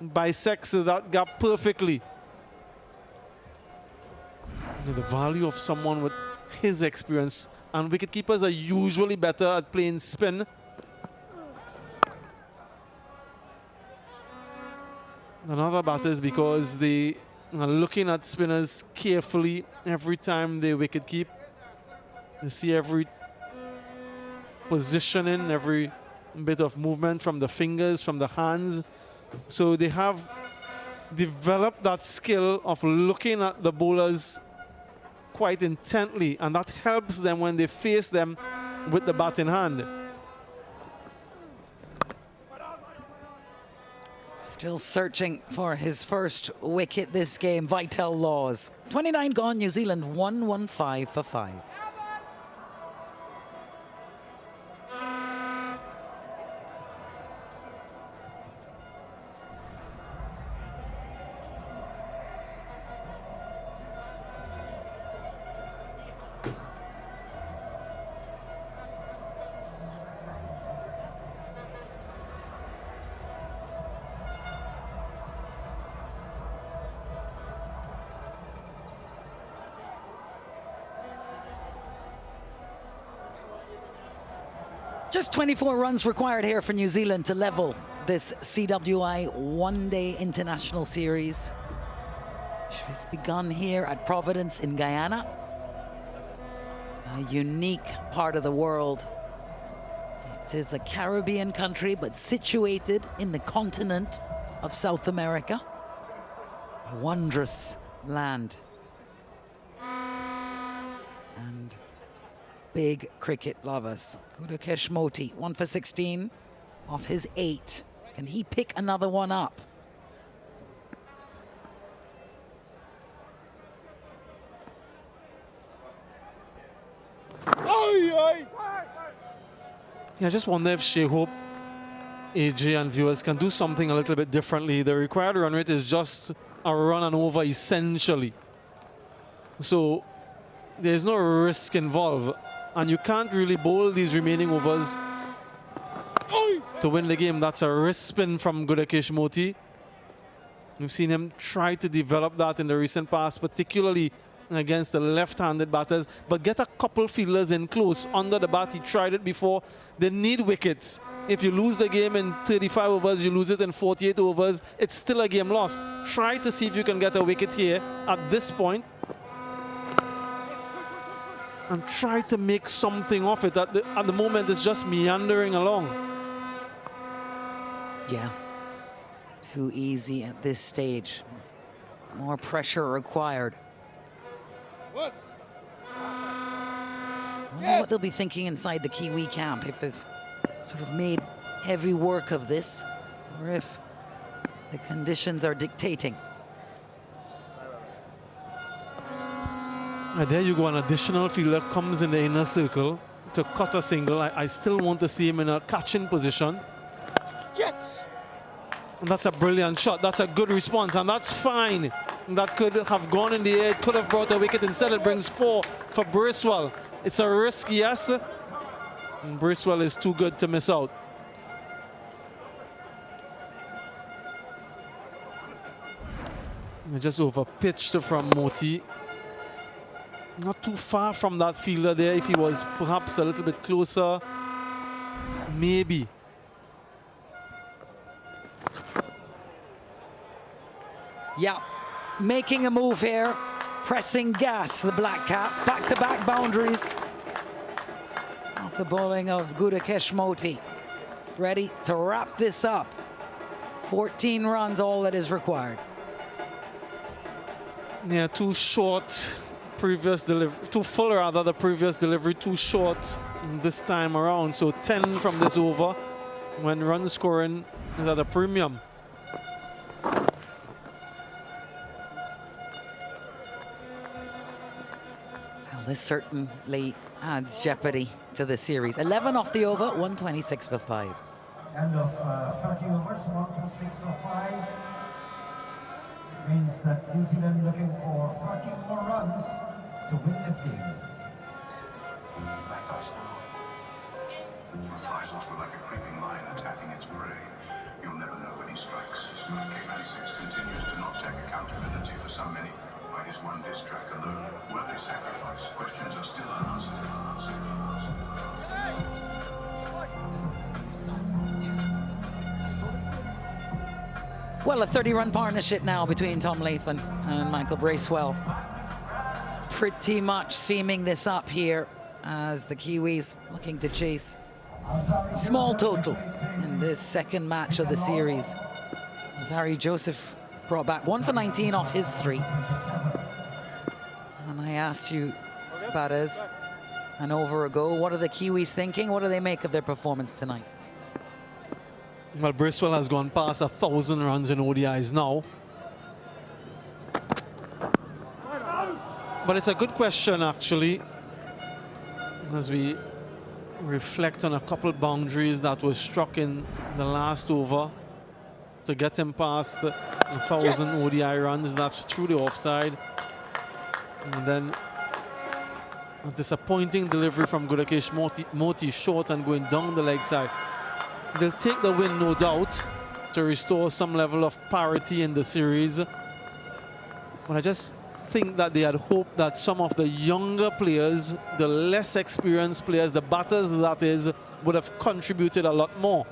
Bisects that gap perfectly. The value of someone with his experience, and wicketkeepers are usually better at playing spin. Another batters because they are looking at spinners carefully every time they wicket keep. They see every positioning, every bit of movement from the fingers, from the hands. So they have developed that skill of looking at the bowlers quite intently, and that helps them when they face them with the bat in hand. Still searching for his first wicket this game, Vital Laws. 29 gone, New Zealand 115 for 5. Just 24 runs required here for New Zealand to level this CWI one-day international series, which has begun here at Providence in Guyana, a unique part of the world. It is a Caribbean country, but situated in the continent of South America. A wondrous land. And big cricket lovers. Gudakesh Moti, 1 for 16 off his 8. Can he pick another one up? Yeah, I just wonder if Shea-Hope, AJ and viewers can do something a little bit differently. The required run rate is just a run and over essentially. So there's no risk involved. And you can't really bowl these remaining overs to win the game. That's a wrist spin from Gudakesh Moti. We've seen him try to develop that in the recent past, particularly against the left-handed batters, but get a couple fielders in close under the bat. He tried it before. They need wickets. If you lose the game in 35 overs, you lose it in 48 overs, it's still a game lost. Try to see if you can get a wicket here at this point and try to make something of it. At the moment, it's just meandering along. Yeah, too easy at this stage. More pressure required. I wonder what they'll be thinking inside the Kiwi camp, if they've sort of made heavy work of this, or if the conditions are dictating. There you go, an additional fielder comes in the inner circle to cut a single. I still want to see him in a catching position. And that's a brilliant shot. That's a good response, and that's fine. That could have gone in the air. It could have brought a wicket. Instead, it brings 4 for Bracewell. It's a risk, yes. And Bracewell is too good to miss out. Just over pitched from Moti. Not too far from that fielder there. If he was perhaps a little bit closer, maybe. Yeah, making a move here, pressing gas, the Black Caps. Back-to-back boundaries off the bowling of Gudakesh Moti. Ready to wrap this up. 14 runs, all that is required. Yeah, too short previous delivery, too full rather, the previous delivery, too short this time around. So 10 from this over when run scoring is at a premium. This certainly adds jeopardy to the series. 11 off the over, 126 for 5. End of 30 overs, 126 for 5. Means that New Zealand looking for 13 more runs to win this game. Reprisals were like a creeping lion attacking its prey. You'll never know when he strikes. K96 continues to not take accountability for so many. By his one diss track alone, were they sacrificed? Questions are still unanswered. Well, a 30-run partnership now between Tom Latham and Michael Bracewell. Pretty much seaming this up here as the Kiwis looking to chase small total in this second match of the series. Zari Joseph brought back 1 for 19 off his 3. And I asked you, Batters, an over ago, what are the Kiwis thinking? What do they make of their performance tonight? Well, Bracewell has gone past 1,000 runs in ODIs now. But it's a good question, actually, as we reflect on a couple boundaries that were struck in the last over to get him past 1,000 ODI runs. That's through the offside. And then a disappointing delivery from Gudakesh Moti, short and going down the leg side. They'll take the win, no doubt, to restore some level of parity in the series. But I just think that they had hoped that some of the younger players, the less experienced players, the batters that is, would have contributed a lot more.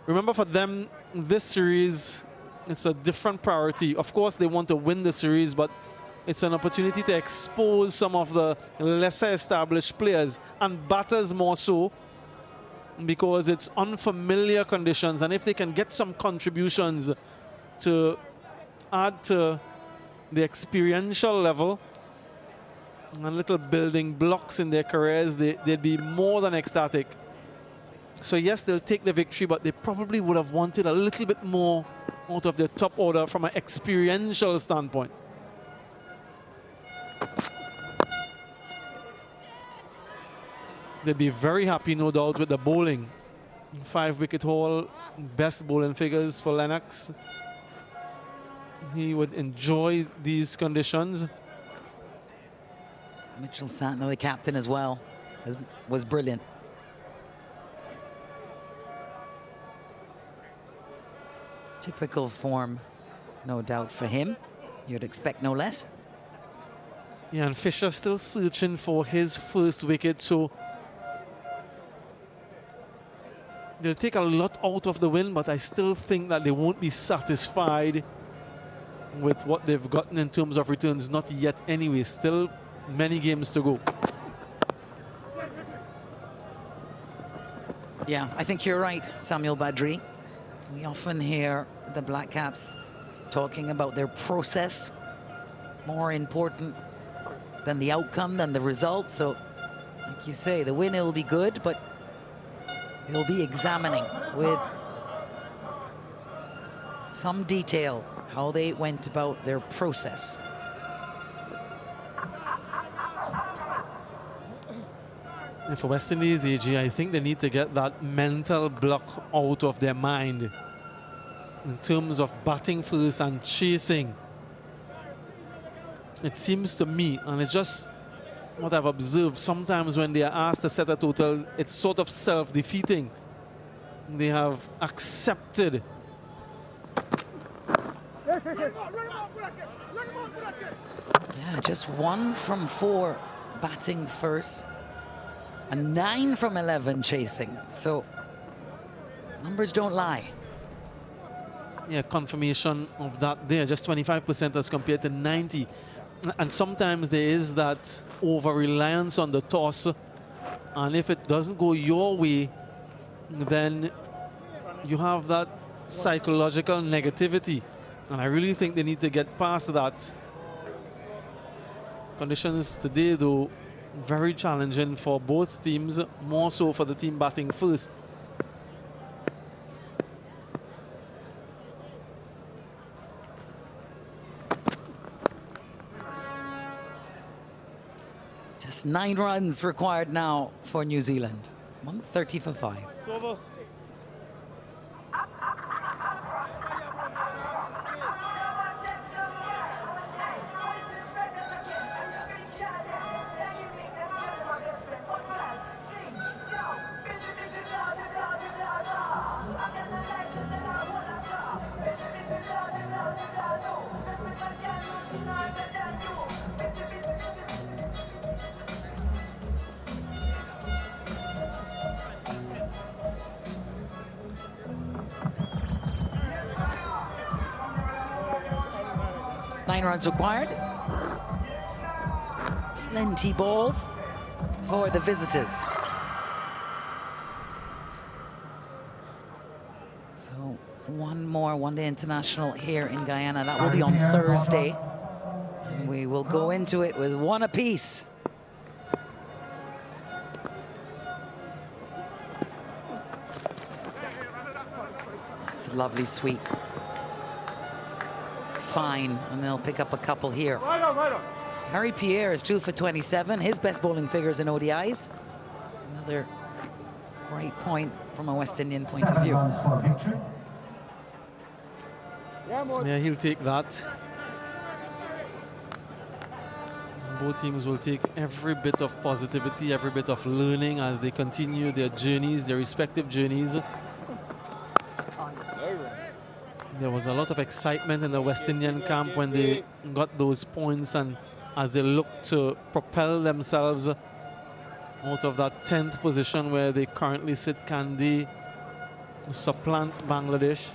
Remember, for them, this series, it's a different priority. Of course, they want to win the series, but it's an opportunity to expose some of the lesser established players, and batters more so, because it's unfamiliar conditions, and if they can get some contributions to add to the experiential level and little building blocks in their careers, they'd be more than ecstatic. So yes, they'll take the victory, but they probably would have wanted a little bit more out of their top order from an experiential standpoint. They'd be very happy, no doubt, with the bowling. 5-wicket haul, best bowling figures for Lennox. He would enjoy these conditions. Mitchell Santner, the captain as well, was brilliant. Typical form, no doubt, for him. You'd expect no less. Yeah, and Fisher still searching for his first wicket, so they'll take a lot out of the win, but I still think that they won't be satisfied with what they've gotten in terms of returns. Not yet anyway, still many games to go. Yeah, I think you're right, Samuel Badri. We often hear the Black Caps talking about their process, more important than the outcome, than the result. So, like you say, the winner will be good, but they'll be examining with some detail how they went about their process. And for West Indies, AG, I think they need to get that mental block out of their mind in terms of batting first and chasing. It seems to me, and it's just what I've observed, sometimes when they are asked to set a total, it's sort of self-defeating. They have accepted. Yeah, just 1 from 4 batting first, and 9 from 11 chasing. So numbers don't lie. Yeah, confirmation of that there, just 25% as compared to 90. And sometimes there is that over-reliance on the toss, and if it doesn't go your way, then you have that psychological negativity. And I really think they need to get past that. Conditions today, though, very challenging for both teams, more so for the team batting first. Just 9 runs required now for New Zealand. 130 for 5. It's over. Nine runs required. Plenty balls for the visitors. So one more one-day international here in Guyana. That will be on Thursday. And we will go into it with 1 apiece. It's a lovely sweep. Fine, and they'll pick up a couple here. Harry Pierre is 2 for 27, his best bowling figures in ODIs. Another great point from a West Indian point of view. Yeah, he'll take that. Both teams will take every bit of positivity, every bit of learning as they continue their journeys, their respective journeys. There was a lot of excitement in the West Indian camp when they got those points, and as they look to propel themselves out of that 10th position where they currently sit, can they supplant Bangladesh?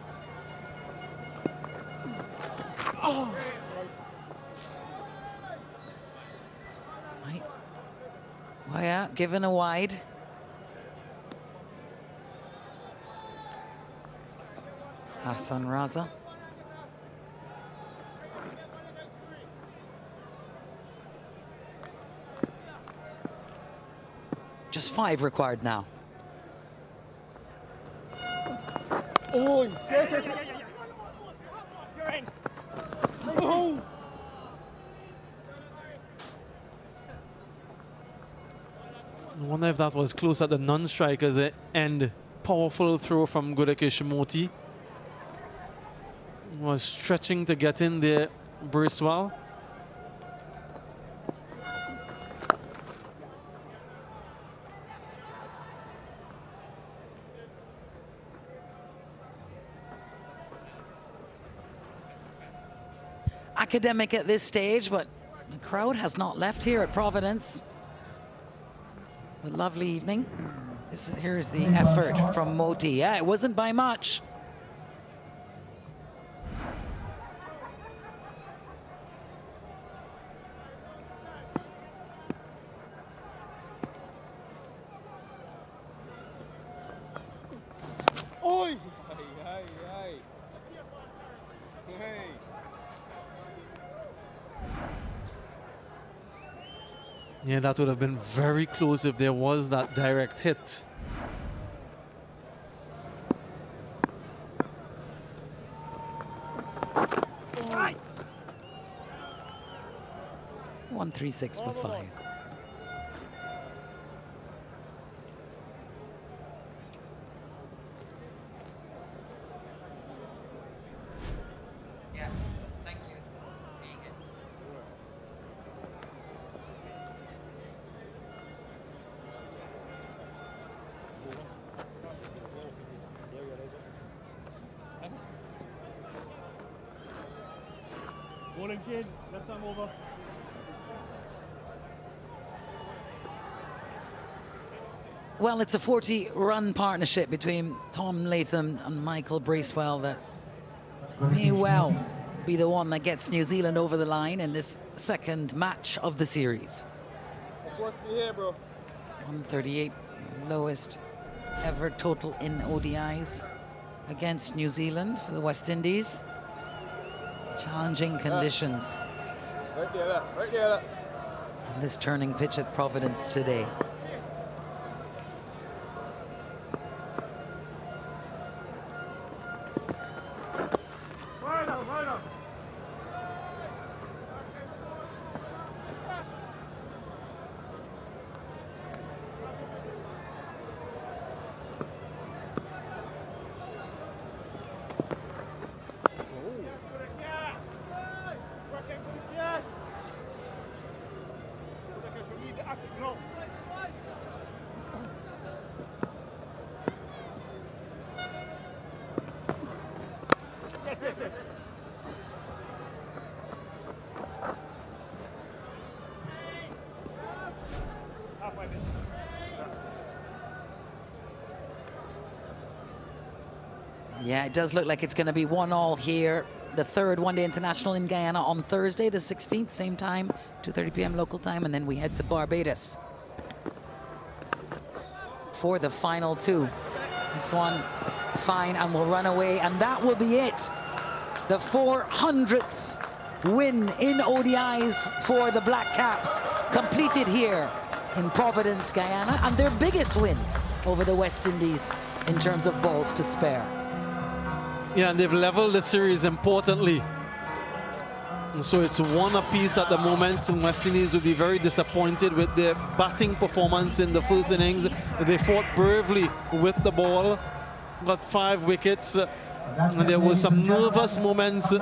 Oh. Right. Well, yeah, given a wide. Hassan Raza. Just 5 required now. Oh, yes. Oh. I wonder if that was close at the non-strikers end. Powerful throw from Gudakesh Moti. Was stretching to get in there, Bracewell. academic at this stage, but the crowd has not left here at Providence. A lovely evening. Here's the effort from Moti. Yeah, it wasn't by much. Oi! Hey. Yeah, that would have been very close if there was that direct hit. Oh. 136 for 5. Bowling change, left arm over. Well, it's a 40-run partnership between Tom Latham and Michael Bracewell that may well be the one that gets New Zealand over the line in this second match of the series. Of course, be here, bro. 138, lowest ever total in ODIs against New Zealand for the West Indies. Challenging conditions. Right there, right there. On this turning pitch at Providence today. Yes. Yeah, it does look like it's going to be 1-1 here. The third one-day international in Guyana on Thursday, the 16th, same time, 2:30 p.m. local time, and then we head to Barbados for the final two. This one fine and will run away, and that will be it. The 400th win in ODIs for the Black Caps, completed here in Providence, Guyana, and their biggest win over the West Indies in terms of balls to spare. Yeah, and they've leveled the series importantly. And so it's 1 apiece at the moment, and West Indies will be very disappointed with their batting performance in the first innings. They fought bravely with the ball, got 5 wickets. And there were some nervous moments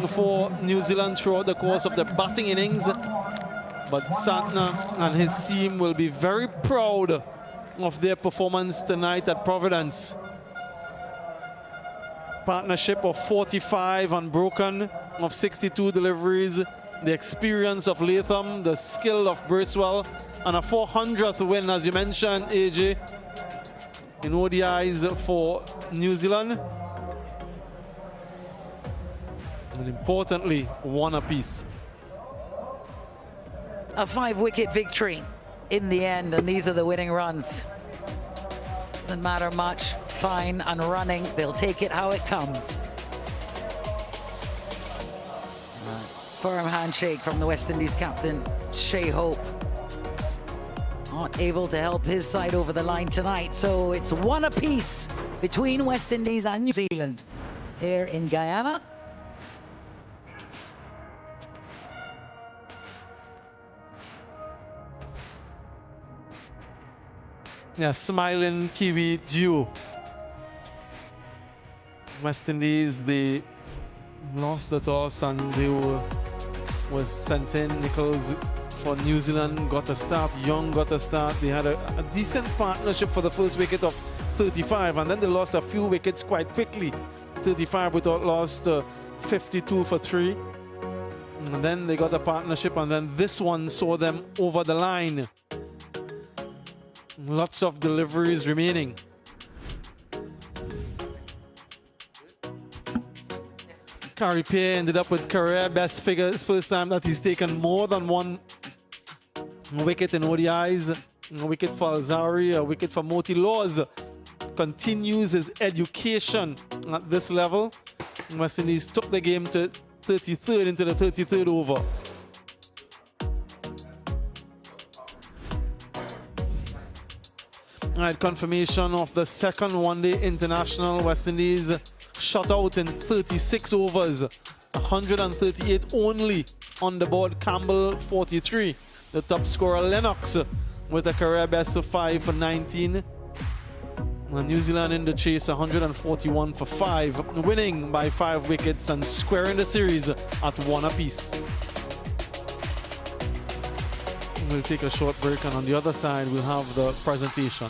for New Zealand throughout the course of the batting innings. But Santner and his team will be very proud of their performance tonight at Providence. Partnership of 45 unbroken, of 62 deliveries, the experience of Latham, the skill of Bracewell, and a 400th win, as you mentioned, AJ, in ODIs for New Zealand. And importantly, 1 apiece. A 5-wicket victory in the end, and these are the winning runs. Doesn't matter much, fine and running, they'll take it how it comes. Firm handshake from the West Indies captain, Shea Hope. Not able to help his side over the line tonight, so it's 1 apiece between West Indies and New Zealand here in Guyana. Yeah, smiling Kiwi duo. West Indies, they lost the toss and they was sent in. Nichols for New Zealand got a start. Young got a start. They had a decent partnership for the first wicket of 35, and then they lost a few wickets quite quickly. 35 without lost, 52 for 3. And then they got a partnership, and then this one saw them over the line. Lots of deliveries remaining. Carripier ended up with career best figures. First time that he's taken more than one wicket in ODIs. A wicket for Alzari, a wicket for Moti Laws. Continues his education at this level. West Indies took the game to 33rd into the 33rd over. All right, confirmation of the second one-day international. West Indies shut out in 36 overs, 138 only on the board. Campbell 43, the top scorer Lennox with a career best of 5 for 19. And New Zealand in the chase, 141 for 5, winning by 5 wickets and squaring the series at 1 apiece. We'll take a short break, and on the other side we'll have the presentation.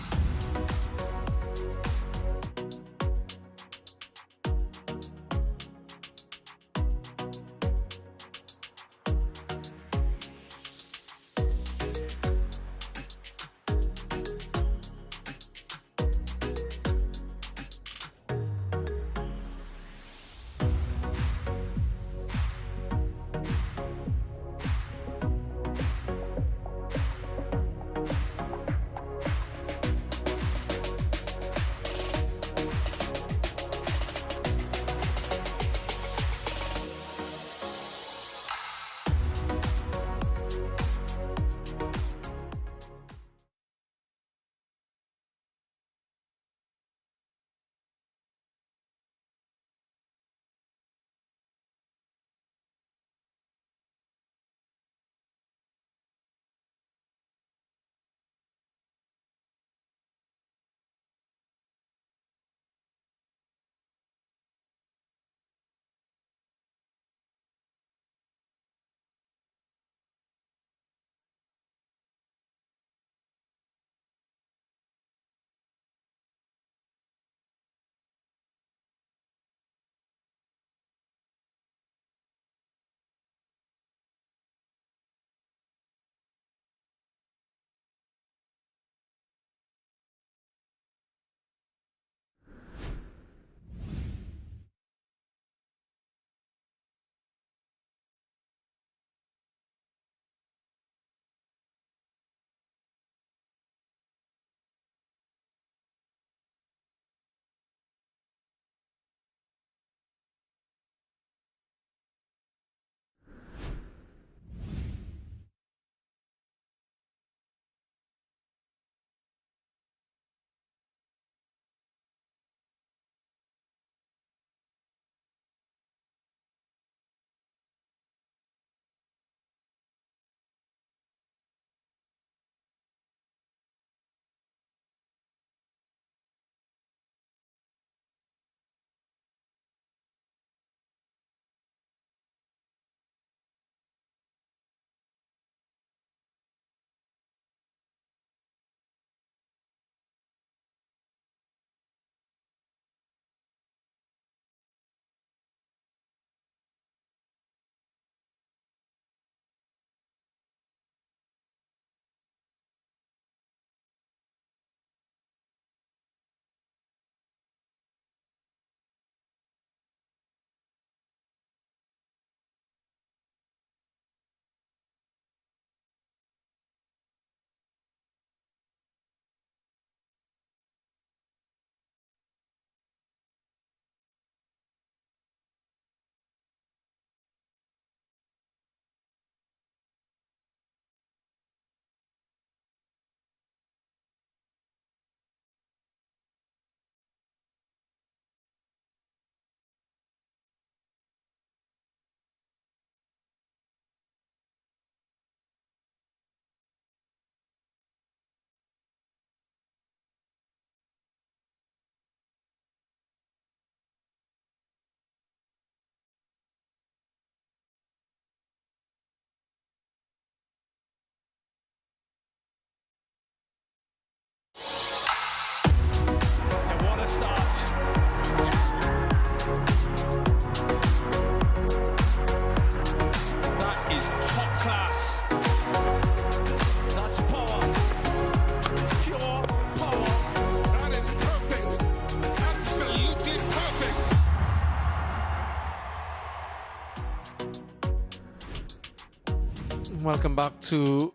Welcome back to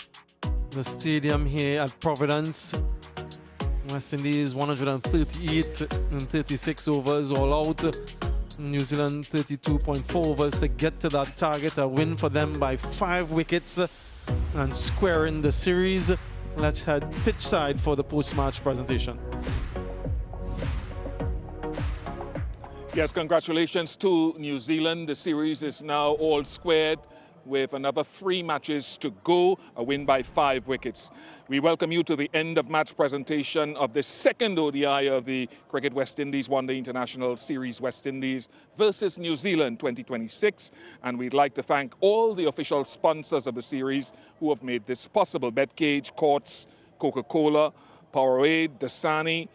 the stadium here at Providence. West Indies 138 and 36 overs all out. New Zealand 32.4 overs to get to that target. A win for them by 5 wickets and squaring the series. Let's head pitch side for the post-match presentation. Yes, congratulations to New Zealand. The series is now all squared with another 3 matches to go, a win by 5 wickets. We welcome you to the end of match presentation of the second ODI of the Cricket West Indies One Day International Series West Indies versus New Zealand 2026. And we'd like to thank all the official sponsors of the series who have made this possible. Betcage, Courts, Coca-Cola, Powerade, Dasani,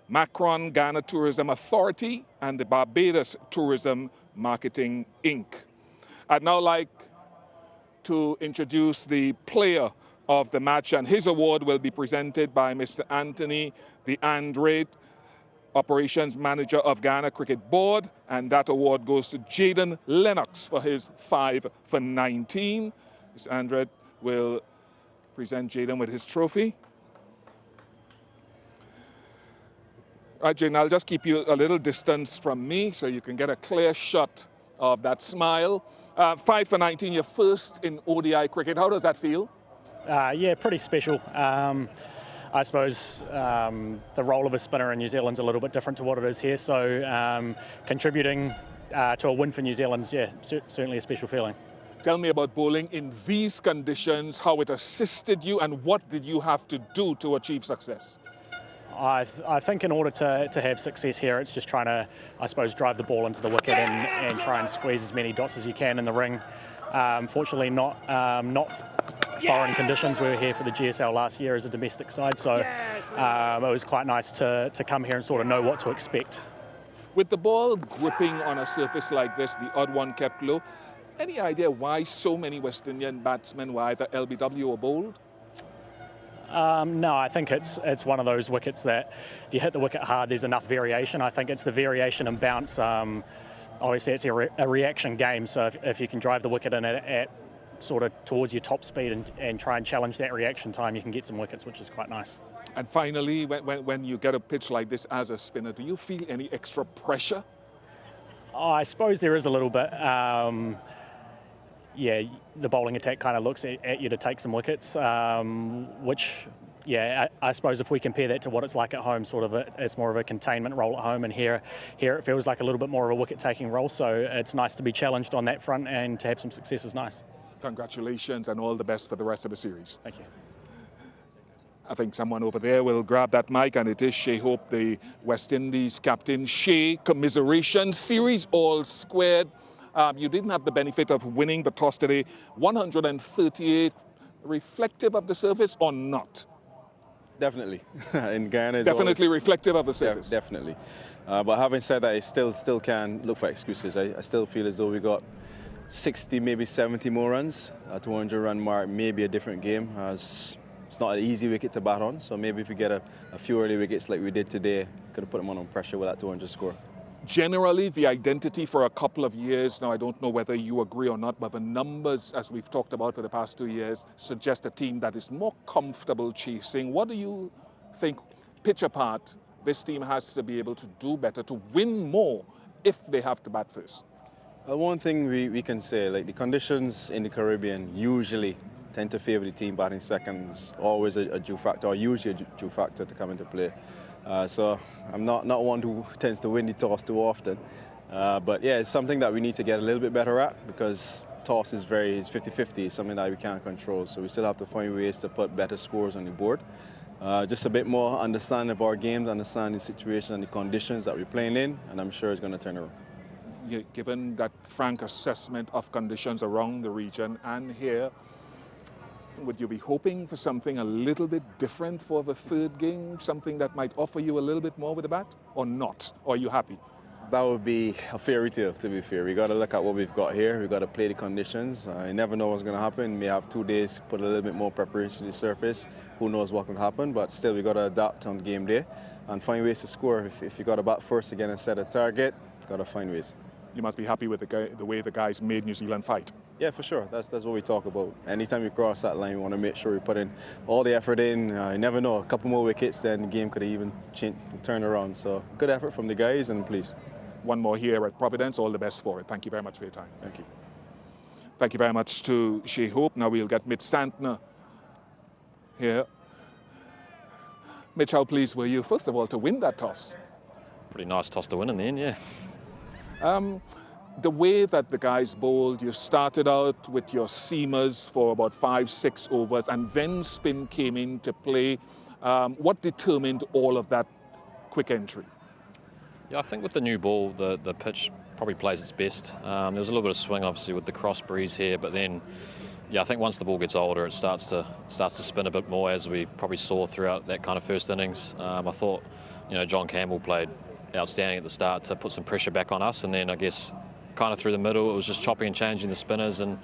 Macron, Ghana Tourism Authority, and the Barbados Tourism Marketing, Inc. I'd now like to introduce the player of the match, and his award will be presented by Mr. Anthony De Andrade, Operations Manager of Ghana Cricket Board, and that award goes to Jaden Lennox for his 5 for 19. Mr. Andrade will present Jaden with his trophy. All right, Jaden, I'll just keep you a little distance from me so you can get a clear shot of that smile. 5 for 19, your first in ODI cricket. How does that feel? Yeah, pretty special. I suppose the role of a spinner in New Zealand's a little bit different to what it is here, so contributing to a win for New Zealand's, yeah, certainly a special feeling. Tell me about bowling in these conditions, how it assisted you, and what did you have to do to achieve success? I think in order to have success here, it's just trying to, I suppose, drive the ball into the wicket and try and squeeze as many dots as you can in the ring. Fortunately, not foreign conditions. We were here for the GSL last year as a domestic side, so it was quite nice to come here and sort of know what to expect. With the ball gripping on a surface like this, the odd one kept low, any idea why so many West Indian batsmen were either LBW or bowled? No, I think it's one of those wickets that if you hit the wicket hard, there's enough variation. I think it's the variation and bounce. Obviously, it's a reaction game, so if you can drive the wicket in at sort of towards your top speed and try and challenge that reaction time, you can get some wickets, which is quite nice. And finally, when you get a pitch like this as a spinner, do you feel any extra pressure? Oh, I suppose there is a little bit. Yeah, the bowling attack kind of looks at you to take some wickets, which, yeah, I suppose if we compare that to what it's like at home, sort of it's more of a containment role at home, and here it feels like a little bit more of a wicket-taking role, so it's nice to be challenged on that front, and to have some success is nice. Congratulations and all the best for the rest of the series. Thank you. I think someone over there will grab that mic, and it is Shea Hope, the West Indies captain. Shea, commiseration, series all squared. You didn't have the benefit of winning the toss today. 138, reflective of the service or not? Definitely. In Ghana, definitely reflective of the service. Definitely. But having said that, I still can look for excuses. I still feel as though we got 60, maybe 70 more runs. A 200-run mark, maybe a different game. As it's not an easy wicket to bat on, so maybe if we get a few early wickets like we did today, could have put them on pressure with that 200 score. Generally, the identity for a couple of years, now I don't know whether you agree or not, but the numbers, as we've talked about for the past 2 years, suggest a team that is more comfortable chasing. What do you think, pitch apart, this team has to be able to do better to win more if they have to bat first? One thing we can say, like the conditions in the Caribbean usually tend to favor the team batting seconds, always a due factor, or usually a due factor to come into play. So I'm not one who tends to win the toss too often. But yeah, it's something that we need to get a little bit better at, because toss is 50-50, it's something that we can't control. So we still have to find ways to put better scores on the board. Just a bit more understanding of our games, understanding the situation and the conditions that we're playing in, and I'm sure it's going to turn around. Yeah, given that frank assessment of conditions around the region and here, would you be hoping for something a little bit different for the third game? Something that might offer you a little bit more with the bat, or not? Or are you happy? That would be a fairy tale, to be fair. We got to look at what we've got here. We've got to play the conditions. You never know what's going to happen. We may have 2 days, put a little bit more preparation to the surface. Who knows what can happen, but still we got to adapt on game day and find ways to score. If you got to bat first again and set a target, you've got to find ways. you must be happy with the way the guys made New Zealand fight. Yeah, for sure. That's what we talk about. Anytime we cross that line, we want to make sure we put in all the effort in. You never know, a couple more wickets, then the game could have even turn around. So good effort from the guys, and please. One more here at Providence. All the best for it. Thank you very much for your time. Thank you. Thank you very much to Shea Hope. Now we'll get Mitch Santner here. Mitch, how pleased were you, first of all, to win that toss? Pretty nice toss to win in the end, yeah. The way that the guys bowled, you started out with your seamers for about 5-6 overs, and then spin came into play. What determined all of that quick entry? Yeah, I think with the new ball, the pitch probably plays its best. There was a little bit of swing, obviously, with the cross breeze here, but then, yeah, I think once the ball gets older, it starts to spin a bit more, as we probably saw throughout that kind of first innings. I thought, John Campbell played outstanding at the start to put some pressure back on us, and then I guess kind of through the middle, it was just chopping and changing the spinners, and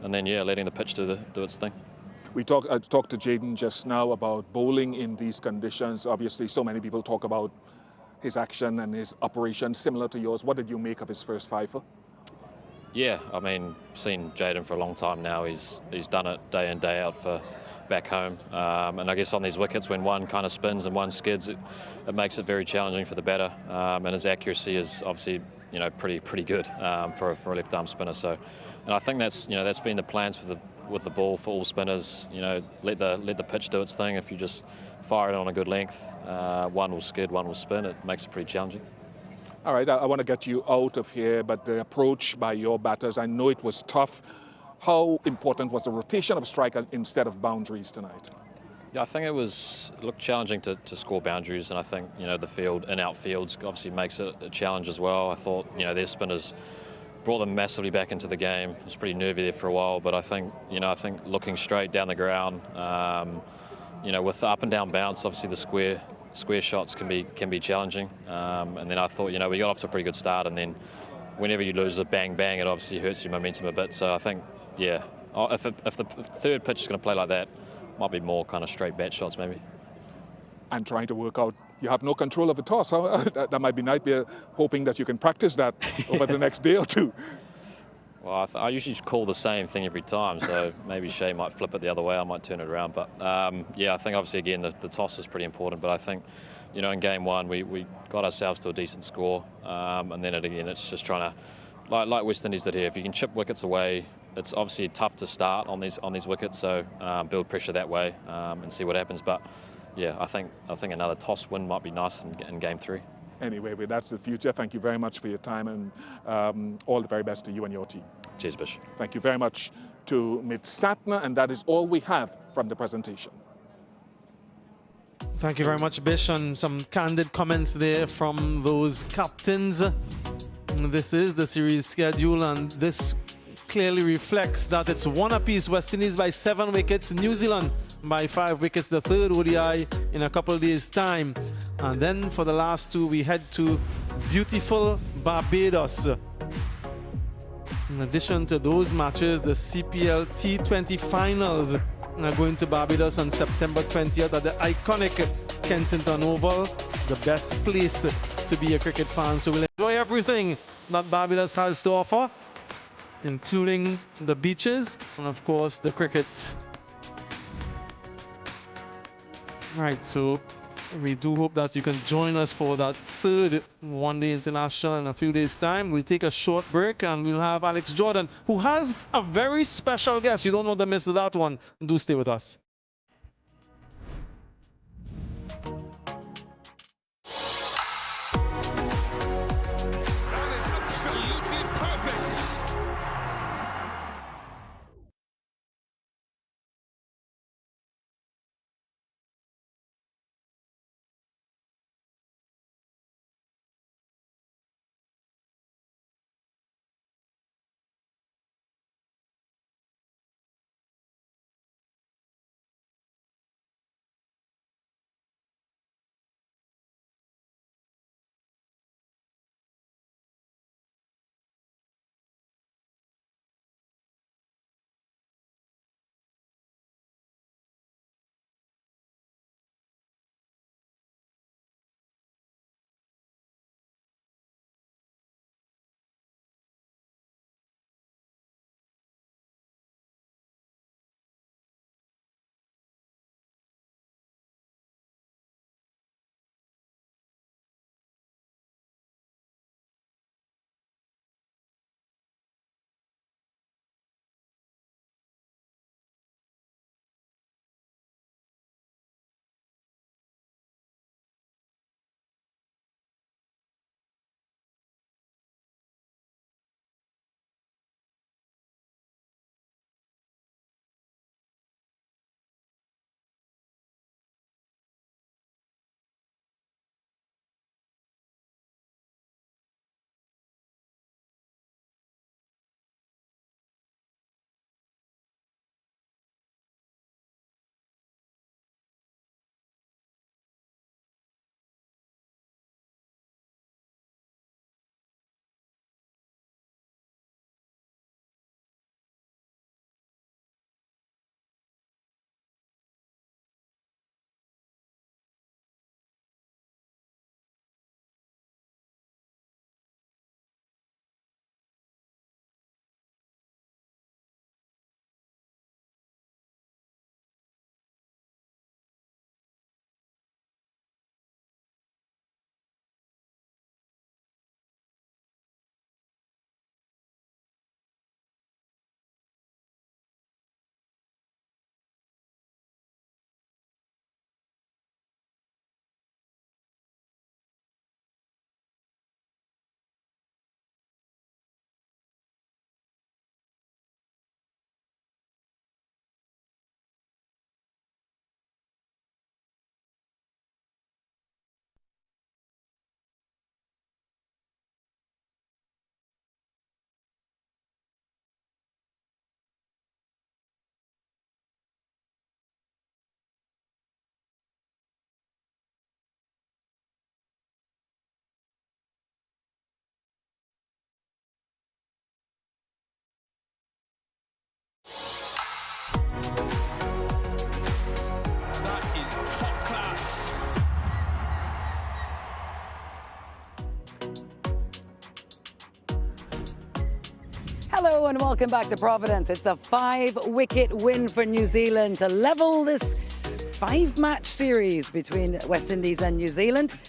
then, yeah, letting the pitch do its thing. We talked to Jaden just now about bowling in these conditions. Obviously, so many people talk about his action and his operation similar to yours. What did you make of his first fifer? Yeah, I mean, seen Jaden for a long time now. He's done it day in, day out for back home. And I guess on these wickets, when one kind of spins and one skids, it makes it very challenging for the batter. And his accuracy is obviously, pretty good for a left-arm spinner. So, and I think that's been the plans with the ball for all spinners. Let the pitch do its thing. If you just fire it on a good length, one will skid, one will spin. It makes it pretty challenging. All right, I want to get you out of here, but the approach by your batters, I know it was tough. How important was the rotation of strikers instead of boundaries tonight? Yeah, I think it looked challenging to score boundaries, and I think the field, in-out fields, obviously makes it a challenge as well. I thought their spinners brought them massively back into the game. It was pretty nervy there for a while, but I think looking straight down the ground, with the up and down bounce, obviously the square shots can be challenging. And then I thought we got off to a pretty good start, and then whenever you lose a bang bang, it obviously hurts your momentum a bit. So I think, yeah, if the third pitch is going to play like that, might be more kind of straight bat shots maybe. And trying to work out, you have no control of the toss. That might be nightmare, hoping that you can practice that over the next day or two. Well, I usually call the same thing every time, so maybe Shea might flip it the other way, I might turn it around. But yeah, I think obviously again the toss was pretty important, but I think in game one we got ourselves to a decent score, and then it's just trying to, like West Indies did here, if you can chip wickets away, it's obviously tough to start on these wickets, so build pressure that way and see what happens. But yeah, I think another toss win might be nice in game three. Anyway, that's the future. Thank you very much for your time, and all the very best to you and your team. Cheers, Bish. Thank you very much to Mitch Santner, and that is all we have from the presentation. Thank you very much, Bish, and some candid comments there from those captains. This is the series schedule, and this clearly reflects that it's one apiece. West Indies by 7 wickets, New Zealand by 5 wickets, the third ODI in a couple of days' time. And then for the last 2, we head to beautiful Barbados. In addition to those matches, the CPL T20 finals are going to Barbados on September 20th at the iconic Kensington Oval, the best place to be a cricket fan. So we'll enjoy everything that Barbados has to offer, including the beaches and of course the cricket. Right, so we do hope that you can join us for that third one-day international in a few days' time. We'll take a short break and we'll have Alex Jordan, who has a very special guest. You don't want to miss that one. Do stay with us. Hello and welcome back to Providence. It's a 5-wicket win for New Zealand to level this 5-match series between West Indies and New Zealand.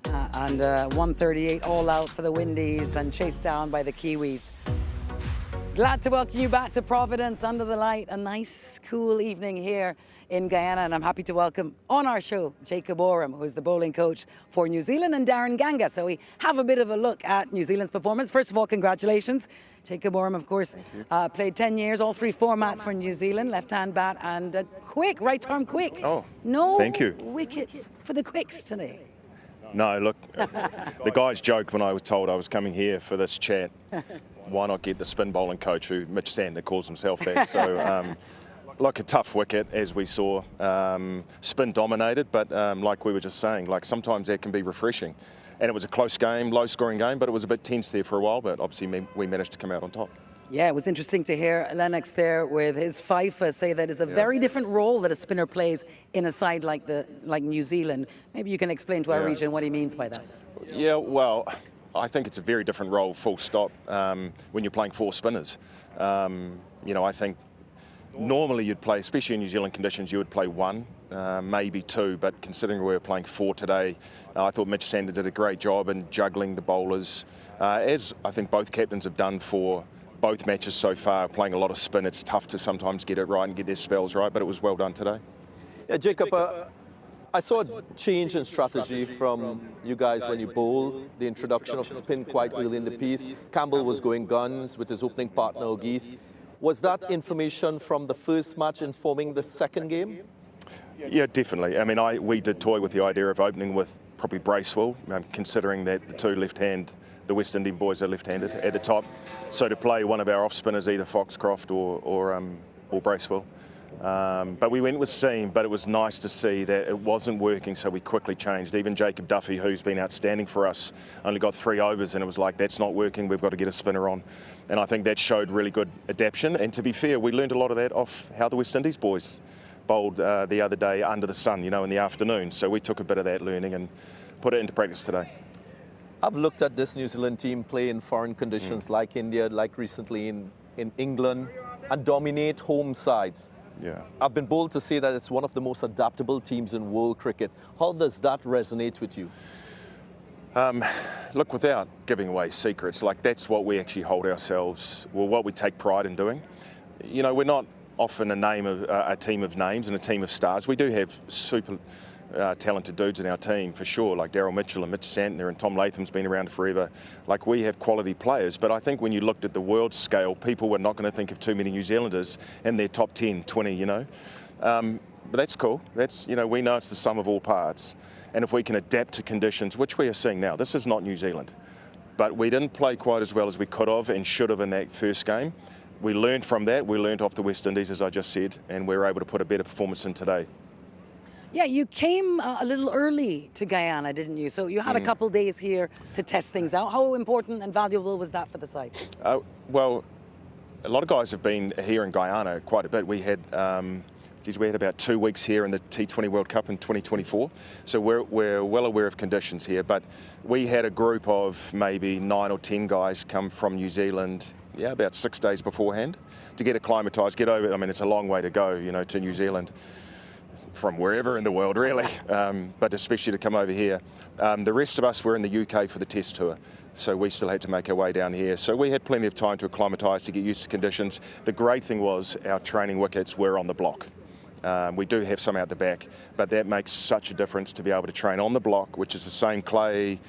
And 138 all out for the Windies and chased down by the Kiwis. Glad to welcome you back to Providence under the light. A nice, cool evening here in Guyana, and I'm happy to welcome on our show Jacob Oram, who is the bowling coach for New Zealand, and Darren Ganga. So we have a bit of a look at New Zealand's performance. First of all, congratulations. Jacob Oram, of course, played 10 years, all 3 formats for New Zealand, left-hand bat and a quick, right-arm quick. Oh, no thank you. Wickets for the quicks today. No, look, the guys joked when I was told I was coming here for this chat, why not get the spin bowling coach, who Mitch Santner calls himself that. So, like a tough wicket, as we saw, spin dominated, but like we were just saying, like sometimes that can be refreshing. And it was a close game, low-scoring game, but it was a bit tense there for a while, but obviously we managed to come out on top. Yeah, it was interesting to hear Lennox there with his fifer say that it's a very different role that a spinner plays in a side like New Zealand. Maybe you can explain to our region what he means by that. Yeah, well, I think it's a very different role, full stop, when you're playing 4 spinners. You know, I think normally you'd play, especially in New Zealand conditions, you would play 1, maybe 2, but considering we were playing 4 today, I thought Mitch Santner did a great job in juggling the bowlers, as I think both captains have done for both matches so far, playing a lot of spin. It's tough to sometimes get it right and get their spells right, but it was well done today. Yeah, Jacob, I saw a change in strategy from you guys when you bowl, the introduction of spin quite early in the piece. Campbell was going guns with his opening partner, O'Geese. Was that information from the first match informing the second game? Yeah, definitely. I mean, we did toy with the idea of opening with probably Bracewell, considering that the 2 the West Indian boys are left-handed at the top. So to play one of our off-spinners, either Foxcroft or Bracewell. But we went with seam, but it was nice to see that it wasn't working, so we quickly changed. Even Jacob Duffy, who's been outstanding for us, only got 3 overs, and it was like, that's not working, we've got to get a spinner on. And I think that showed really good adaptation. And to be fair, we learned a lot of that off how the West Indies boys bowled the other day under the sun, you know, in the afternoon. So we took a bit of that learning and put it into practice today. I've looked at this New Zealand team play in foreign conditions like India, like recently in England, and dominate home sides. Yeah. I've been bold to say that it's one of the most adaptable teams in world cricket. How does that resonate with you? Look, without giving away secrets, like that's what we actually hold ourselves, well, what we take pride in doing. You know, we're not often a team of names and a team of stars. We do have super talented dudes in our team for sure, like Daryl Mitchell and Mitch Santner, and Tom Latham's been around forever. Like, we have quality players, but I think when you looked at the world scale, people were not going to think of too many New Zealanders in their top 10, 20, you know. But that's cool. That's, you know, we know it's the sum of all parts. And if we can adapt to conditions, which we are seeing now, this is not New Zealand, but we didn't play quite as well as we could have and should have in that first game. We learned from that. We learned off the West Indies, as I just said, and we were able to put a better performance in today. Yeah, you came a little early to Guyana, didn't you? So you had a couple days here to test things out. How important and valuable was that for the side? Well, a lot of guys have been here in Guyana quite a bit. We had, we had about 2 weeks here in the T20 World Cup in 2024. So we're well aware of conditions here, but we had a group of maybe 9 or 10 guys come from New Zealand, yeah, about 6 days beforehand to get acclimatised, get over it. I mean, it's a long way to go, you know, to New Zealand, from wherever in the world really, but especially to come over here. The rest of us were in the UK for the test tour, so we still had to make our way down here. So we had plenty of time to acclimatise, to get used to conditions. The great thing was our training wickets were on the block. We do have some out the back, but that makes such a difference to be able to train on the block, which is the same clay,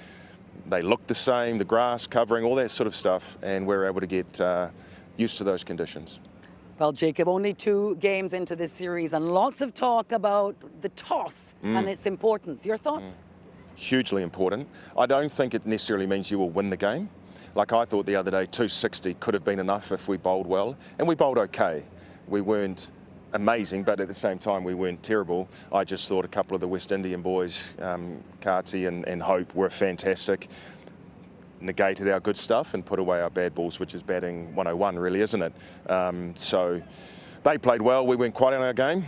they look the same, the grass covering, all that sort of stuff, and we're able to get used to those conditions. Well, Jacob, only 2 games into this series and lots of talk about the toss and its importance. Your thoughts? Hugely important. I don't think it necessarily means you will win the game. Like I thought the other day, 260 could have been enough if we bowled well, and we bowled okay. We weren't amazing, but at the same time we weren't terrible. I just thought a couple of the West Indian boys, Kartsy and Hope, were fantastic. Negated our good stuff and put away our bad balls, which is batting 101 really, isn't it? So they played well. We weren't quite in our game.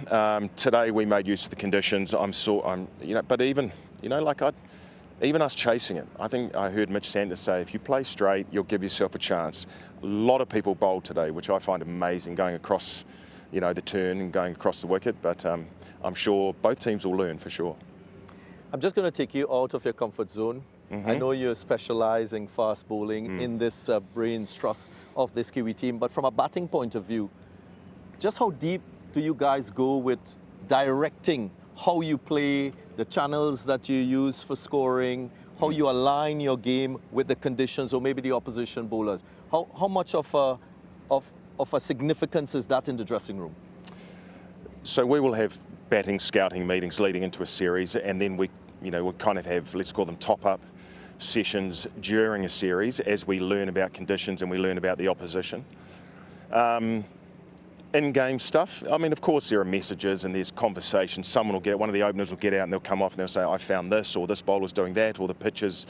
Today we made use of the conditions. But even, you know, like even us chasing it. I think I heard Mitch Sanders say, if you play straight, you'll give yourself a chance. A lot of people bowled today, which I find amazing, going across, you know, the turn and going across the wicket. But I'm sure both teams will learn for sure. I'm just going to take you out of your comfort zone. I know you're specializing fast bowling in this brains trust of this Kiwi team, but from a batting point of view, just how deep do you guys go with directing how you play, the channels that you use for scoring, how you align your game with the conditions or maybe the opposition bowlers? How much of a significance is that in the dressing room? So we will have batting scouting meetings leading into a series, and then we kind of have, let's call them top-up sessions during a series as we learn about conditions and we learn about the opposition. In-game stuff, I mean, of course there are messages and there's conversations. Someone will get, one of the openers will get out and they'll come off and they'll say, I found this, or this bowler's doing that, or the pitches,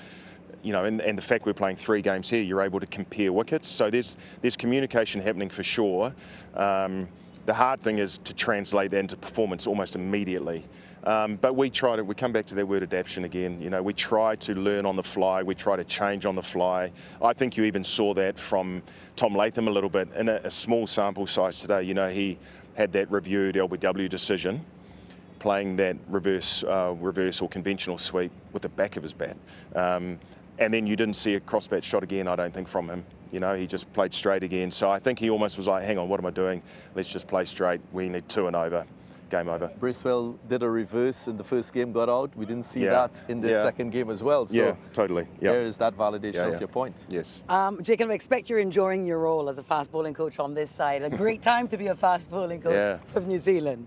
you know, and the fact we're playing 3 games here, you're able to compare wickets. So there's communication happening for sure. The hard thing is to translate that into performance almost immediately. But we come back to that word adaptation again. You know, we try to learn on the fly, we try to change on the fly. I think you even saw that from Tom Latham a little bit in a small sample size today. You know, he had that reviewed LBW decision, playing that reverse or conventional sweep with the back of his bat. And then you didn't see a cross-bat shot again, I don't think, from him. You know, he just played straight again. So I think he almost was like, hang on, what am I doing? Let's just play straight. We need 2 and over. Game over. Bracewell did a reverse in the first game, got out. We didn't see that in the second game as well. So totally. there is that validation of your point. Yes. Jacob, I expect you're enjoying your role as a fast bowling coach on this side. A great time to be a fast bowling coach of New Zealand.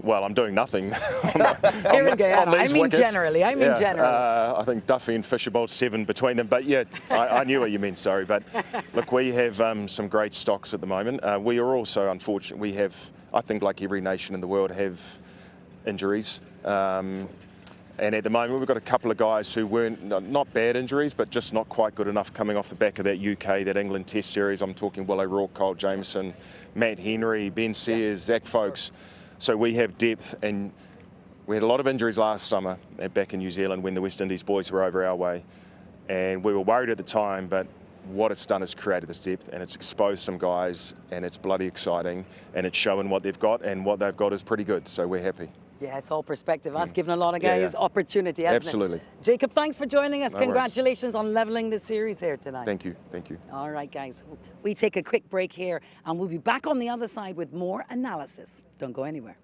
Well, I'm doing nothing. Here in Guyana. I mean generally. I think Duffy and Fisher bowled 7 between them. But yeah, I knew what you meant, sorry. But look, we have some great stocks at the moment. We are also, unfortunate, we have, I think like every nation in the world, have injuries. And at the moment, we've got a couple of guys who weren't, not bad injuries, but just not quite good enough coming off the back of that UK, that England Test series. I'm talking Will O'Rourke, Kyle Jameson, Matt Henry, Ben Sears, Zach Folkes. So we have depth, and we had a lot of injuries last summer back in New Zealand when the West Indies boys were over our way. And we were worried at the time, but what it's done is created this depth, and it's exposed some guys, and it's bloody exciting, and it's showing what they've got, and what they've got is pretty good, so we're happy. Yeah, it's all perspective. That's given a lot of guys opportunity, hasn't Absolutely. it? Jacob, thanks for joining us. No Congratulations on levelling the series here tonight. Thank you, thank you. All right, guys. We take a quick break here, and we'll be back on the other side with more analysis. Don't go anywhere.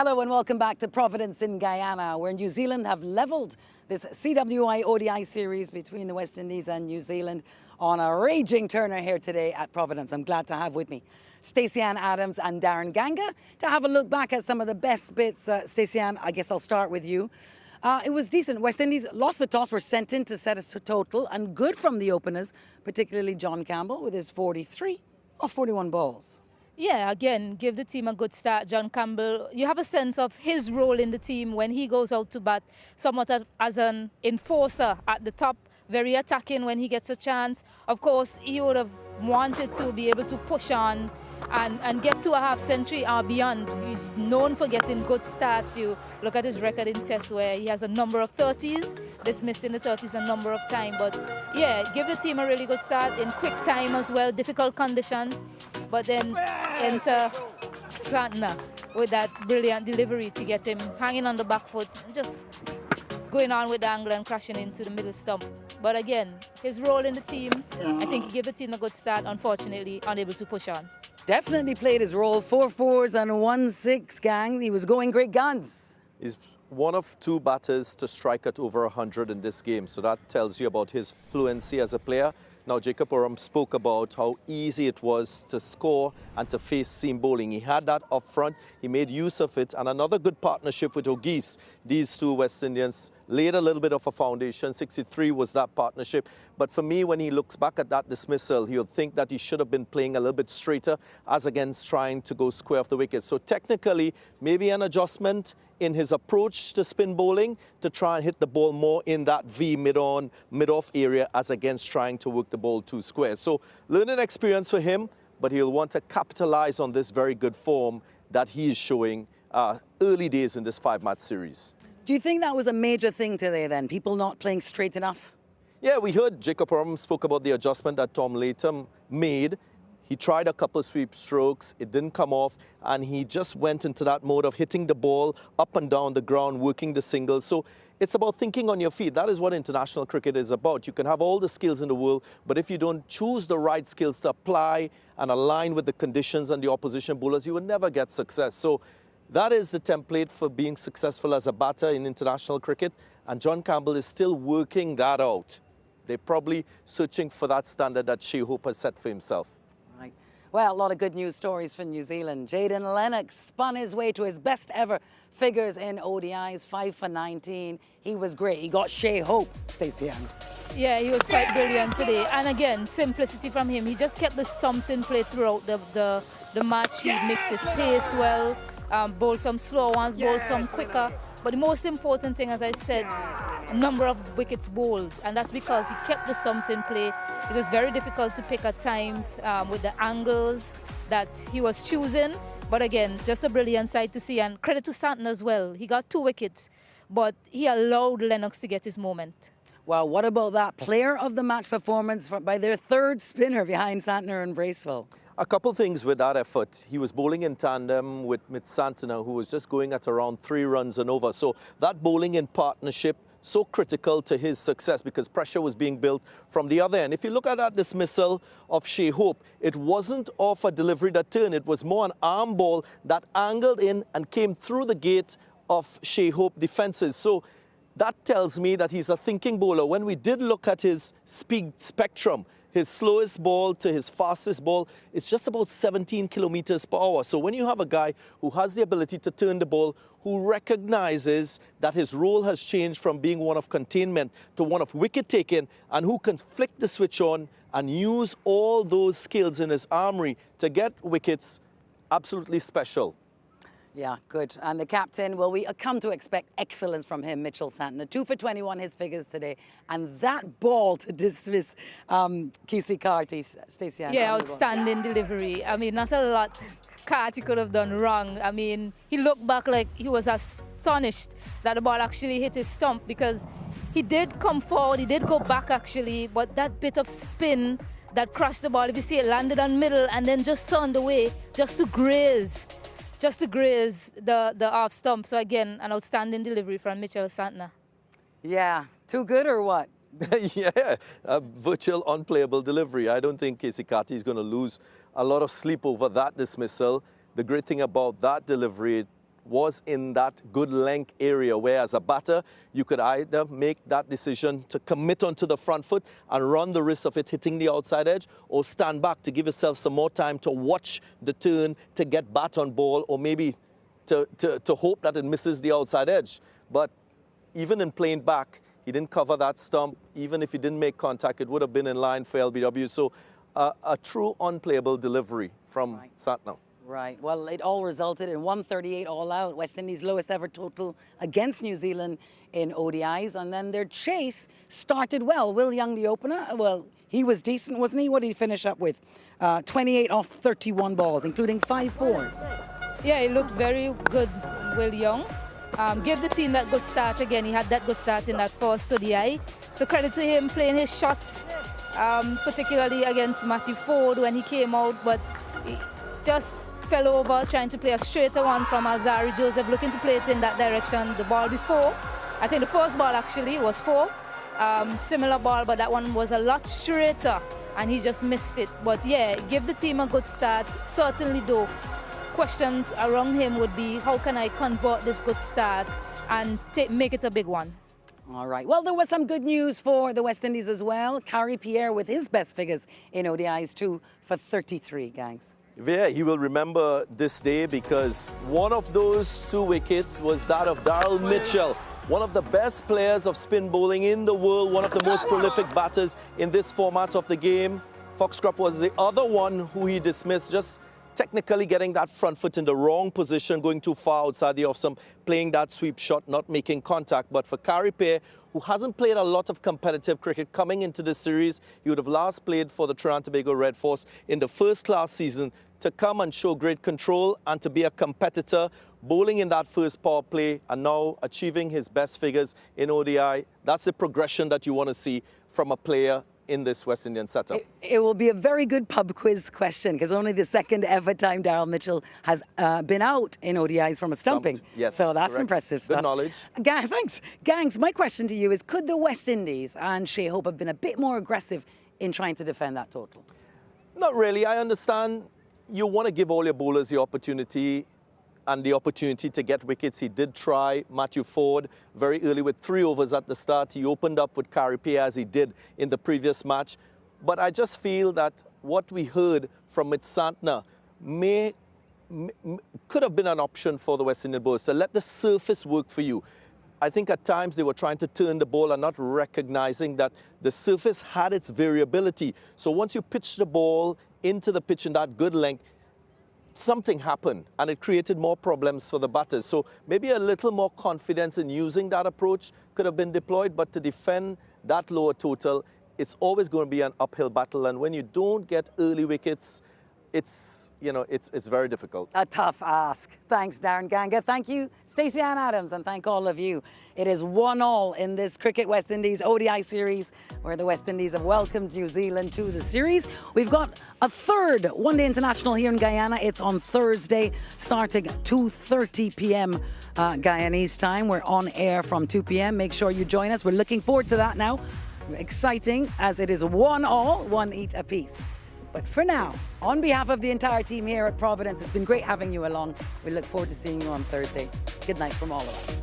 Hello and welcome back to Providence in Guyana, where New Zealand have levelled this CWI ODI series between the West Indies and New Zealand on a raging turner here today at Providence. I'm glad to have with me Stacey-Ann Adams and Darren Ganga to have a look back at some of the best bits. Stacey-Ann, I guess I'll start with you. It was decent. West Indies lost the toss, were sent in to set a total, and good from the openers, particularly John Campbell with his 43 off 41 balls. Yeah, again, give the team a good start. John Campbell, you have a sense of his role in the team when he goes out to bat, somewhat as an enforcer at the top, very attacking when he gets a chance. Of course, he would have wanted to be able to push on and get to a half century or beyond. He's known for getting good starts. You look at his record in tests where he has a number of 30s, dismissed in the 30s a number of times. But yeah, give the team a really good start in quick time as well, difficult conditions. But then enter Santner with that brilliant delivery to get him hanging on the back foot, just going on with the angle and crashing into the middle stump. But again, his role in the team, I think he gave the team a good start, unfortunately unable to push on. Definitely played his role, 4 4s and 1 6, gang. He was going great guns. He's one of 2 batters to strike at over 100 in this game, so that tells you about his fluency as a player. Now, Jacob Oram spoke about how easy it was to score and to face seam bowling. He had that up front. He made use of it. And another good partnership with O'Geese. These 2 West Indians laid a little bit of a foundation. 63 was that partnership. But for me, when he looks back at that dismissal, he'll think that he should have been playing a little bit straighter as against trying to go square off the wicket. So technically, maybe an adjustment in his approach to spin bowling to try and hit the ball more in that V mid-on, mid-off area as against trying to work the ball too square. So learning experience for him, but he'll want to capitalize on this very good form that he is showing early days in this 5-match series. Do you think that was a major thing today then, people not playing straight enough? Yeah, we heard Jacob Oram spoke about the adjustment that Tom Latham made. He tried a couple of sweep strokes, it didn't come off, and he just went into that mode of hitting the ball up and down the ground, working the singles. So it's about thinking on your feet. That is what international cricket is about. You can have all the skills in the world, but if you don't choose the right skills to apply and align with the conditions and the opposition bowlers, you will never get success. So that is the template for being successful as a batter in international cricket, and John Campbell is still working that out. They're probably searching for that standard that Shea Hope has set for himself. Well, a lot of good news stories for New Zealand. Jayden Lennox spun his way to his best ever figures in ODIs, 5 for 19. He was great. He got Shea Hope, Stacey-Ann. Yeah, he was quite brilliant today. And again, simplicity from him. He just kept the stumps in play throughout the match. He mixed his pace well, bowled some slow ones, bowled some quicker. But the most important thing, as I said, a number of wickets bowled, and that's because he kept the stumps in play. It was very difficult to pick at times with the angles that he was choosing. But again, just a brilliant sight to see, and credit to Santner as well. He got 2 wickets, but he allowed Lennox to get his moment. Well, what about that player of the match performance by their 3rd spinner behind Santner and Bracewell? A couple things with that effort. He was bowling in tandem with Santner, who was just going at around 3 runs and over. So that bowling in partnership, so critical to his success because pressure was being built from the other end. If you look at that dismissal of Shea Hope, it wasn't off a delivery that turned. It was more an arm ball that angled in and came through the gate of Shea Hope defenses. So that tells me that he's a thinking bowler. When we did look at his speed spectrum, his slowest ball to his fastest ball, it's just about 17 kilometers per hour. So when you have a guy who has the ability to turn the ball, who recognizes that his role has changed from being one of containment to one of wicket taking, and who can flick the switch on and use all those skills in his armory to get wickets, absolutely special. Yeah, good. And the captain, well, we come to expect excellence from him, Mitchell Santner. 2 for 21, his figures today. And that ball to dismiss Kesey Carty, Stacey. Yeah, outstanding delivery. I mean, not a lot Carty could have done wrong. I mean, he looked back like he was astonished that the ball actually hit his stump, because he did come forward, he did go back actually, but that bit of spin that crashed the ball, if you see it landed on middle and then just turned away just to graze the off stump. So again, an outstanding delivery from Mitchell Santner. Yeah, too good or what? Yeah, a virtual unplayable delivery. I don't think Kesey Carty is going to lose a lot of sleep over that dismissal. The great thing about that delivery, it was in that good length area where as a batter, you could either make that decision to commit onto the front foot and run the risk of it hitting the outside edge, or stand back to give yourself some more time to watch the turn, to get bat on ball, or maybe to hope that it misses the outside edge. But even in playing back, he didn't cover that stump. Even if he didn't make contact, it would have been in line for LBW. So a true unplayable delivery from Santner. Right. Well, it all resulted in 138 all out, West Indies' lowest ever total against New Zealand in ODIs. And then their chase started well. Will Young, the opener, well, he was decent, wasn't he? What did he finish up with? 28 off 31 balls, including 5 fours. Yeah, he looked very good, Will Young. Give the team that good start again. He had that good start in that first ODI. So credit to him playing his shots, particularly against Matthew Ford when he came out. But he just fell over trying to play a straighter one from Alzari Joseph, looking to play it in that direction. The ball before, I think the first ball actually was 4. Similar ball, but that one was a lot straighter and he just missed it. But yeah, give the team a good start. Certainly though, questions around him would be, how can I convert this good start and make it a big one? All right. Well, there was some good news for the West Indies as well. Kari Pierre with his best figures in ODIs too for 33, gangs. Yeah, he will remember this day because one of those 2 wickets was that of Daryl Mitchell, one of the best players of spin bowling in the world, one of the most prolific batters in this format of the game. Foxcroft was the other one who he dismissed, just technically getting that front foot in the wrong position, going too far outside the off-stump, playing that sweep shot, not making contact. But for Kari Pierre, who hasn't played a lot of competitive cricket coming into this series, he would have last played for the Trinidad and Tobago Red Force in the first-class season, to come and show great control and to be a competitor, bowling in that first power play and now achieving his best figures in ODI. That's the progression that you want to see from a player in this West Indian setup. It will be a very good pub quiz question because only the second ever time Daryl Mitchell has been out in ODIs from a stumping. Yes, so that's correct. impressive stuff. Good knowledge. Thanks. Gangs, my question to you is, could the West Indies and Shea Hope have been a bit more aggressive in trying to defend that total? Not really. I understand you want to give all your bowlers the opportunity and the opportunity to get wickets. He did try Matthew Ford very early with 3 overs at the start. He opened up with Kari Pierre as he did in the previous match. But I just feel that what we heard from Mitch Santner could have been an option for the West Indian bowlers. So let the surface work for you. I think at times they were trying to turn the ball and not recognizing that the surface had its variability. So once you pitch the ball into the pitch in that good length, something happened and it created more problems for the batters. So maybe a little more confidence in using that approach could have been deployed, but to defend that lower total, it's always going to be an uphill battle. And when you don't get early wickets, it's very difficult. A tough ask. Thanks, Darren Ganga. Thank you, Stacey Ann Adams, and thank all of you. It is 1-1 in this Cricket West Indies ODI series, where the West Indies have welcomed New Zealand to the series. We've got a third one-day international here in Guyana. It's on Thursday, starting at 2:30 p.m. Guyanese time. We're on air from 2 p.m. Make sure you join us. We're looking forward to that now. Exciting, as it is 1-1, 1 each apiece. But for now, on behalf of the entire team here at Providence, it's been great having you along. We look forward to seeing you on Thursday. Good night from all of us.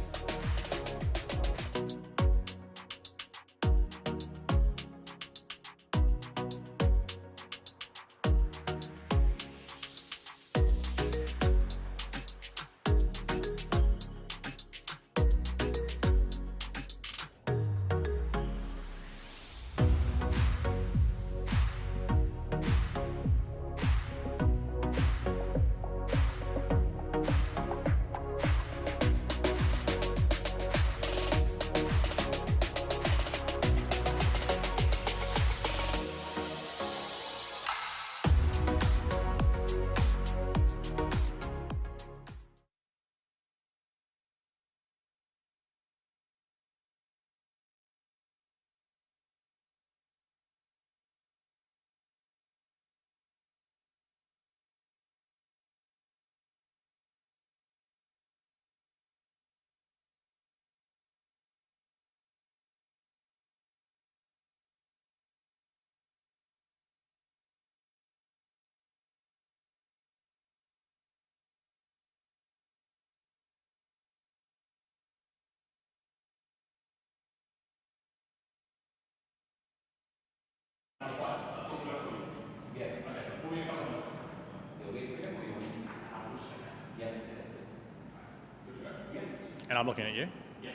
And I'm looking at you. Yeah.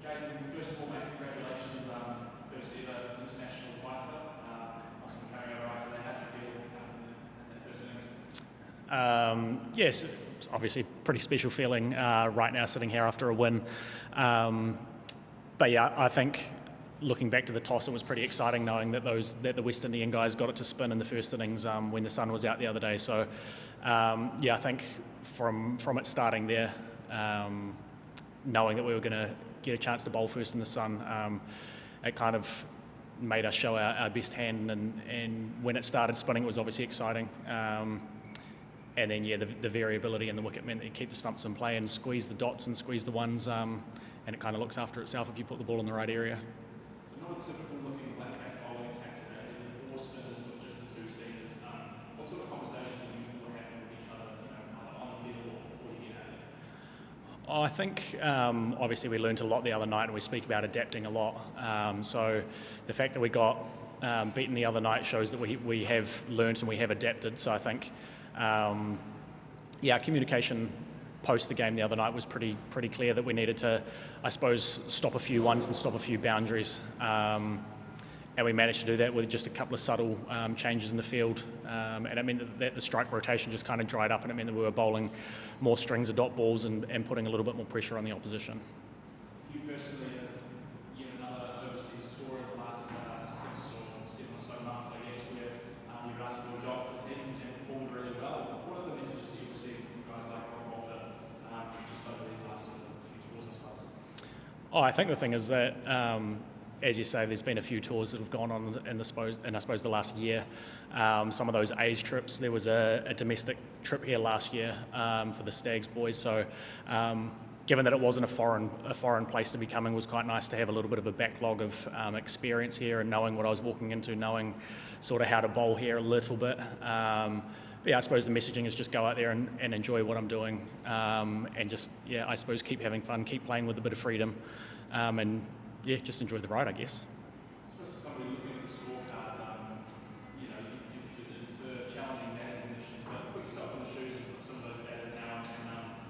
Jayden, first of all, mate, congratulations. First ever international fifer. Must be coming over right today. How do you feel in that first innings? Yes, it's obviously a pretty special feeling right now sitting here after a win. But yeah, I think looking back to the toss, it was pretty exciting knowing that the West Indian guys got it to spin in the first innings when the sun was out the other day. So yeah, I think from it starting there, knowing that we were going to get a chance to bowl first in the sun, it kind of made us show our best hand. And when it started spinning, it was obviously exciting. And then, yeah, the variability in the wicket meant that you keep the stumps in play and squeeze the dots and squeeze the ones, and it kind of looks after itself if you put the ball in the right area. So not a typical looking black patch bowling attack today. The four spinners with just the two seamers. What sort of conversations do you feel having with each other, on the field or before you get out there? I think obviously we learned a lot the other night, and we speak about adapting a lot. So the fact that we got beaten the other night shows that we have learned and we have adapted. So I think, yeah, communication post the game the other night was pretty clear that we needed to, I suppose, stop a few ones and stop a few boundaries. And we managed to do that with just a couple of subtle changes in the field. And it meant that the strike rotation just kind of dried up, and it meant that we were bowling more strings of dot balls and putting a little bit more pressure on the opposition. You personally, as yet another overseas scorer in the last 6 or 7 or so months, I guess, where you've asked for a job for the team and performed really well. What are the messages you've received from guys like Rob Walter just over these last few tours, I suppose? Oh, I think the thing is that, as you say, there's been a few tours that have gone on in I suppose the last year. Some of those A's trips, there was a domestic trip here last year for the Stags boys. So given that it wasn't a foreign place to be coming, it was quite nice to have a little bit of a backlog of experience here and knowing what I was walking into, knowing sort of how to bowl here a little bit. But yeah, I suppose the messaging is just go out there and enjoy what I'm doing, and just, yeah, I suppose keep having fun, keep playing with a bit of freedom, and yeah, just enjoy the ride, I guess. I suppose somebody looking at the scorecard, you should infer challenging batting conditions, but put yourself in the shoes of some of those batters now, and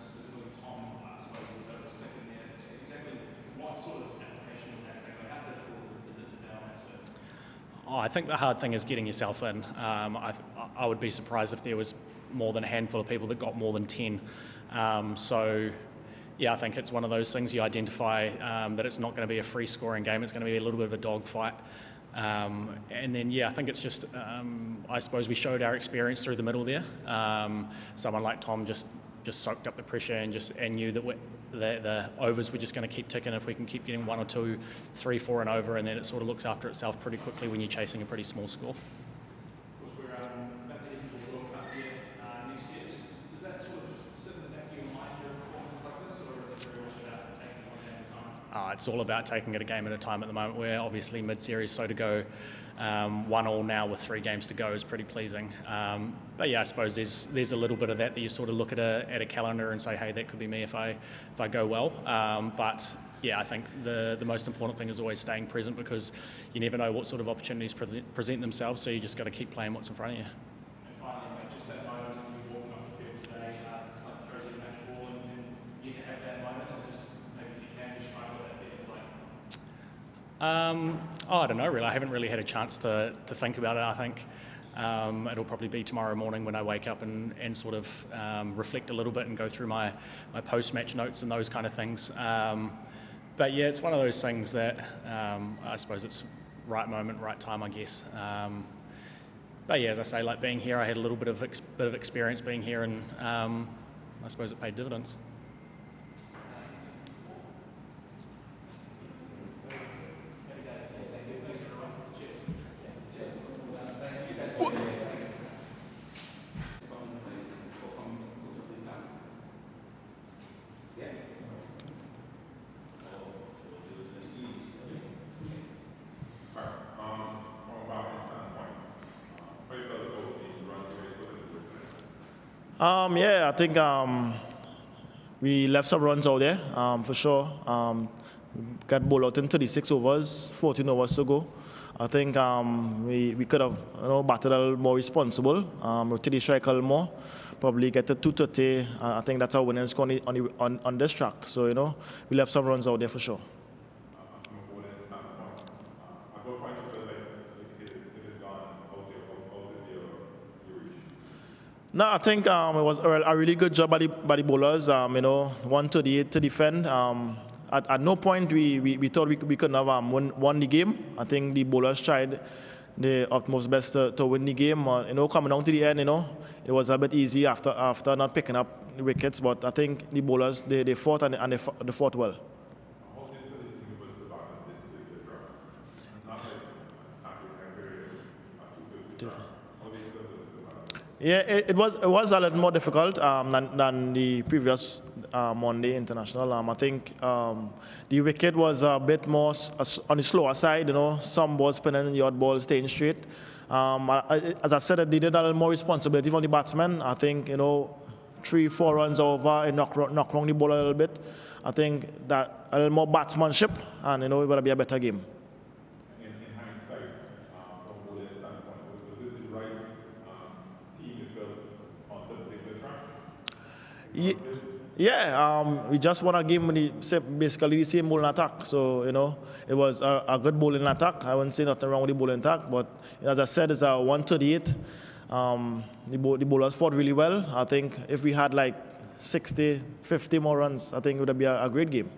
specifically Tom, I suppose, was over second there. Exactly what sort of application would that take? How difficult is it to balance it? Oh, I think the hard thing is getting yourself in. I would be surprised if there was more than a handful of people that got more than 10. So yeah, I think it's one of those things you identify that it's not going to be a free scoring game. It's going to be a little bit of a dogfight. And then, yeah, I think it's just, I suppose we showed our experience through the middle there. Someone like Tom just soaked up the pressure and knew that the overs were just going to keep ticking. If we can keep getting 1 or 2, 3, 4 and over, and then it sort of looks after itself pretty quickly when you're chasing a pretty small score. It's all about taking it a game at a time at the moment. We're obviously mid-series, so to go 1-1 now with 3 games to go is pretty pleasing. But yeah, I suppose there's a little bit of that you sort of look at a calendar and say, hey, that could be me if I go well. But yeah, I think the most important thing is always staying present, because you never know what sort of opportunities present themselves. So you just got to keep playing what's in front of you. And finally, mate, just that moment when you're walking off the field today, someone throws you a match ball, and you can have that moment, and just maybe if you can describe what that feels like. I don't know, really. I haven't really had a chance to think about it. I think it'll probably be tomorrow morning when I wake up and sort of reflect a little bit and go through my post-match notes and those kind of things. But yeah, it's one of those things that I suppose it's right moment, right time, I guess. But yeah, as I say, like being here, I had a little bit of experience being here, and I suppose it paid dividends. Yeah, I think we left some runs out there, for sure. Got bowled out in 36 overs, 14 overs to go. I think we could have batted a little more responsible, rotate the strike a little more, probably get to 230. I think that's our winning score on this track. So, we left some runs out there for sure. No, I think it was a really good job by the bowlers. 138 to defend. At no point we thought we couldn't have won the game. I think the bowlers tried their utmost best to win the game. Coming down to the end, it was a bit easy after not picking up the wickets. But I think the bowlers they fought and they fought well. Yeah, it was a little more difficult than the previous Monday international. I think the wicket was a bit more on the slower side. Some balls spinning, the odd ball staying straight. As I said, they did a little more responsibility from the batsmen. I think 3-4 runs over and knock wrong the ball a little bit. I think that a little more batsmanship, and it will be a better game. Yeah, we just won a game with basically the same bowling attack. So, it was a good bowling attack. I wouldn't say nothing wrong with the bowling attack, but as I said, it's a 138. The bowlers fought really well. I think if we had like 60, 50 more runs, I think it would be a great game.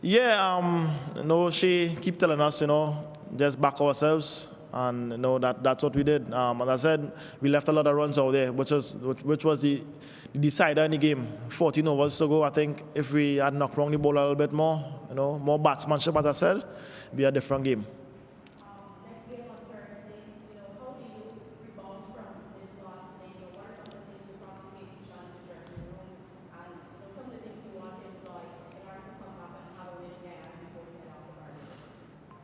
Yeah, she keep telling us, just back ourselves, and that's what we did. As I said, we left a lot of runs out there, which was the decider in the game. 14 overs to go. I think if we had knocked wrong the ball a little bit more, more batsmanship, as I said, it'd be a different game.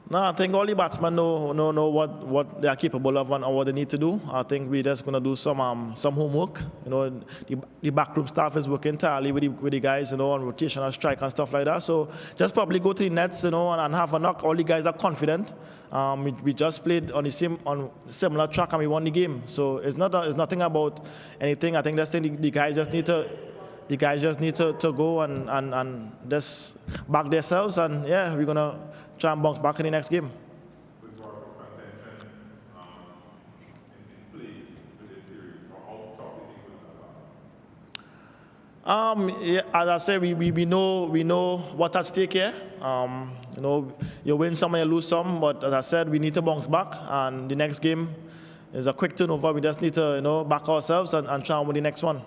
No, I think all the batsmen know what they are capable of and what they need to do. I think we're just going to do some homework. The backroom staff is working tirelessly with the guys, on rotational strike and stuff like that. So just probably go to the nets, and have a knock. All the guys are confident. We just played on similar track and we won the game. So it's nothing about anything. I think that's the guys just need to. The guys just need to go and just back themselves, and yeah, we're gonna try and bounce back in the next game. Yeah, as I say, we know what's at stake here. You win some and you lose some, but as I said, we need to bounce back, and the next game is a quick turnover. We just need to back ourselves and try and win the next one.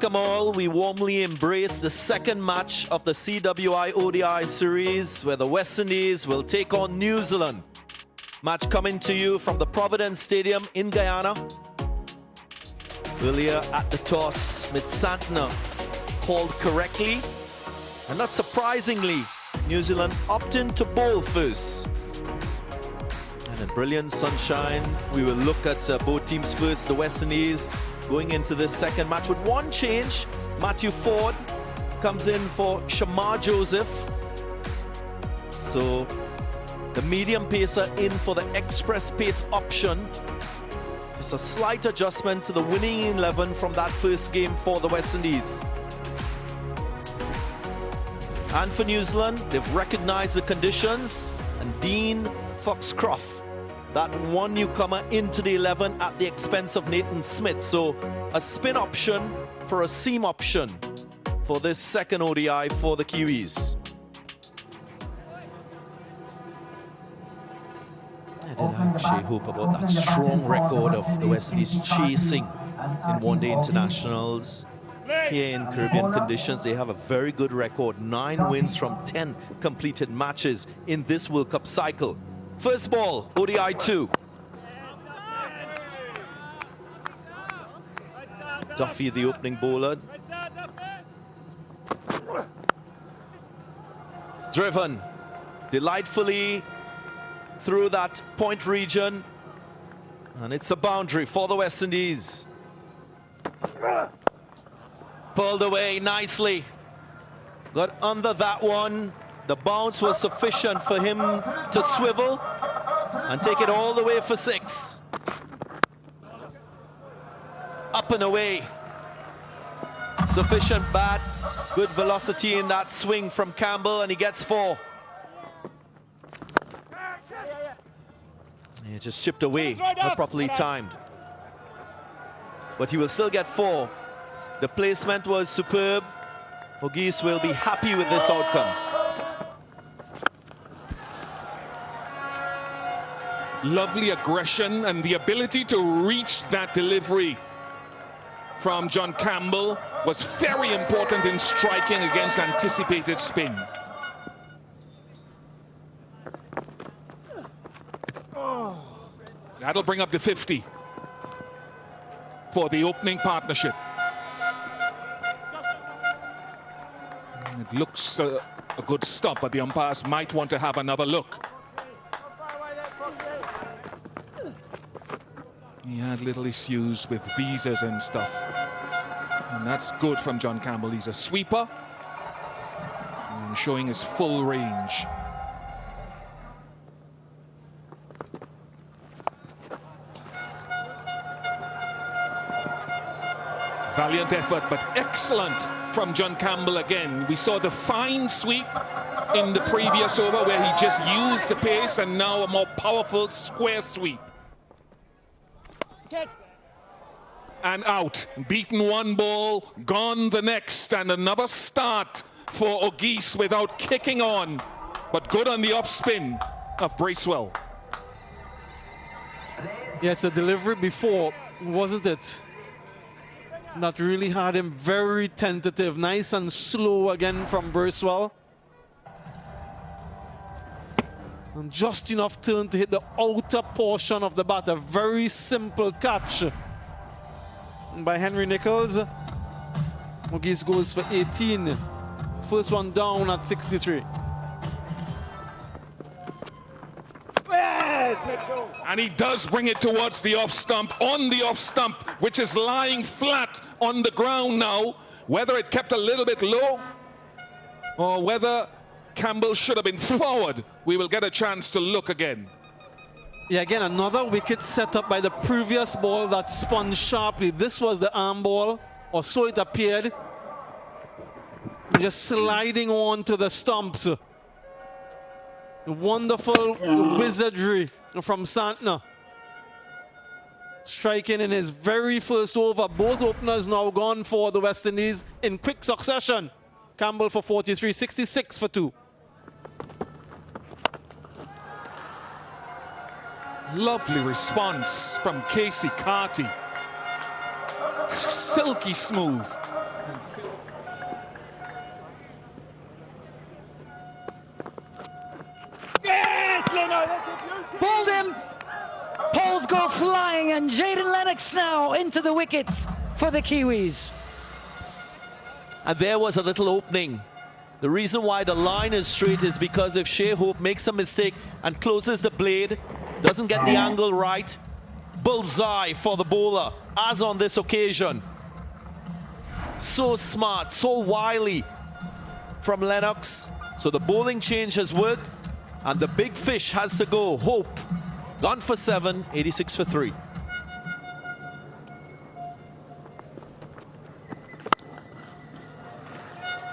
Welcome all. We warmly embrace the second match of the CWI ODI series where the West Indies will take on New Zealand. Match coming to you from the Providence Stadium in Guyana. Earlier at the toss, Smith Santner called correctly. And not surprisingly, New Zealand opting to bowl first. And in brilliant sunshine, we will look at both teams first. The West Indies going into this second match with one change. Matthew Ford comes in for Shamar Joseph. So the medium pacer in for the express pace option. Just a slight adjustment to the winning 11 from that first game for the West Indies. And for New Zealand, they've recognized the conditions, and Dean Foxcroft, that one newcomer into the 11 at the expense of Nathan Smith. So a spin option for a seam option for this second ODI for the Kiwis. I did actually hope about that strong record of the West Indies chasing in one-day internationals. Here in Caribbean conditions, they have a very good record. 9 wins from 10 completed matches in this World Cup cycle. First ball, ODI 2. Duffy, the opening bowler. Driven delightfully through that point region. And it's a boundary for the West Indies. Pulled away nicely. Got under that one. The bounce was sufficient for him to swivel and take it all the way for 6. Up and away. Sufficient bat. Good velocity in that swing from Campbell, and he gets 4. He just chipped away, not properly timed. But he will still get 4. The placement was superb. Ogis will be happy with this outcome. Lovely aggression and the ability to reach that delivery from John Campbell was very important in striking against anticipated spin. That'll bring up the 50 for the opening partnership. It looks a good stop, but the umpires might want to have another look. He had little issues with visas and stuff. And that's good from John Campbell. He's a sweeper and showing his full range. Valiant effort, but excellent from John Campbell again. We saw the fine sweep in the previous over where he just used the pace, and now a more powerful square sweep. And out. Beaten one ball, gone the next, and another start for Ogis without kicking on. But good on the off spin of Bracewell. Yes, the delivery before, wasn't it? That really had him very tentative. Nice and slow again from Bracewell. And just enough turn to hit the outer portion of the bat. A very simple catch by Henry Nichols. Ogis goes for 18. First one down at 63. And he does bring it towards the off stump, on the off stump, which is lying flat on the ground now. Whether it kept a little bit low or whether Campbell should have been forward, we will get a chance to look again. Yeah, again, another wicket set up by the previous ball that spun sharply. This was the arm ball, or so it appeared. Just sliding on to the stumps. Wonderful wizardry from Santner. Striking in his very first over. Both openers now gone for the West Indies in quick succession. Campbell for 43, 66 for 2. Lovely response from Casey Carty. Silky smooth. flying, and Jaden Lennox now into the wickets for the Kiwis. And there was a little opening. The reason why the line is straight is because if Shea Hope makes a mistake and closes the blade, doesn't get the angle right, bullseye for the bowler, as on this occasion. So smart, so wily from Lennox. So the bowling change has worked, and the big fish has to go. Hope, gone for 7, 86 for 3.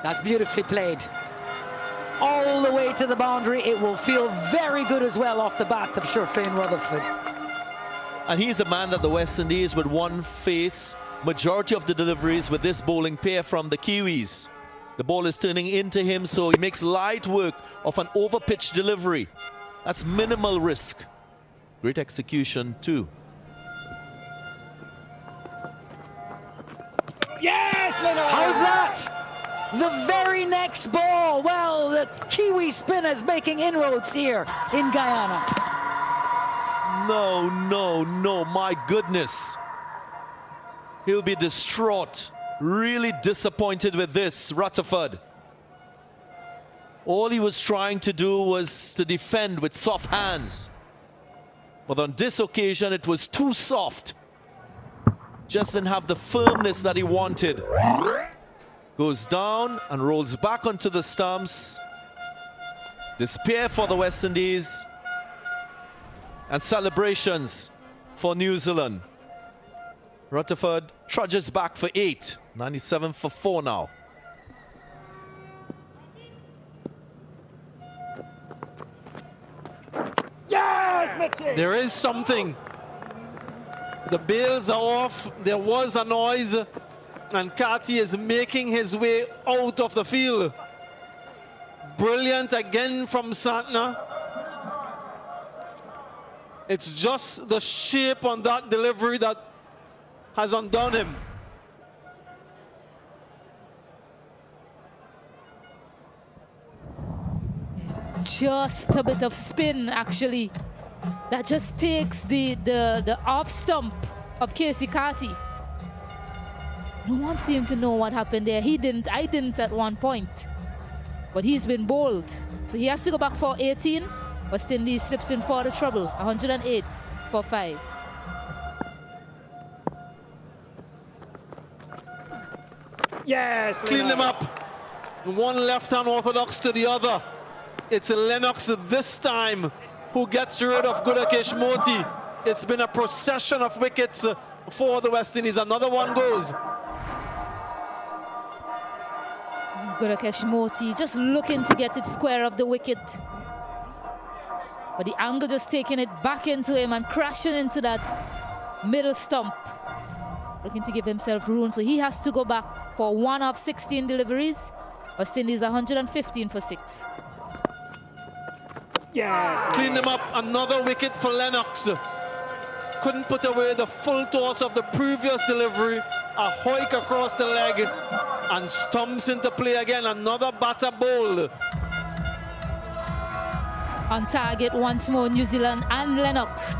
That's beautifully played. All the way to the boundary. It will feel very good as well off the bat, I'm sure, Fane Rutherford. And he's the man that the West Indies would one face majority of the deliveries with this bowling pair from the Kiwis. The ball is turning into him, so he makes light work of an over-pitch delivery. That's minimal risk. Great execution too. Yes, Lennox! How's that? The very next ball. Well, the Kiwi spinners making inroads here in Guyana. No, no, no, my goodness. He'll be distraught, really disappointed with this, Rutherford. All he was trying to do was to defend with soft hands. But on this occasion, it was too soft. Just didn't have the firmness that he wanted. Goes down and rolls back onto the stumps. Despair for the West Indies. And celebrations for New Zealand. Rutherford trudges back for 8. 97 for 4 now. Yes, Mitchie! There is something. The bails are off. There was a noise. And Karti is making his way out of the field. Brilliant again from Santner. It's just the shape on that delivery that has undone him. Just a bit of spin, actually. That just takes the off stump of Casey Carty. No one seemed to know what happened there. He didn't, I didn't at one point. But he's been bowled. So he has to go back for 18. West Indies slips in for the trouble. 108 for 5. Yes, Clean them up. One left-hand orthodox to the other. It's Lennox this time who gets rid of Gudakesh Moti. It's been a procession of wickets for the West Indies. Another one goes. Gudakesh Moti just looking to get it square of the wicket. But the angle just taking it back into him and crashing into that middle stump. Looking to give himself room, so he has to go back for 1 of 16 deliveries. West Indies 115 for 6. Yes! Clean them up. Another wicket for Lennox. Couldn't put away the full toss of the previous delivery. A hoik across the leg and stumps into play again. Another batter bowl. On target once more, New Zealand and Lennox.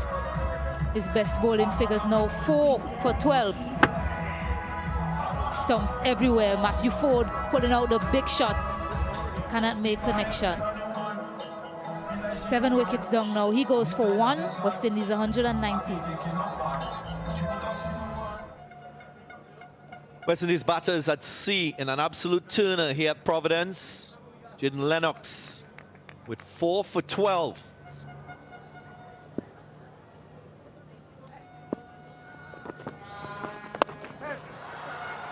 His best bowling figures now 4 for 12. Stumps everywhere. Matthew Ford putting out the big shot. Cannot make connection. 7 wickets down now. He goes for 1. West Indies 190. West Indies batters at sea in an absolute turner here at Providence. Jaden Lennox with 4 for 12.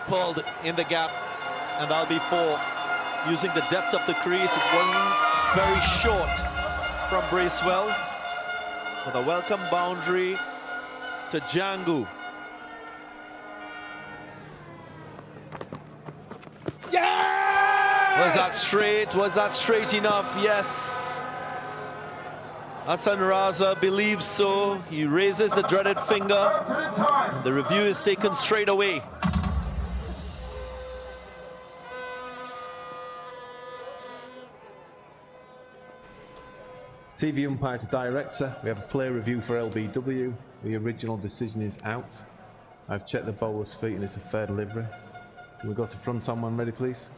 Pulled in the gap, and that'll be 4. Using the depth of the crease, it wasn't very short from Bracewell. With a welcome boundary to Django. Yes! Was that straight? Was that straight enough? Yes. Hassan Raza believes so. He raises the dreaded finger. And the review is taken straight away. TV umpire to director, we have a play review for LBW. The original decision is out. I've checked the bowler's feet and it's a fair delivery. Can we go to front on when ready, please?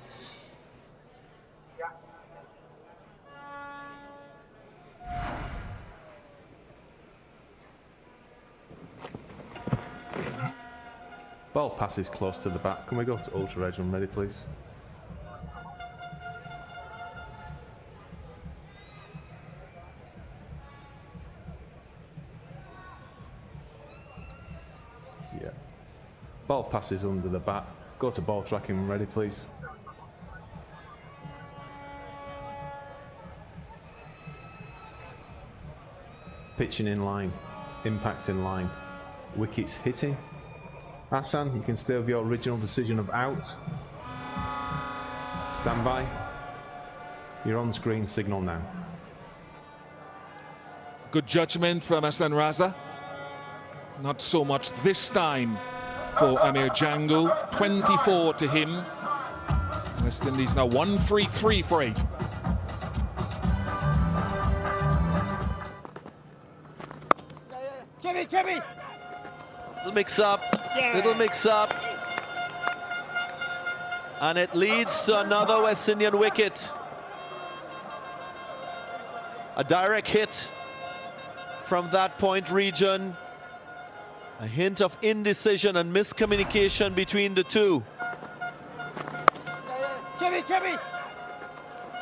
Ball passes close to the back. Can we go to ultra edge when ready, please? Yeah. Ball passes under the bat. Go to ball tracking when ready, please. Pitching in line. Impacts in line. Wickets hitting. Hassan, you can stay with your original decision of out. Stand by. Your on-screen signal now. Good judgment from Hassan Raza. Not so much this time for Amir Django. 24 to him. West Indies now 133 for 8. Jimmy! Little mix up. And it leads to another West Indian wicket. A direct hit from that point region. A hint of indecision and miscommunication between the two. Jimmy!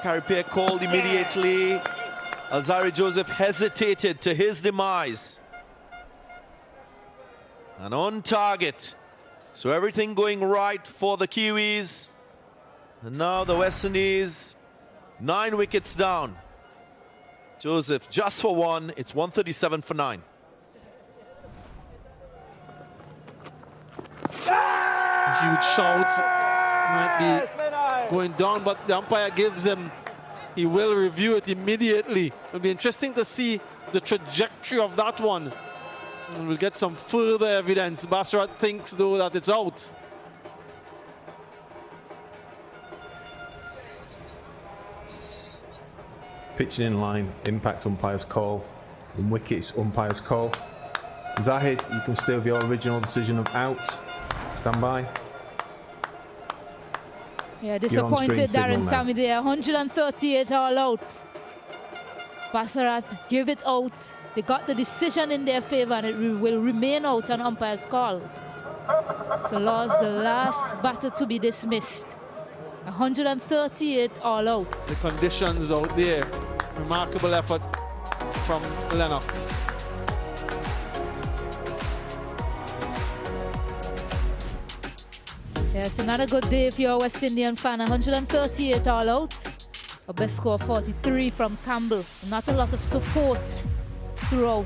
Carripier called immediately. Alzari Joseph hesitated to his demise. And on target. So everything going right for the Kiwis. And now the West Indies, 9 wickets down. Joseph just for 1. It's 137 for 9. Huge shout. Might be going down, but the umpire gives him. He will review it immediately. It'll be interesting to see the trajectory of that one. And we'll get some further evidence. Basharat thinks, though, that it's out. Pitching in line, impact umpire's call, and wickets umpire's call. Zahid, you can stay with your original decision of out. Stand by. Yeah, disappointed Darren Sammy there. 138 all out. Basharat give it out. They got the decision in their favor and it will remain out on umpire's call. So lost the last batter to be dismissed. 138 all out. The conditions out there. Remarkable effort from Lennox. Yes, another good day if you're a West Indian fan. 138 all out. A best score of 43 from Campbell. Not a lot of support throughout.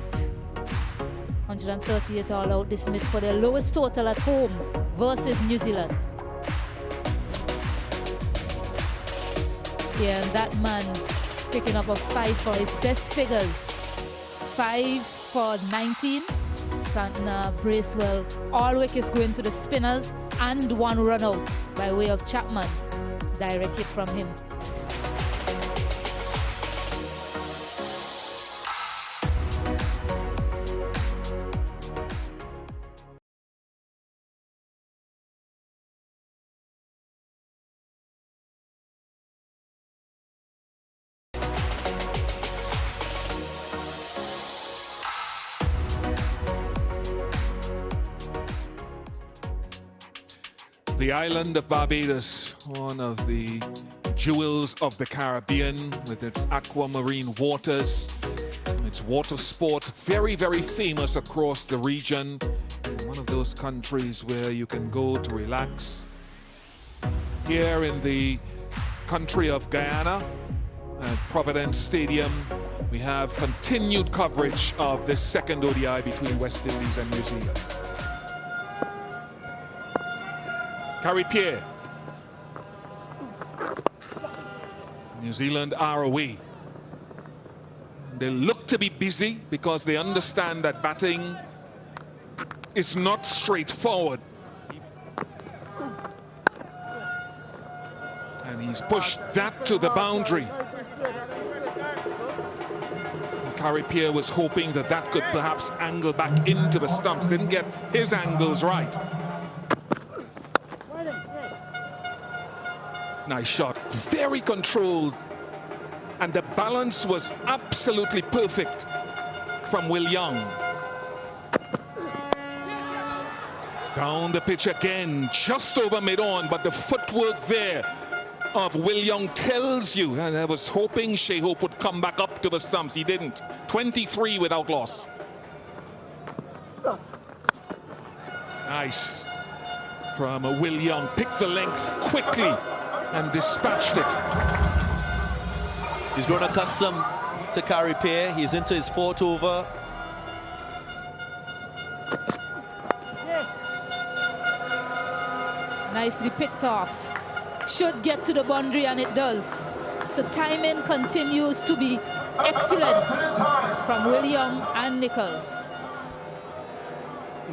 138 all out dismissed for their lowest total at home versus New Zealand. Yeah, and that man picking up a 5 for his best figures. 5 for 19. Santner, Bracewell, all wickets going to the spinners and 1 run out by way of Chapman. Direct hit from him. The island of Barbados, one of the jewels of the Caribbean with its aquamarine waters, its water sports, very, very famous across the region. One of those countries where you can go to relax. Here in the country of Guyana, at Providence Stadium, we have continued coverage of this second ODI between West Indies and New Zealand. Carripier. New Zealand are away. They look to be busy because they understand that batting is not straightforward. And he's pushed that to the boundary. Pierre was hoping that that could perhaps angle back into the stumps. Didn't get his angles right. Nice shot, very controlled. And the balance was absolutely perfect from Will Young. Down the pitch again, just over mid-on, but the footwork there of Will Young tells you, and I was hoping Shea Hope would come back up to the stumps. He didn't. 23 without loss. Nice from Will Young. Picked the length quickly and dispatched it. He's grown accustomed to Carrie Pierre. He's into his 4th over. Nicely picked off. Should get to the boundary, and it does. So timing continues to be excellent from William and Nichols.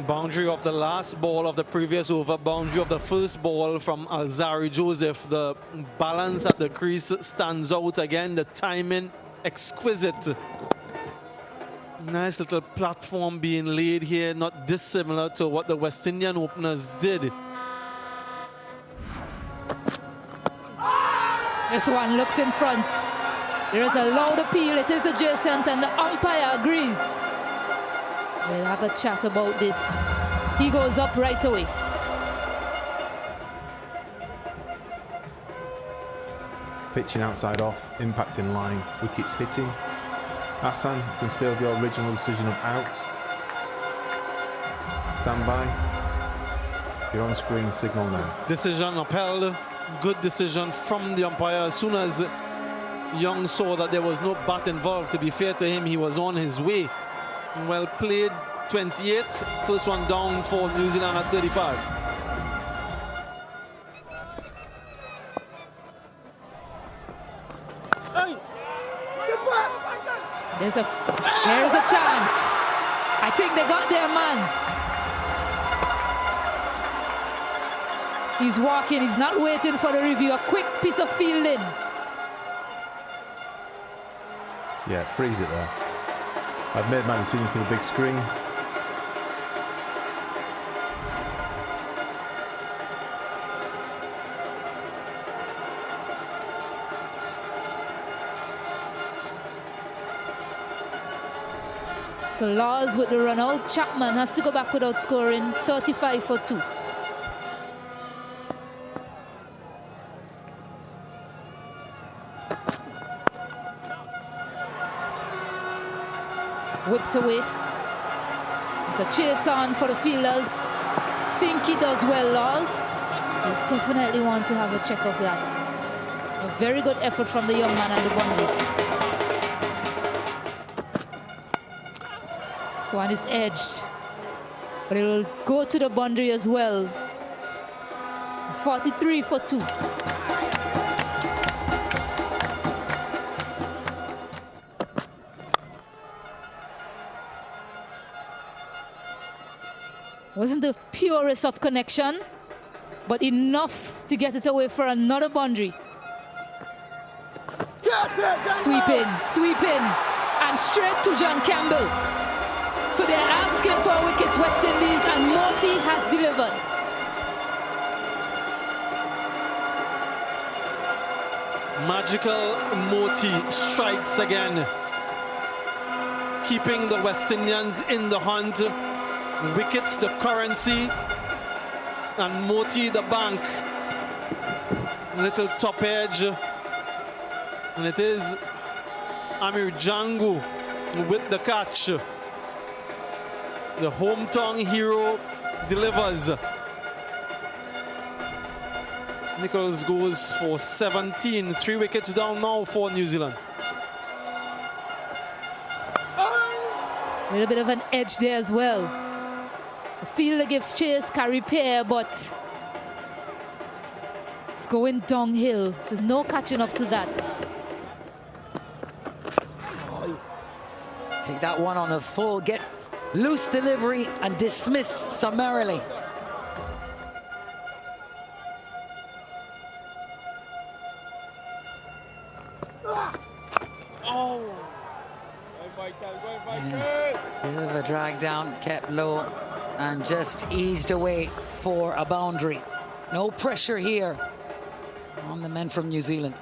Boundary of the last ball of the previous over, boundary of the first ball from Alzari Joseph. The balance at the crease stands out again. The timing exquisite. Nice little platform being laid here, not dissimilar to what the West Indian openers did. This one looks in front. There is a loud appeal. It is adjacent, and the umpire agrees. We'll have a chat about this. He goes up right away. Pitching outside off, impacting line, wickets hitting. Hassan, you can still have your original decision of out. Stand by. Your on-screen signal now. Decision upheld. Good decision from the umpire. As soon as Young saw that there was no bat involved, to be fair to him, he was on his way. Well played, 28. First one down for New Zealand at 35. There's a chance. I think they got their man. He's walking, he's not waiting for the review. A quick piece of fielding. Yeah, freeze it there. I've made my decision for the big screen. So Laws with the run out. Chapman has to go back without scoring. 35 for 2. Whipped away. It's a chase on for the fielders. Think he does well, Laws. You definitely want to have a check of that. A very good effort from the young man and the boundary. This one is edged, but it will go to the boundary as well. 43 for 2. Wasn't the purest of connection, but enough to get it away for another boundary. Sweep in, and straight to John Campbell. So they're asking for wickets, West Indies, and Moti has delivered. Magical Moti strikes again, keeping the West Indians in the hunt. Wickets the currency, and Moti the bank. Little top edge, and it is Amir Jangu with the catch. The hometown hero delivers. Nichols goes for 17. 3 wickets down now for New Zealand. A little bit of an edge there as well. The fielder gives chase, carry pair, but it's going downhill. So there's no catching up to that. Take that one on a full, get loose delivery and dismissed summarily. Bit of a drag down, kept low, and just eased away for a boundary. No pressure here on the men from New Zealand.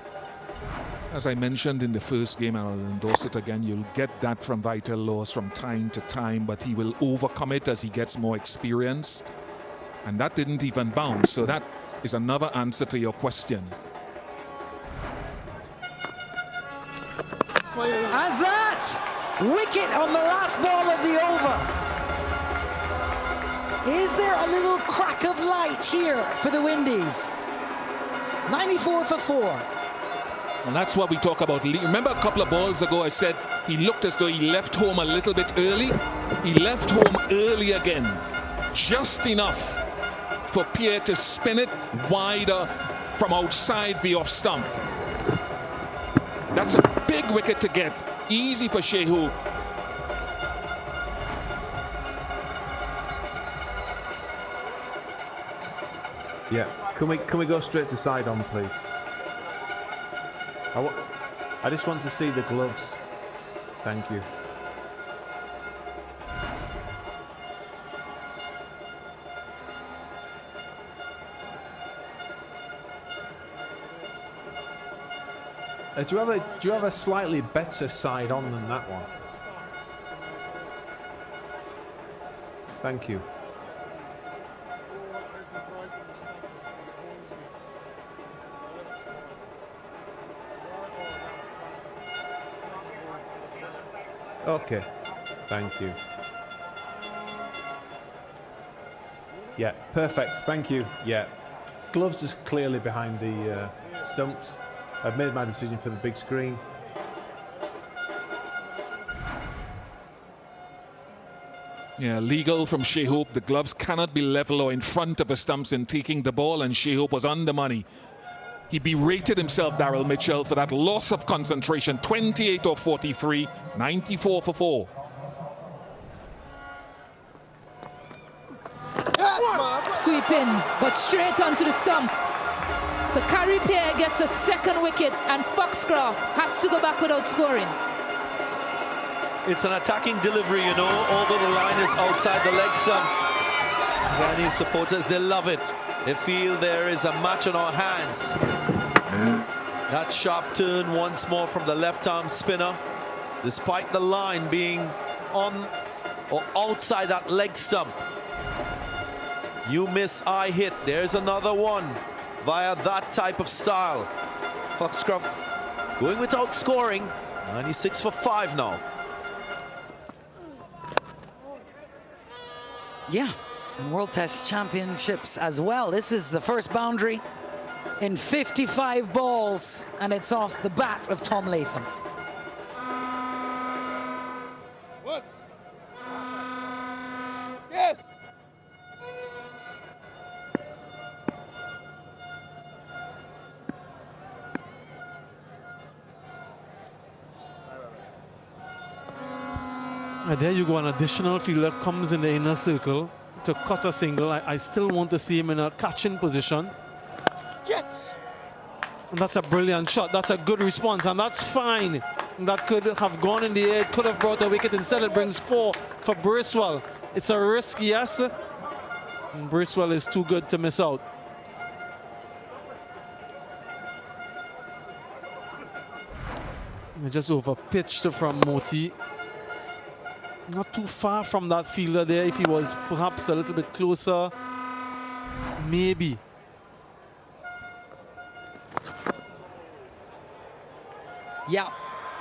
As I mentioned in the first game, and I'll endorse it again, you'll get that from Vital Laws from time to time, but he will overcome it as he gets more experience. And that didn't even bounce, so that is another answer to your question. As that wicket on the last ball of the over. Is there a little crack of light here for the Windies? 94 for 4. And that's what we talk about. Remember a couple of balls ago I said he looked as though he left home a little bit early? He left home early again. Just enough for Pierre to spin it wider from outside the off stump. That's a big wicket to get. Easy for Shea Hope. Yeah, can we go straight to side on, please? I just want to see the gloves. Thank you. Do you have a slightly better side on than that one? Thank you. Okay, thank you. Yeah, perfect, thank you. Yeah, gloves is clearly behind the stumps. I've made my decision for the big screen. Yeah, legal from Shea Hope. The gloves cannot be level or in front of the stumps in taking the ball, and Shea Hope was on the money. He berated himself, Daryl Mitchell, for that loss of concentration. 28 or 43, 94 for 4. Sweep in, but straight onto the stump. So Carrie Pierre gets a second wicket, and Foxcroft has to go back without scoring. It's an attacking delivery, you know, although the line is outside the leg stump. Ghanaian supporters, they love it. They feel there is a match on our hands. That sharp turn once more from the left-arm spinner, despite the line being on or outside that leg stump. You miss, I hit. There's another one via that type of style. Foxcroft going without scoring. 96 for 5 now. Yeah, and World Test Championships as well. This is the first boundary in 55 balls, and it's off the bat of Tom Latham. What? Yes. There you go, an additional fielder comes in the inner circle to cut a single. I still want to see him in a catching position. Yes. And that's a brilliant shot. That's a good response, and that's fine. That could have gone in the air, could have brought a wicket. Instead, it brings 4 for Bracewell. It's a risk, yes. And Bracewell is too good to miss out. Just over pitched from Moti. Not too far from that fielder there. If he was perhaps a little bit closer, maybe. Yeah,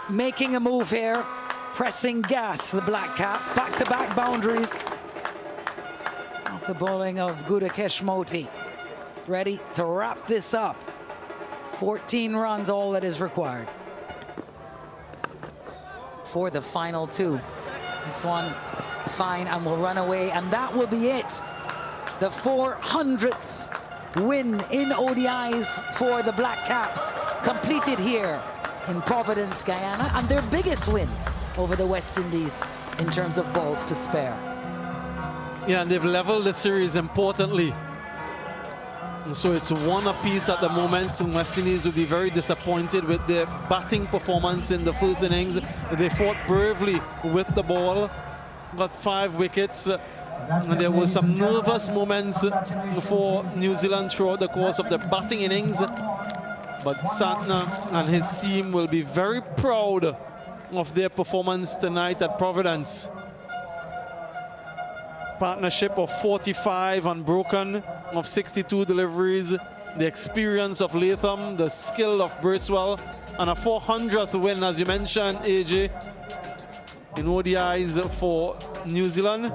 making a move here, pressing gas, the Black Caps. Back-to-back boundaries. Off the bowling of Gudakesh Moti. Ready to wrap this up. 14 runs, all that is required for the final 2. This one fine and will run away, and that will be it. The 400th win in ODIs for the Black Caps, completed here in Providence, Guyana, and their biggest win over the West Indies in terms of balls to spare. Yeah, and they've leveled the series importantly. So it's one apiece at the moment. West Indies will be very disappointed with their batting performance in the first innings. They fought bravely with the ball, got 5 wickets. And there were some nervous moments for New Zealand throughout the course of the batting innings. But Santner and his team will be very proud of their performance tonight at Providence. Partnership of 45 unbroken, of 62 deliveries, the experience of Latham, the skill of Bracewell, and a 400th win, as you mentioned, AJ, in ODIs for New Zealand.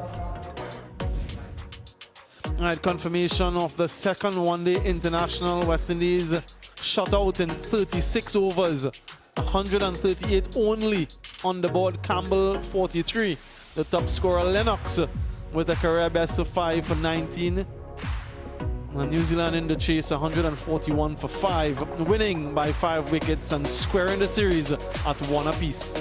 All right, confirmation of the second one-day international. West Indies shut out in 36 overs, 138 only on the board. Campbell 43, the top scorer Lennox with a career best of 5 for 19. And New Zealand in the chase, 141 for 5, winning by 5 wickets and squaring the series at 1 apiece.